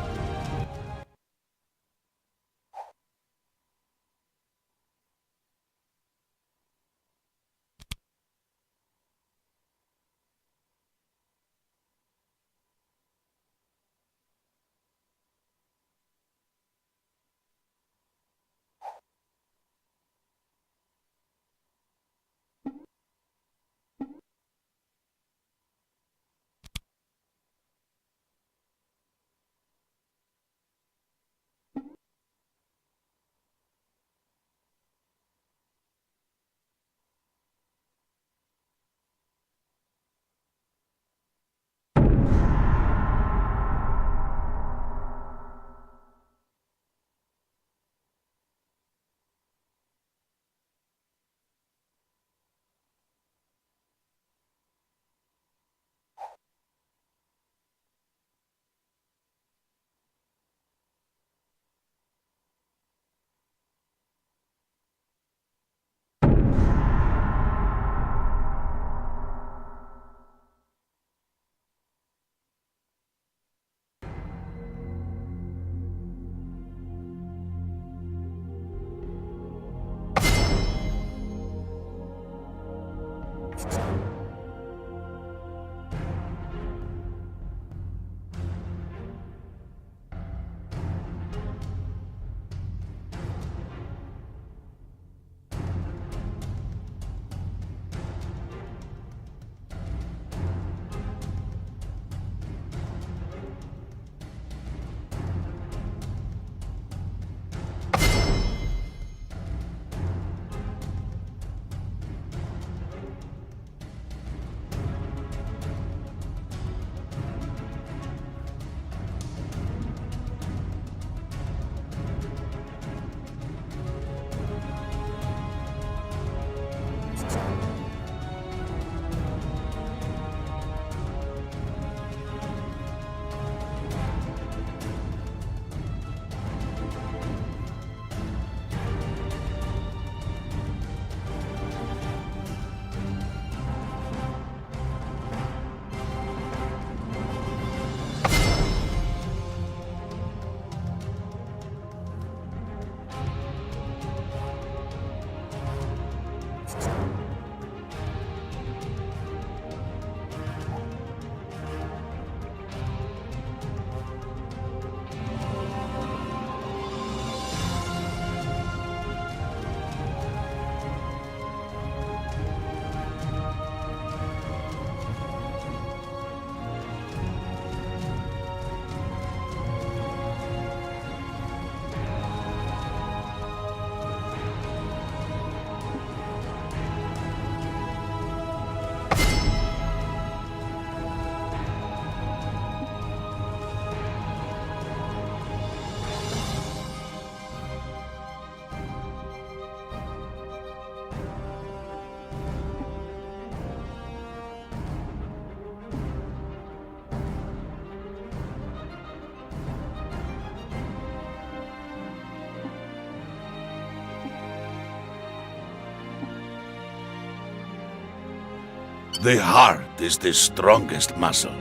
The heart is the strongest muscle.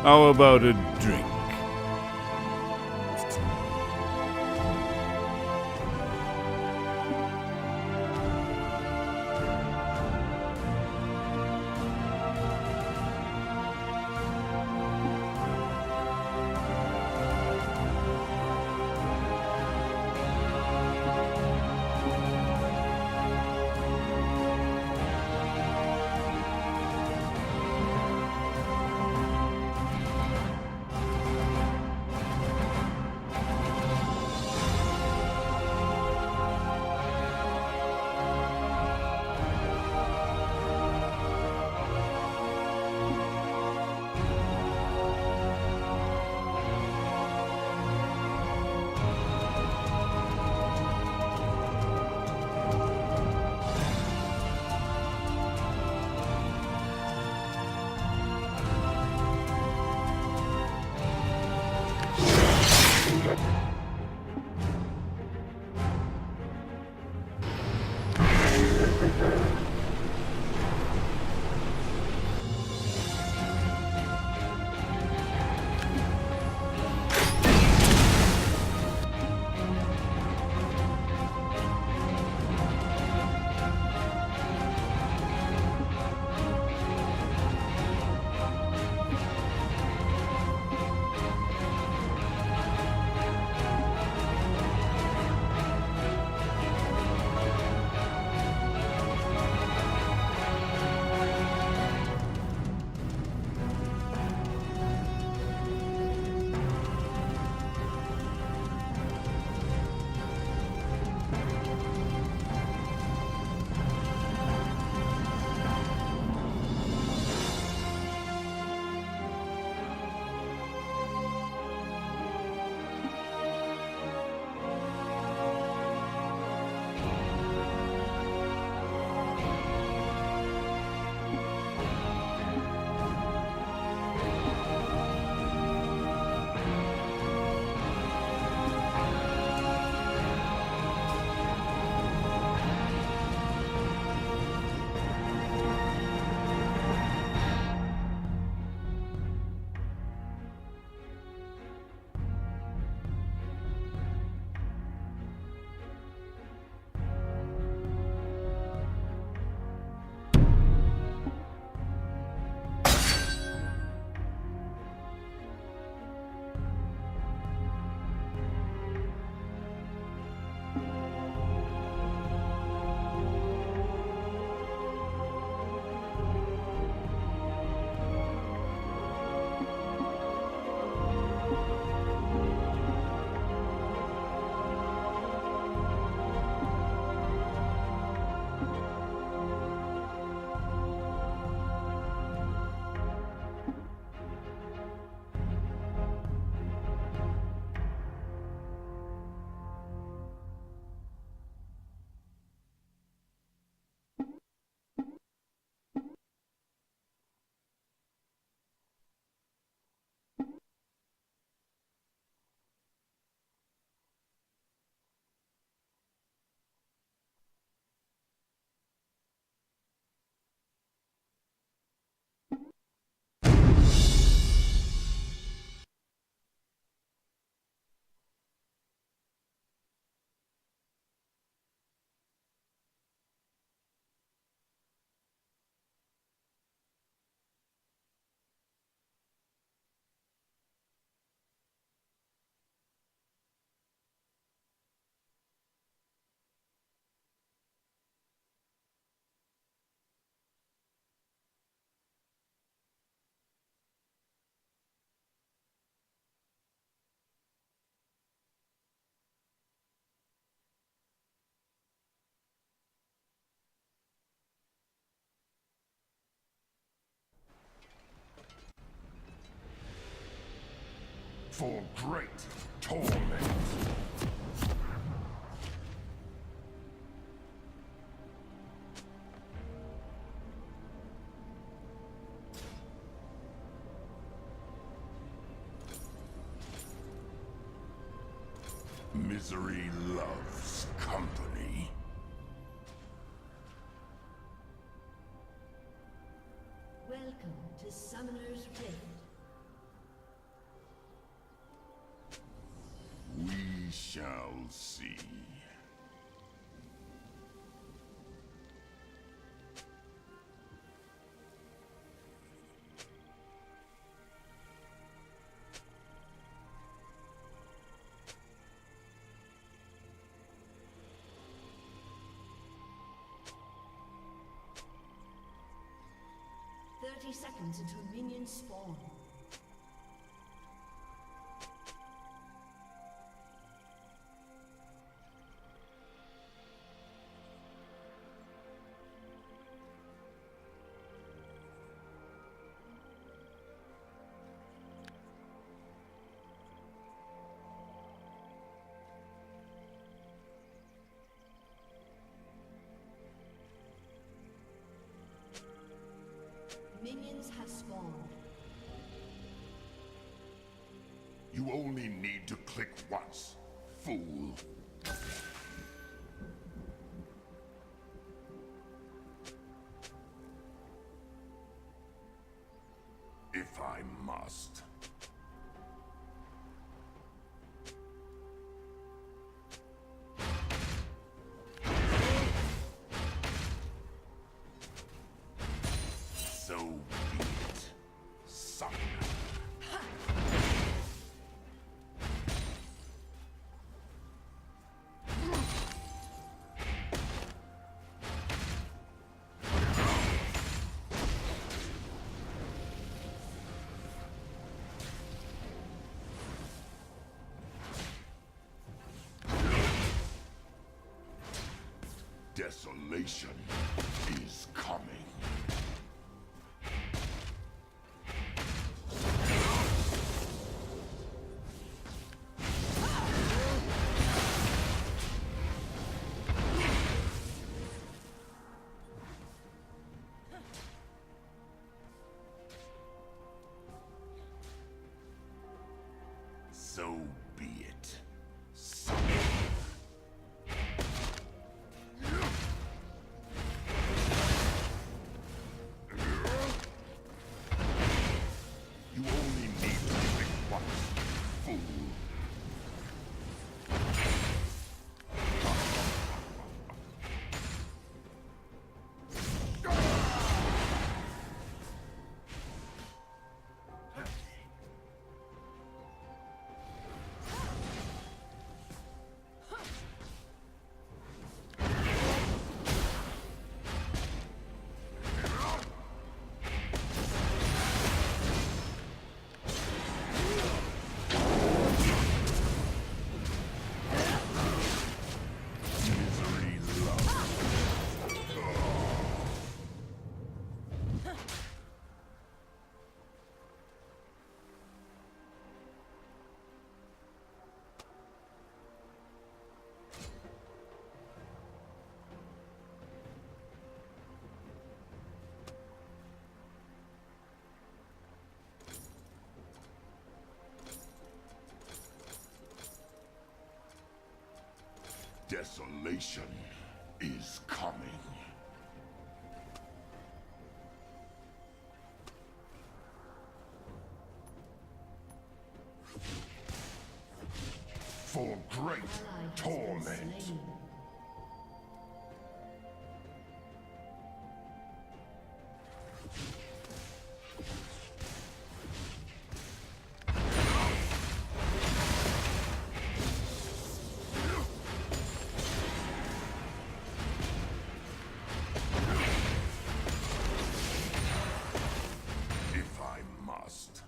How about a drink? For great torment. Misery loves company. Welcome to Summoner's Rift. We shall see. Seconds until minions spawn. Minions have spawned. You only need to click once, fool. If I must. So be it. Summoner. Desolation is coming. So be it. You only need to pick one, fool. Misery loves. Desolation is coming. For great Ally has been torment. slain. If I must.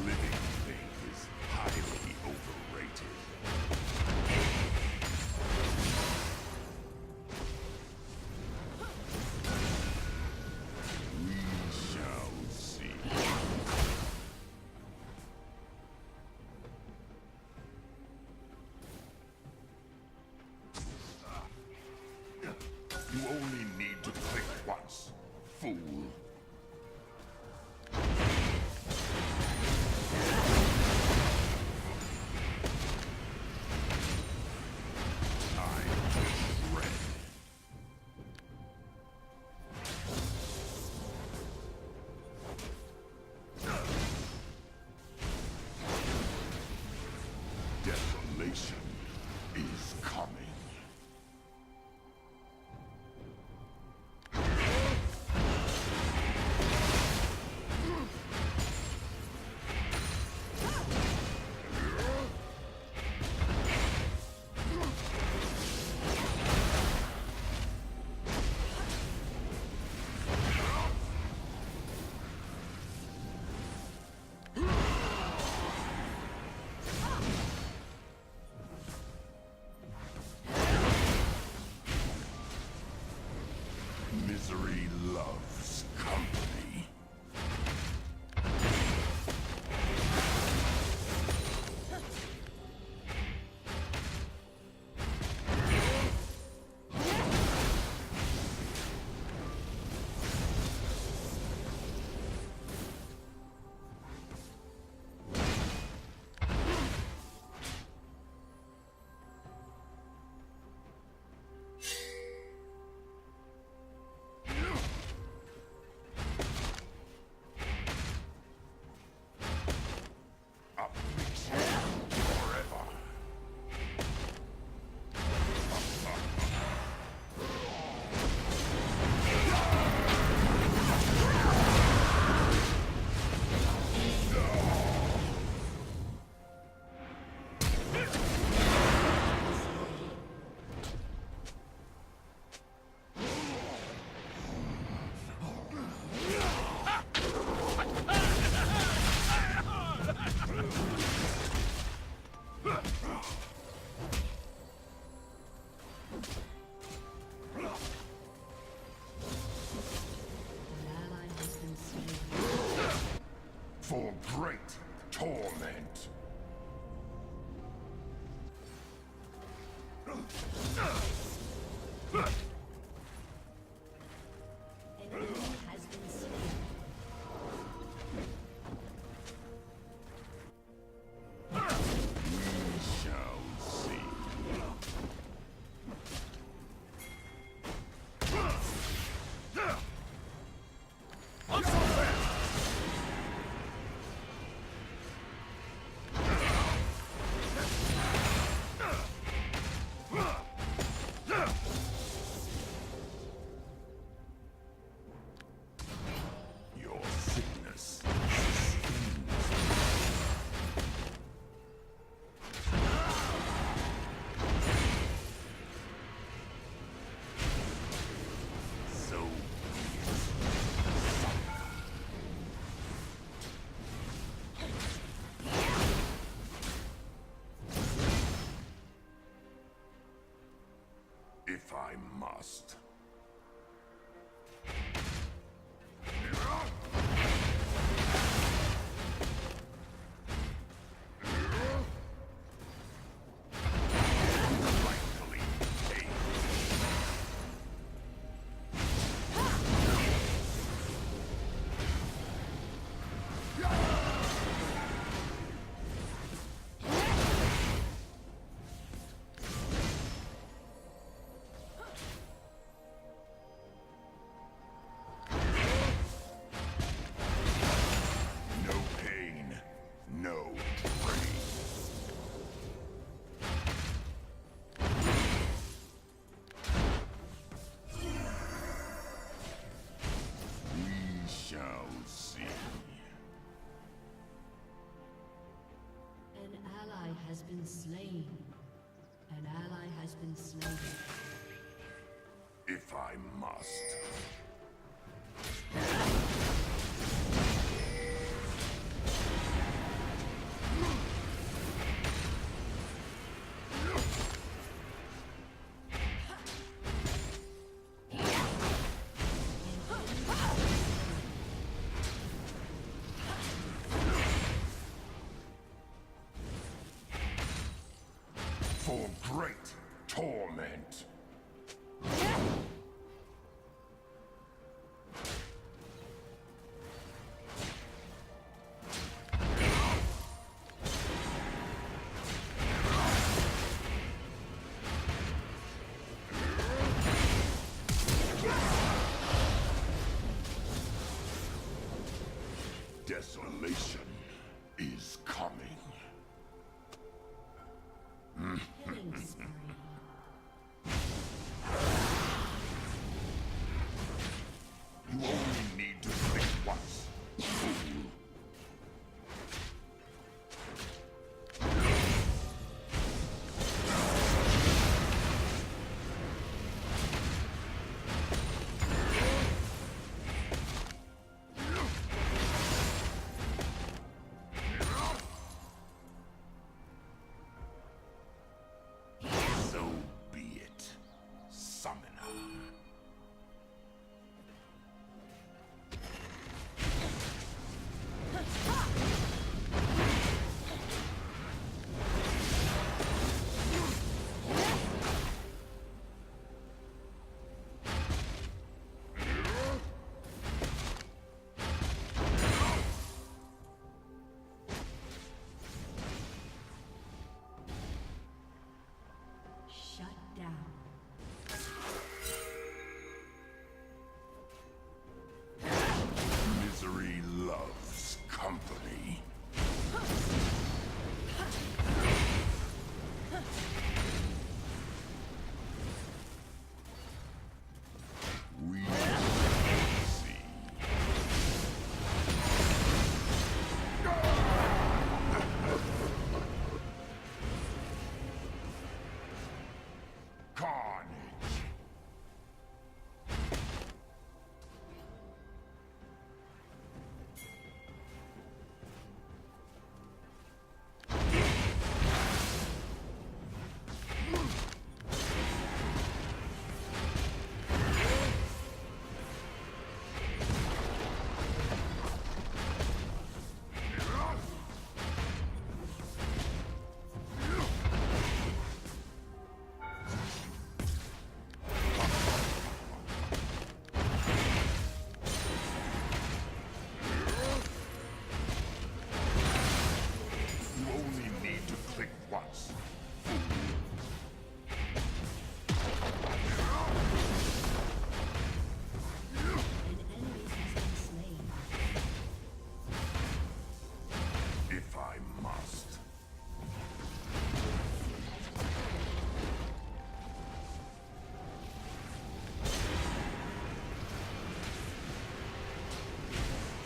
Living only need to click once, fool. Desolation is coming. Misery loves company. Affliction forever. An ally has been slain. For great torment. An enemy has been slain. We shall see. Your sickness so if I must. Rightfully taken. No pain, no pain. We shall see. An ally has been slain. An ally has been slain. If I must. For great torment. Desolation is coming. Killing spree. You only need to click once. So be it, Summoner. Shut down. Misery loves company. We see. Carnage. You only need to click once. An enemy has been slain. If I must.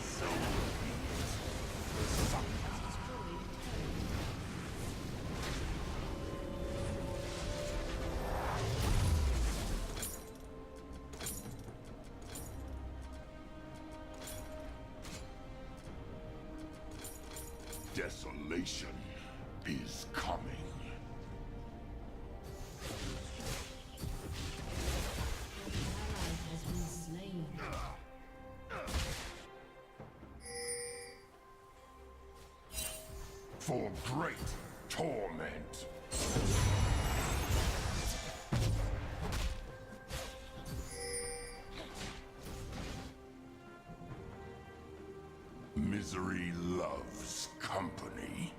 So be it. Summoner. Desolation is coming. Ally has been slain. For great torment. Misery loves company.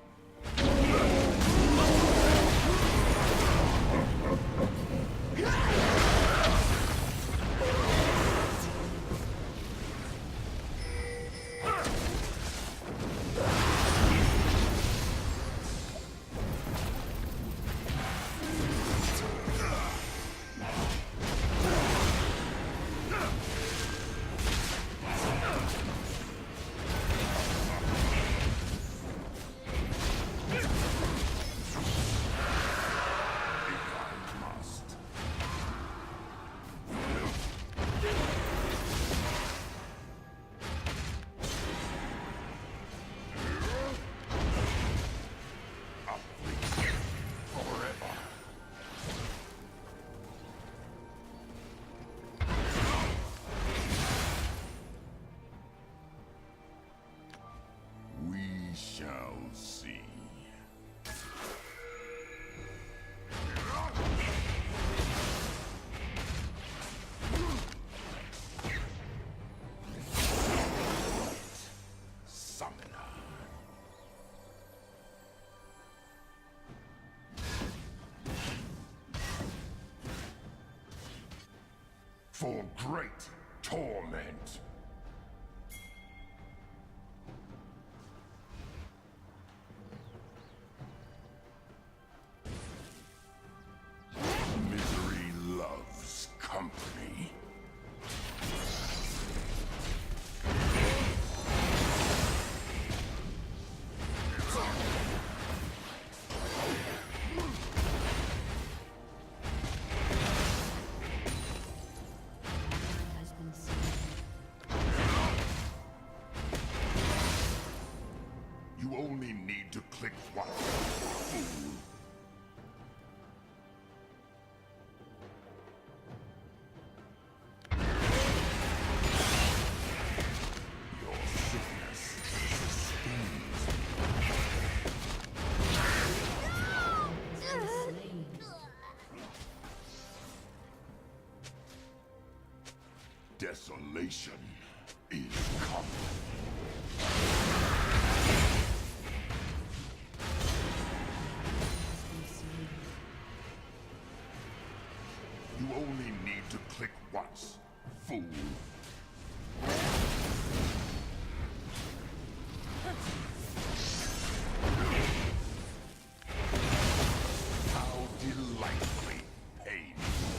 for great torment. You only need to click once, fool. Your sickness sustains Slain. desolation is coming. You only need to click once, fool. How delightfully painful.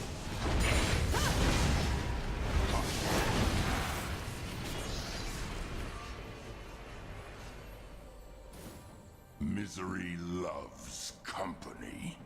Misery loves company.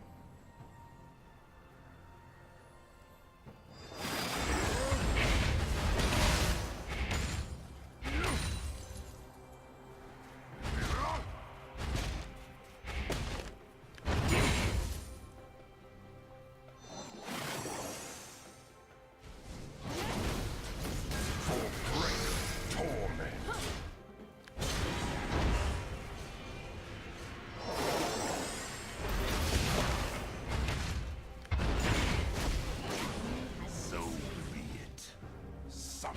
For great torment. So be it. Summon.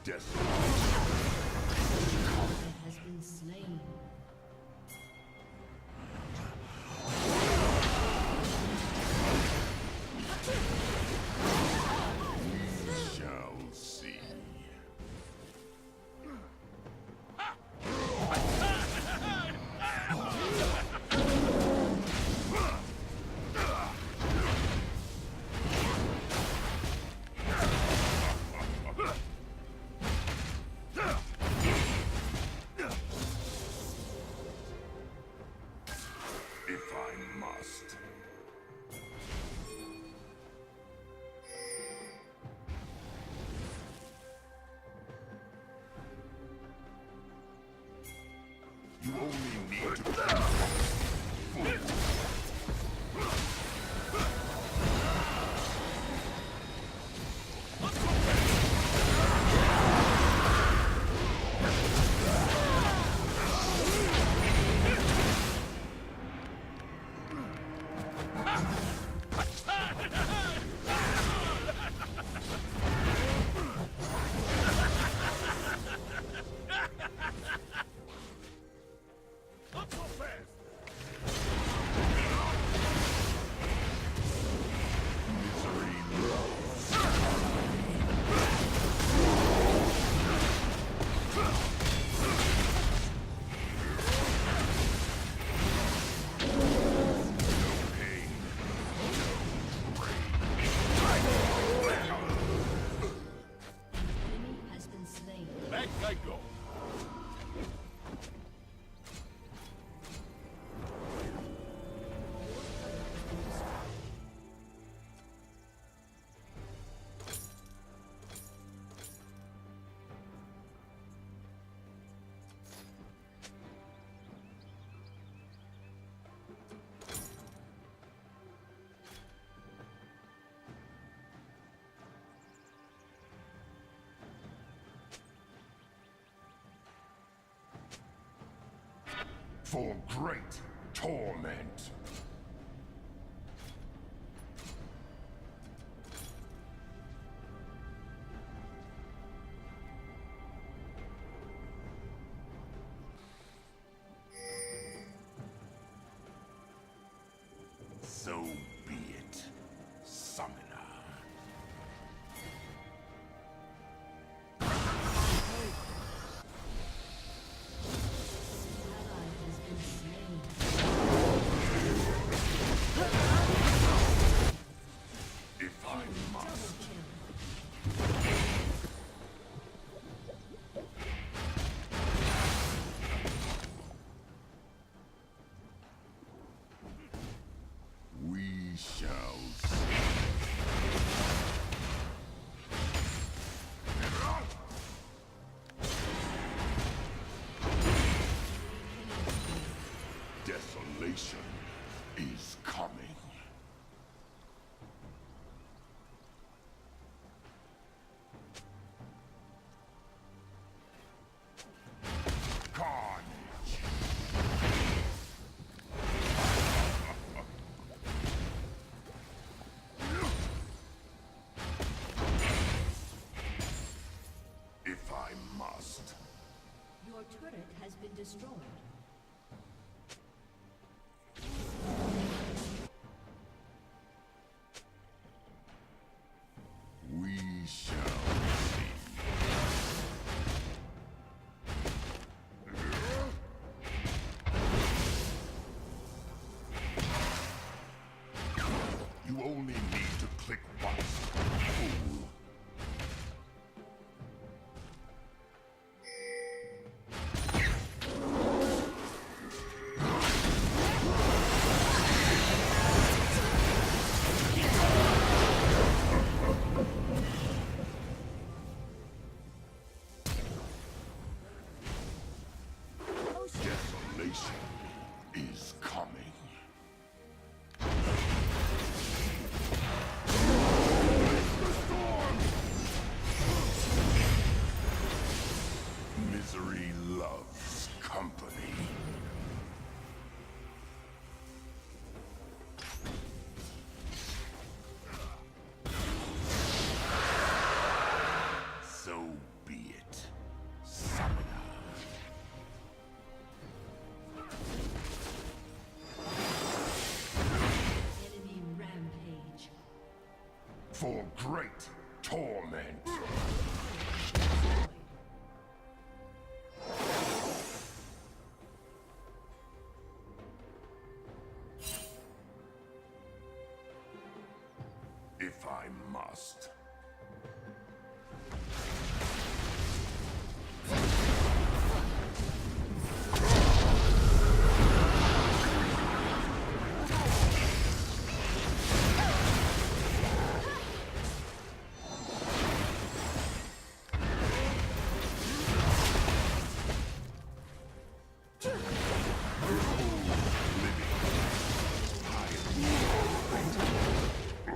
Desolation. Has been slain. We shall see. If I must. You only need to click once, fool. Misery loves pain, Enemy has been slain. Back I go. for great torment. So be it, summoner. Ally has been slain. If I must. Kill. We shall see. destroyed. We shall see. You only need to click once, fool. Desolation is coming. Misery loves company. So be it, Summoner. Enemy rampage. For great torment. If I must.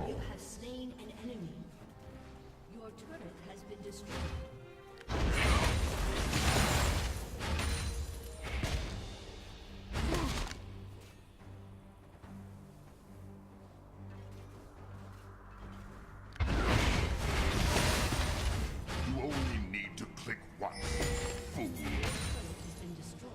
You have slain an enemy. Your turret has been destroyed. You only need to click once, fool. Turret has been destroyed.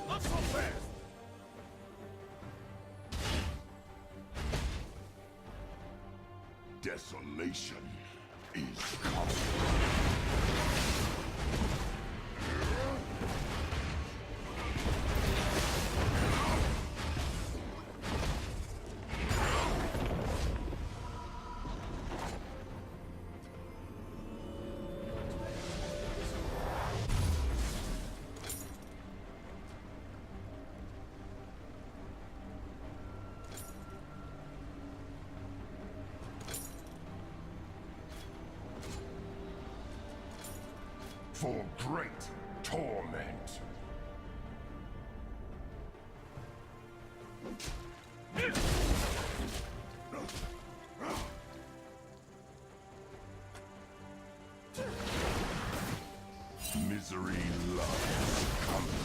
Not so fast! Desolation is coming. For great torment. Misery loves company.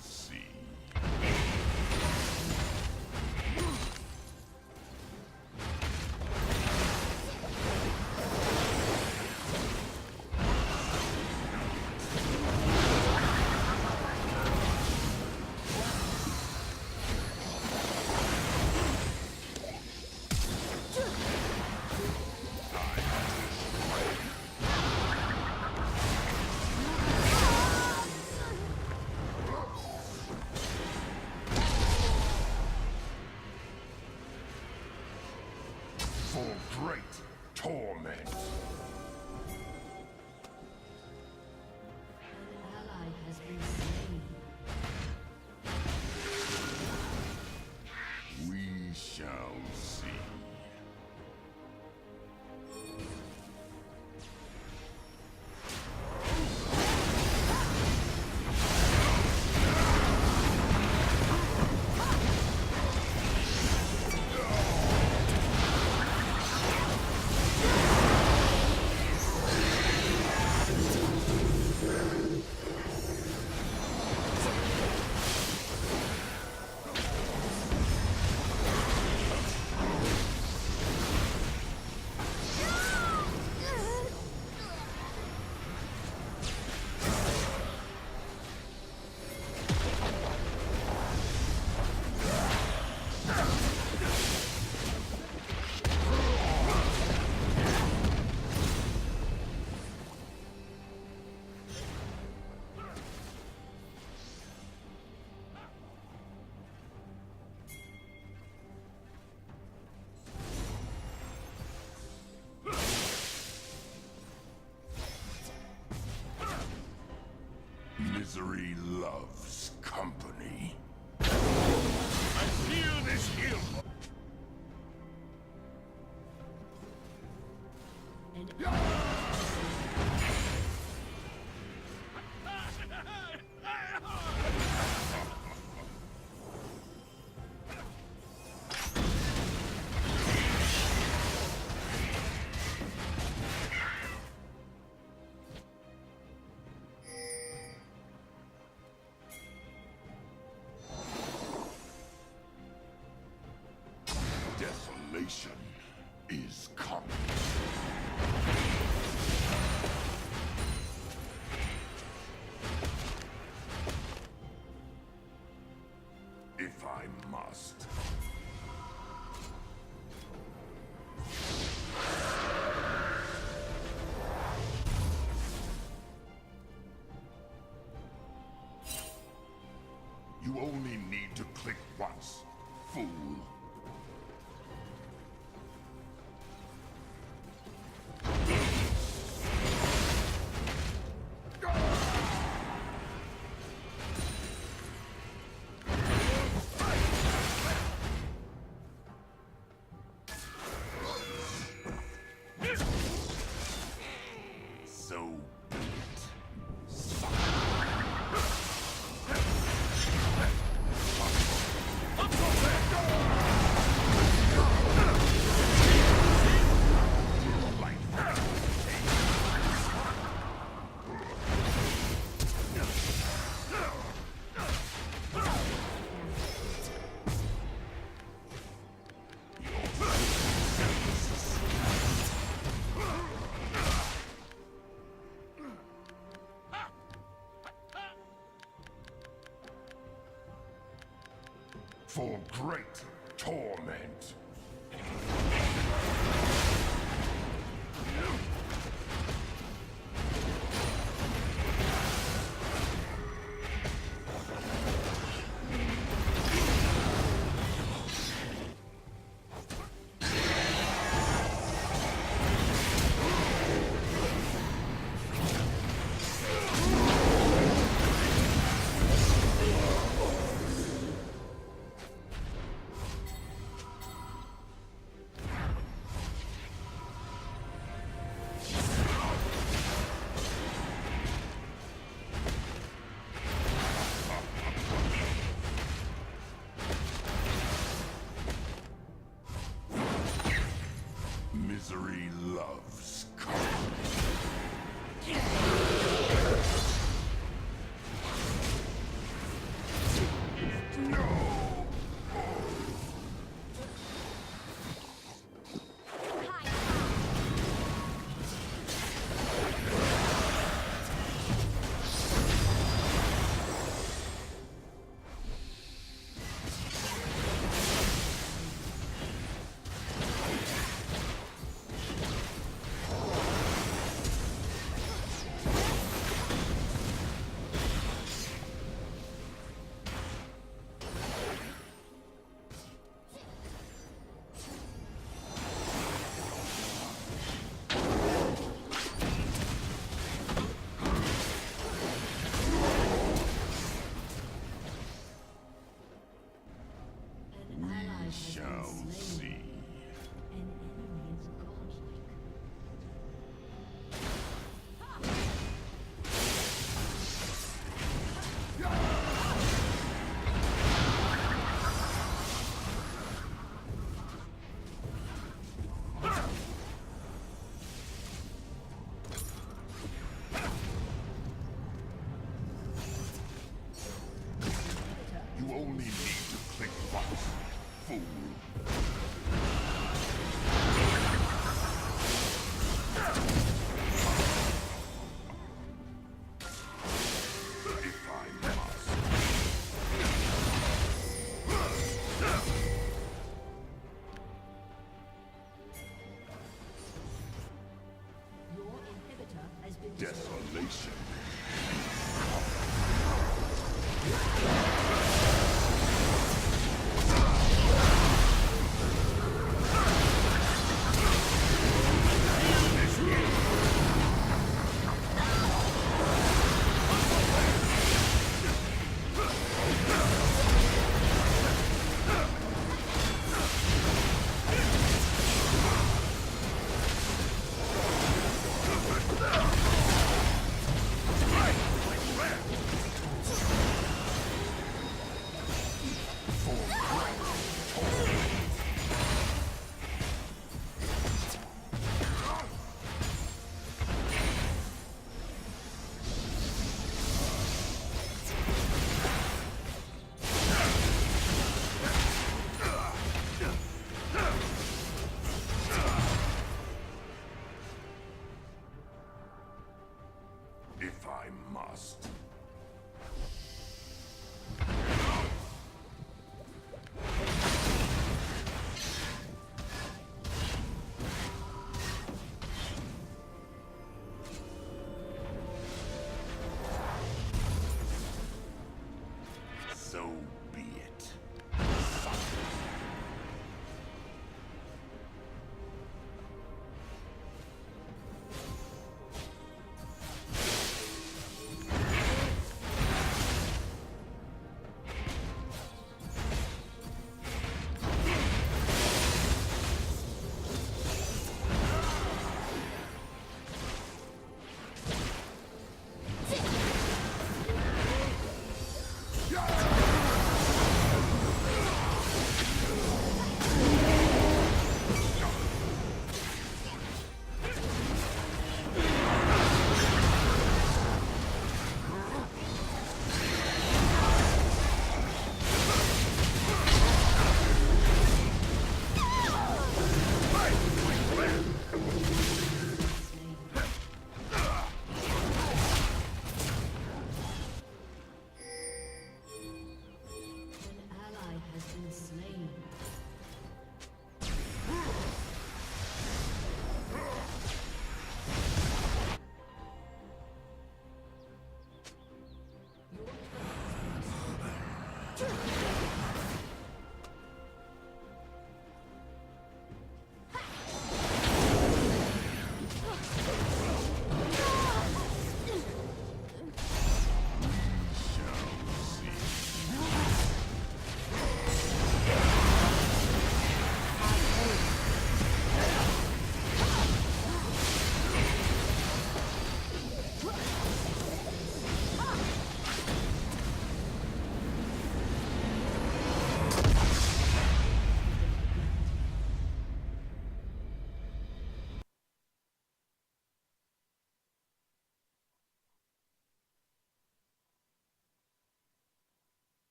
see. For great torment. An ally has been slain. We shall see. Misery loves company. I feel this hill. Desolation is coming. If I must. You only need to click once, fool. So be it. For great torment. Misery loves company. shall see. An enemy is godlike. You only need to click once, fool. If I must. Your inhibitor has been Desolation.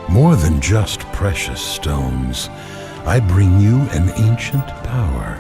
More than just precious stones, I bring you an ancient power.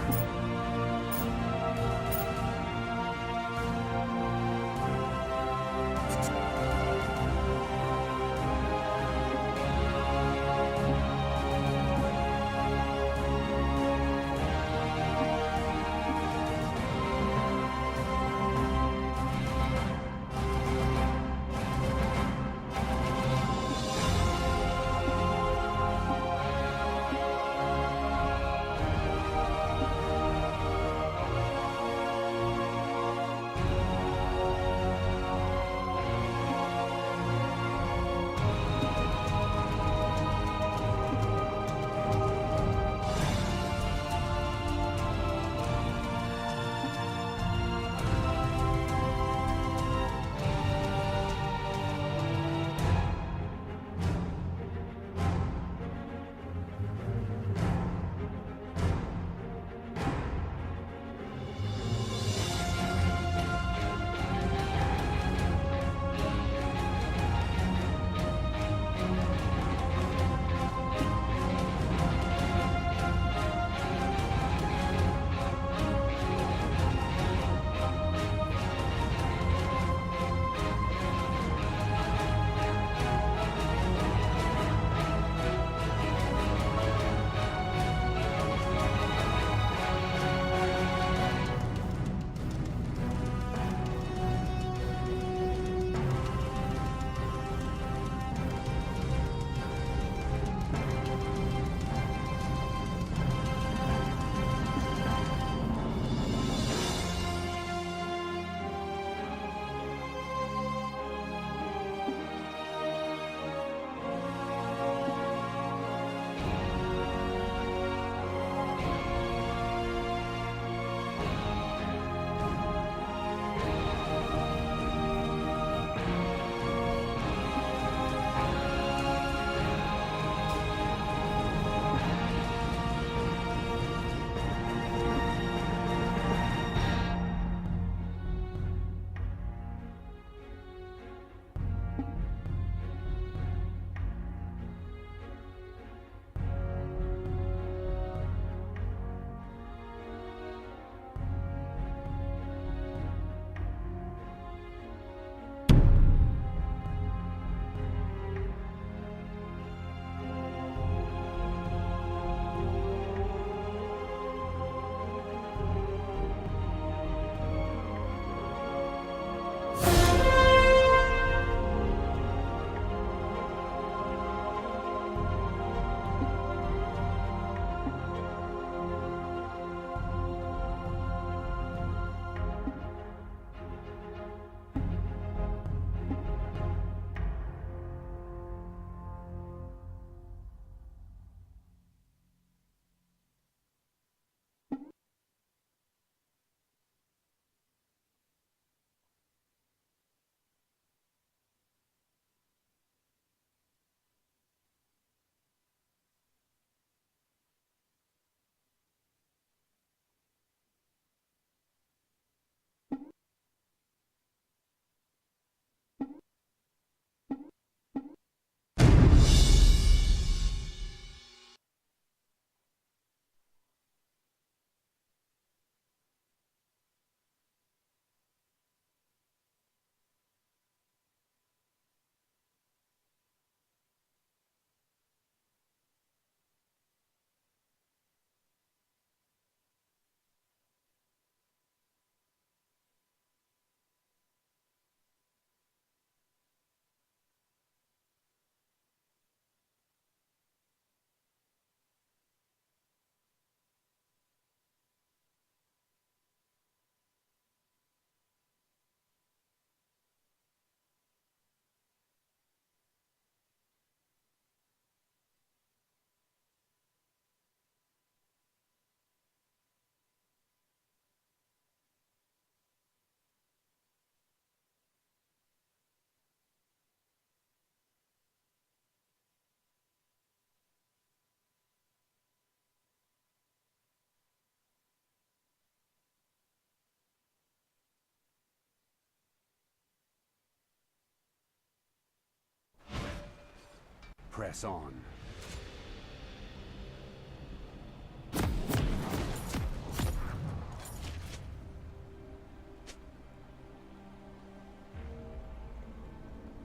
Press on.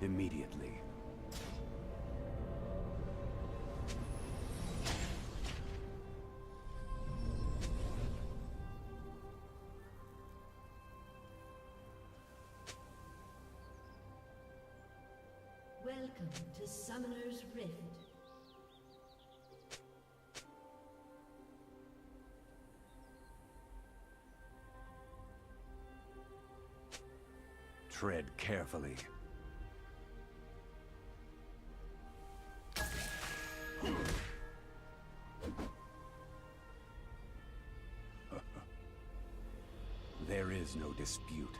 Immediately. Welcome to Summoner's Rift. Tread carefully. There is no dispute.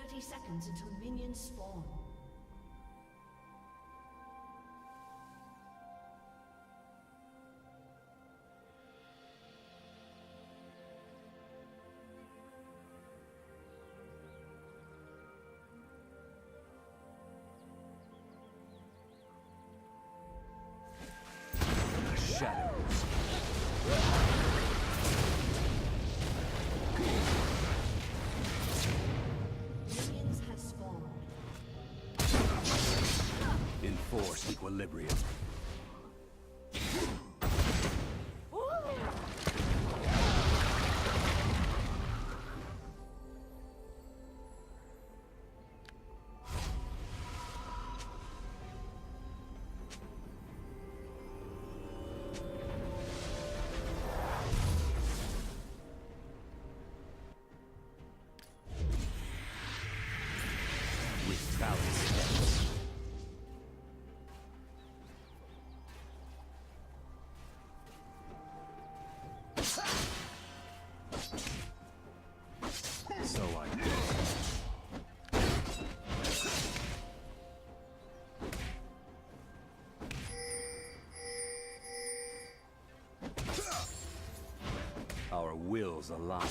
30 seconds until minions spawn. The shadows. Minions have spawned. Enforce equilibrium. With balanced steps. So I Our wills align.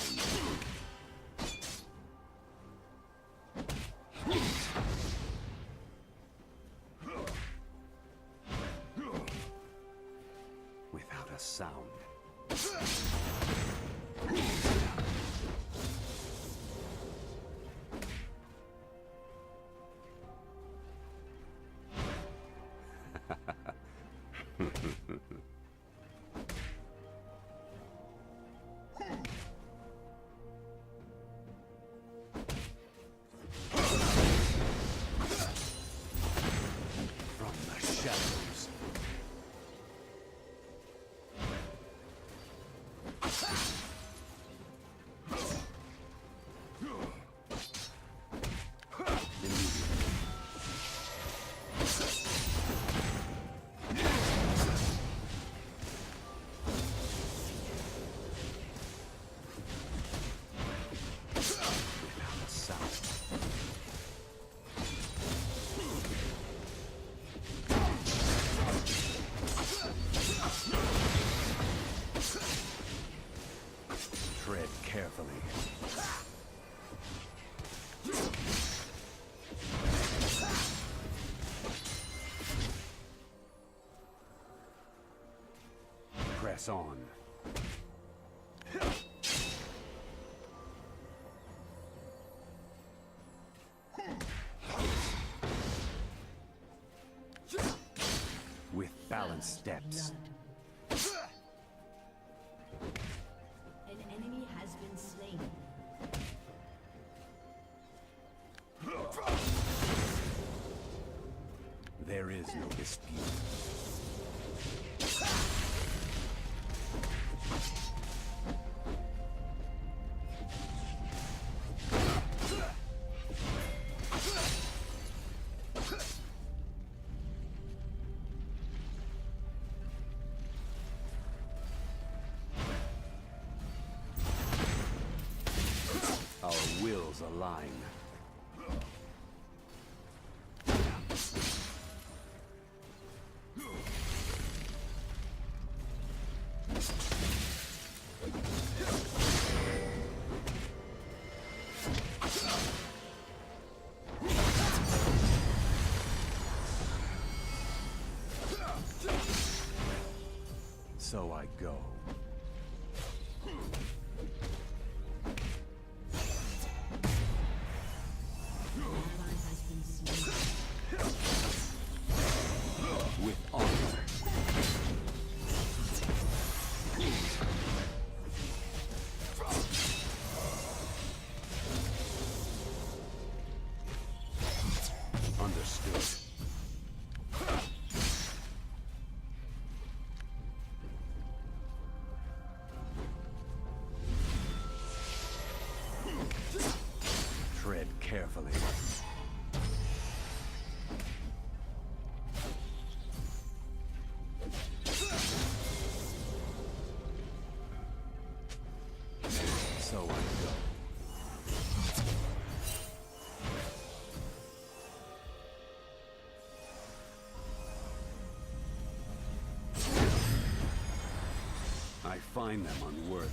Without a sound. From the shadows. Without a sound. Tread carefully. Press on. With balanced steps. An enemy has been slain. There is no dispute. Our wills align. So I go. With honor. Understood. Tread carefully. So I go. I find them unworthy.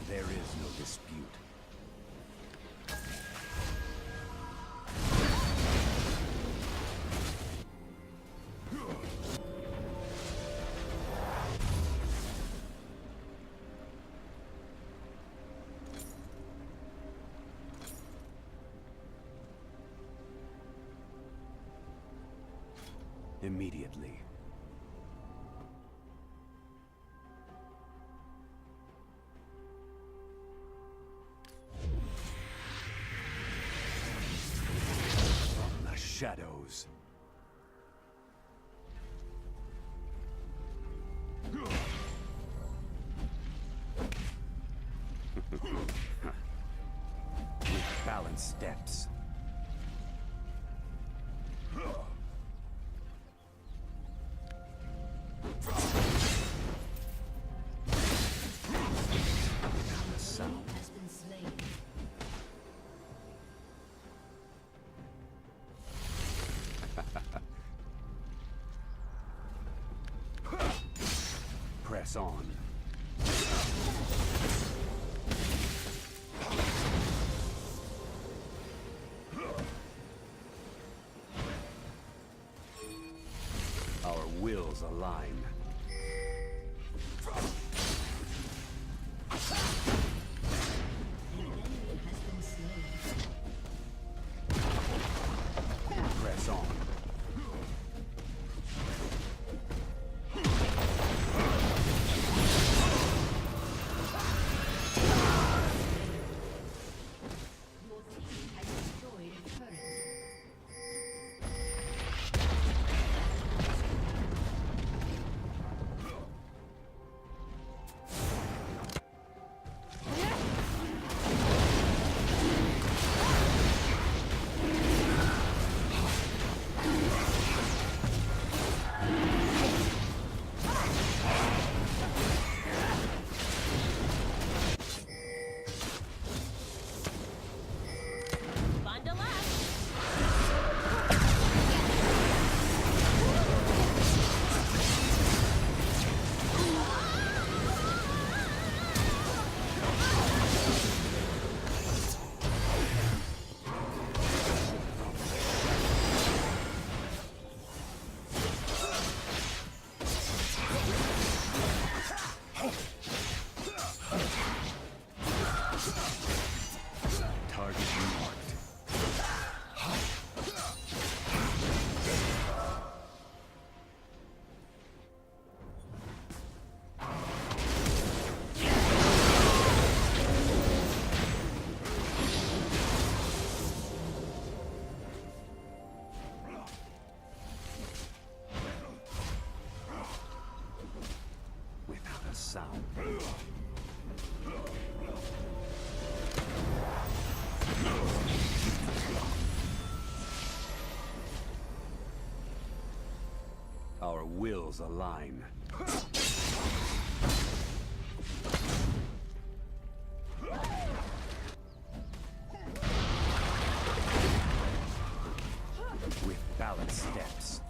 There is no dispute. Immediately. From the shadows. With balanced steps. Sound. Has been slain. Press on. Our wills align. An enemy has been slain. Press on. Your team has destroyed a turret. Target marked. Without a sound. Our wills align. With balanced steps.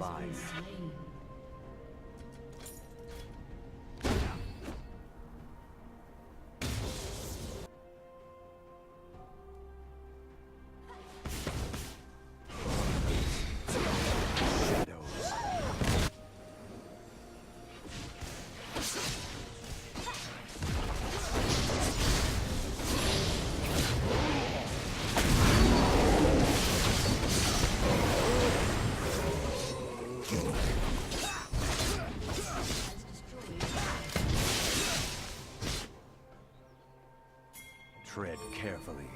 align. Slain. Shadows. Tread carefully.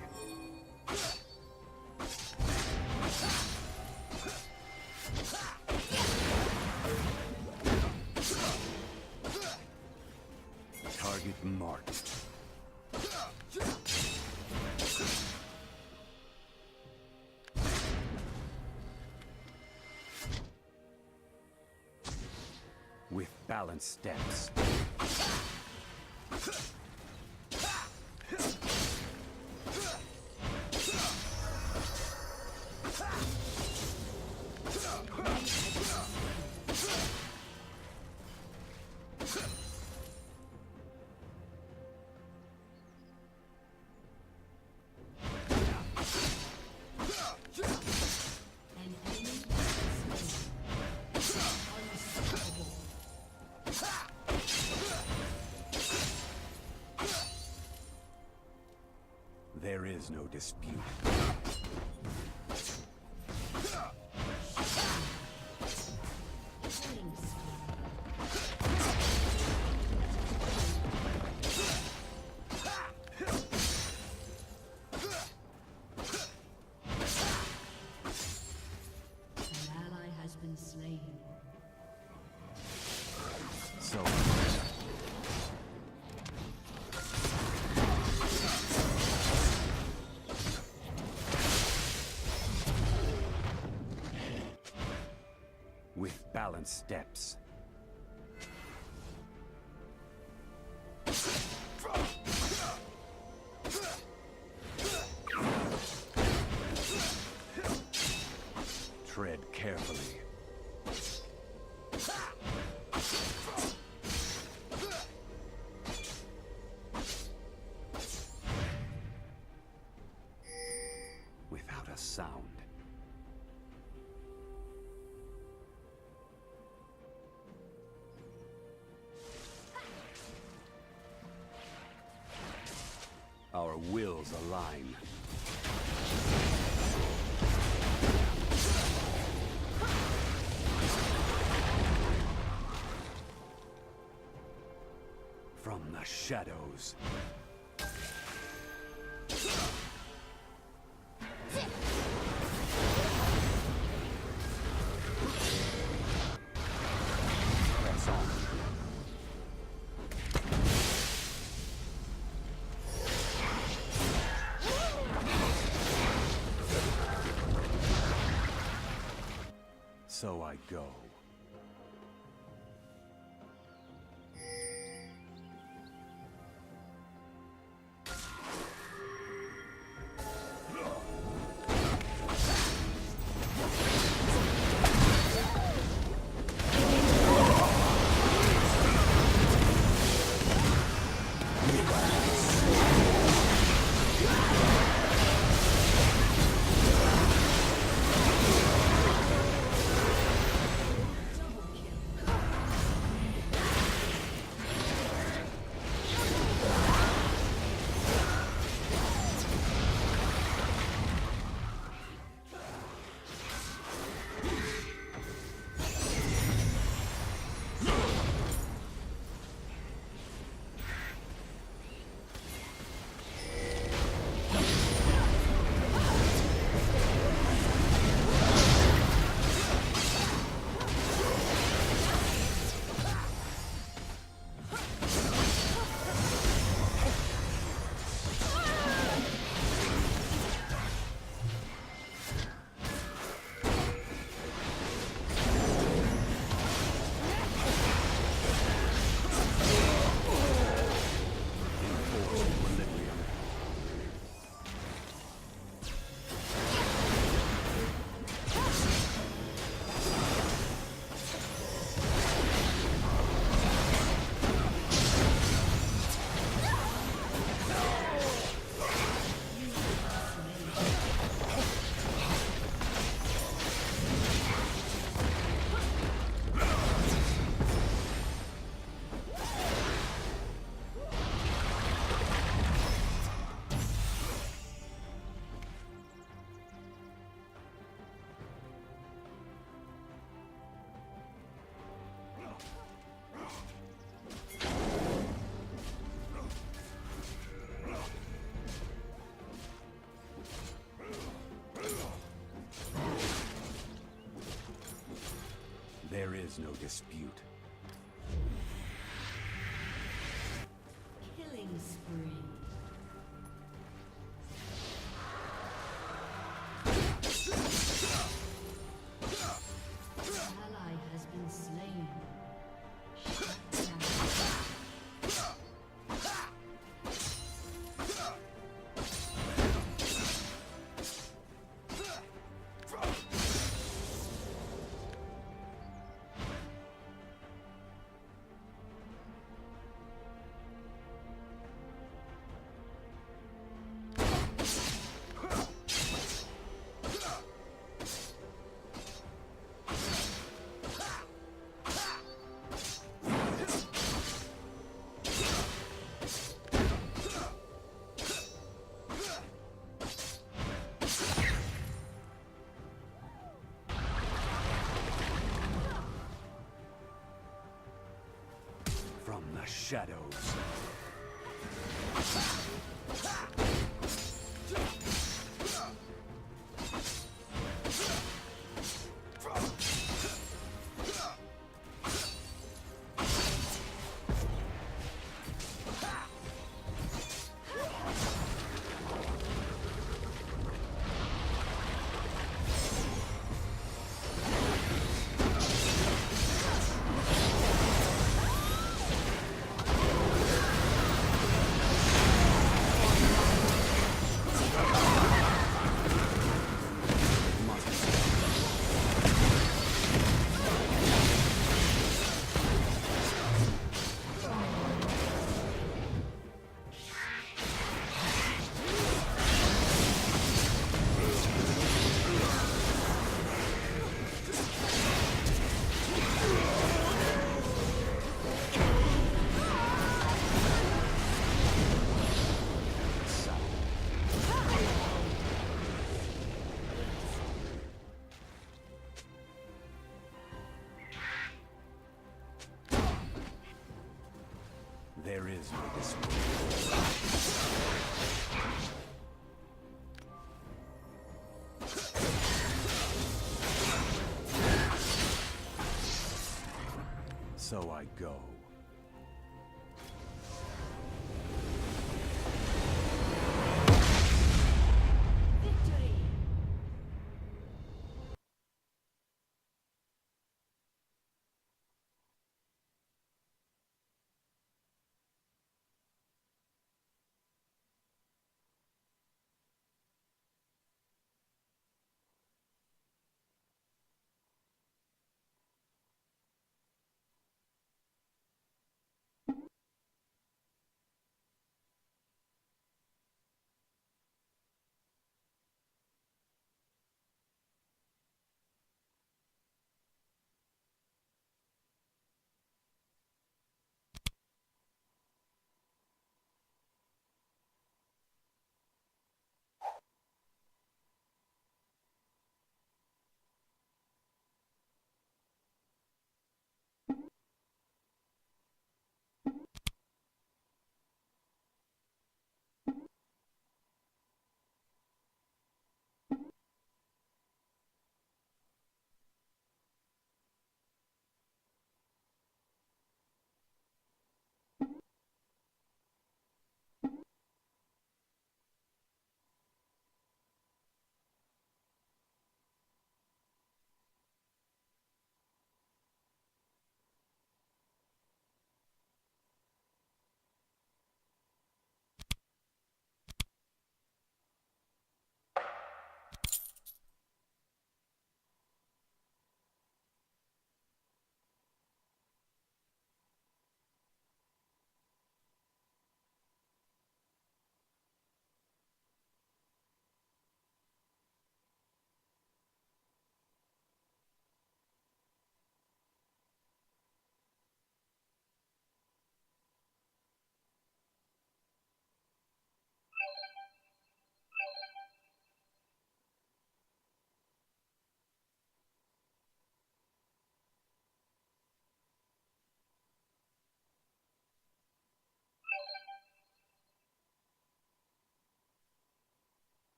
Target marked. With balanced steps. An enemy has been slain. Unstoppable. There is no dispute. Killing spree. An ally has been slain. So with balanced steps. Tread carefully. Without a sound. Our wills align. From the shadows. Press on. So I go. There is no dispute. Killing spree. Ally has been slain. Shut down. From the shadows. There is no dispute. So I go. Victory!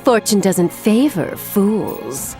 Fortune doesn't favor fools.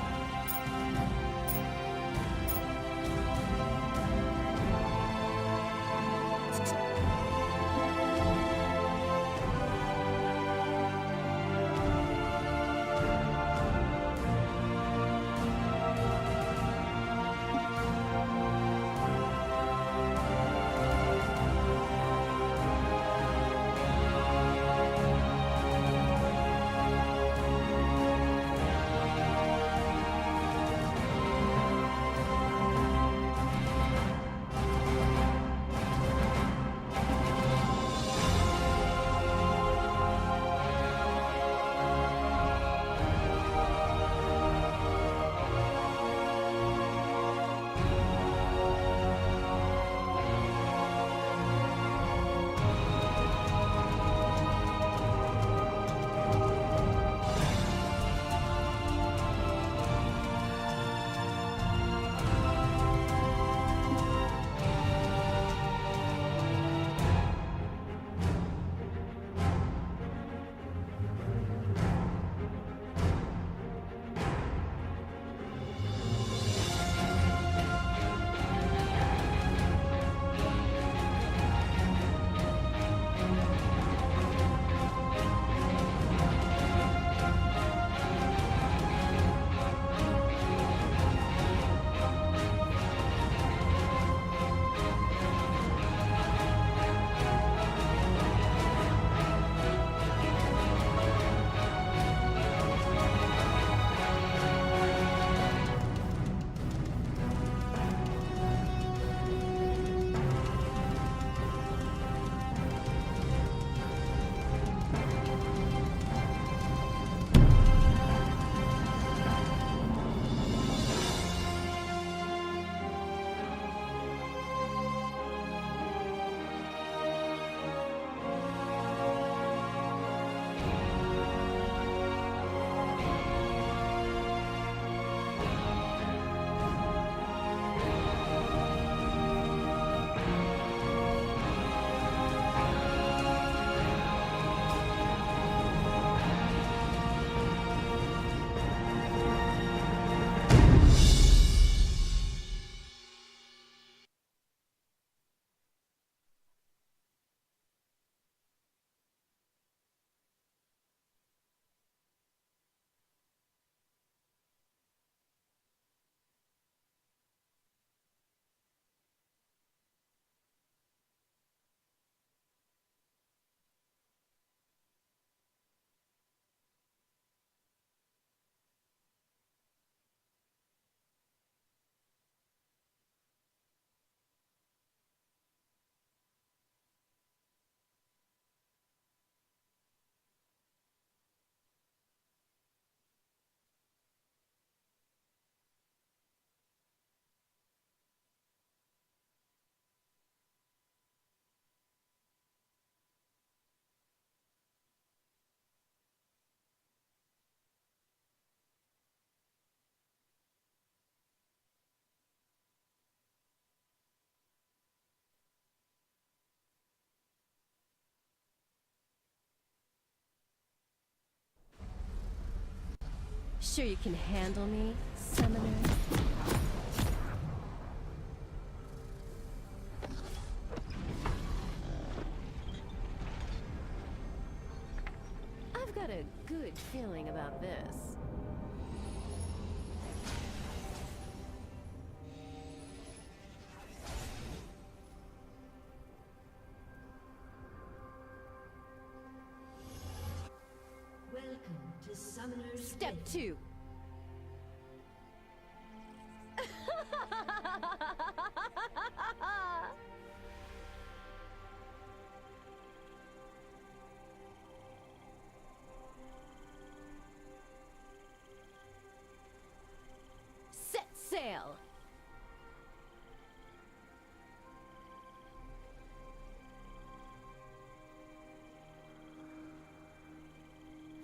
Sure you can handle me, summoner? I've got a good feeling about this. Welcome to Summoner's Step Rift. 2. Set sail.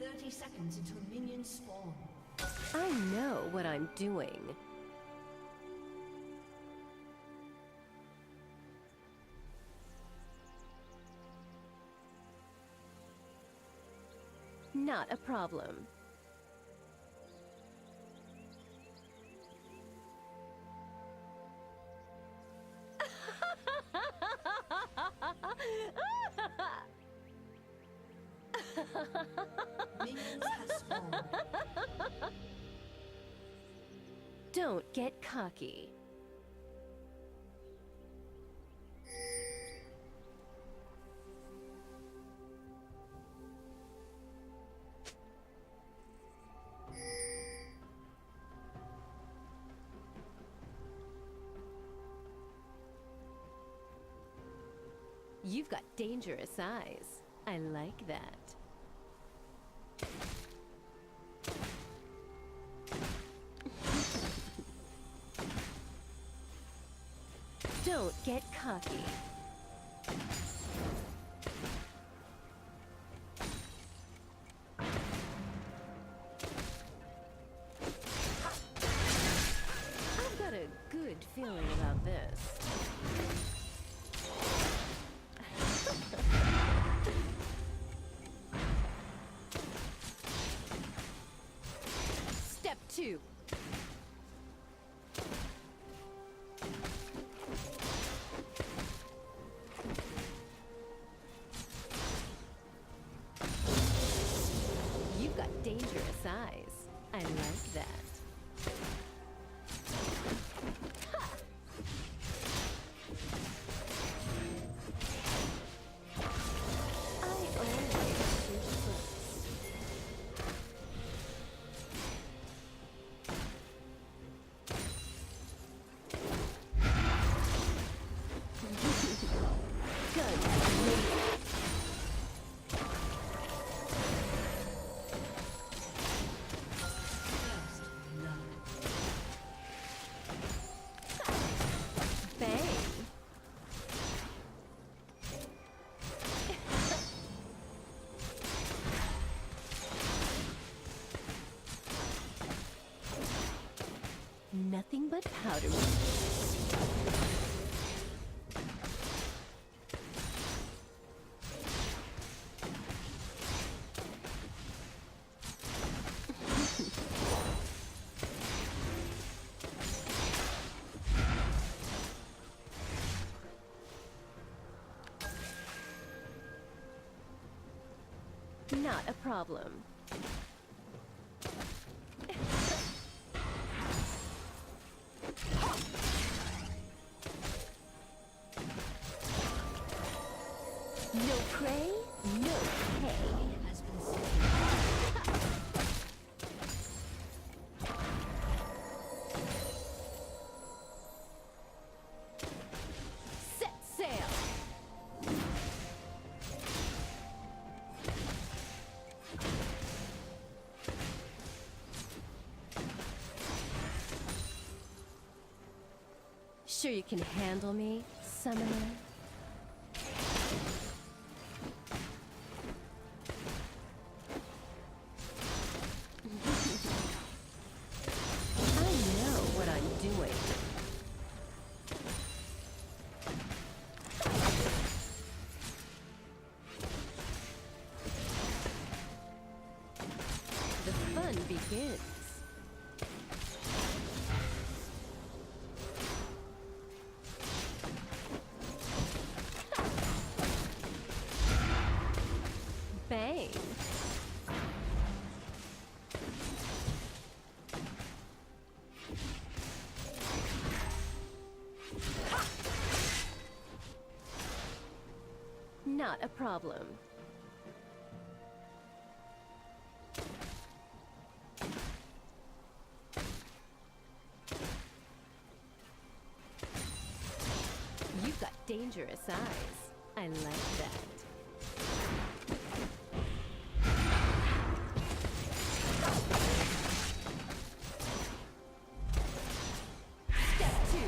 30 seconds until minions spawn. I know what I'm doing. Not a problem. Minions have spawned. Don't get cocky. You've got dangerous eyes. I like that. Don't get cocky. I've got a good feeling about this. Step 2. You've got dangerous eyes. I like that. Ha! I always shoot first. Guns blazing. Bang! Nothing but powder. Not a problem. No prey, no pay. Has been slain. Set sail. Sure you can handle me, summoner? I know what I'm doing. The fun begins. Bang! Not a problem. You've got dangerous eyes. I like that. Step 2.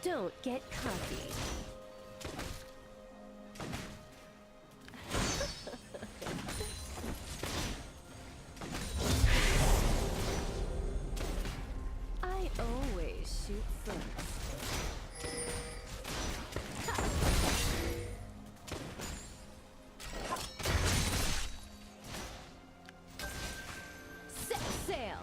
Don't get cocky. I always shoot first. Set sail.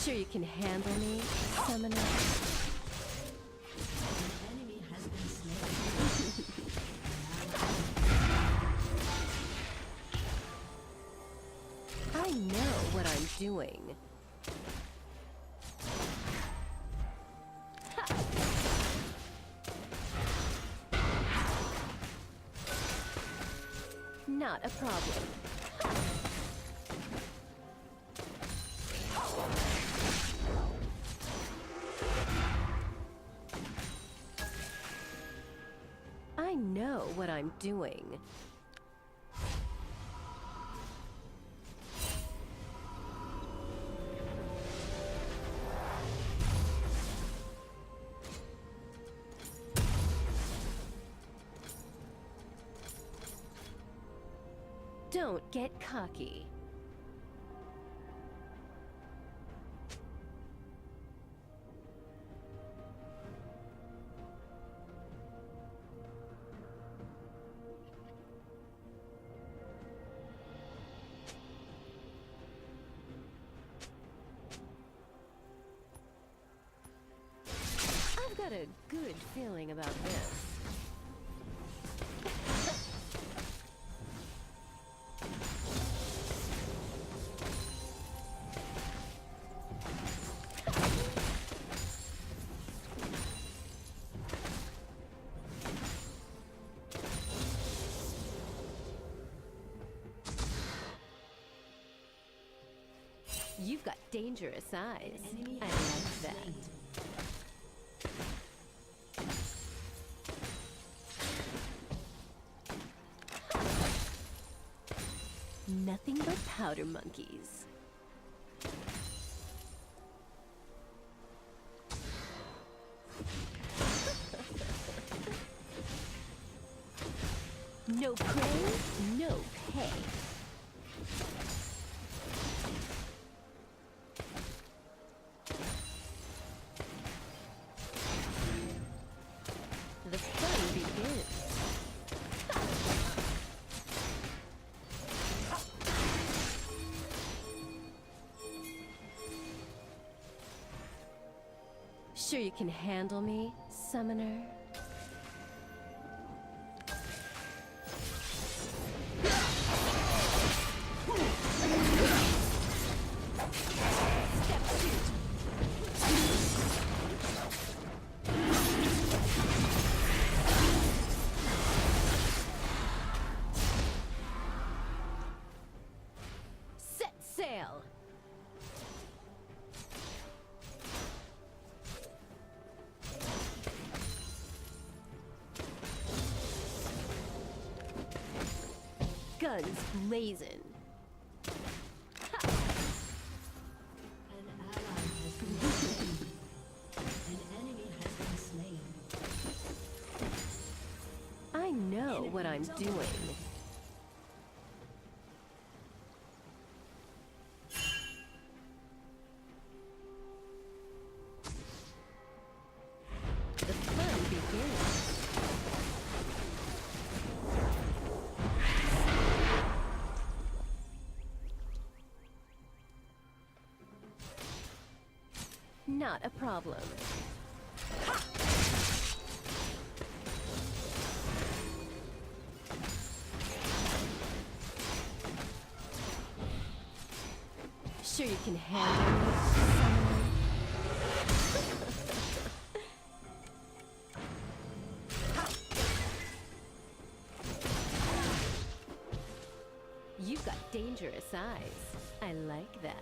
Sure you can handle me, summoner? Enemy has been slain. I know what I'm doing. Ha! Not a problem. I know what I'm doing. Don't get cocky. I've got a good feeling about this. You've got dangerous eyes. Enemy I has like been that. slain. Nothing but powder monkeys. No prey, no pay. The fun begins. Sure you can handle me, summoner? Step two. Set sail! Guns blazing. An ally has been slain. An enemy has been slain. I know what I'm doing. The fun begins. Not a problem. Sure you can handle me, summoner? You've got dangerous eyes. I like that.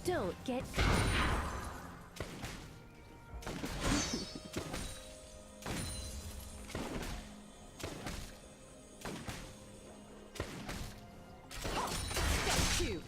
Don't get caught. Step two.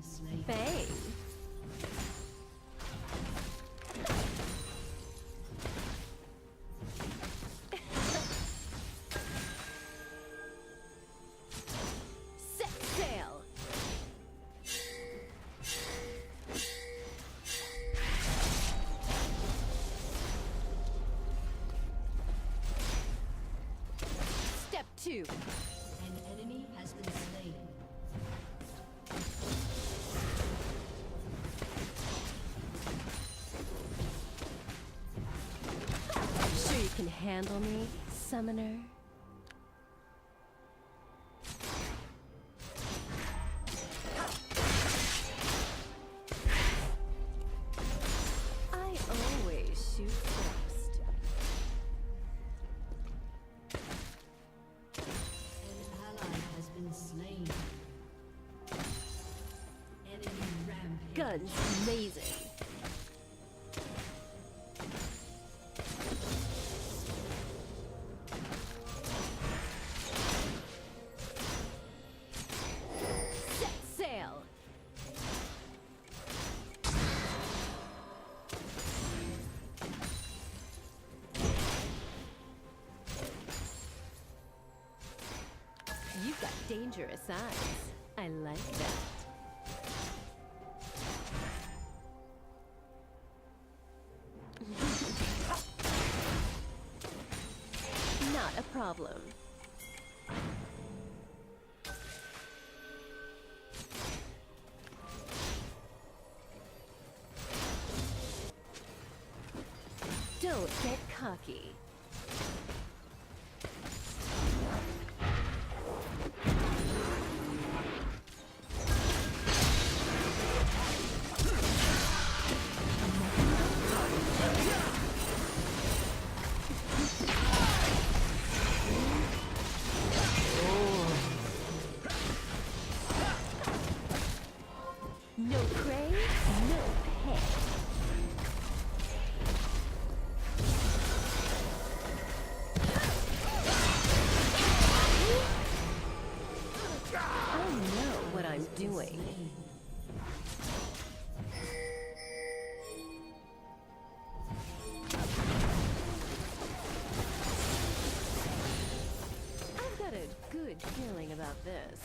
been slain. Bang. Set sail. Step 2. An enemy has been slain. Sure you can handle me, summoner? I always shoot first. An ally has been slain. Enemy rampage. Guns blazing. Set sail. You've got dangerous eyes. I like that. Not a problem. Don't get cocky. No praise, no pay. I know what I'm doing. I've got a good feeling about this.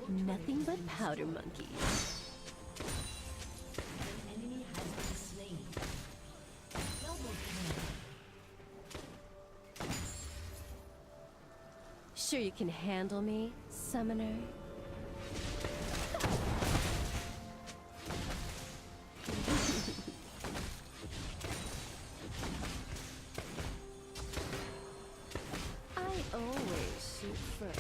Nothing but powder monkeys. An enemy has been slain. Double kill. Sure you can handle me, summoner? I always shoot first.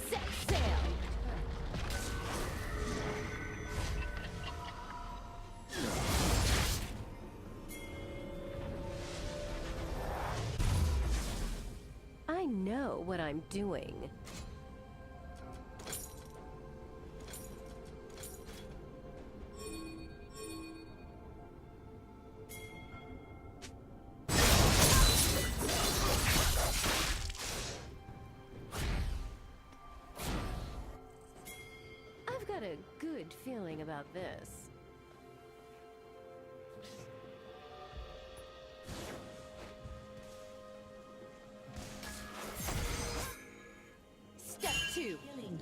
Set sail! I know what I'm doing. I've got a good feeling about this. Step 2. Killing.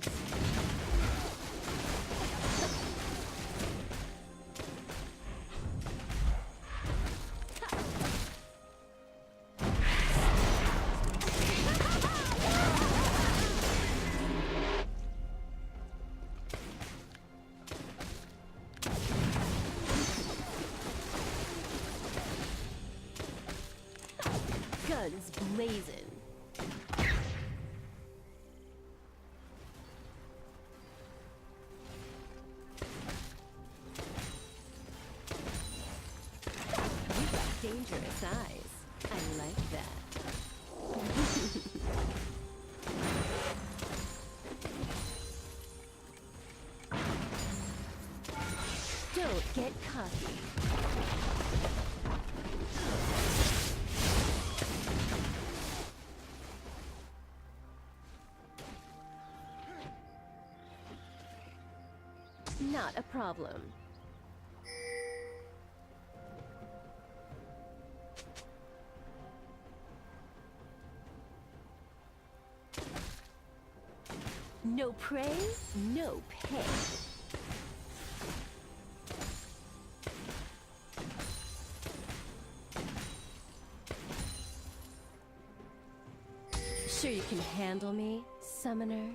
Guns blazing. You've got dangerous eyes. I like that. Don't get cocky. Not a problem. No prey, no pay. Sure you can handle me, summoner?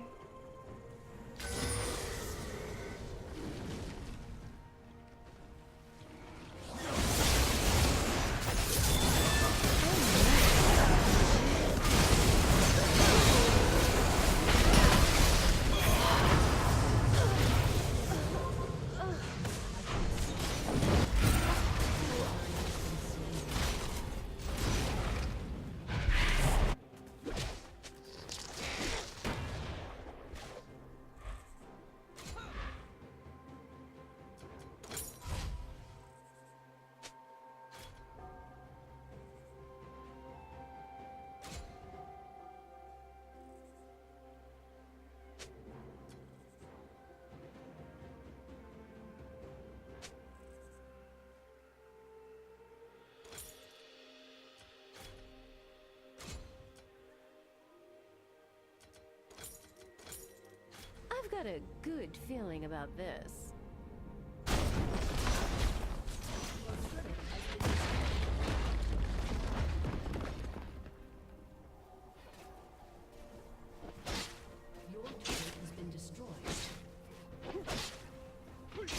I've got a good feeling about this. Your turret has been destroyed.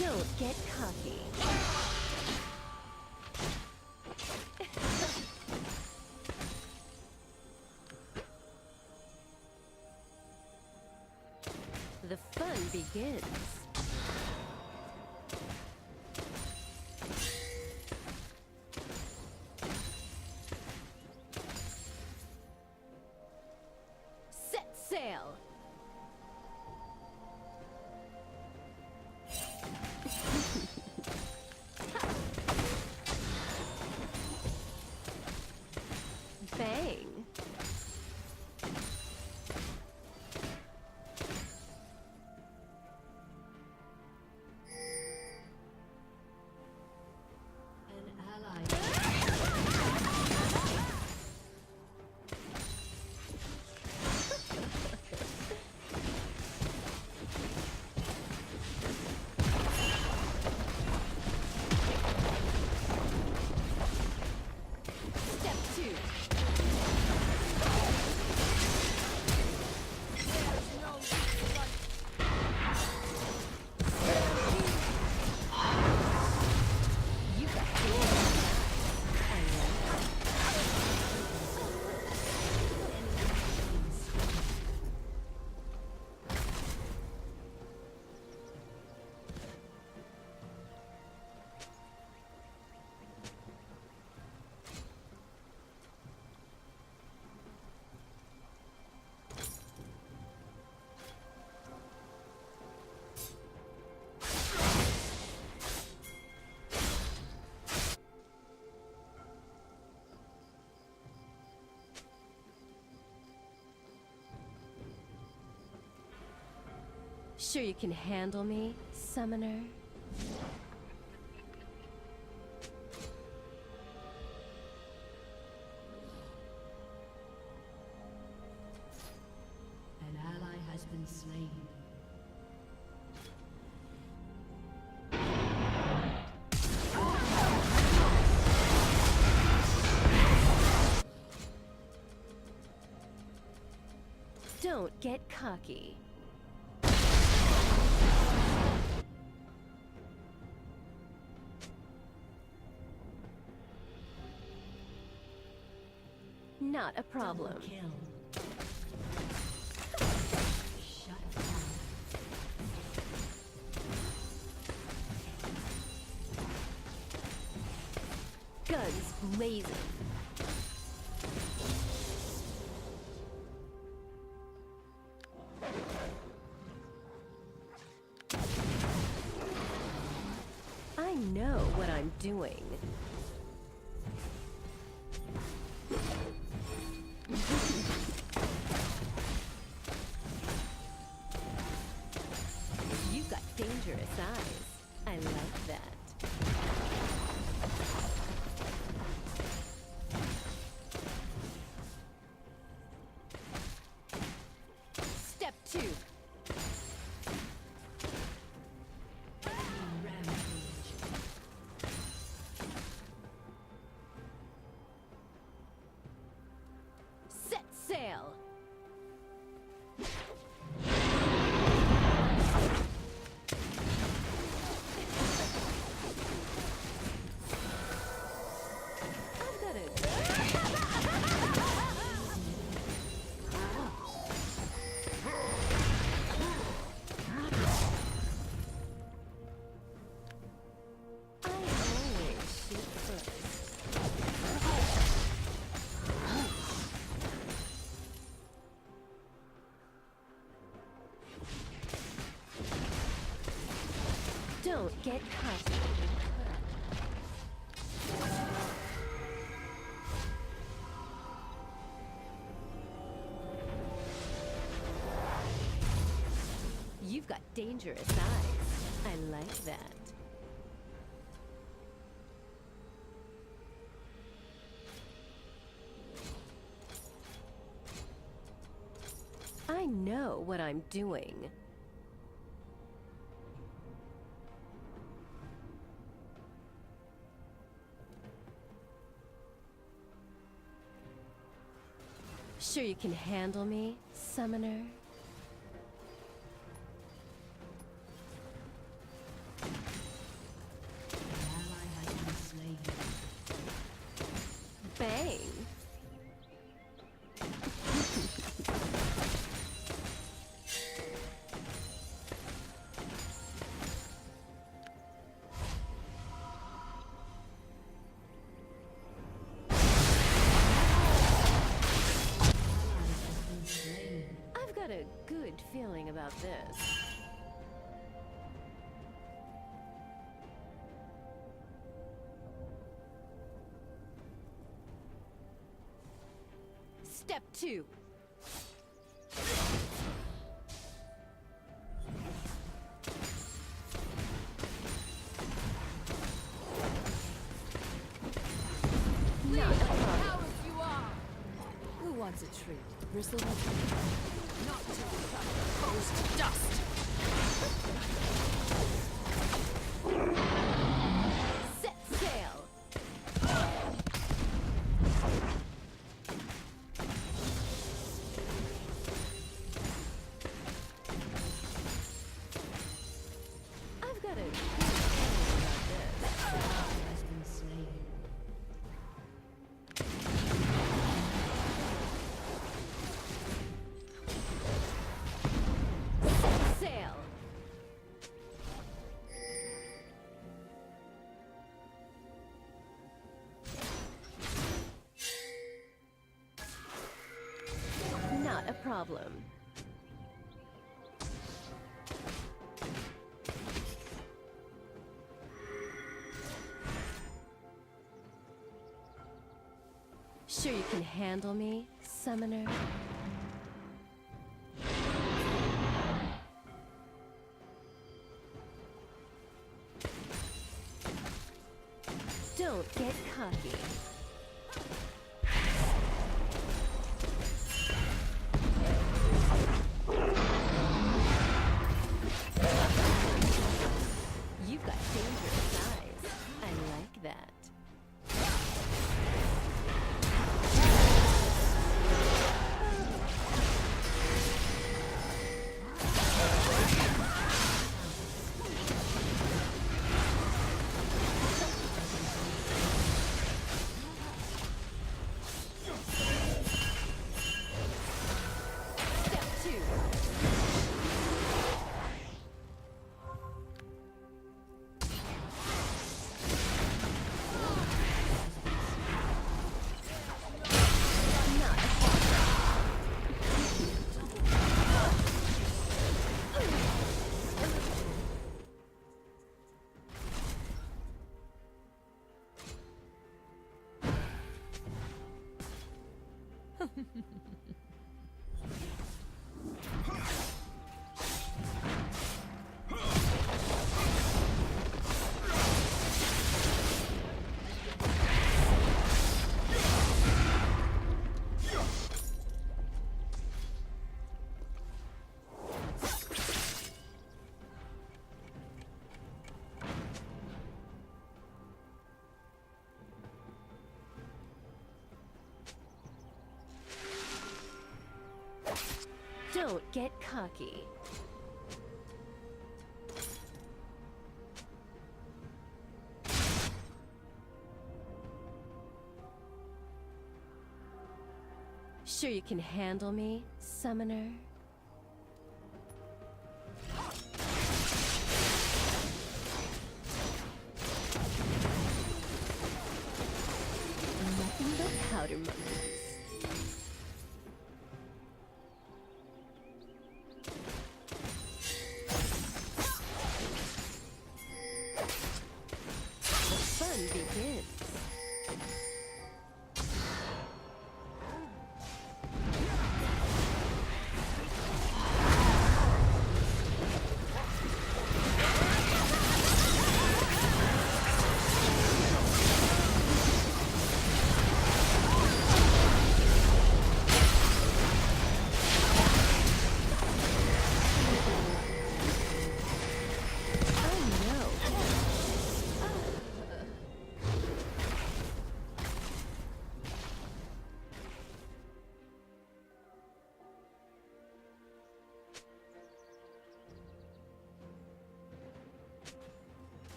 Don't get cocky. The fun begins. Set sail. Bang. An ally. Step two. You got Sure you can handle me, summoner? An ally has been slain. Don't get cocky. Not a problem. Double kill. Shut down. Guns blazing. doing. You've got dangerous eyes. I like that. Step 2. Set sail. I've got it. I always shoot first. Don't get cocky. You've got dangerous eyes. I like that. I know what I'm doing. Sure you can handle me, summoner? Ally has been slain. Bang! I've got a good feeling about this. Step 2. Not a problem. Who wants a treat? Bristle? Not till we cut the foes to dust! Set sail! I've got a good feeling about this. Has been slain. Set sail! Not a problem. Sure you can handle me, summoner? Don't get cocky. You've got dangerous eyes. I like that. Don't get cocky. Sure you can handle me, summoner? Nothing but powder monkeys. Begins.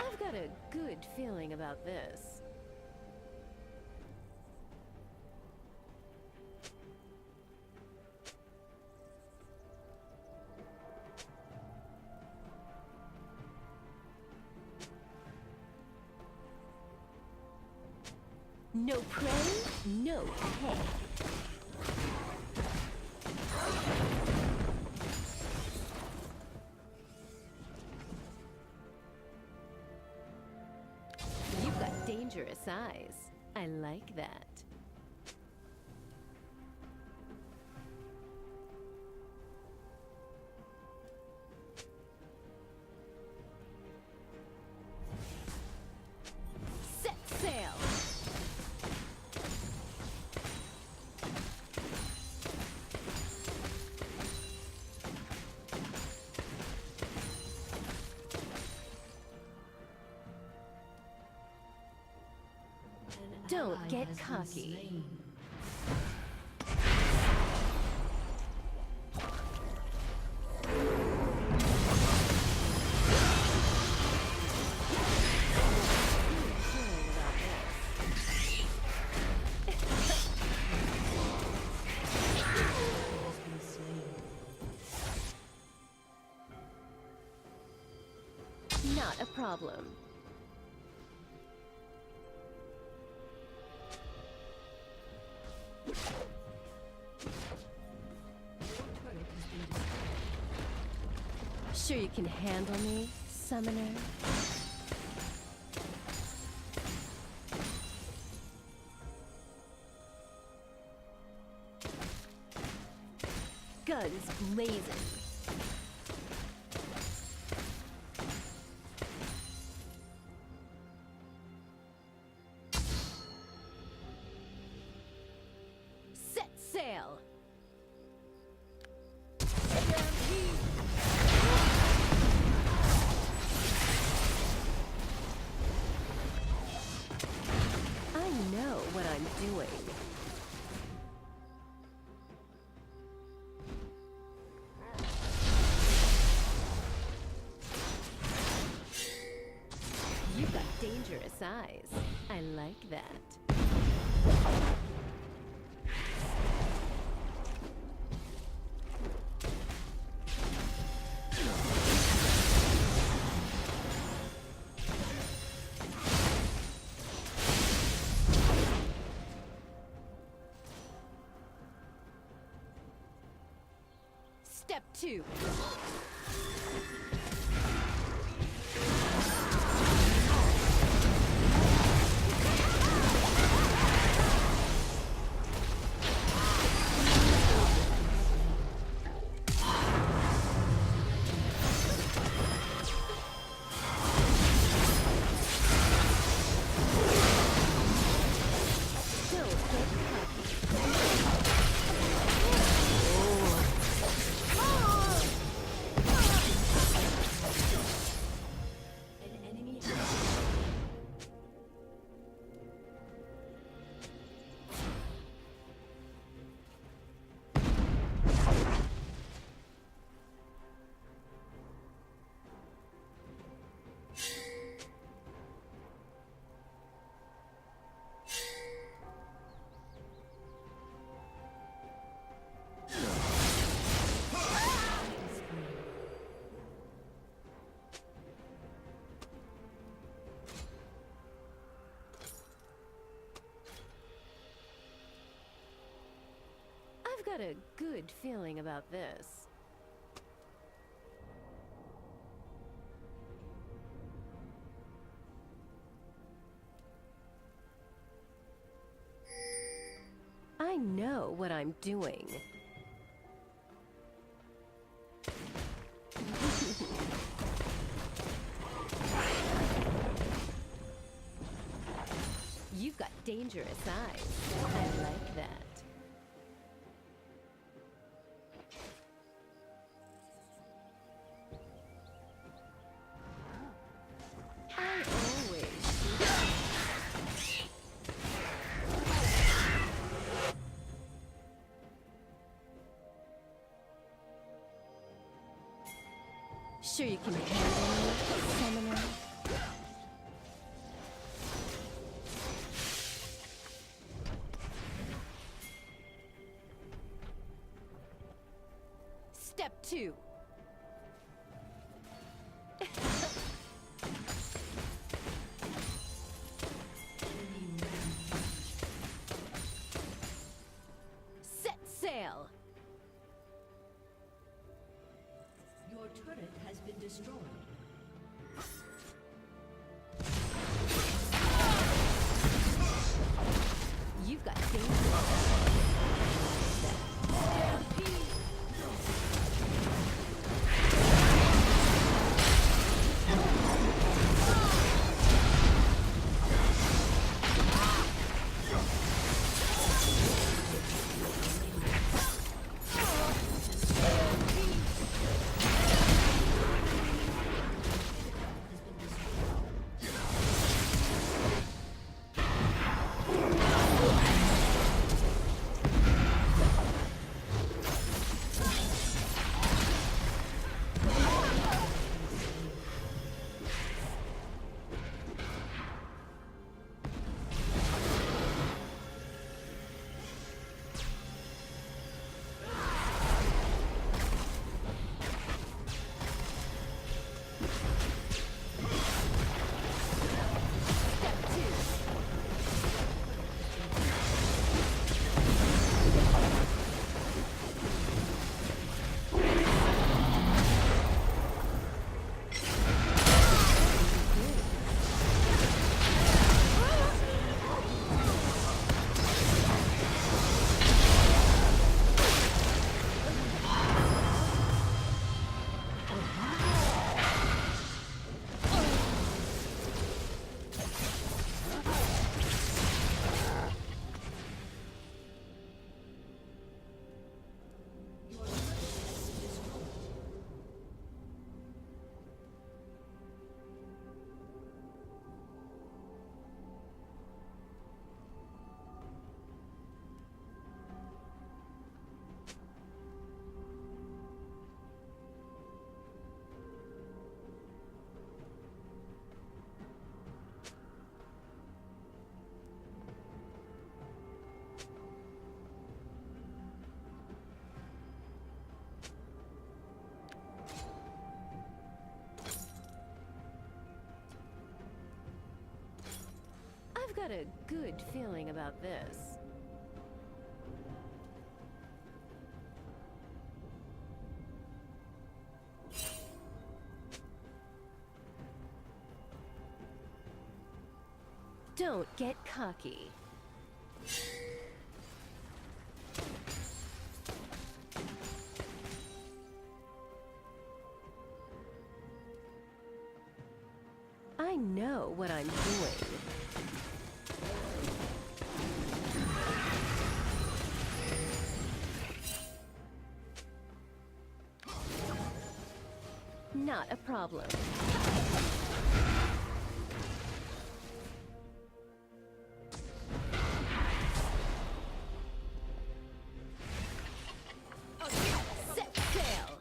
I've got a good feeling about this. No prey, no pay. You've got dangerous eyes. I like that. Set sail! Don't get cocky. Not a problem. Sure you can handle me, summoner? Guns blazing. Set sail! I know what I'm doing. You've got dangerous eyes. I like that. Step 2. An enemy has I've got a good feeling about this. I know what I'm doing. You've got dangerous eyes. I like that. I always sure you can handle me, Summoner? Step 2. Set sail. Your turret has been destroyed. You've got danger. I've got a good feeling about this. Don't get cocky. I know what I'm doing. Not a problem. Set sail.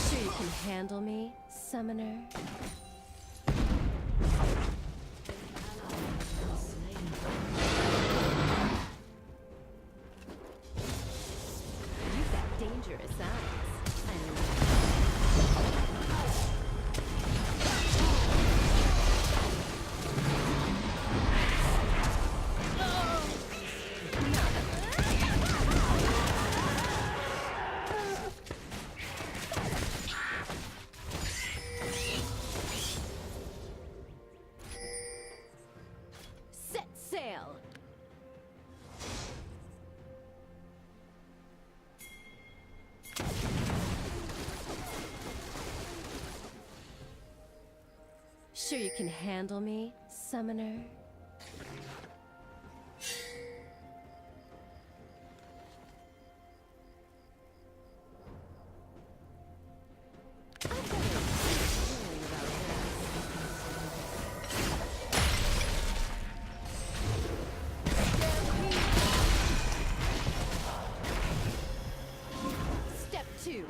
Sure you can handle me, summoner? You've got dangerous eyes. I love Set sail. Sure you can handle me, summoner? I've got a feeling about this. Step 2.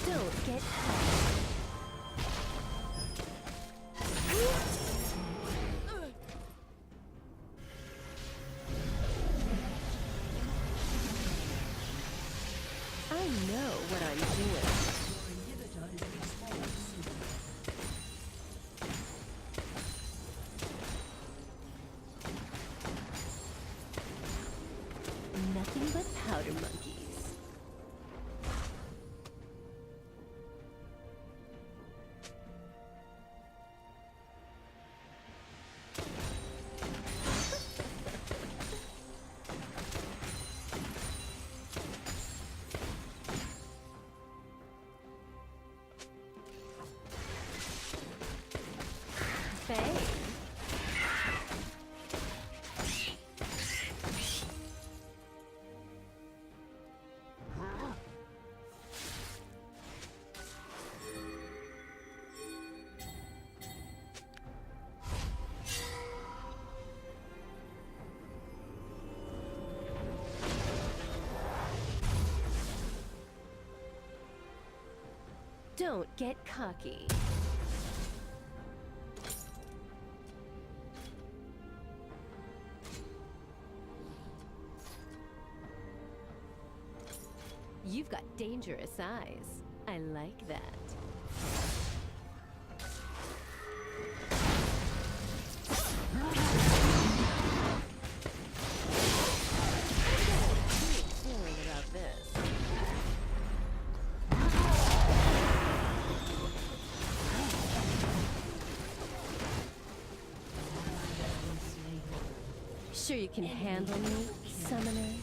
Don't get caught. I know what I'm doing. Inhibitor is responsive. Nothing but powder monkeys. Bang. Don't get cocky. You've got dangerous eyes. I like that. Feeling about this. Sure you can handle me, summoner?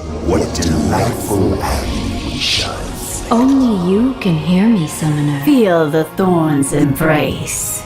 What delightful agony we shall inflict. Only you can hear me, Summoner. Feel the thorn's embrace.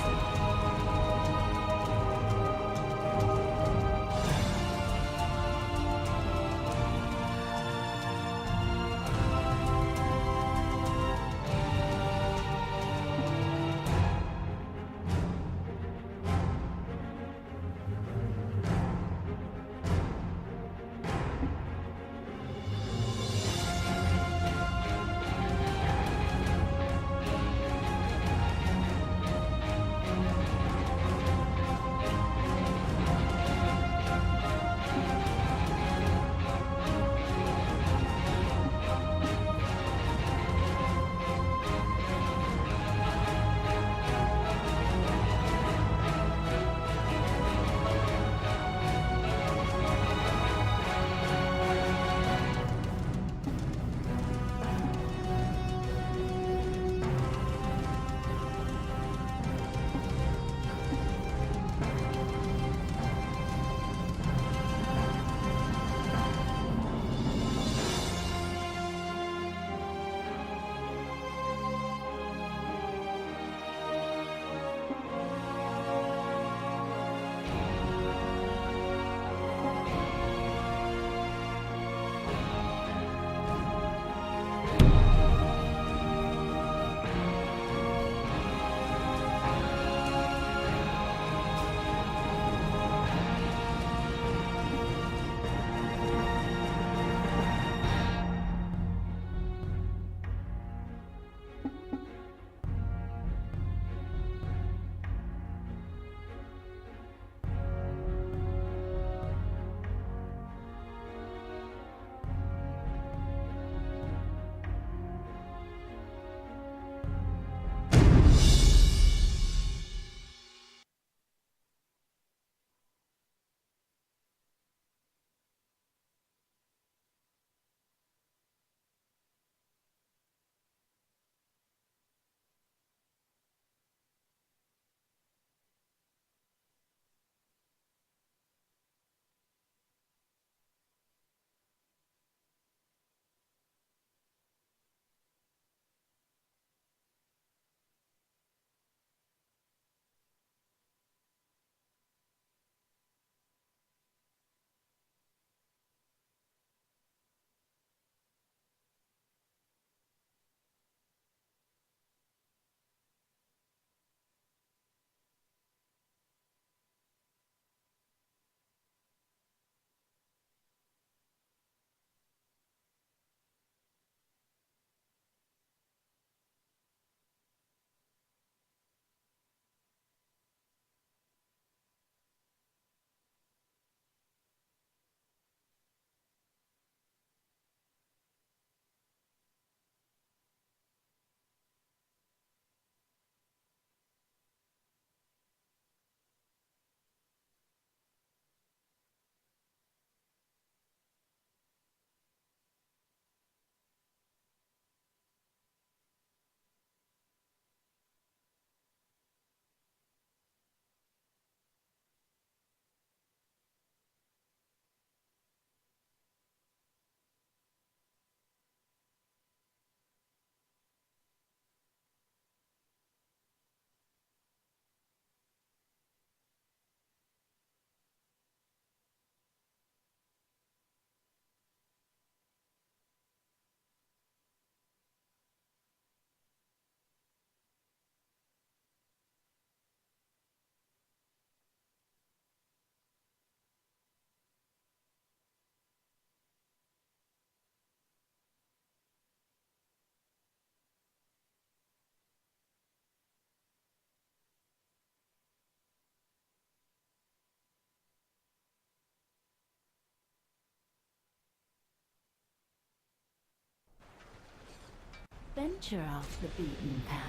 Venture off the beaten path.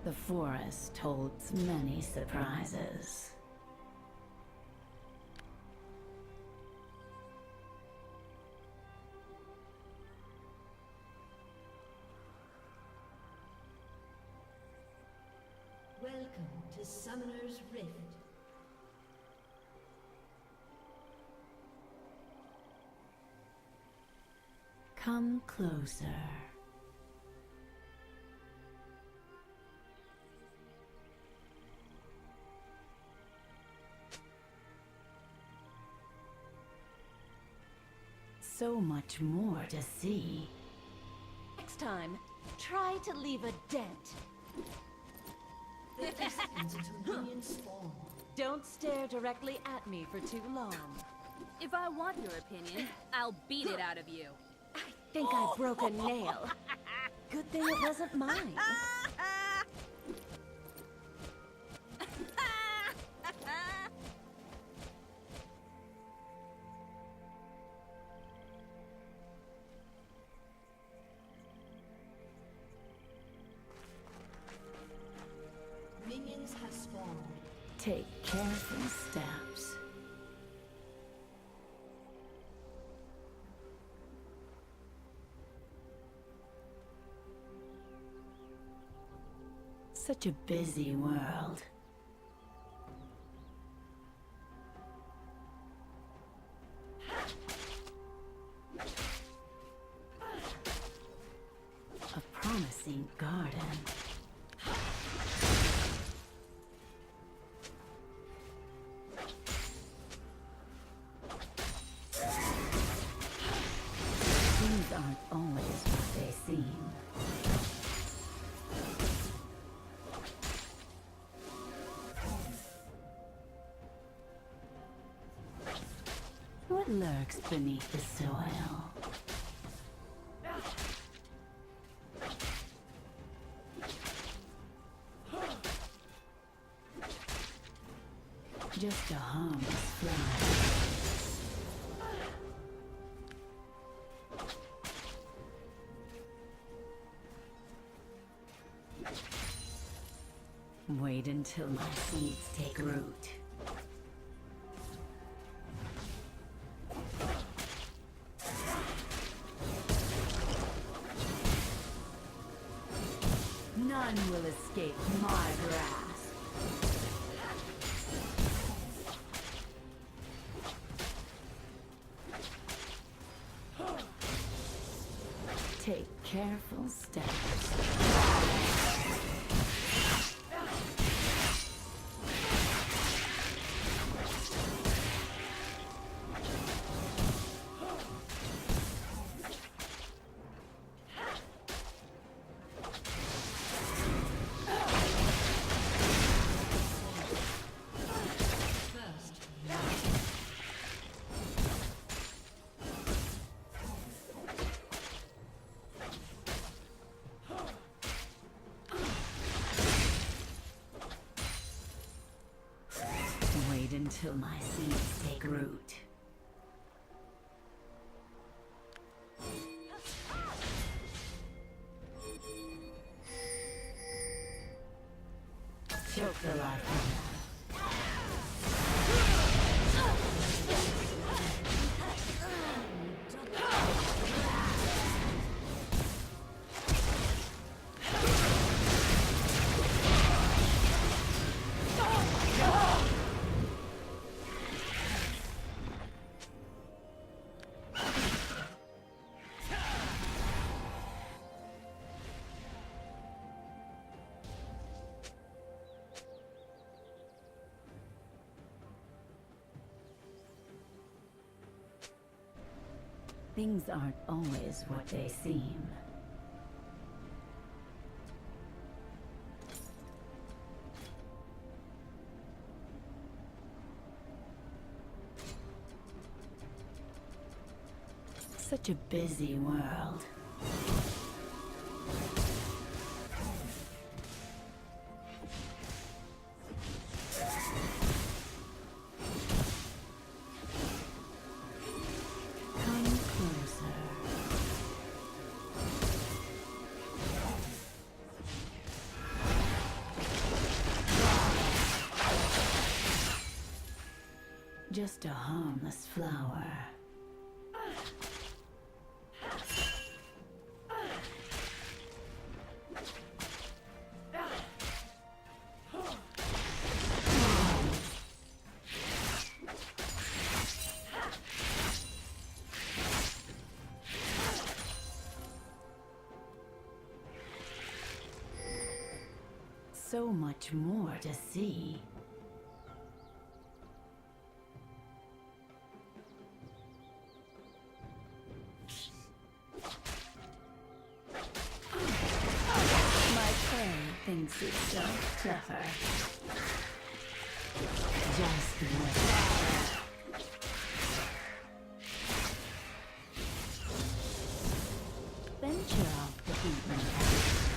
The forest holds many surprises. Welcome to Summoner's Rift. Come closer. So much more to see. Next time, try to leave a dent. The distance until minions spawn. Don't stare directly at me for too long. If I want your opinion, I'll beat it out of you. I think I broke a nail. Good thing it wasn't mine. Minions have spawned. Take careful steps. Such a busy world. A promising garden. Things aren't always what they seem. What lurks beneath the soil? Just a harmless fly. Wait until my seeds take root. None will escape my grasp. Take careful steps. Wait until my seeds take root. Choke the life from them. Things aren't always what they seem. Such a busy world. Come closer. Just a harmless flower. so much more to see. My friend thinks it's so clever. Just wait. Venture off the beaten path.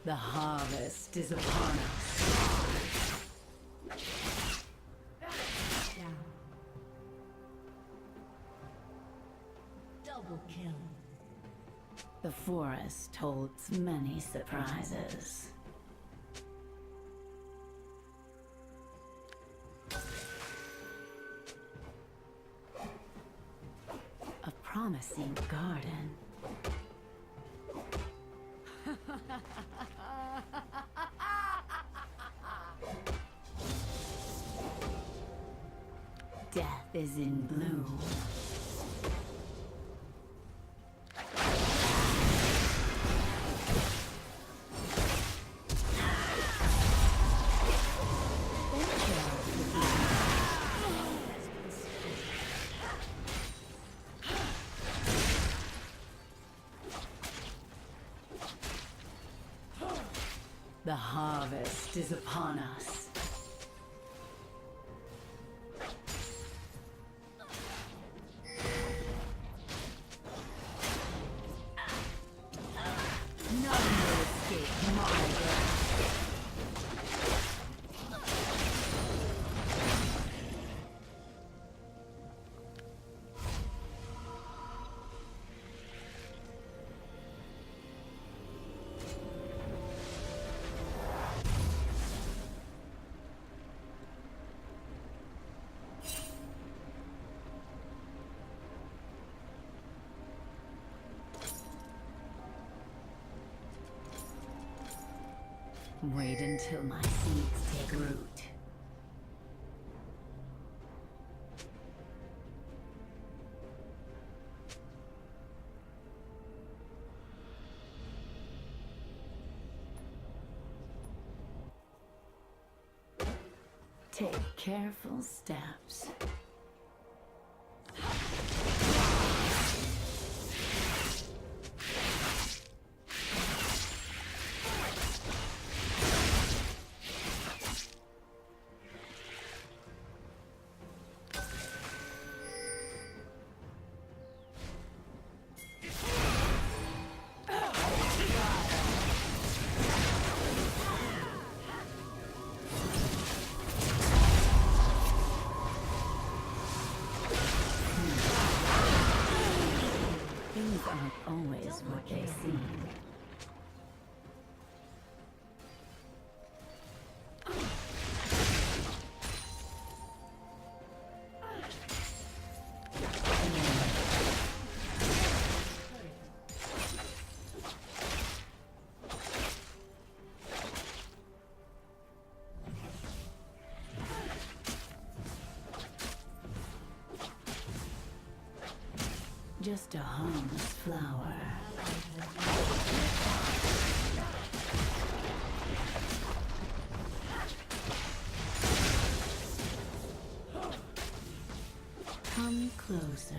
The harvest is upon us. Double kill. The forest holds many surprises. A promising garden. Death is in bloom. The harvest is upon us. None will escape my wrath. Wait until my seeds take root. Take careful steps. Things aren't always what they seem. Just a harmless flower. Come closer.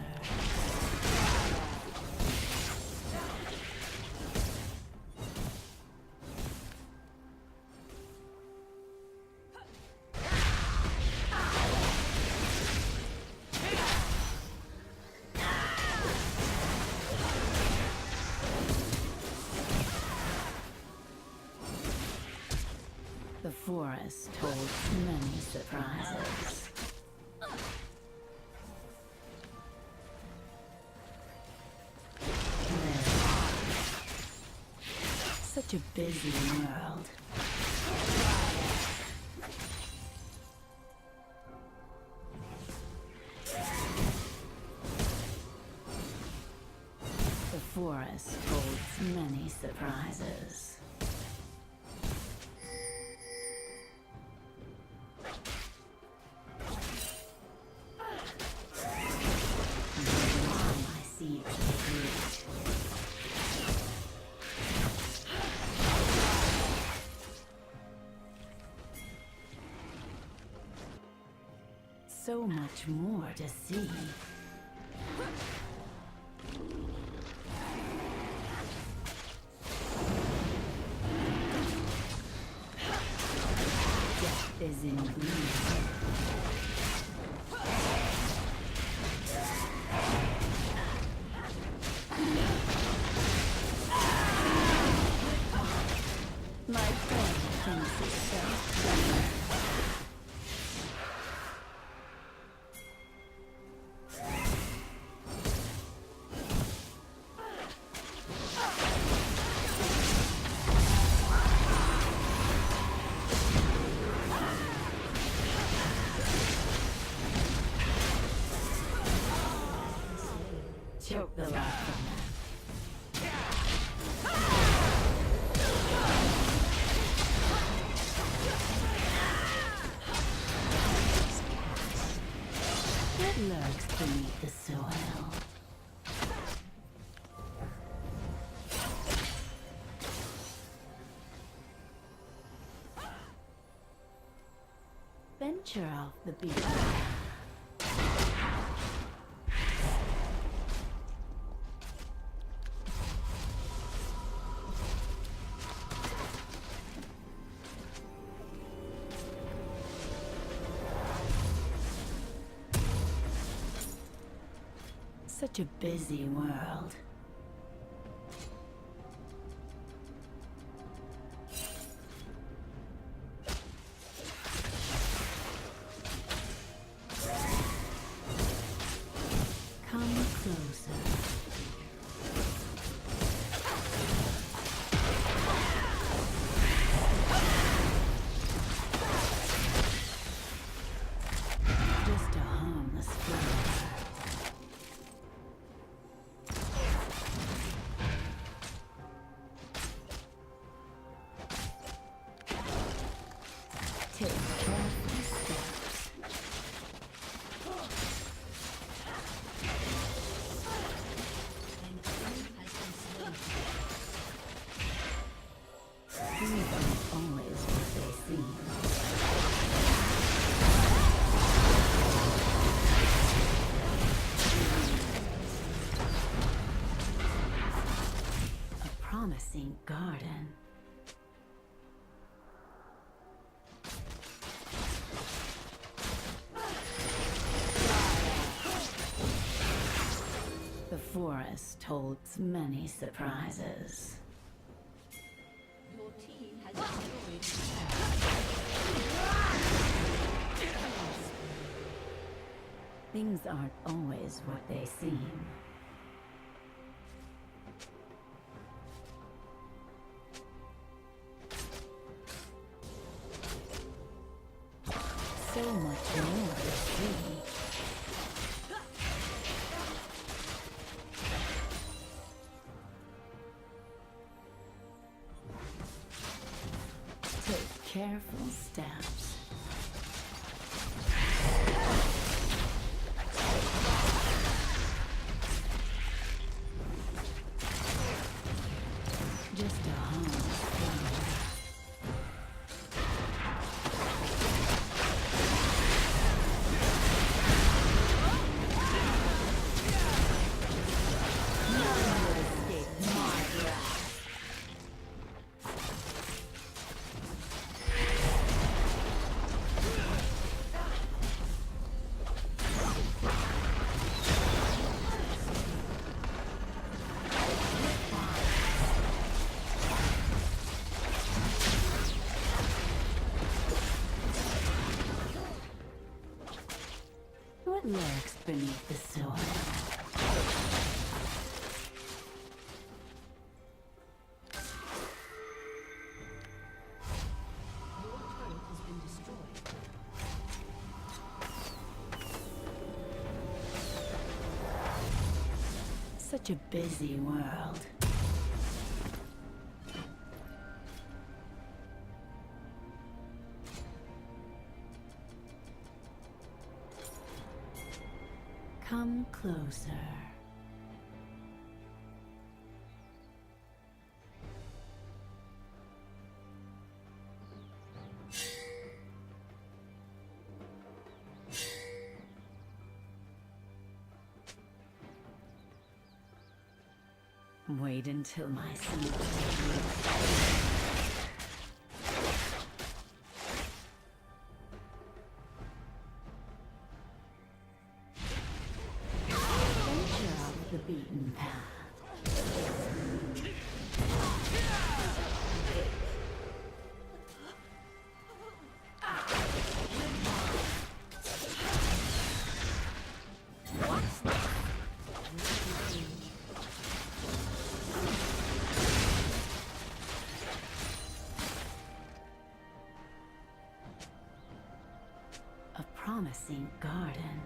The forest holds many surprises. Such a busy world. forest holds many surprises. My seeds take root. So much more to see. Death is in green. My friend thinks it's so. Choke the life from them. What lurks beneath the soil? Venture off the beat. Such a busy world. Come closer. Just a harmless flower. Take careful steps. These aren't always what they seem. A promising garden. The forest holds many surprises. Your team has destroyed. Things aren't always what they seem. So much more to see. Take careful steps. Just a harmless flower. What lurks beneath the soil? Your turret has been destroyed. Such a busy world. Come closer. Wait until my seed venture off the beaten path. A promising garden.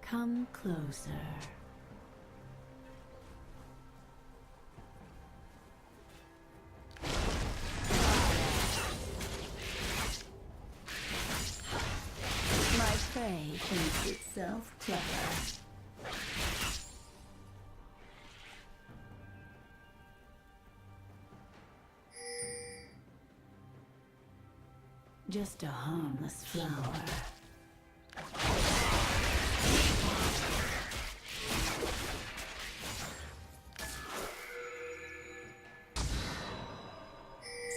Come closer. My prey thinks itself clever. Just a harmless flower.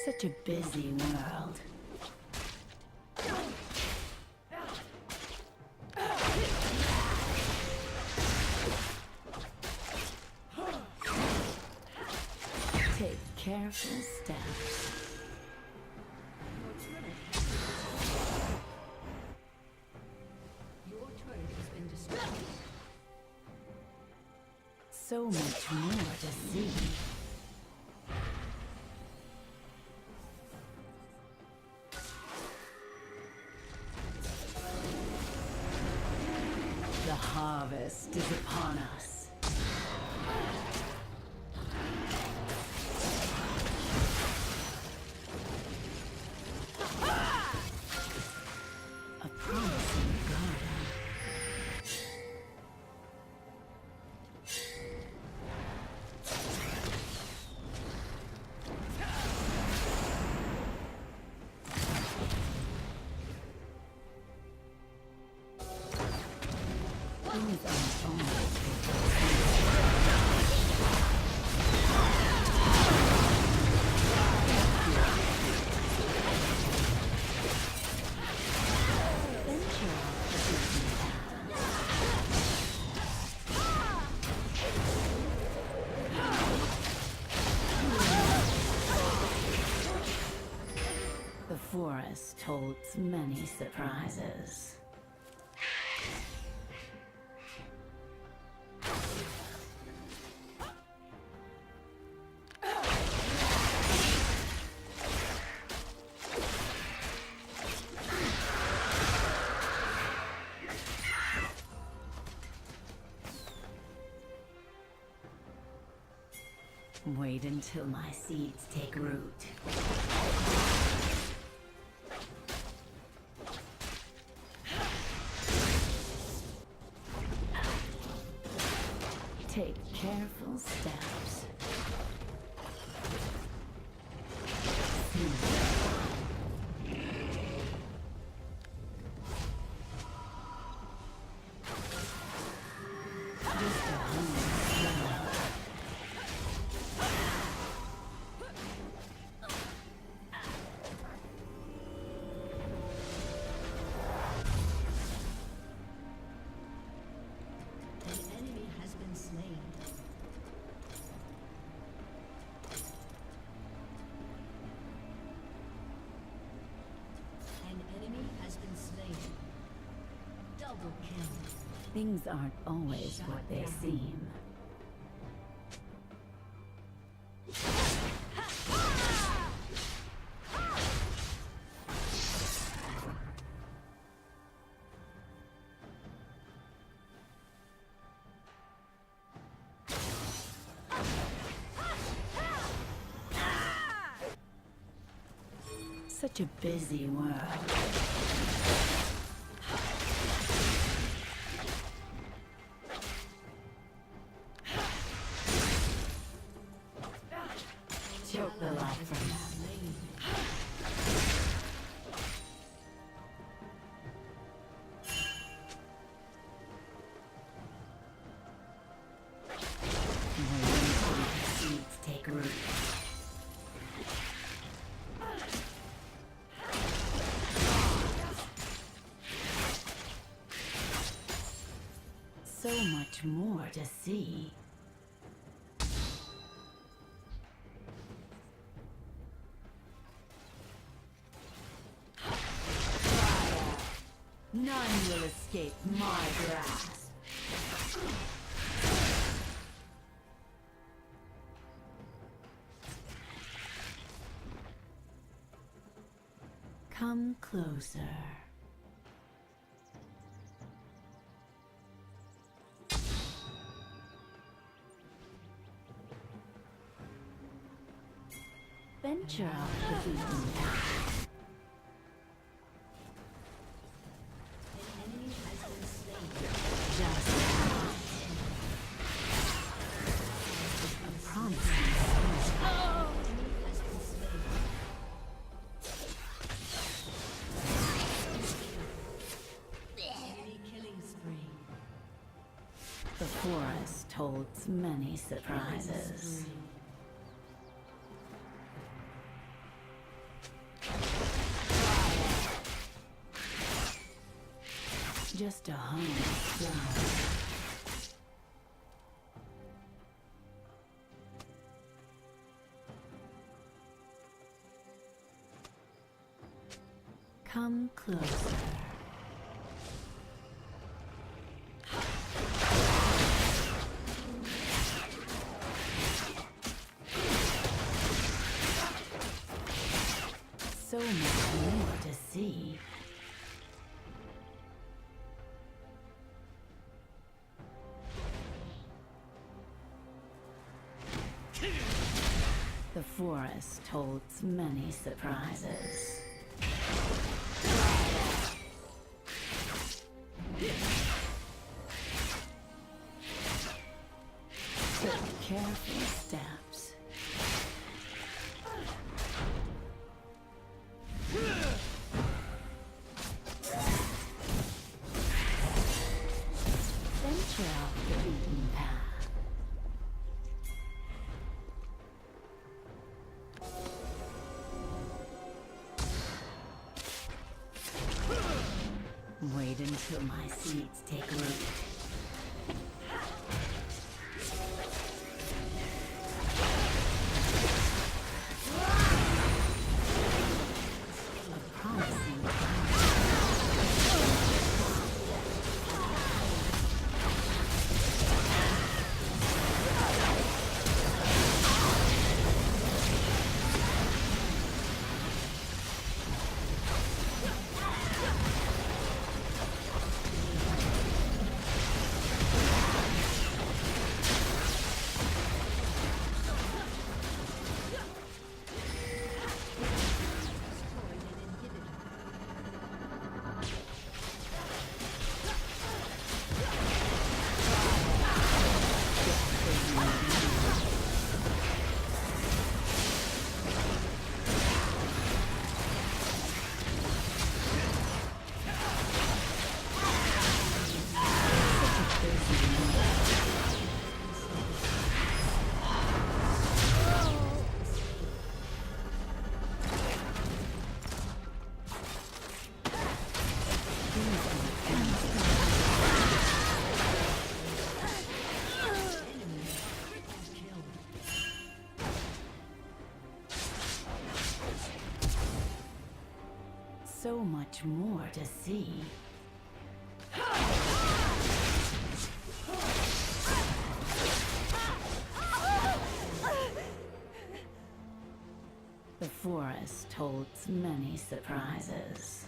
Such a busy world. Take careful steps. Your turret has been destroyed. So much more to see. The harvest is upon us. A promising garden. Things unfold. Venture off the beaten path. The forest holds many surprises. Wait until my seeds take root. Take careful steps. Just a harmless flower. An enemy has been slain. Things aren't always what they seem. Such a busy world. Choke the life from them. Seeds take root. So much more to see. None will escape my grasp. Come closer. Venture off the beaten path. An enemy has been slain. Just a promising start. Enemy has been slain. Enemy killing spree. The forest holds many surprises. Just a harmless flower. Come closer. So much more to see. The forest holds many surprises. Take careful steps. Venture off the beaten path. Wait until my seeds take root. A promising so much more to see. The forest holds many surprises.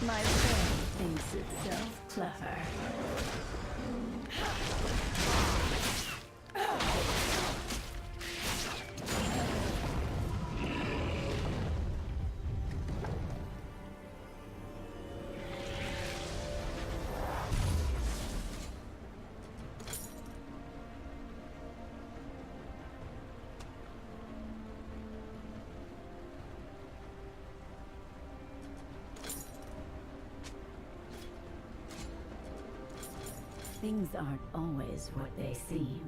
My friend thinks itself clever. Things aren't always what they seem.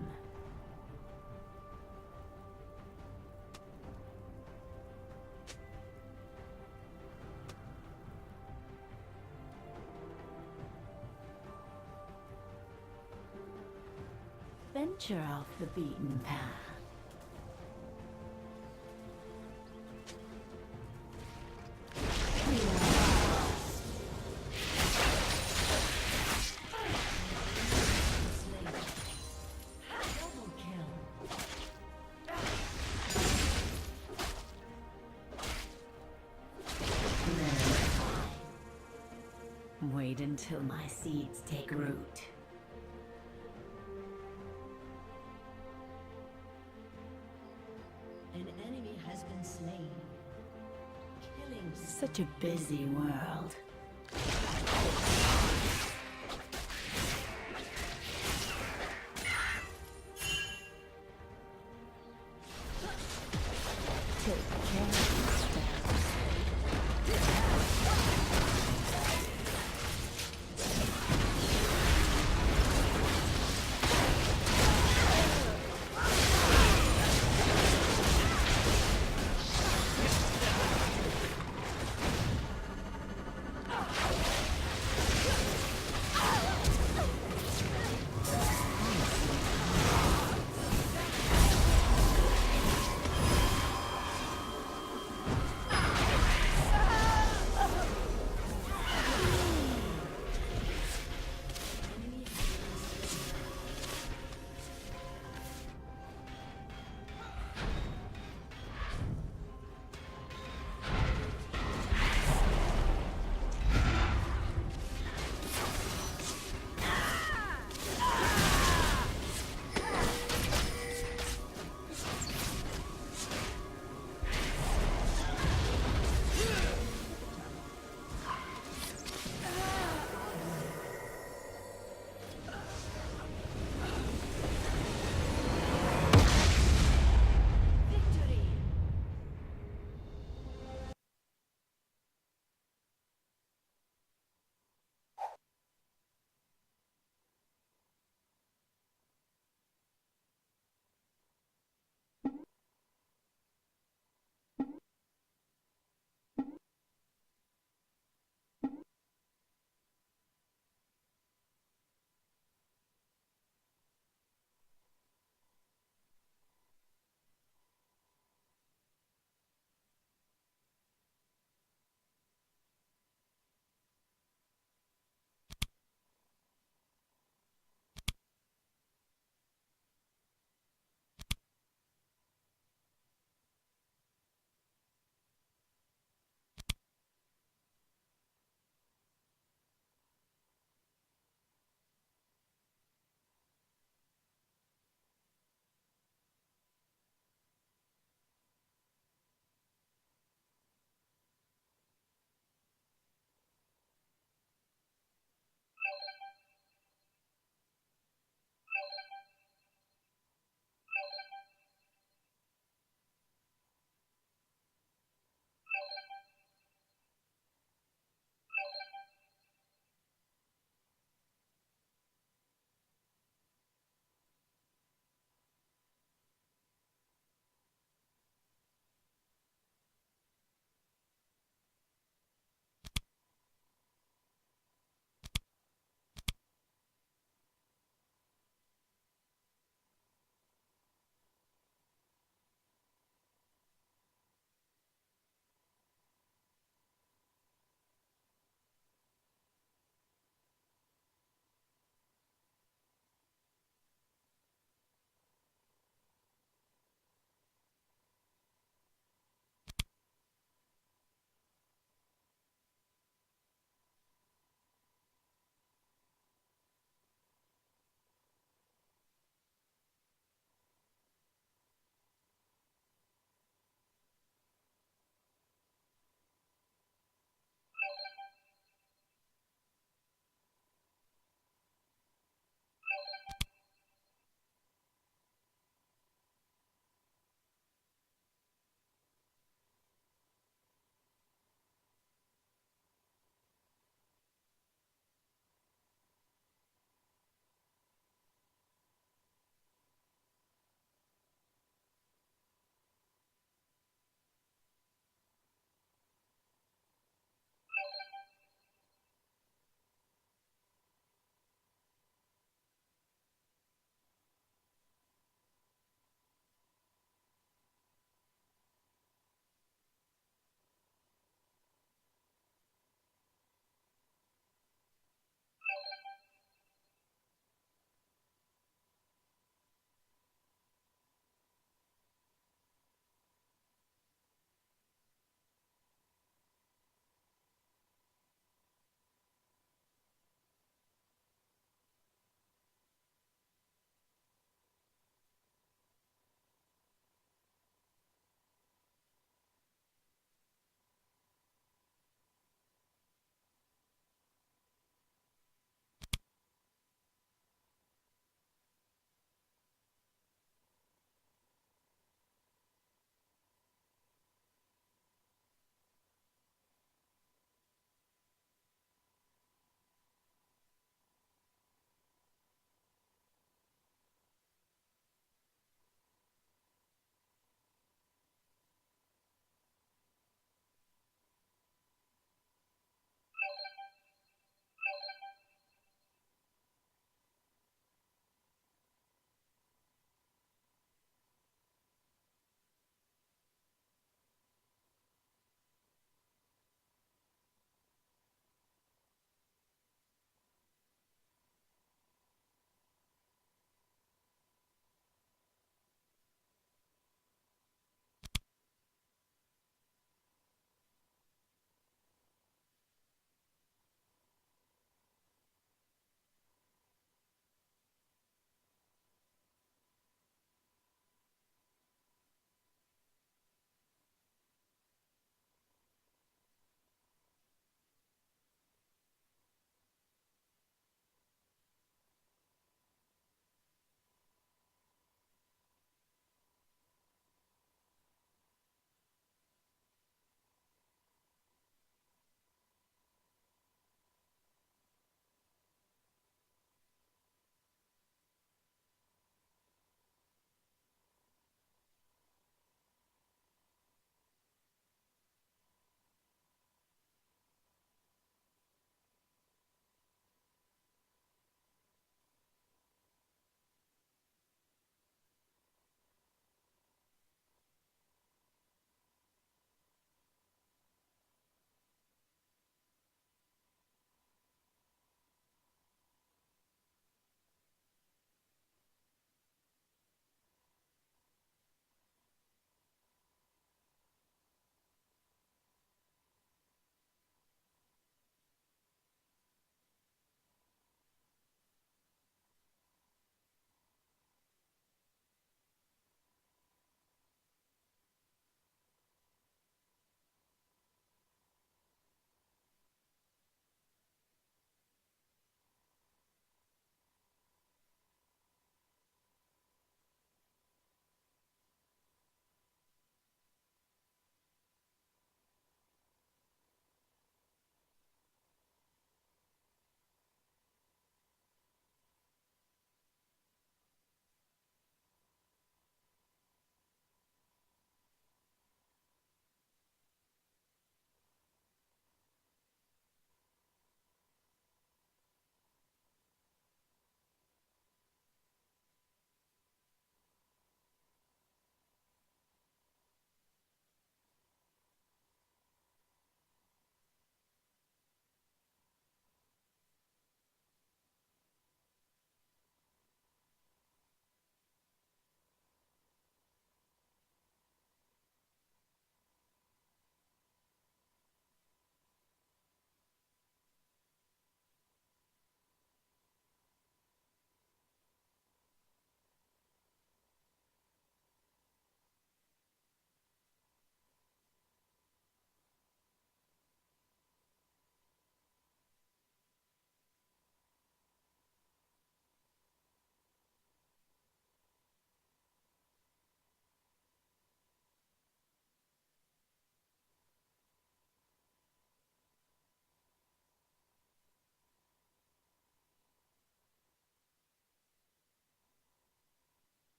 Venture off the beaten path. Wait until my seeds take root. An enemy has been slain. Killing. Such a busy world. Take care of yourself.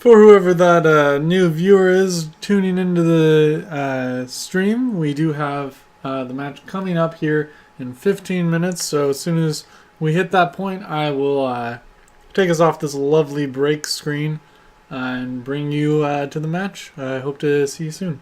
For whoever that new viewer is tuning into the stream, we do have the match coming up here in 15 minutes. So as soon as we hit that point, I will take us off this lovely break screen and bring you to the match. I hope to see you soon.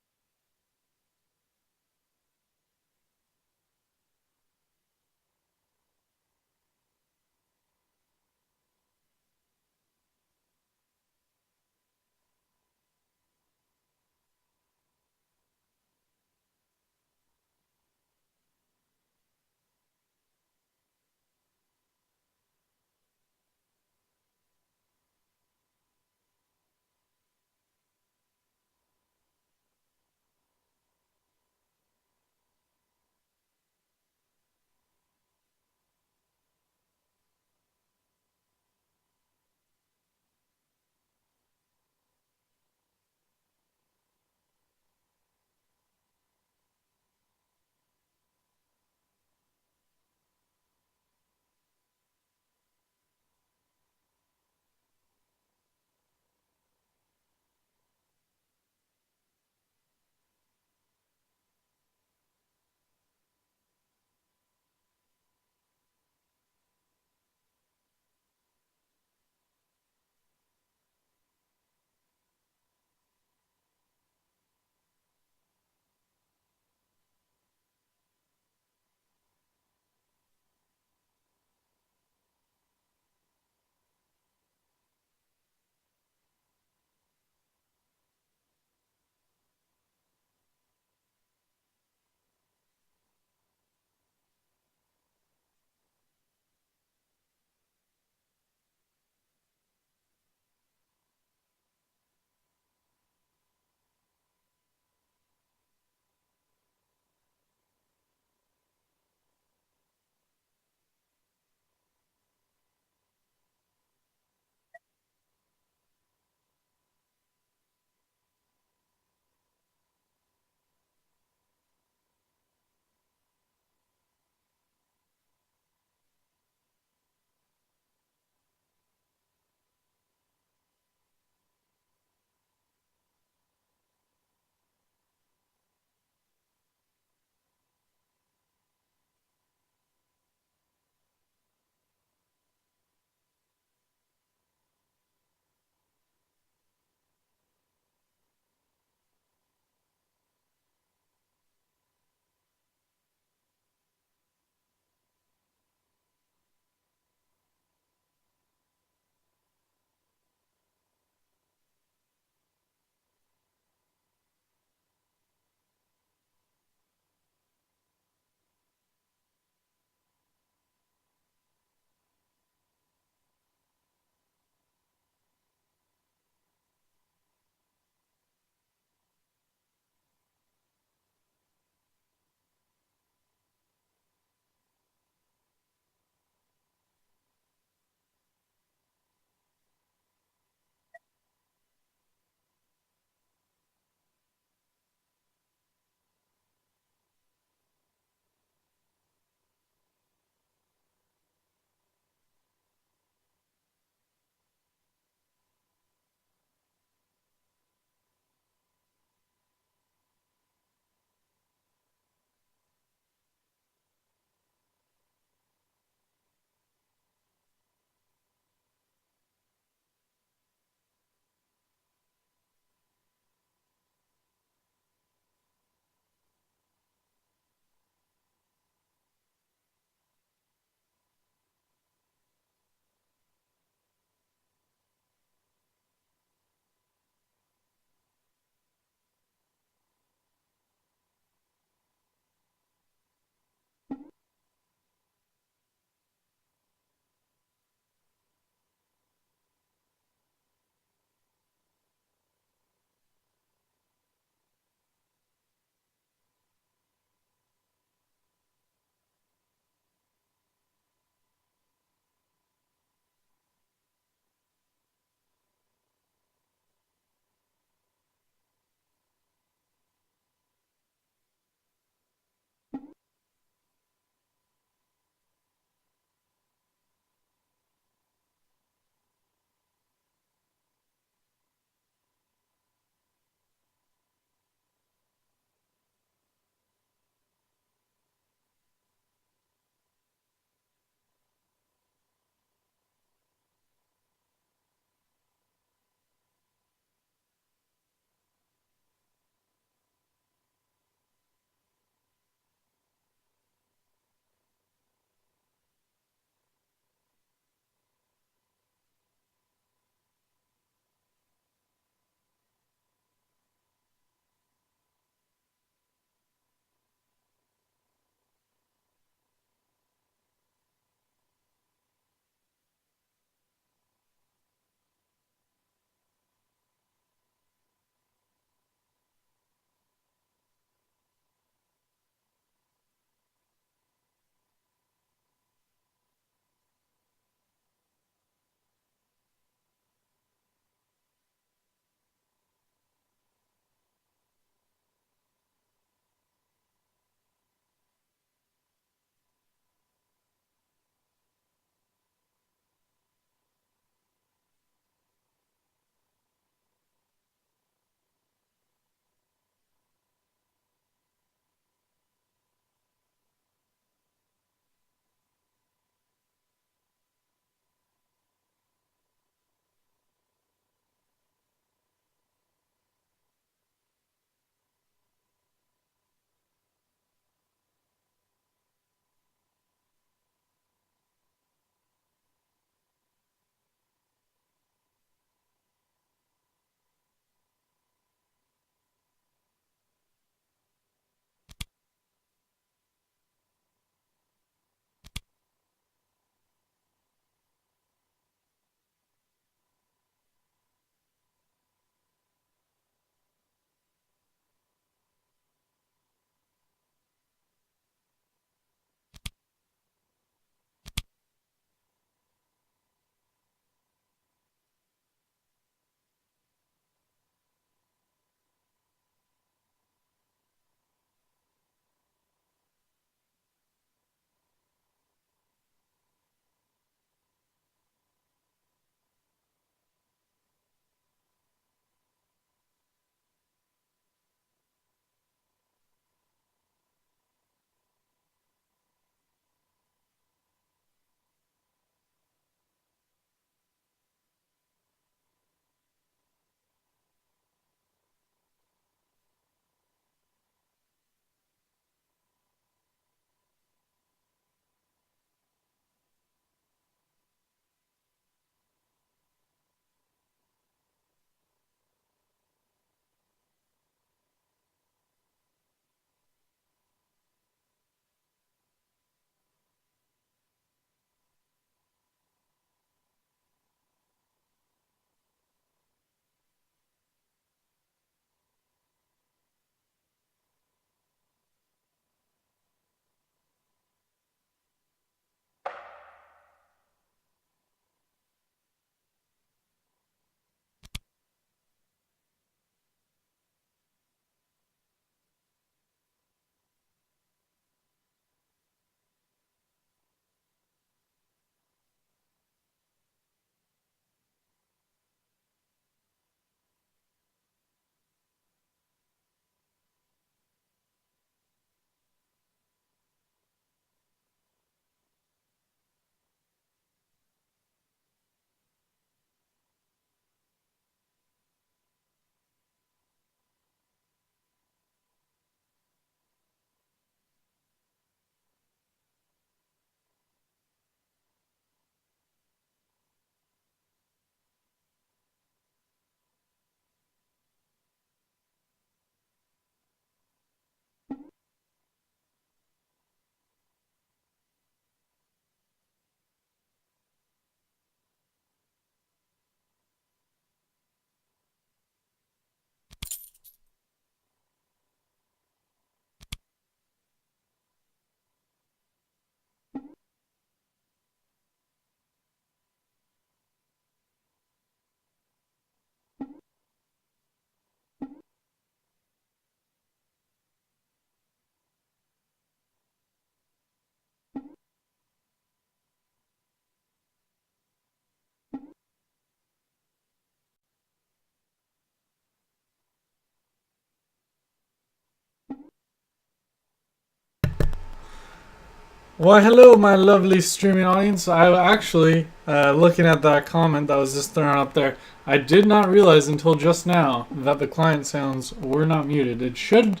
Why, hello, my lovely streaming audience. I actually, looking at that comment that was just thrown up there, I did not realize until just now that the client sounds were not muted. It should,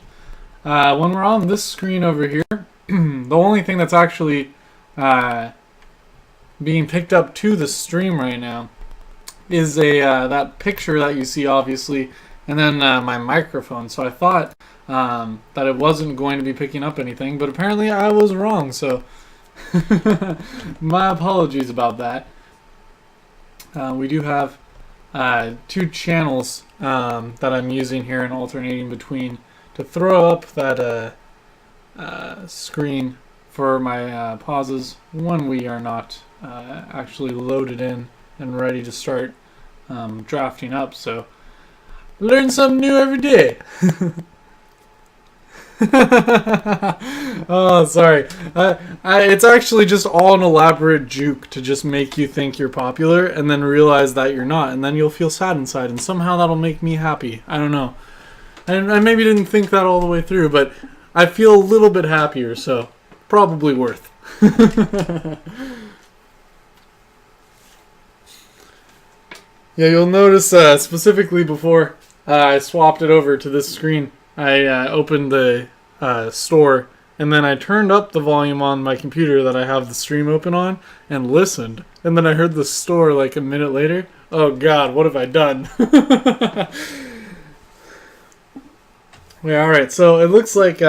when we're on this screen over here, the only thing that's actually being picked up to the stream right now is that picture that you see, obviously, and then my microphone. So I thought that it wasn't going to be picking up anything, but apparently I was wrong. So my apologies about that. We do have two channels that I'm using here and alternating between to throw up that screen for my pauses when we are not actually loaded in and ready to start drafting up. So learn something new every day. Oh, sorry. It's actually just all an elaborate juke to just make you think you're popular and then realize that you're not, and then you'll feel sad inside, and somehow that'll make me happy. I don't know. I maybe didn't think that all the way through, but I feel a little bit happier, so probably worth. Yeah, you'll notice specifically before I swapped it over to this screen, I opened the store, and then I turned up the volume on my computer that I have the stream open on and listened, and then I heard the store like a minute later. Oh god, what have I done? Yeah, alright, so it looks like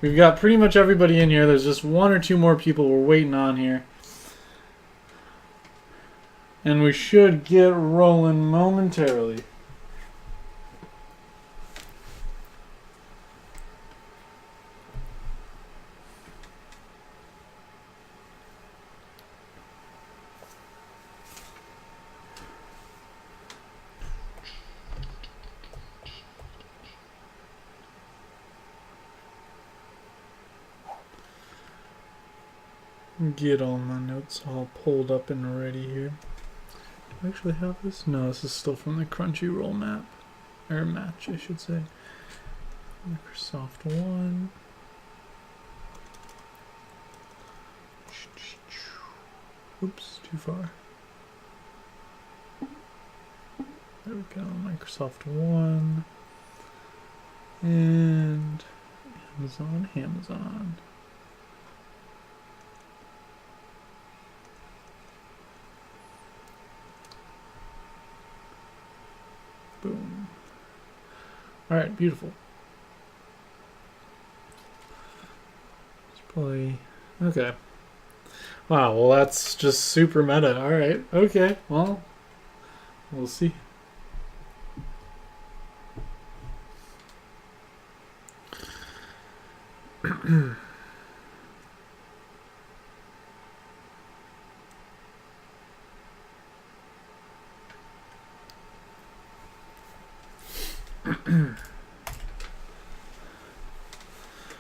we've got pretty much everybody in here. There's just one or two more people we're waiting on here. And we should get rolling momentarily. Get all my notes all pulled up and ready here. Do I actually have this? No, this is still from the Crunchyroll map. Or match, I should say. Microsoft One. Oops, too far. There we go, Microsoft One. And Amazon. Boom. Alright, beautiful. Let's play. Okay. Wow, well that's just super meta. Alright, okay, well, we'll see.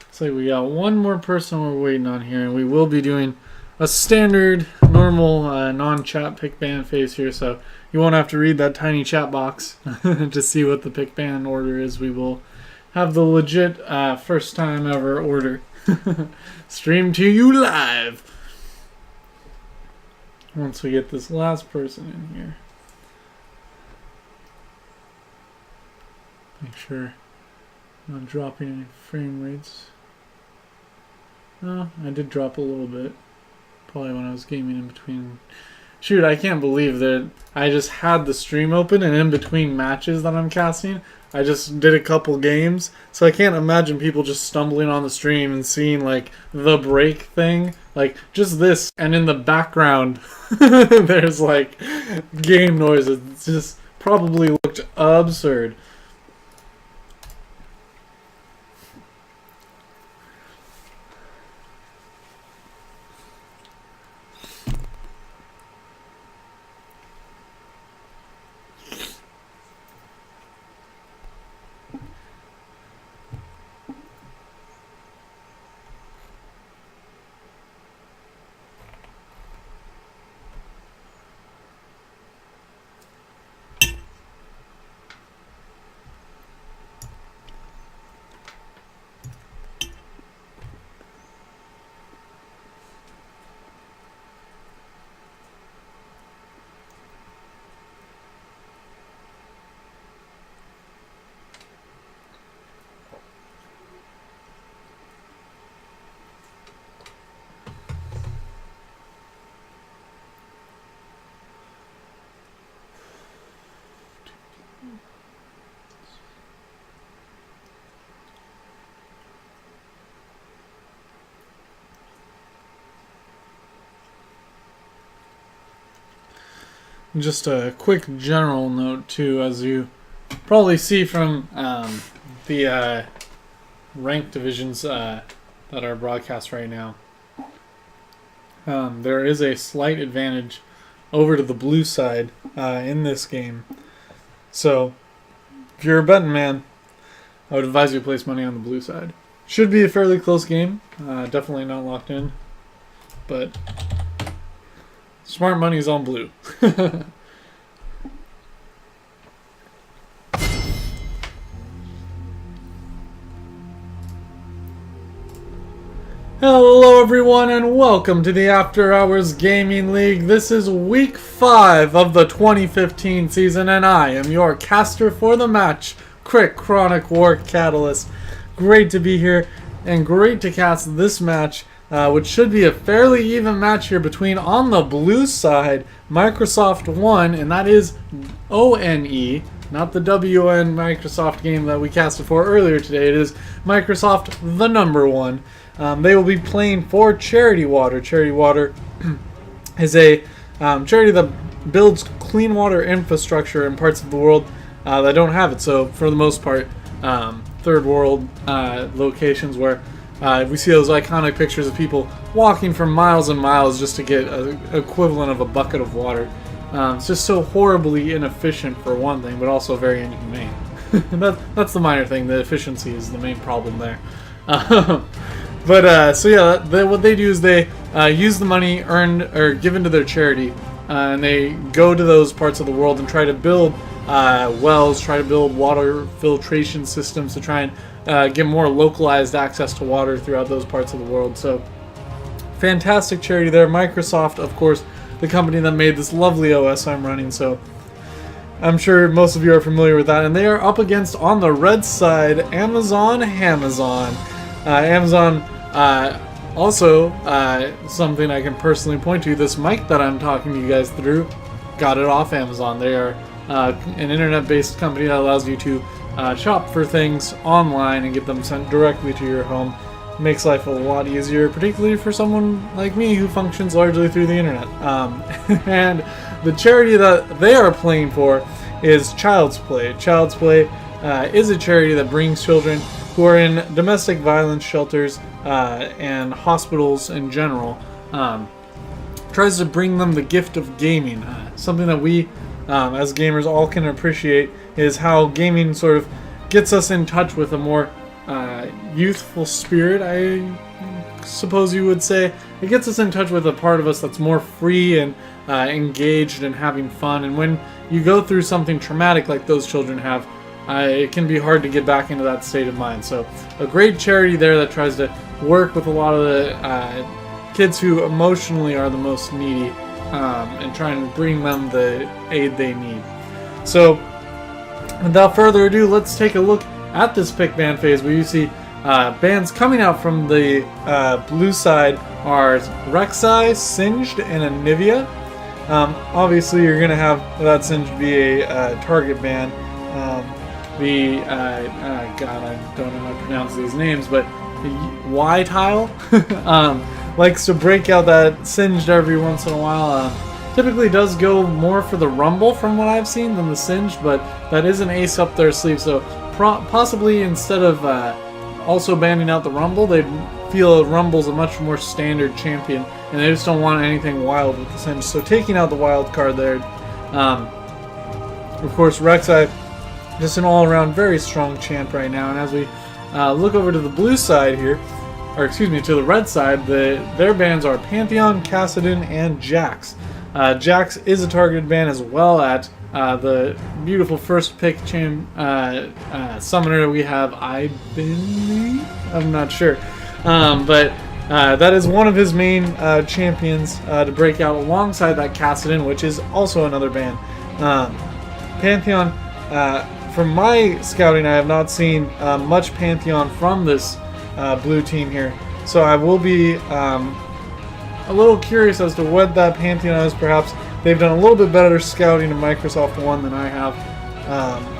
So we got one more person we're waiting on here, and we will be doing a standard, normal, non-chat pick band phase here, so you won't have to read that tiny chat box to see what the pick band order is. We will have the legit first time ever order streamed to you live once we get this last person in here. Make sure I'm not dropping any frame rates. No, I did drop a little bit. Probably when I was gaming in between. Shoot, I can't believe that I just had the stream open, and in between matches that I'm casting, I just did a couple games. So I can't imagine people just stumbling on the stream and seeing like the break thing. Like just this, and in the background there's like game noises. It's just probably looked absurd. just a quick general note too, as you probably see from the ranked divisions that are broadcast right now. There is a slight advantage over to the blue side in this game. So, if you're a betting man, I would advise you to place money on the blue side. Should be a fairly close game. Definitely not locked in. But smart money is on blue. Hello everyone and welcome to the After Hours Gaming League. This is week 5 of the 2015 season and I am your caster for the match, Crick Chronic War Catalyst. Great to be here and great to cast this match, which should be a fairly even match here between, on the blue side, Microsoft 1, and that is ONE, not the WN Microsoft game that we casted for earlier today. It is Microsoft the number 1. They will be playing for Charity Water. Charity Water is a charity that builds clean water infrastructure in parts of the world that don't have it. So for the most part, third world locations where we see those iconic pictures of people walking for miles and miles just to get an equivalent of a bucket of water. It's just so horribly inefficient for one thing, but also very inhumane. That's the minor thing. The efficiency is the main problem there. So yeah, what they do is they use the money earned or given to their charity, and they go to those parts of the world and try to build wells, try to build water filtration systems to try and get more localized access to water throughout those parts of the world. So, fantastic charity there. Microsoft, of course, the company that made this lovely OS I'm running, so I'm sure most of you are familiar with that. And they are up against, on the red side, Amazon. Amazon, also, something I can personally point to, this mic that I'm talking to you guys through, got it off Amazon. They are an internet-based company that allows you to shop for things online and get them sent directly to your home. Makes life a lot easier, particularly for someone like me who functions largely through the internet. And the charity that they are playing for is Child's Play. Child's Play is a charity that brings children who are in domestic violence shelters and hospitals in general, tries to bring them the gift of gaming. Something that we, as gamers, all can appreciate is how gaming sort of gets us in touch with a more youthful spirit, I suppose you would say. It gets us in touch with a part of us that's more free and engaged and having fun. And when you go through something traumatic like those children have, it can be hard to get back into that state of mind. So a great charity there that tries to work with a lot of the kids who emotionally are the most needy and try and bring them the aid they need. So without further ado, let's take a look at this pick band phase where you see bands coming out from the blue side are Rek'Sai, Singed, and Anivia. Obviously you're going to have that Singed be a target band. God, I don't know how to pronounce these names, but Y-Tile likes to break out that Singed every once in a while. Typically does go more for the Rumble from what I've seen than the Singed, but that is an ace up their sleeve, so possibly instead of also banning out the Rumble, they feel Rumble's a much more standard champion, and they just don't want anything wild with the Singed, so taking out the wild card there. Of course, Rek'Sai, just an all-around very strong champ right now. And as we look over to the blue side here, or excuse me, to the red side, their bans are Pantheon, Kassadin, and Jax. Jax is a targeted ban as well at the beautiful first pick summoner we have, I believe? I'm not sure. But that is one of his main champions to break out alongside that Kassadin, which is also another ban. Pantheon, from my scouting, I have not seen much Pantheon from this blue team here, so I will be a little curious as to what that Pantheon is. Perhaps they've done a little bit better scouting in Microsoft 1 than I have.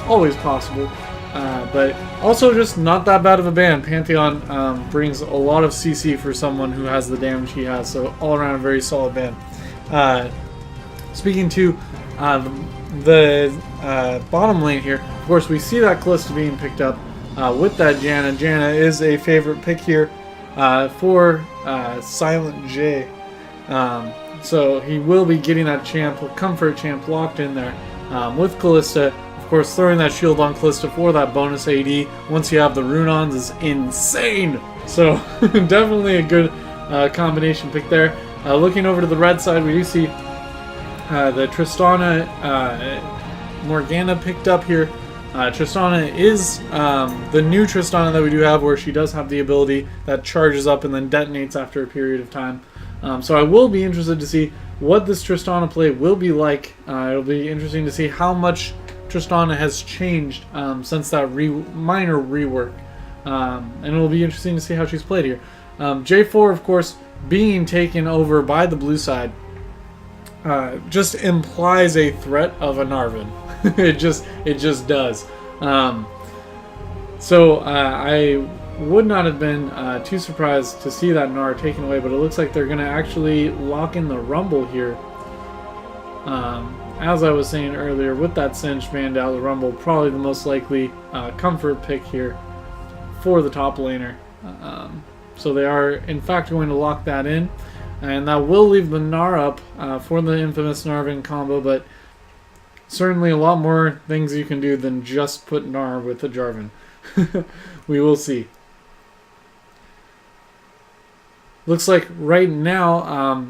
Always possible, but also just not that bad of a ban. Pantheon brings a lot of CC for someone who has the damage he has, so all around a very solid ban. Speaking to the bottom lane here, of course, we see that Callista being picked up with that Janna. Janna is a favorite pick here for Silent J. So he will be getting that champ, comfort champ locked in there with Callista. Of course, throwing that shield on Callista for that bonus AD once you have the rune-ons is insane. So definitely a good combination pick there. Looking over to the red side, we do see the Tristana Morgana picked up here. Tristana is the new Tristana that we do have, where she does have the ability that charges up and then detonates after a period of time. So I will be interested to see what this Tristana play will be like. It'll be interesting to see how much Tristana has changed since that minor rework. And it'll be interesting to see how she's played here. J4, of course, being taken over by the blue side just implies a threat of a Narvin. it just does. So I would not have been too surprised to see that Gnar taken away, but it looks like they're going to actually lock in the Rumble here. As I was saying earlier, with that Cinch banned out, the Rumble probably the most likely comfort pick here for the top laner. So they are in fact going to lock that in, and that will leave the Gnar up for the infamous Narvin combo, but certainly a lot more things you can do than just put Gnar with the Jarvan. We will see. Looks like right now,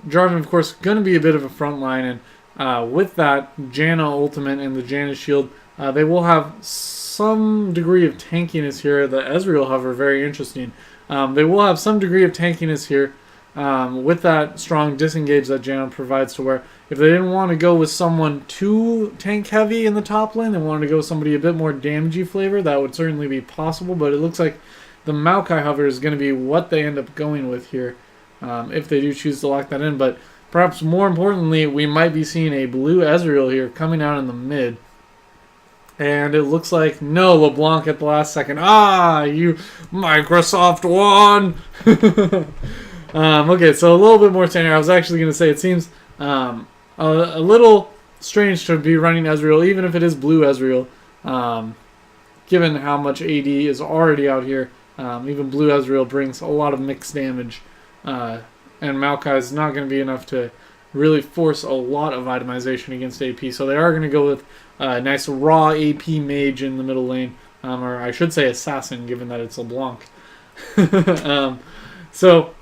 Jarvan, of course, going to be a bit of a front line, and with that Janna ultimate and the Janna shield, they will have some degree of tankiness here. The Ezreal, however, very interesting. They will have some degree of tankiness here with that strong disengage that Janna provides, to where if they didn't want to go with someone too tank heavy in the top lane, they wanted to go with somebody a bit more damagey flavor, that would certainly be possible. But it looks like the Maokai hover is going to be what they end up going with here, if they do choose to lock that in. But perhaps more importantly, we might be seeing a blue Ezreal here coming out in the mid. And it looks like, no, LeBlanc at the last second. Ah, you Microsoft won! Okay, so a little bit more tenure. I was actually going to say, it seems a little strange to be running Ezreal, even if it is blue Ezreal, given how much AD is already out here. Even blue Ezreal brings a lot of mixed damage, and Maokai is not going to be enough to really force a lot of itemization against AP. So they are going to go with a nice raw AP mage in the middle lane, or I should say assassin, given that it's LeBlanc. So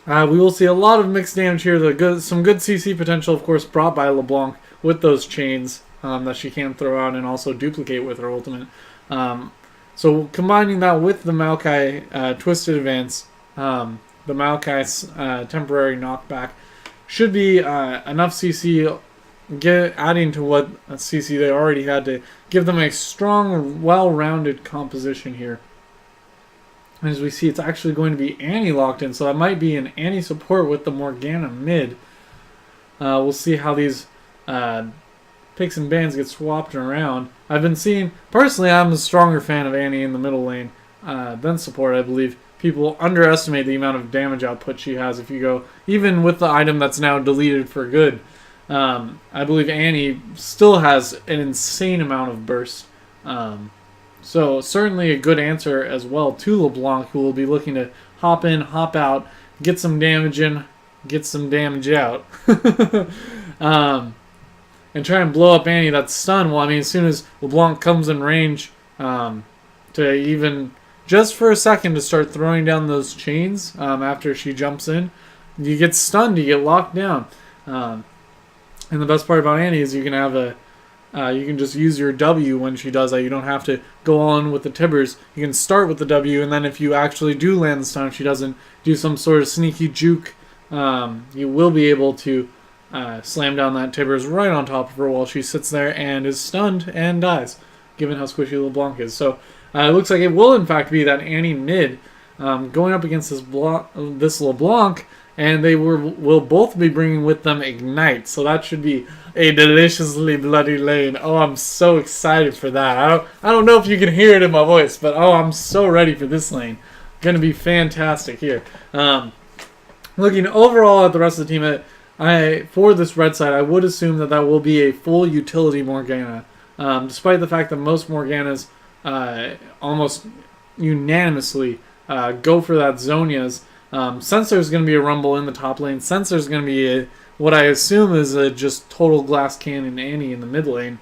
we will see a lot of mixed damage here. Some good CC potential, of course, brought by LeBlanc with those chains that she can throw out and also duplicate with her ultimate. So combining that with the Maokai Twisted Advance, the Maokai's temporary knockback, should be enough CC, adding to what CC they already had, to give them a strong, well-rounded composition here. As we see, it's actually going to be Annie locked in, so that might be an Annie support with the Morgana mid. We'll see how these picks and bans get swapped around. I've been seeing, personally, I'm a stronger fan of Annie in the middle lane than support. I believe people underestimate the amount of damage output she has if you go, even with the item that's now deleted for good. I believe Annie still has an insane amount of burst. So certainly a good answer as well to LeBlanc, who will be looking to hop in, hop out, get some damage in, get some damage out. And try and blow up Annie. That's stun. Well, I mean, as soon as LeBlanc comes in range, to even just for a second to start throwing down those chains after she jumps in, you get stunned, you get locked down. And the best part about Annie is you can have you can just use your W when she does that. You don't have to go on with the Tibbers. You can start with the W, and then if you actually do land the stun, if she doesn't do some sort of sneaky juke, you will be able to slam down that Tibbers right on top of her while she sits there and is stunned and dies, given how squishy LeBlanc is. So it looks like it will in fact be that Annie mid going up against this LeBlanc, and they will both be bringing with them Ignite. So that should be a deliciously bloody lane. Oh, I'm so excited for that. I don't know if you can hear it in my voice, but oh, I'm so ready for this lane. Going to be fantastic here. Looking overall at the rest of the team, for this red side, I would assume that that will be a full utility Morgana. Despite the fact that most Morganas almost unanimously go for that Zhonya's. Since there's going to be a Rumble in the top lane, since there's going to be what I assume is a just total glass cannon Annie in the mid lane,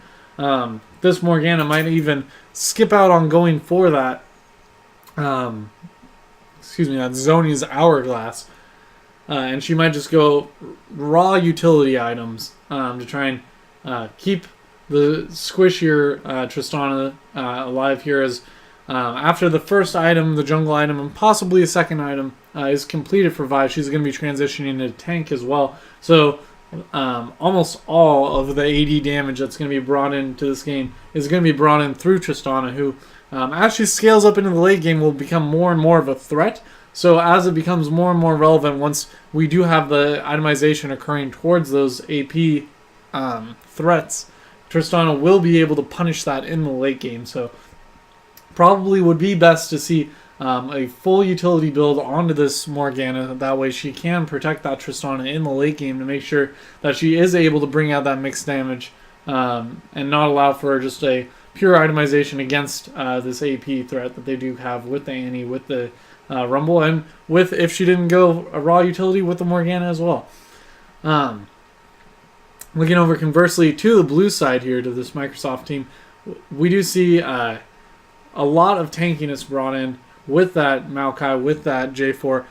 this Morgana might even skip out on going for that, that Zhonya's Hourglass. And she might just go raw utility items to try and keep the squishier Tristana alive here as after the first item, the jungle item, and possibly a second item is completed for Vi, she's going to be transitioning into tank as well. So almost all of the AD damage that's going to be brought into this game is going to be brought in through Tristana, who as she scales up into the late game will become more and more of a threat. So as it becomes more and more relevant, once we do have the itemization occurring towards those AP threats, Tristana will be able to punish that in the late game. So probably would be best to see a full utility build onto this Morgana. That way she can protect that Tristana in the late game to make sure that she is able to bring out that mixed damage and not allow for just a pure itemization against this AP threat that they do have with the Annie, with the Rumble, and with, if she didn't go a raw utility, with the Morgana as well. Looking over conversely to the blue side here, to this Microsoft team, we do see a lot of tankiness brought in with that Maokai, with that J4.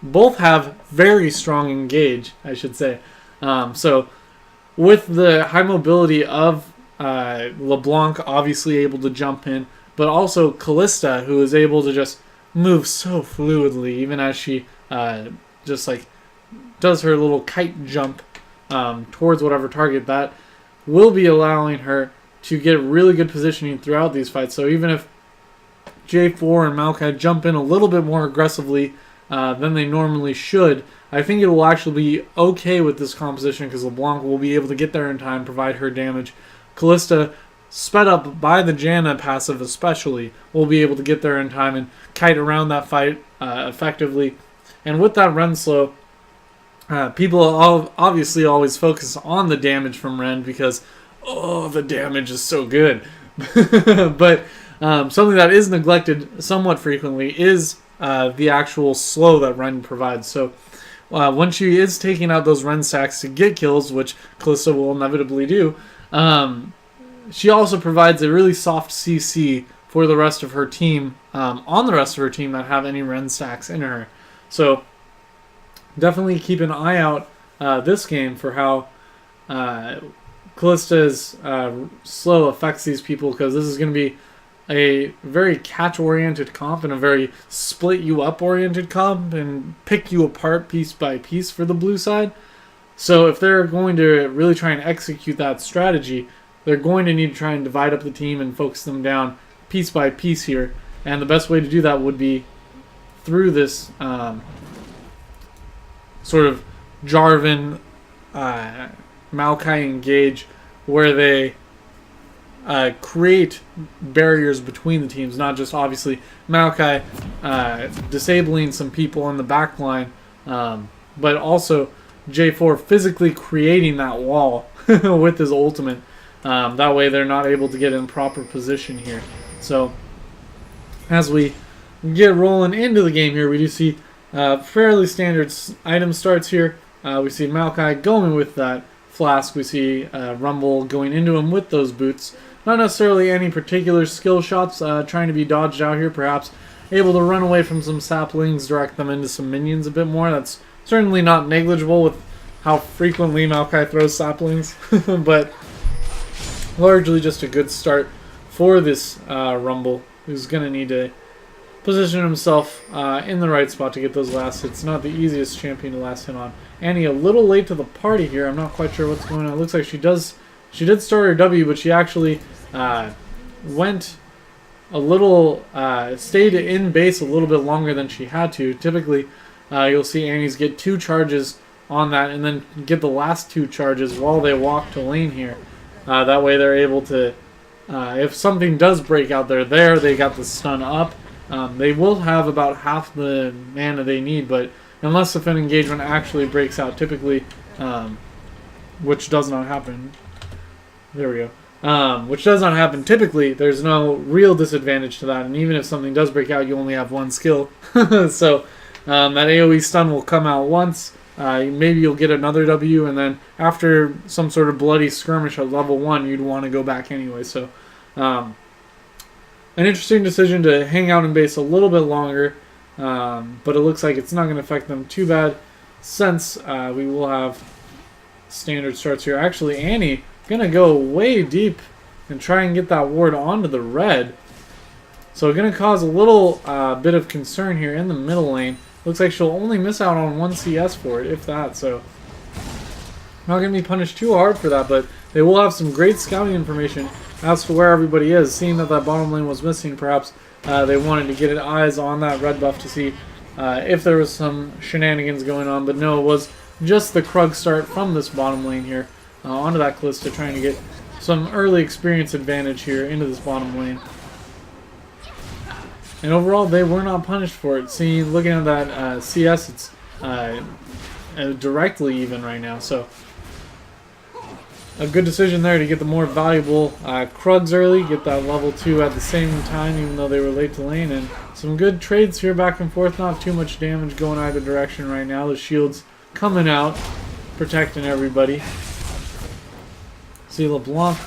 Both have very strong engage, I should say. So with the high mobility of LeBlanc obviously able to jump in, but also Callista, who is able to just move so fluidly, even as she just like does her little kite jump towards whatever target, that will be allowing her to get really good positioning throughout these fights. So even if J4 and Maokai jump in a little bit more aggressively than they normally should, I think it will actually be okay with this composition because LeBlanc will be able to get there in time, provide her damage. Callista, sped up by the Janna passive especially, will be able to get there in time and kite around that fight effectively. And with that Ren slow, people obviously always focus on the damage from Ren because, oh, the damage is so good. But something that is neglected somewhat frequently is the actual slow that Ren provides. So when she is taking out those Ren stacks to get kills, which Callista will inevitably do, she also provides a really soft CC for the rest of her team, on the rest of her team that have any Ren stacks in her. So definitely keep an eye out this game for how Callista's slow affects these people, because this is going to be a very catch-oriented comp and a very split-you-up-oriented comp and pick you apart piece by piece for the blue side. So if they're going to really try and execute that strategy, they're going to need to try and divide up the team and focus them down piece by piece here. And the best way to do that would be through this sort of Jarvan, Maokai engage, where they create barriers between the teams, not just obviously Maokai disabling some people in the back line, but also J4 physically creating that wall with his ultimate. That way they're not able to get in proper position here. So as we get rolling into the game here, we do see fairly standard item starts here. We see Maokai going with that flask. We see Rumble going into him with those boots. Not necessarily any particular skill shots trying to be dodged out here. Perhaps able to run away from some saplings, direct them into some minions a bit more. That's certainly not negligible with how frequently Maokai throws saplings. But largely just a good start for this Rumble, who's going to need to position himself in the right spot to get those last hits. Not the easiest champion to last hit on. Annie a little late to the party here. I'm not quite sure what's going on. It looks like she did start her W, but she actually went a little, stayed in base a little bit longer than she had to. Typically, you'll see Annie's get 2 charges on that and then get the last 2 charges while they walk to lane here. That way they're able to, if something does break out they got the stun up. They will have about half the mana they need, but unless if an engagement actually breaks out, typically, which does not happen. There we go. Which does not happen typically. There's no real disadvantage to that, and even if something does break out, you only have one skill. So that AoE stun will come out once. Maybe you'll get another W, and then after some sort of bloody skirmish at level 1, you'd want to go back anyway. So an interesting decision to hang out in base a little bit longer, but it looks like it's not going to affect them too bad, since we will have standard starts here. Actually, Annie gonna go way deep and try and get that ward onto the red, so gonna cause a little bit of concern here in the middle lane. Looks like she'll only miss out on 1 CS for it, if that, so not gonna be punished too hard for that, but they will have some great scouting information as to where everybody is. Seeing that that bottom lane was missing, perhaps they wanted to get eyes on that red buff to see if there was some shenanigans going on, but no, it was just the Krug start from this bottom lane here onto that Callista, trying to get some early experience advantage here into this bottom lane. And overall, they were not punished for it. See, looking at that CS, it's directly even right now, so a good decision there to get the more valuable Krugs early, get that level 2 at the same time, even though they were late to lane, and some good trades here back and forth. Not too much damage going either direction right now. The shields coming out, protecting everybody. See LeBlanc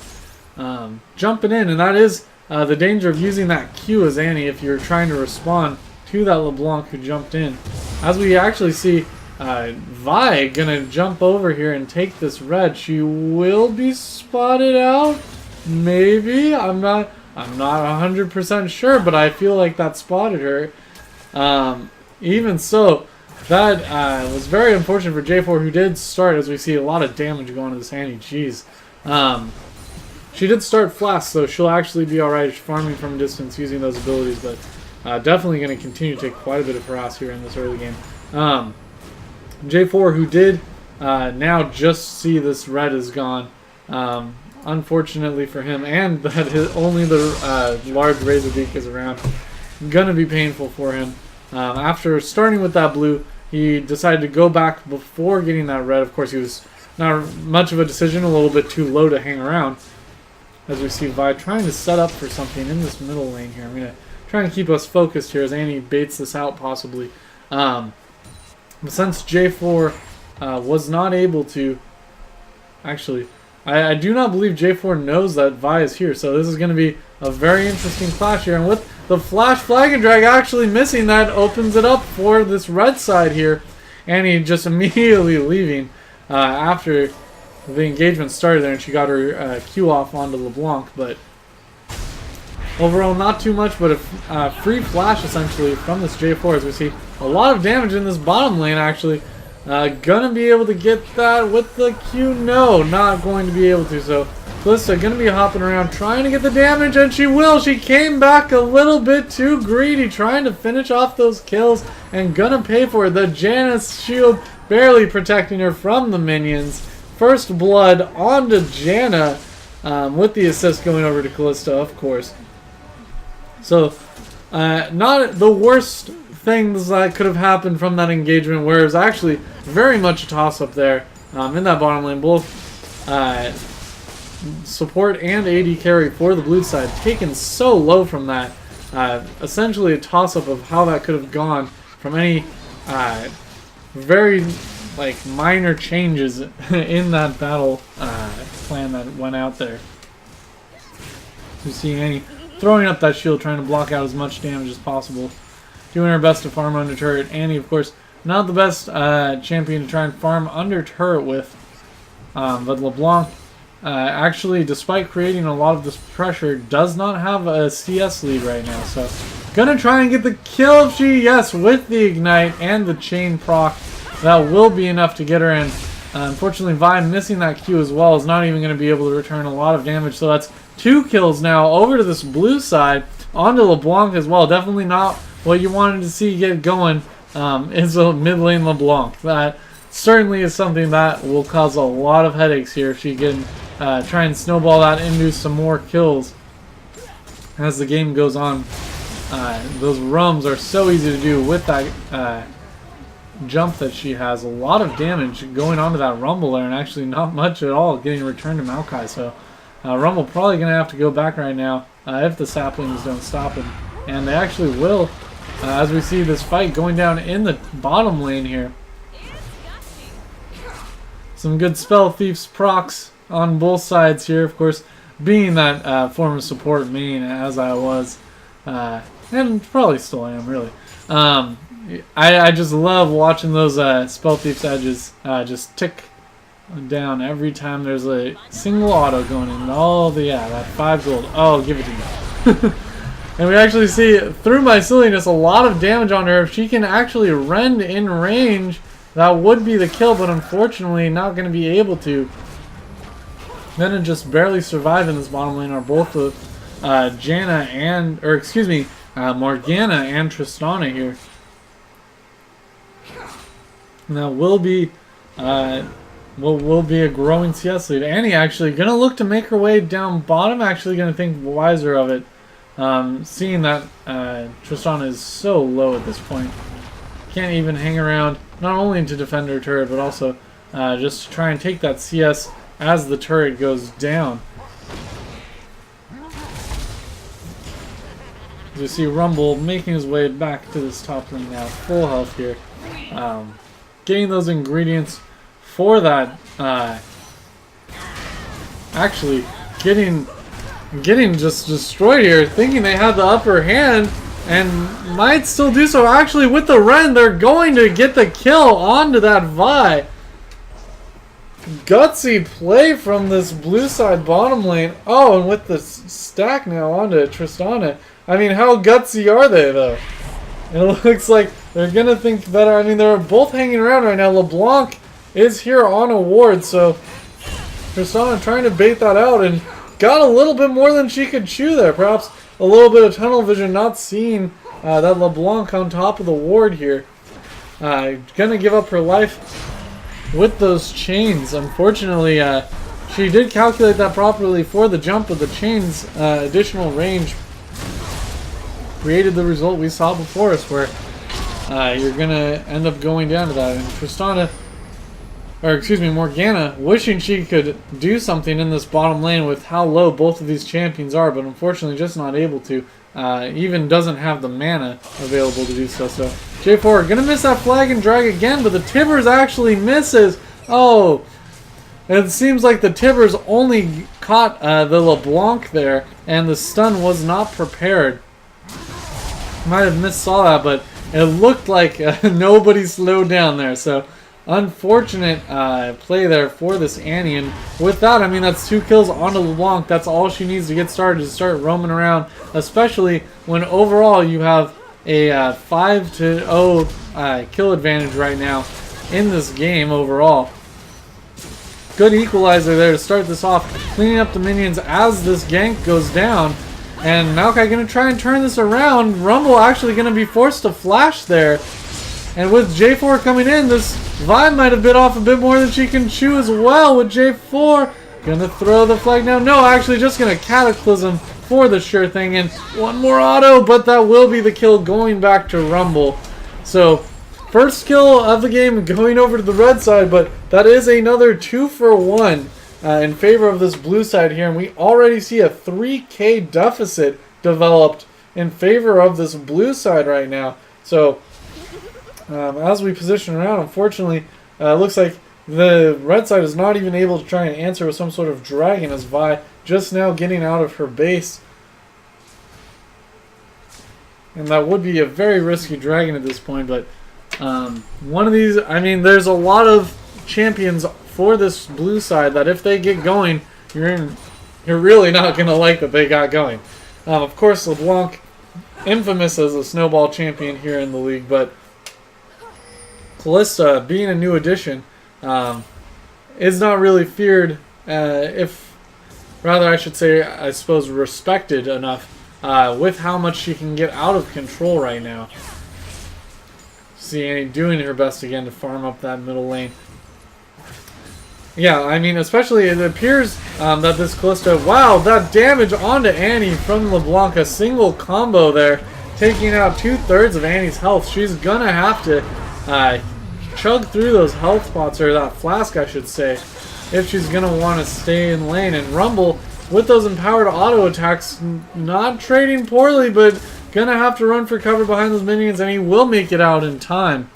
jumping in, and that is the danger of using that Q as Annie if you're trying to respond to that LeBlanc who jumped in. As we actually see Vi gonna jump over here and take this red. She will be spotted out, maybe. I'm not 100% sure, but I feel like that spotted her. Even so, that was very unfortunate for J4, who did start, as we see a lot of damage going to this Annie. Jeez. She did start fast, so she'll actually be alright farming from a distance using those abilities, but definitely going to continue to take quite a bit of harass here in this early game. J4, who did now just see this red is gone, unfortunately for him, and that only the large Razor Beak is around. Gonna be painful for him. After starting with that blue, he decided to go back before getting that red. Of course, he was not much of a decision, a little bit too low to hang around. As we see Vi trying to set up for something in this middle lane here. I'm going to try and keep us focused here as Annie baits this out possibly. But since J4 was not able to... Actually, I do not believe J4 knows that Vi is here. So this is going to be a very interesting clash here. And with the Flash Flag and Drag actually missing, that opens it up for this red side here. Annie just immediately leaving after the engagement started there, and she got her Q off onto LeBlanc, but overall not too much, but a free flash essentially from this J4, as we see a lot of damage in this bottom lane actually. Gonna be able to get that with the Q? No, not going to be able to, so Callista gonna be hopping around trying to get the damage, and she will. She came back a little bit too greedy, trying to finish off those kills, and gonna pay for it. The Janus shield barely protecting her from the minions. First blood onto Janna, with the assist going over to Callista, of course. So, not the worst things that could have happened from that engagement, where it was actually very much a toss-up there in that bottom lane. Both support and AD carry for the blue side taken so low from that. Essentially a toss-up of how that could have gone from any very minor changes in that battle plan that went out there. You see Annie throwing up that shield, trying to block out as much damage as possible, doing her best to farm under turret. Annie, of course, not the best champion to try and farm under turret with, but LeBlanc actually, despite creating a lot of this pressure, does not have a CS lead right now, so gonna try and get the kill if she, yes, with the ignite and the chain proc. That will be enough to get her in. Unfortunately, Vi missing that Q as well is not even going to be able to return a lot of damage. So that's 2 kills now over to this blue side. Onto LeBlanc as well. Definitely not what you wanted to see get going is a mid lane LeBlanc. That certainly is something that will cause a lot of headaches here if she can try and snowball that into some more kills as the game goes on. Those rums are so easy to do with that jump that she has. A lot of damage going onto that Rumble there, and actually not much at all getting returned to Maokai. So Rumble probably going to have to go back right now if the saplings don't stop him. And they actually will, as we see this fight going down in the bottom lane here. Some good Spell Thieves procs on both sides here, of course, being that former support main as I was, and probably still am, really. I just love watching those Spell Thieves edges just tick down every time there's a single auto going in. Oh, that 5 gold. Oh, give it to me. And we actually see, through my silliness, a lot of damage on her. If she can actually rend in range, that would be the kill, but unfortunately not going to be able to. Then just barely survive in this bottom lane are both the Morgana and Tristana here. And that will be will be a growing CS lead. Annie actually going to look to make her way down bottom, actually going to think wiser of it. Seeing that Tristana is so low at this point. Can't even hang around, not only to defend her turret, but also just to try and take that CS as the turret goes down. As you see Rumble making his way back to this top lane now, full health here. Getting those ingredients for that, actually getting just destroyed here, thinking they had the upper hand, and might still do so. Actually, with the Ren, they're going to get the kill onto that Vi. Gutsy play from this blue side bottom lane. Oh, and with the stack now onto Tristana. I mean, how gutsy are they, though? It looks like they're going to think better. I mean, they're both hanging around right now. LeBlanc is here on a ward, so Tristana trying to bait that out and got a little bit more than she could chew there. Perhaps a little bit of tunnel vision, not seeing that LeBlanc on top of the ward here. Gonna give up her life with those chains. Unfortunately, she did calculate that properly for the jump, but the chains additional range created the result we saw before us, where you're gonna end up going down to that. And Tristana, or excuse me, Morgana, wishing she could do something in this bottom lane with how low both of these champions are, but unfortunately just not able to. Even doesn't have the mana available to do so. So J4 gonna miss that flag and drag again, but the Tibbers actually misses. Oh, it seems like the Tibbers only caught the LeBlanc there, and the stun was not prepared. Might have missaw that, but it looked like nobody slowed down there. So unfortunate play there for this Annie, and with that, I mean, that's 2 kills onto LeBlanc. That's all she needs to get started, to start roaming around, especially when overall you have a 5-0 kill advantage right now in this game overall. Good equalizer there to start this off, cleaning up the minions as this gank goes down. And Maokai going to try and turn this around. Rumble actually going to be forced to flash there. And with J4 coming in, this Vi might have bit off a bit more than she can chew as well with J4. Gonna throw the flag now. No, actually just gonna Cataclysm for the sure thing. And one more auto, but that will be the kill going back to Rumble. So, first kill of the game going over to the red side, but that is another 2-for-1 in favor of this blue side here. And we already see a 3K deficit developed in favor of this blue side right now. So, as we position around, unfortunately, it looks like the red side is not even able to try and answer with some sort of dragon, as Vi just now getting out of her base. And that would be a very risky dragon at this point, but one of these, I mean, there's a lot of champions for this blue side that if they get going, you're really not going to like that they got going. Of course, LeBlanc, infamous as a snowball champion here in the league, but Callista, being a new addition, is not really feared, rather I should say, I suppose, respected enough with how much she can get out of control right now. See Annie doing her best again to farm up that middle lane. Yeah, I mean, especially it appears that this Callista, wow, that damage onto Annie from LeBlanc, a single combo there, taking out 2/3 of Annie's health. She's gonna have to chug through those health pots, or that flask I should say, if she's going to want to stay in lane. And Rumble, with those empowered auto attacks, not trading poorly, but going to have to run for cover behind those minions, and he will make it out in time.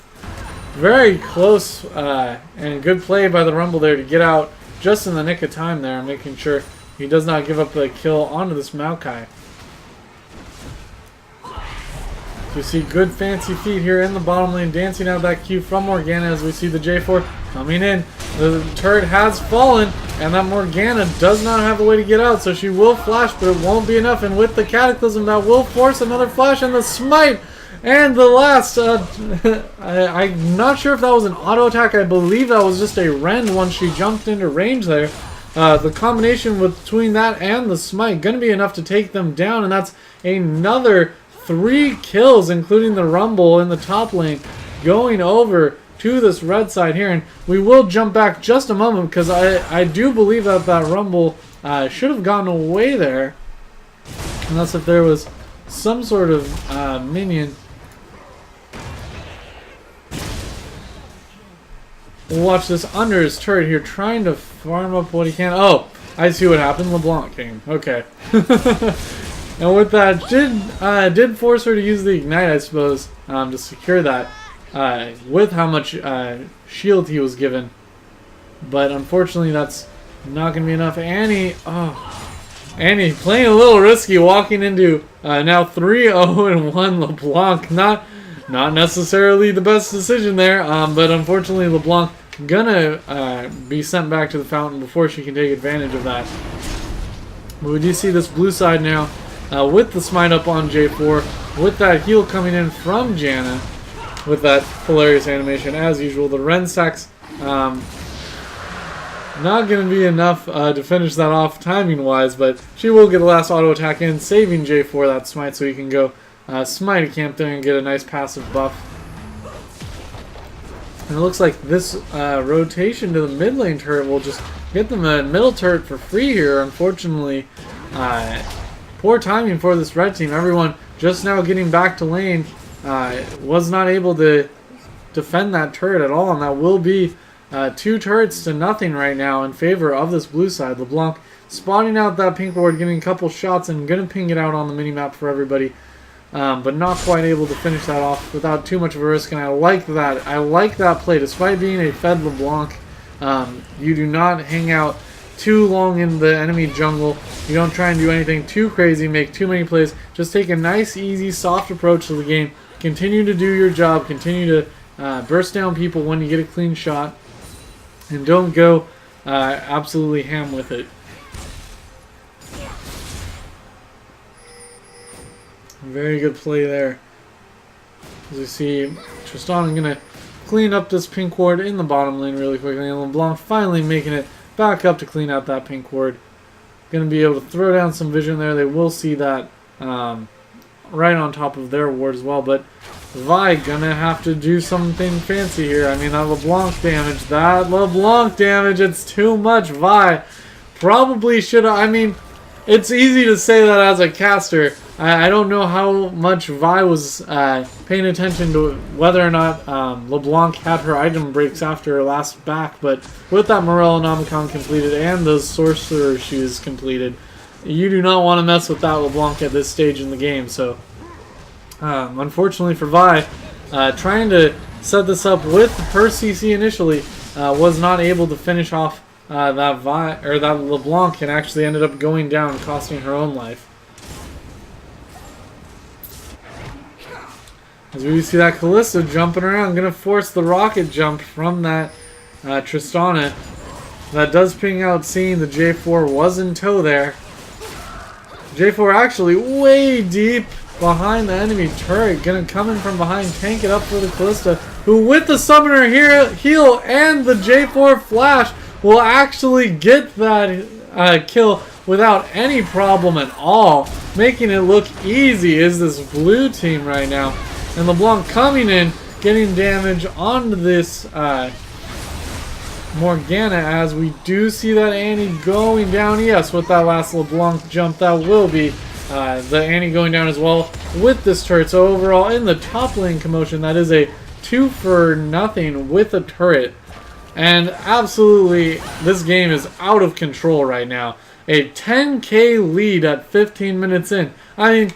Very close and good play by the Rumble there to get out just in the nick of time there, making sure he does not give up the kill onto this Maokai. You see good fancy feet here in the bottom lane, dancing out that Q from Morgana as we see the J4 coming in. The turret has fallen, and that Morgana does not have a way to get out, so she will flash, but it won't be enough. And with the Cataclysm, that will force another flash, and the smite, and the last, I'm not sure if that was an auto attack. I believe that was just a rend once she jumped into range there. The combination between that and the smite going to be enough to take them down, and that's another 3 kills, including the Rumble in the top lane, going over to this red side here. And we will jump back just a moment, because I do believe that that Rumble should have gotten away there, unless if there was some sort of minion. We'll watch this under his turret here, trying to farm up what he can. Oh, I see what happened. LeBlanc came. Okay. And with that, did force her to use the Ignite, I suppose, to secure that, with how much shield he was given. But unfortunately, that's not going to be enough. Annie playing a little risky, walking into now 3-0-1 LeBlanc. Not necessarily the best decision there, but unfortunately LeBlanc gonna be sent back to the fountain before she can take advantage of that. But we do see this blue side now with the smite up on J4, with that heal coming in from Janna, with that hilarious animation as usual. The Ren stacks not going to be enough to finish that off timing wise, but she will get the last auto attack in, saving J4 that smite, so he can go smite a camp there and get a nice passive buff. And it looks like this rotation to the mid lane turret will just get them a middle turret for free here. Unfortunately, poor timing for this red team. Everyone just now getting back to lane was not able to defend that turret at all, and that will be 2 turrets to nothing right now in favor of this blue side. LeBlanc spotting out that pink ward, getting a couple shots and going to ping it out on the minimap for everybody. But not quite able to finish that off without too much of a risk, and I like that. I like that play. Despite being a fed LeBlanc, you do not hang out too long in the enemy jungle. You don't try and do anything too crazy, make too many plays. Just take a nice, easy, soft approach to the game. Continue to do your job. Continue to burst down people when you get a clean shot, and don't go absolutely ham with it. Very good play there. As we see, Tristan going to clean up this pink ward in the bottom lane really quickly, and LeBlanc finally making it back up to clean out that pink ward. Going to be able to throw down some vision there. They will see that right on top of their ward as well, but Vi gonna have to do something fancy here. I mean, that LeBlanc damage, it's too much. Vi probably should have, I mean, it's easy to say that as a caster. I don't know how much Vi was paying attention to whether or not LeBlanc had her item breaks after her last back, but with that Morellonomicon completed and those Sorcerer Shoes completed, you do not want to mess with that LeBlanc at this stage in the game. So, unfortunately for Vi, trying to set this up with her CC initially, was not able to finish off that LeBlanc, and actually ended up going down, costing her own life. As we see that Kalista jumping around, going to force the rocket jump from that Tristana. That does ping out, seeing the J4 was in tow there. J4 actually way deep behind the enemy turret. Going to come in from behind, tank it up for the Kalista, who with the Summoner heal and the J4 flash will actually get that kill without any problem at all. Making it look easy is this blue team right now. And LeBlanc coming in, getting damage onto this Morgana, as we do see that Annie going down. Yes, with that last LeBlanc jump, that will be the Annie going down as well with this turret. So overall, in the top lane commotion, that is a 2 for nothing with a turret. And absolutely, this game is out of control right now. A 10k lead at 15 minutes in. I mean,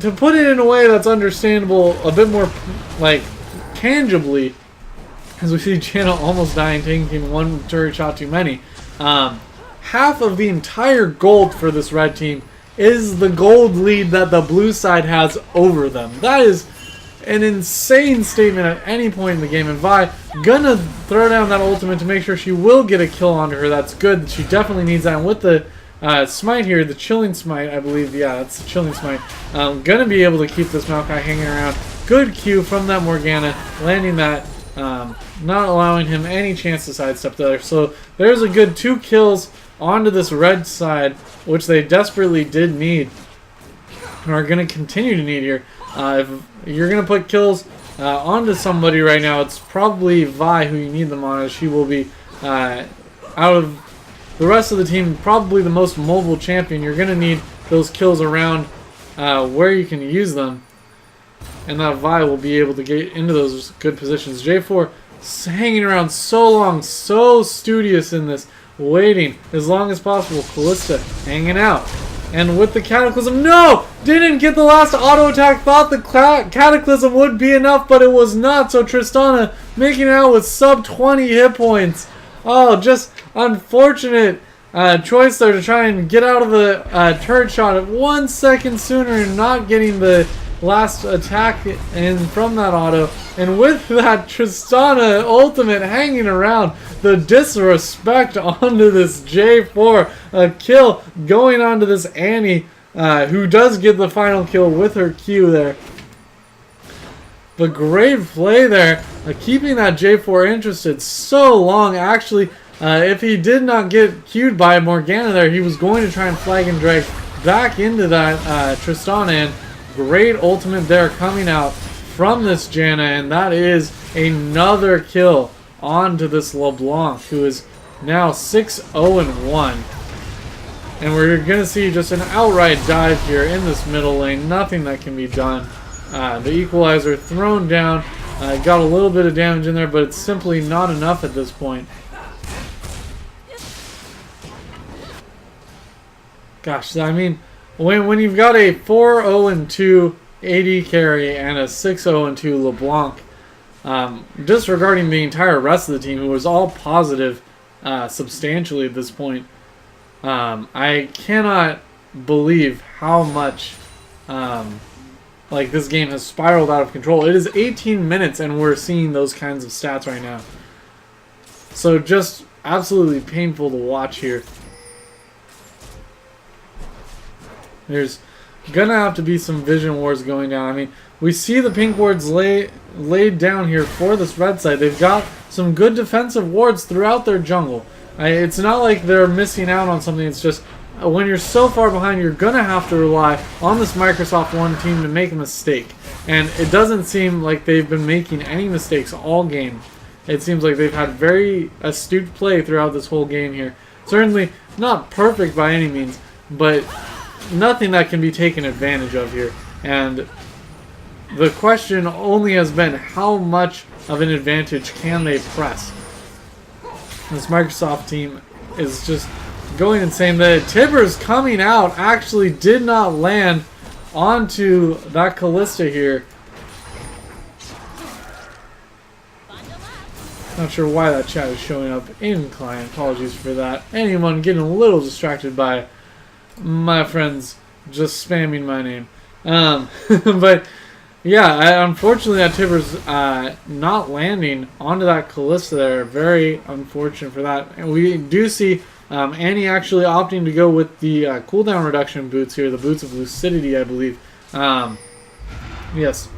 to put it in a way that's understandable, a bit more, like, tangibly, as we see Janna almost dying, taking 1 turret shot too many. Half of the entire gold for this red team is the gold lead that the blue side has over them. That is an insane statement at any point in the game, and Vi gonna throw down that ultimate to make sure she will get a kill onto her. That's good. She definitely needs that. And with the smite here, the chilling smite, I believe, yeah, that's the chilling smite. Gonna be able to keep this Maokai hanging around. Good Q from that Morgana, landing that, not allowing him any chance to sidestep there. So there's a good 2 kills onto this red side, which they desperately did need, and are going to continue to need here. If you're going to put kills onto somebody right now, it's probably Vi who you need them on, as she will be, out of the rest of the team, probably the most mobile champion. You're going to need those kills around where you can use them, and that Vi will be able to get into those good positions. J4 hanging around so long, so studious in this, waiting as long as possible. Callista hanging out. And with the Cataclysm, no! Didn't get the last auto attack. Thought the Cataclysm would be enough, but it was not. So Tristana making it out with sub 20 hit points. Oh, just unfortunate choice there to try and get out of the turret shot at 1 second sooner and not getting the last attack in from that auto. And with that Tristana ultimate hanging around, the disrespect onto this J4, a kill going onto this Annie, who does get the final kill with her Q there. But great play there, keeping that J4 interested so long. Actually, if he did not get Q'd by Morgana there, he was going to try and flag and drag back into that Tristana, and great ultimate there coming out from this Janna, and that is another kill onto this LeBlanc, who is now 6-0-1. And we're going to see just an outright dive here in this middle lane. Nothing that can be done. The equalizer thrown down. Got a little bit of damage in there, but it's simply not enough at this point. Gosh, I mean, when you've got a 4-0-2 AD carry and a 6-0-2 LeBlanc, disregarding the entire rest of the team, who was all positive substantially at this point, I cannot believe how much like this game has spiraled out of control. It is 18 minutes and we're seeing those kinds of stats right now. So just absolutely painful to watch here. There's gonna have to be some vision wars going down. I mean, we see the pink wards laid down here for this red side. They've got some good defensive wards throughout their jungle. It's not like they're missing out on something. It's just when you're so far behind, you're gonna have to rely on this Microsoft One team to make a mistake. And it doesn't seem like they've been making any mistakes all game. It seems like they've had very astute play throughout this whole game here. Certainly not perfect by any means, but nothing that can be taken advantage of here. And the question only has been, how much of an advantage can they press? This Microsoft team is just going insane. The Tibbers coming out actually did not land onto that Callista here. Not sure why that chat is showing up in client. Apologies for that. Anyone getting a little distracted by my friends just spamming my name. But yeah, unfortunately that Tibbers not landing onto that Callista there. Very unfortunate for that. And we do see Annie actually opting to go with the cooldown reduction boots here, the boots of Lucidity, I believe. Yes.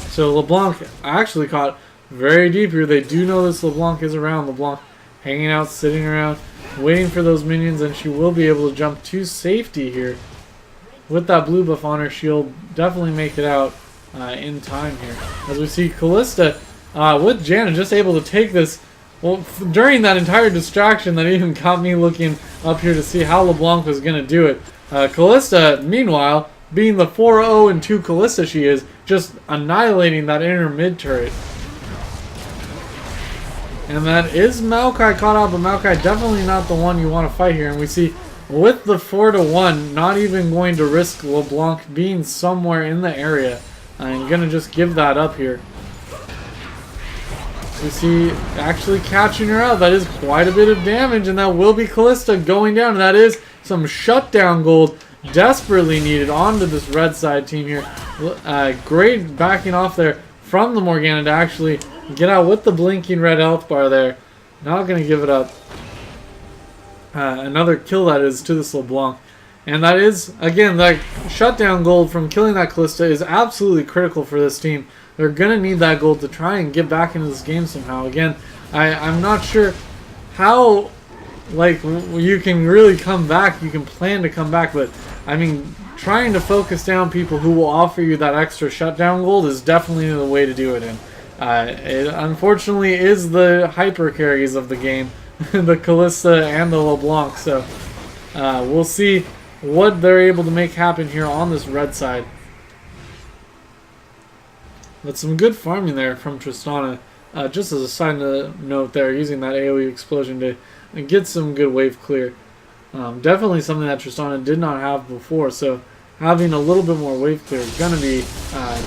So LeBlanc actually caught very deep here. They do know this LeBlanc is around. LeBlanc hanging out, sitting around, waiting for those minions, and she will be able to jump to safety here. With that blue buff on her, she'll definitely make it out in time here. As we see Callista with Janna just able to take this. Well, during that entire distraction that even got me looking up here to see how LeBlanc was going to do it. Callista, meanwhile, being the 4-0-2 Callista she is, just annihilating that inner mid turret. And that is Maokai caught out, but Maokai definitely not the one you want to fight here. And we see with the 4-1, not even going to risk LeBlanc being somewhere in the area. I'm going to just give that up here. We see actually catching her out. That is quite a bit of damage, and that will be Callista going down. And that is some shutdown gold desperately needed onto this red side team here. Great backing off there from the Morgana to actually get out with the blinking red health bar there. Not going to give it up. Another kill that is to this LeBlanc. And that is, again, that shutdown gold from killing that Callista is absolutely critical for this team. They're going to need that gold to try and get back into this game somehow. Again, I'm not sure how, like, you can really come back. You can plan to come back, but, I mean, trying to focus down people who will offer you that extra shutdown gold is definitely the way to do it in. It unfortunately is the hyper carries of the game, the Callista and the LeBlanc, so we'll see what they're able to make happen here on this red side. But some good farming there from Tristana. Just as a side note there, using that AoE explosion to get some good wave clear. Definitely something that Tristana did not have before, so having a little bit more wave clear is going to be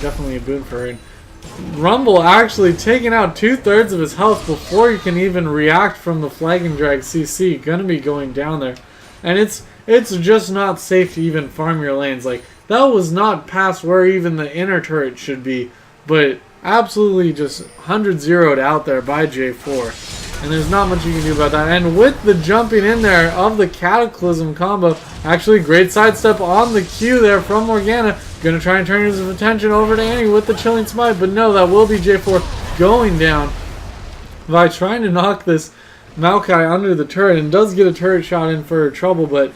definitely a boon for her. And Rumble actually taking out 2/3 of his health before he can even react from the flag and drag CC. Going to be going down there. And it's just not safe to even farm your lanes. Like, that was not past where even the inner turret should be. But absolutely just 100-0'd out there by J4. And there's not much you can do about that. And with the jumping in there of the Cataclysm combo, actually great sidestep on the Q there from Morgana. Going to try and turn his attention over to Annie with the Chilling Smite. But no, that will be J4 going down by trying to knock this Maokai under the turret. And does get a turret shot in for trouble, but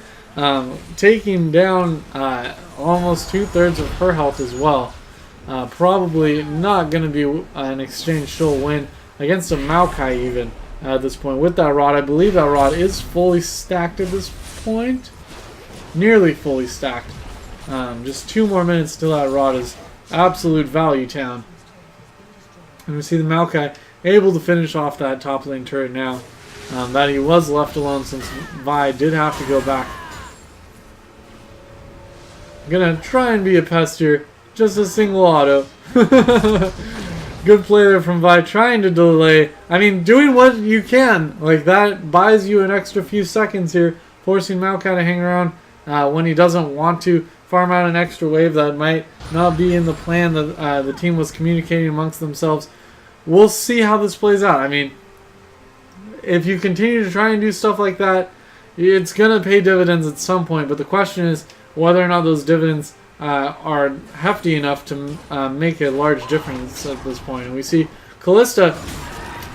taking down almost 2/3 of her health as well. Probably not going to be an exchange soul win against a Maokai even at this point. With that rod, I believe that rod is fully stacked at this point. Nearly fully stacked. Just 2 more minutes till that rod is absolute value town. And we see the Maokai able to finish off that top lane turret now. That he was left alone since Vi did have to go back. I'm going to try and be a pest here. Just a single auto. Good play there from Vi, trying to delay. I mean, doing what you can. Like, that buys you an extra few seconds here, forcing Maokai to hang around when he doesn't want to farm out an extra wave that might not be in the plan that the team was communicating amongst themselves. We'll see how this plays out. I mean, if you continue to try and do stuff like that, it's going to pay dividends at some point. But the question is whether or not those dividends are hefty enough to make a large difference at this point. And we see Callista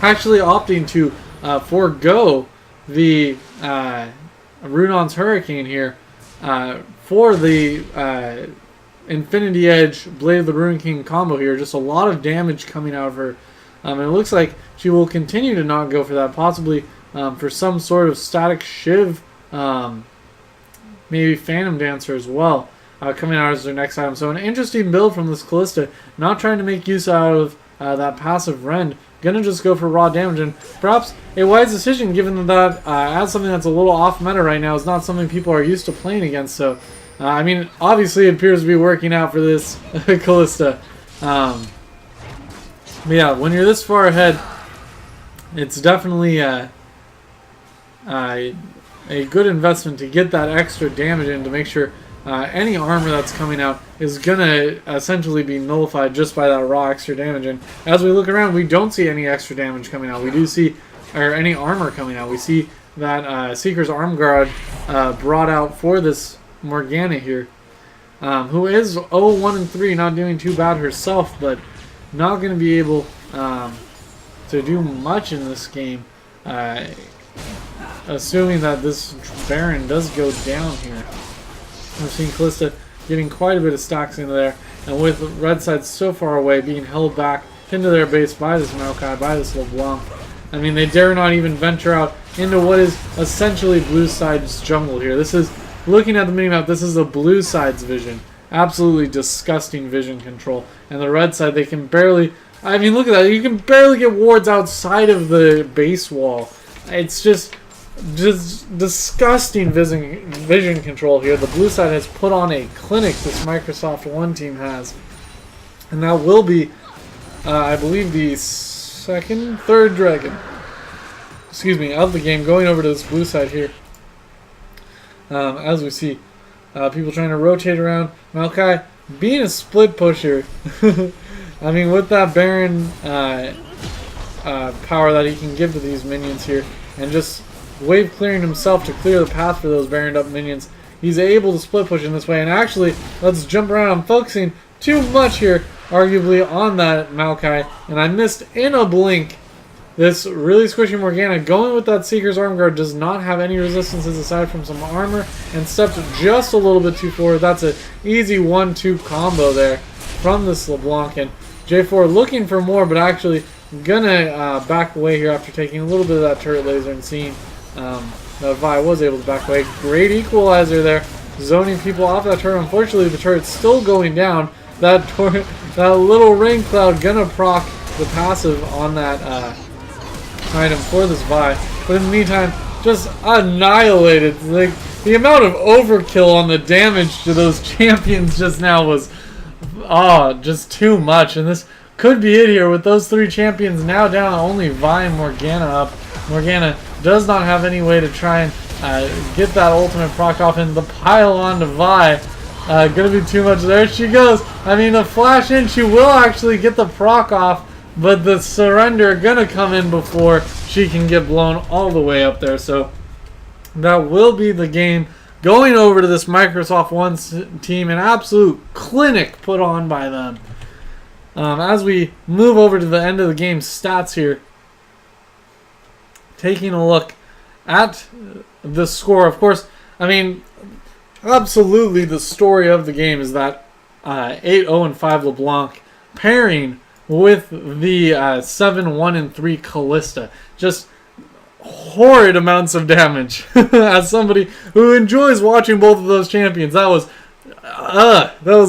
actually opting to forego the Runon's Hurricane here for the Infinity Edge Blade of the Ruin King combo here. Just a lot of damage coming out of her. And it looks like she will continue to not go for that, possibly for some sort of Static Shiv, maybe Phantom Dancer as well. Coming out as their next item. So an interesting build from this Callista. Not trying to make use out of that passive rend. Gonna just go for raw damage. And perhaps a wise decision given that as something that's a little off meta right now is not something people are used to playing against. So, I mean, obviously it appears to be working out for this Callista. But yeah, when you're this far ahead, it's definitely a good investment to get that extra damage in to make sure any armor that's coming out is going to essentially be nullified just by that raw extra damage. And as we look around, we don't see any extra damage coming out. We do see, or any armor coming out. We see that Seeker's Arm Guard brought out for this Morgana here, who is 0-1-3, not doing too bad herself, but not going to be able to do much in this game, assuming that this Baron does go down here. We're seeing Callista getting quite a bit of stacks into there, and with red side so far away, being held back into their base by this Maokai, by this LeBlanc. I mean, they dare not even venture out into what is essentially blue side's jungle here. This is, looking at the minimap, this is a blue side's vision. absolutely disgusting vision control. And the red side, they can barely... I mean, look at that. You can barely get wards outside of the base wall. It's just disgusting vision control here. The blue side has put on a clinic, this Microsoft One team has. And that will be, I believe, the third dragon, excuse me, of the game, going over to this blue side here. As we see, people trying to rotate around. Maokai being a split pusher. I mean, with that Baron power that he can give to these minions here, and just wave clearing himself to clear the path for those Baroned up minions, he's able to split push in this way. And actually, let's jump around. I'm focusing too much here, arguably, on that Maokai, and I missed in a blink. This really squishy Morgana going with that Seeker's Arm Guard does not have any resistances aside from some armor, and stepped just a little bit too forward. That's an easy 1-2 combo there from this LeBlanc, and J4 looking for more, but actually gonna back away here after taking a little bit of that turret laser and seeing that Vi was able to back away. Great equalizer there, zoning people off that turret. Unfortunately, the turret's still going down. That little rain cloud gonna proc the passive on that item for this Vi. But in the meantime, just annihilated. Like, the amount of overkill on the damage to those champions just now was just too much. And this could be it here with those three champions now down. Only Vi and Morgana up. Morgana does not have any way to try and get that ultimate proc off, and the pile on to Vi. Gonna be too much. There she goes. I mean, the flash in, she will actually get the proc off, but the surrender gonna come in before she can get blown all the way up there. So that will be the game going over to this Microsoft One team. An absolute clinic put on by them. As we move over to the end of the game stats here, taking a look at the score. Of course, I mean, absolutely the story of the game is that 8-0-5 LeBlanc pairing with the 7-1-3 Callista. Just horrid amounts of damage. As somebody who enjoys watching both of those champions, that was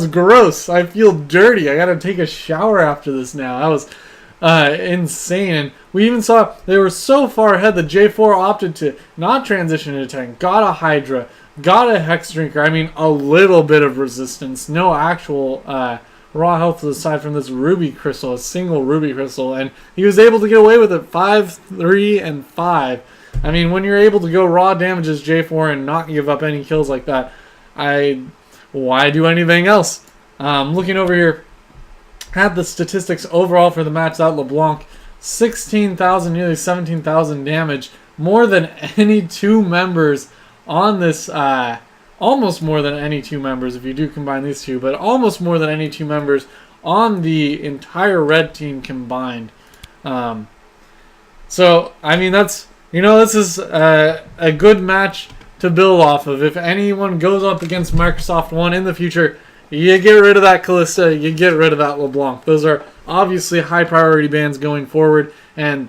gross. I feel dirty. I gotta take a shower after this now. That was insane. And we even saw they were so far ahead that J4 opted to not transition into tank. Got a Hydra, got a Hex Drinker. I mean, a little bit of resistance. No actual raw health aside from this Ruby Crystal, a single Ruby Crystal. And he was able to get away with it 5, 3, and 5. I mean, when you're able to go raw damage as J4 and not give up any kills like that, why do anything else? Looking over here at the statistics overall for the match, that LeBlanc, 16,000, nearly 17,000 damage, more than any two members on this, almost more than any two members if you do combine these two, but almost more than any two members on the entire red team combined. So, I mean, that's, this is a good match to build off of. If anyone goes up against Microsoft One in the future, you get rid of that Callista, you get rid of that LeBlanc. Those are obviously high priority bans going forward, and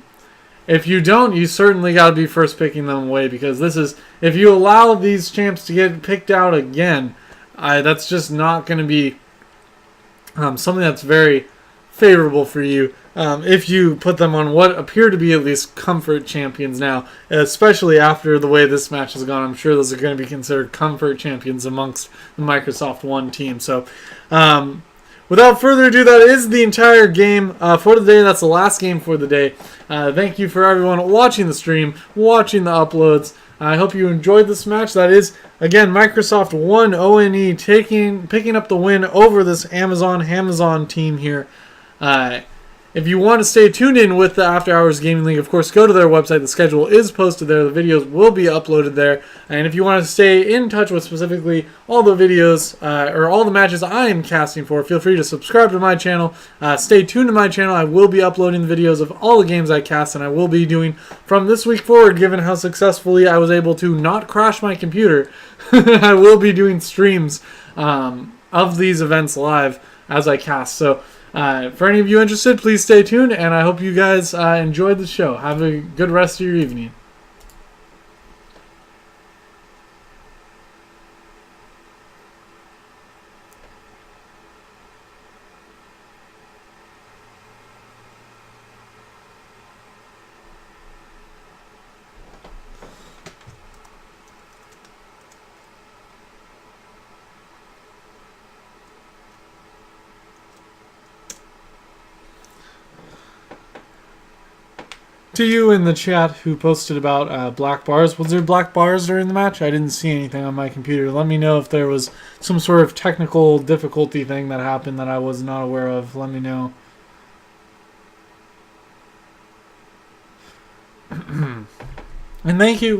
if you don't, you certainly got to be first picking them away, because this is, if you allow these champs to get picked out again, that's just not going to be something that's very favorable for you. If you put them on what appear to be at least comfort champions now, especially after the way this match has gone, I'm sure those are going to be considered comfort champions amongst the Microsoft One team. So, without further ado, that is the entire game for the day. That's the last game for the day. Thank you for everyone watching the stream, watching the uploads. I hope you enjoyed this match. That is, again, Microsoft One ONE picking up the win over this Amazon team here. If you want to stay tuned in with the After Hours Gaming League, of course, go to their website. The schedule is posted there. The videos will be uploaded there. And if you want to stay in touch with specifically all the videos or all the matches I am casting for, feel free to subscribe to my channel. Stay tuned to my channel. I will be uploading the videos of all the games I cast, and I will be doing from this week forward, given how successfully I was able to not crash my computer. I will be doing streams of these events live as I cast. So, for any of you interested, please stay tuned, and I hope you guys enjoyed the show. Have a good rest of your evening. to you in the chat who posted about black bars. Was there black bars during the match? I didn't see anything on my computer. Let me know if there was some sort of technical difficulty thing that happened that I was not aware of. Let me know. And thank you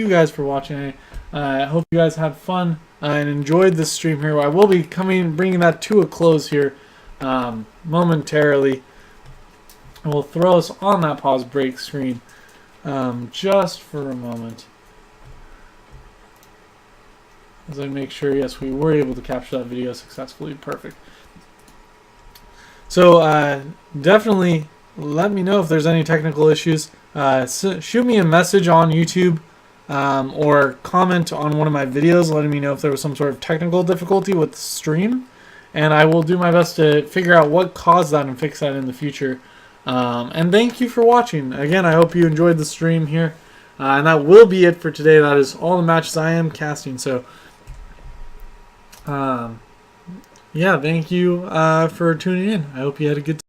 guys for watching. I hope you guys had fun and enjoyed this stream here. I will be bringing that to a close here momentarily. We'll throw us on that pause break screen just for a moment as I make sure, yes, we were able to capture that video successfully. Perfect. So definitely let me know if there's any technical issues. Shoot me a message on YouTube or comment on one of my videos letting me know if there was some sort of technical difficulty with the stream, and I will do my best to figure out what caused that and fix that in the future. And thank you for watching. Again, I hope you enjoyed the stream here. And that will be it for today. That is all the matches I am casting. So, yeah, thank you for tuning in. I hope you had a good time.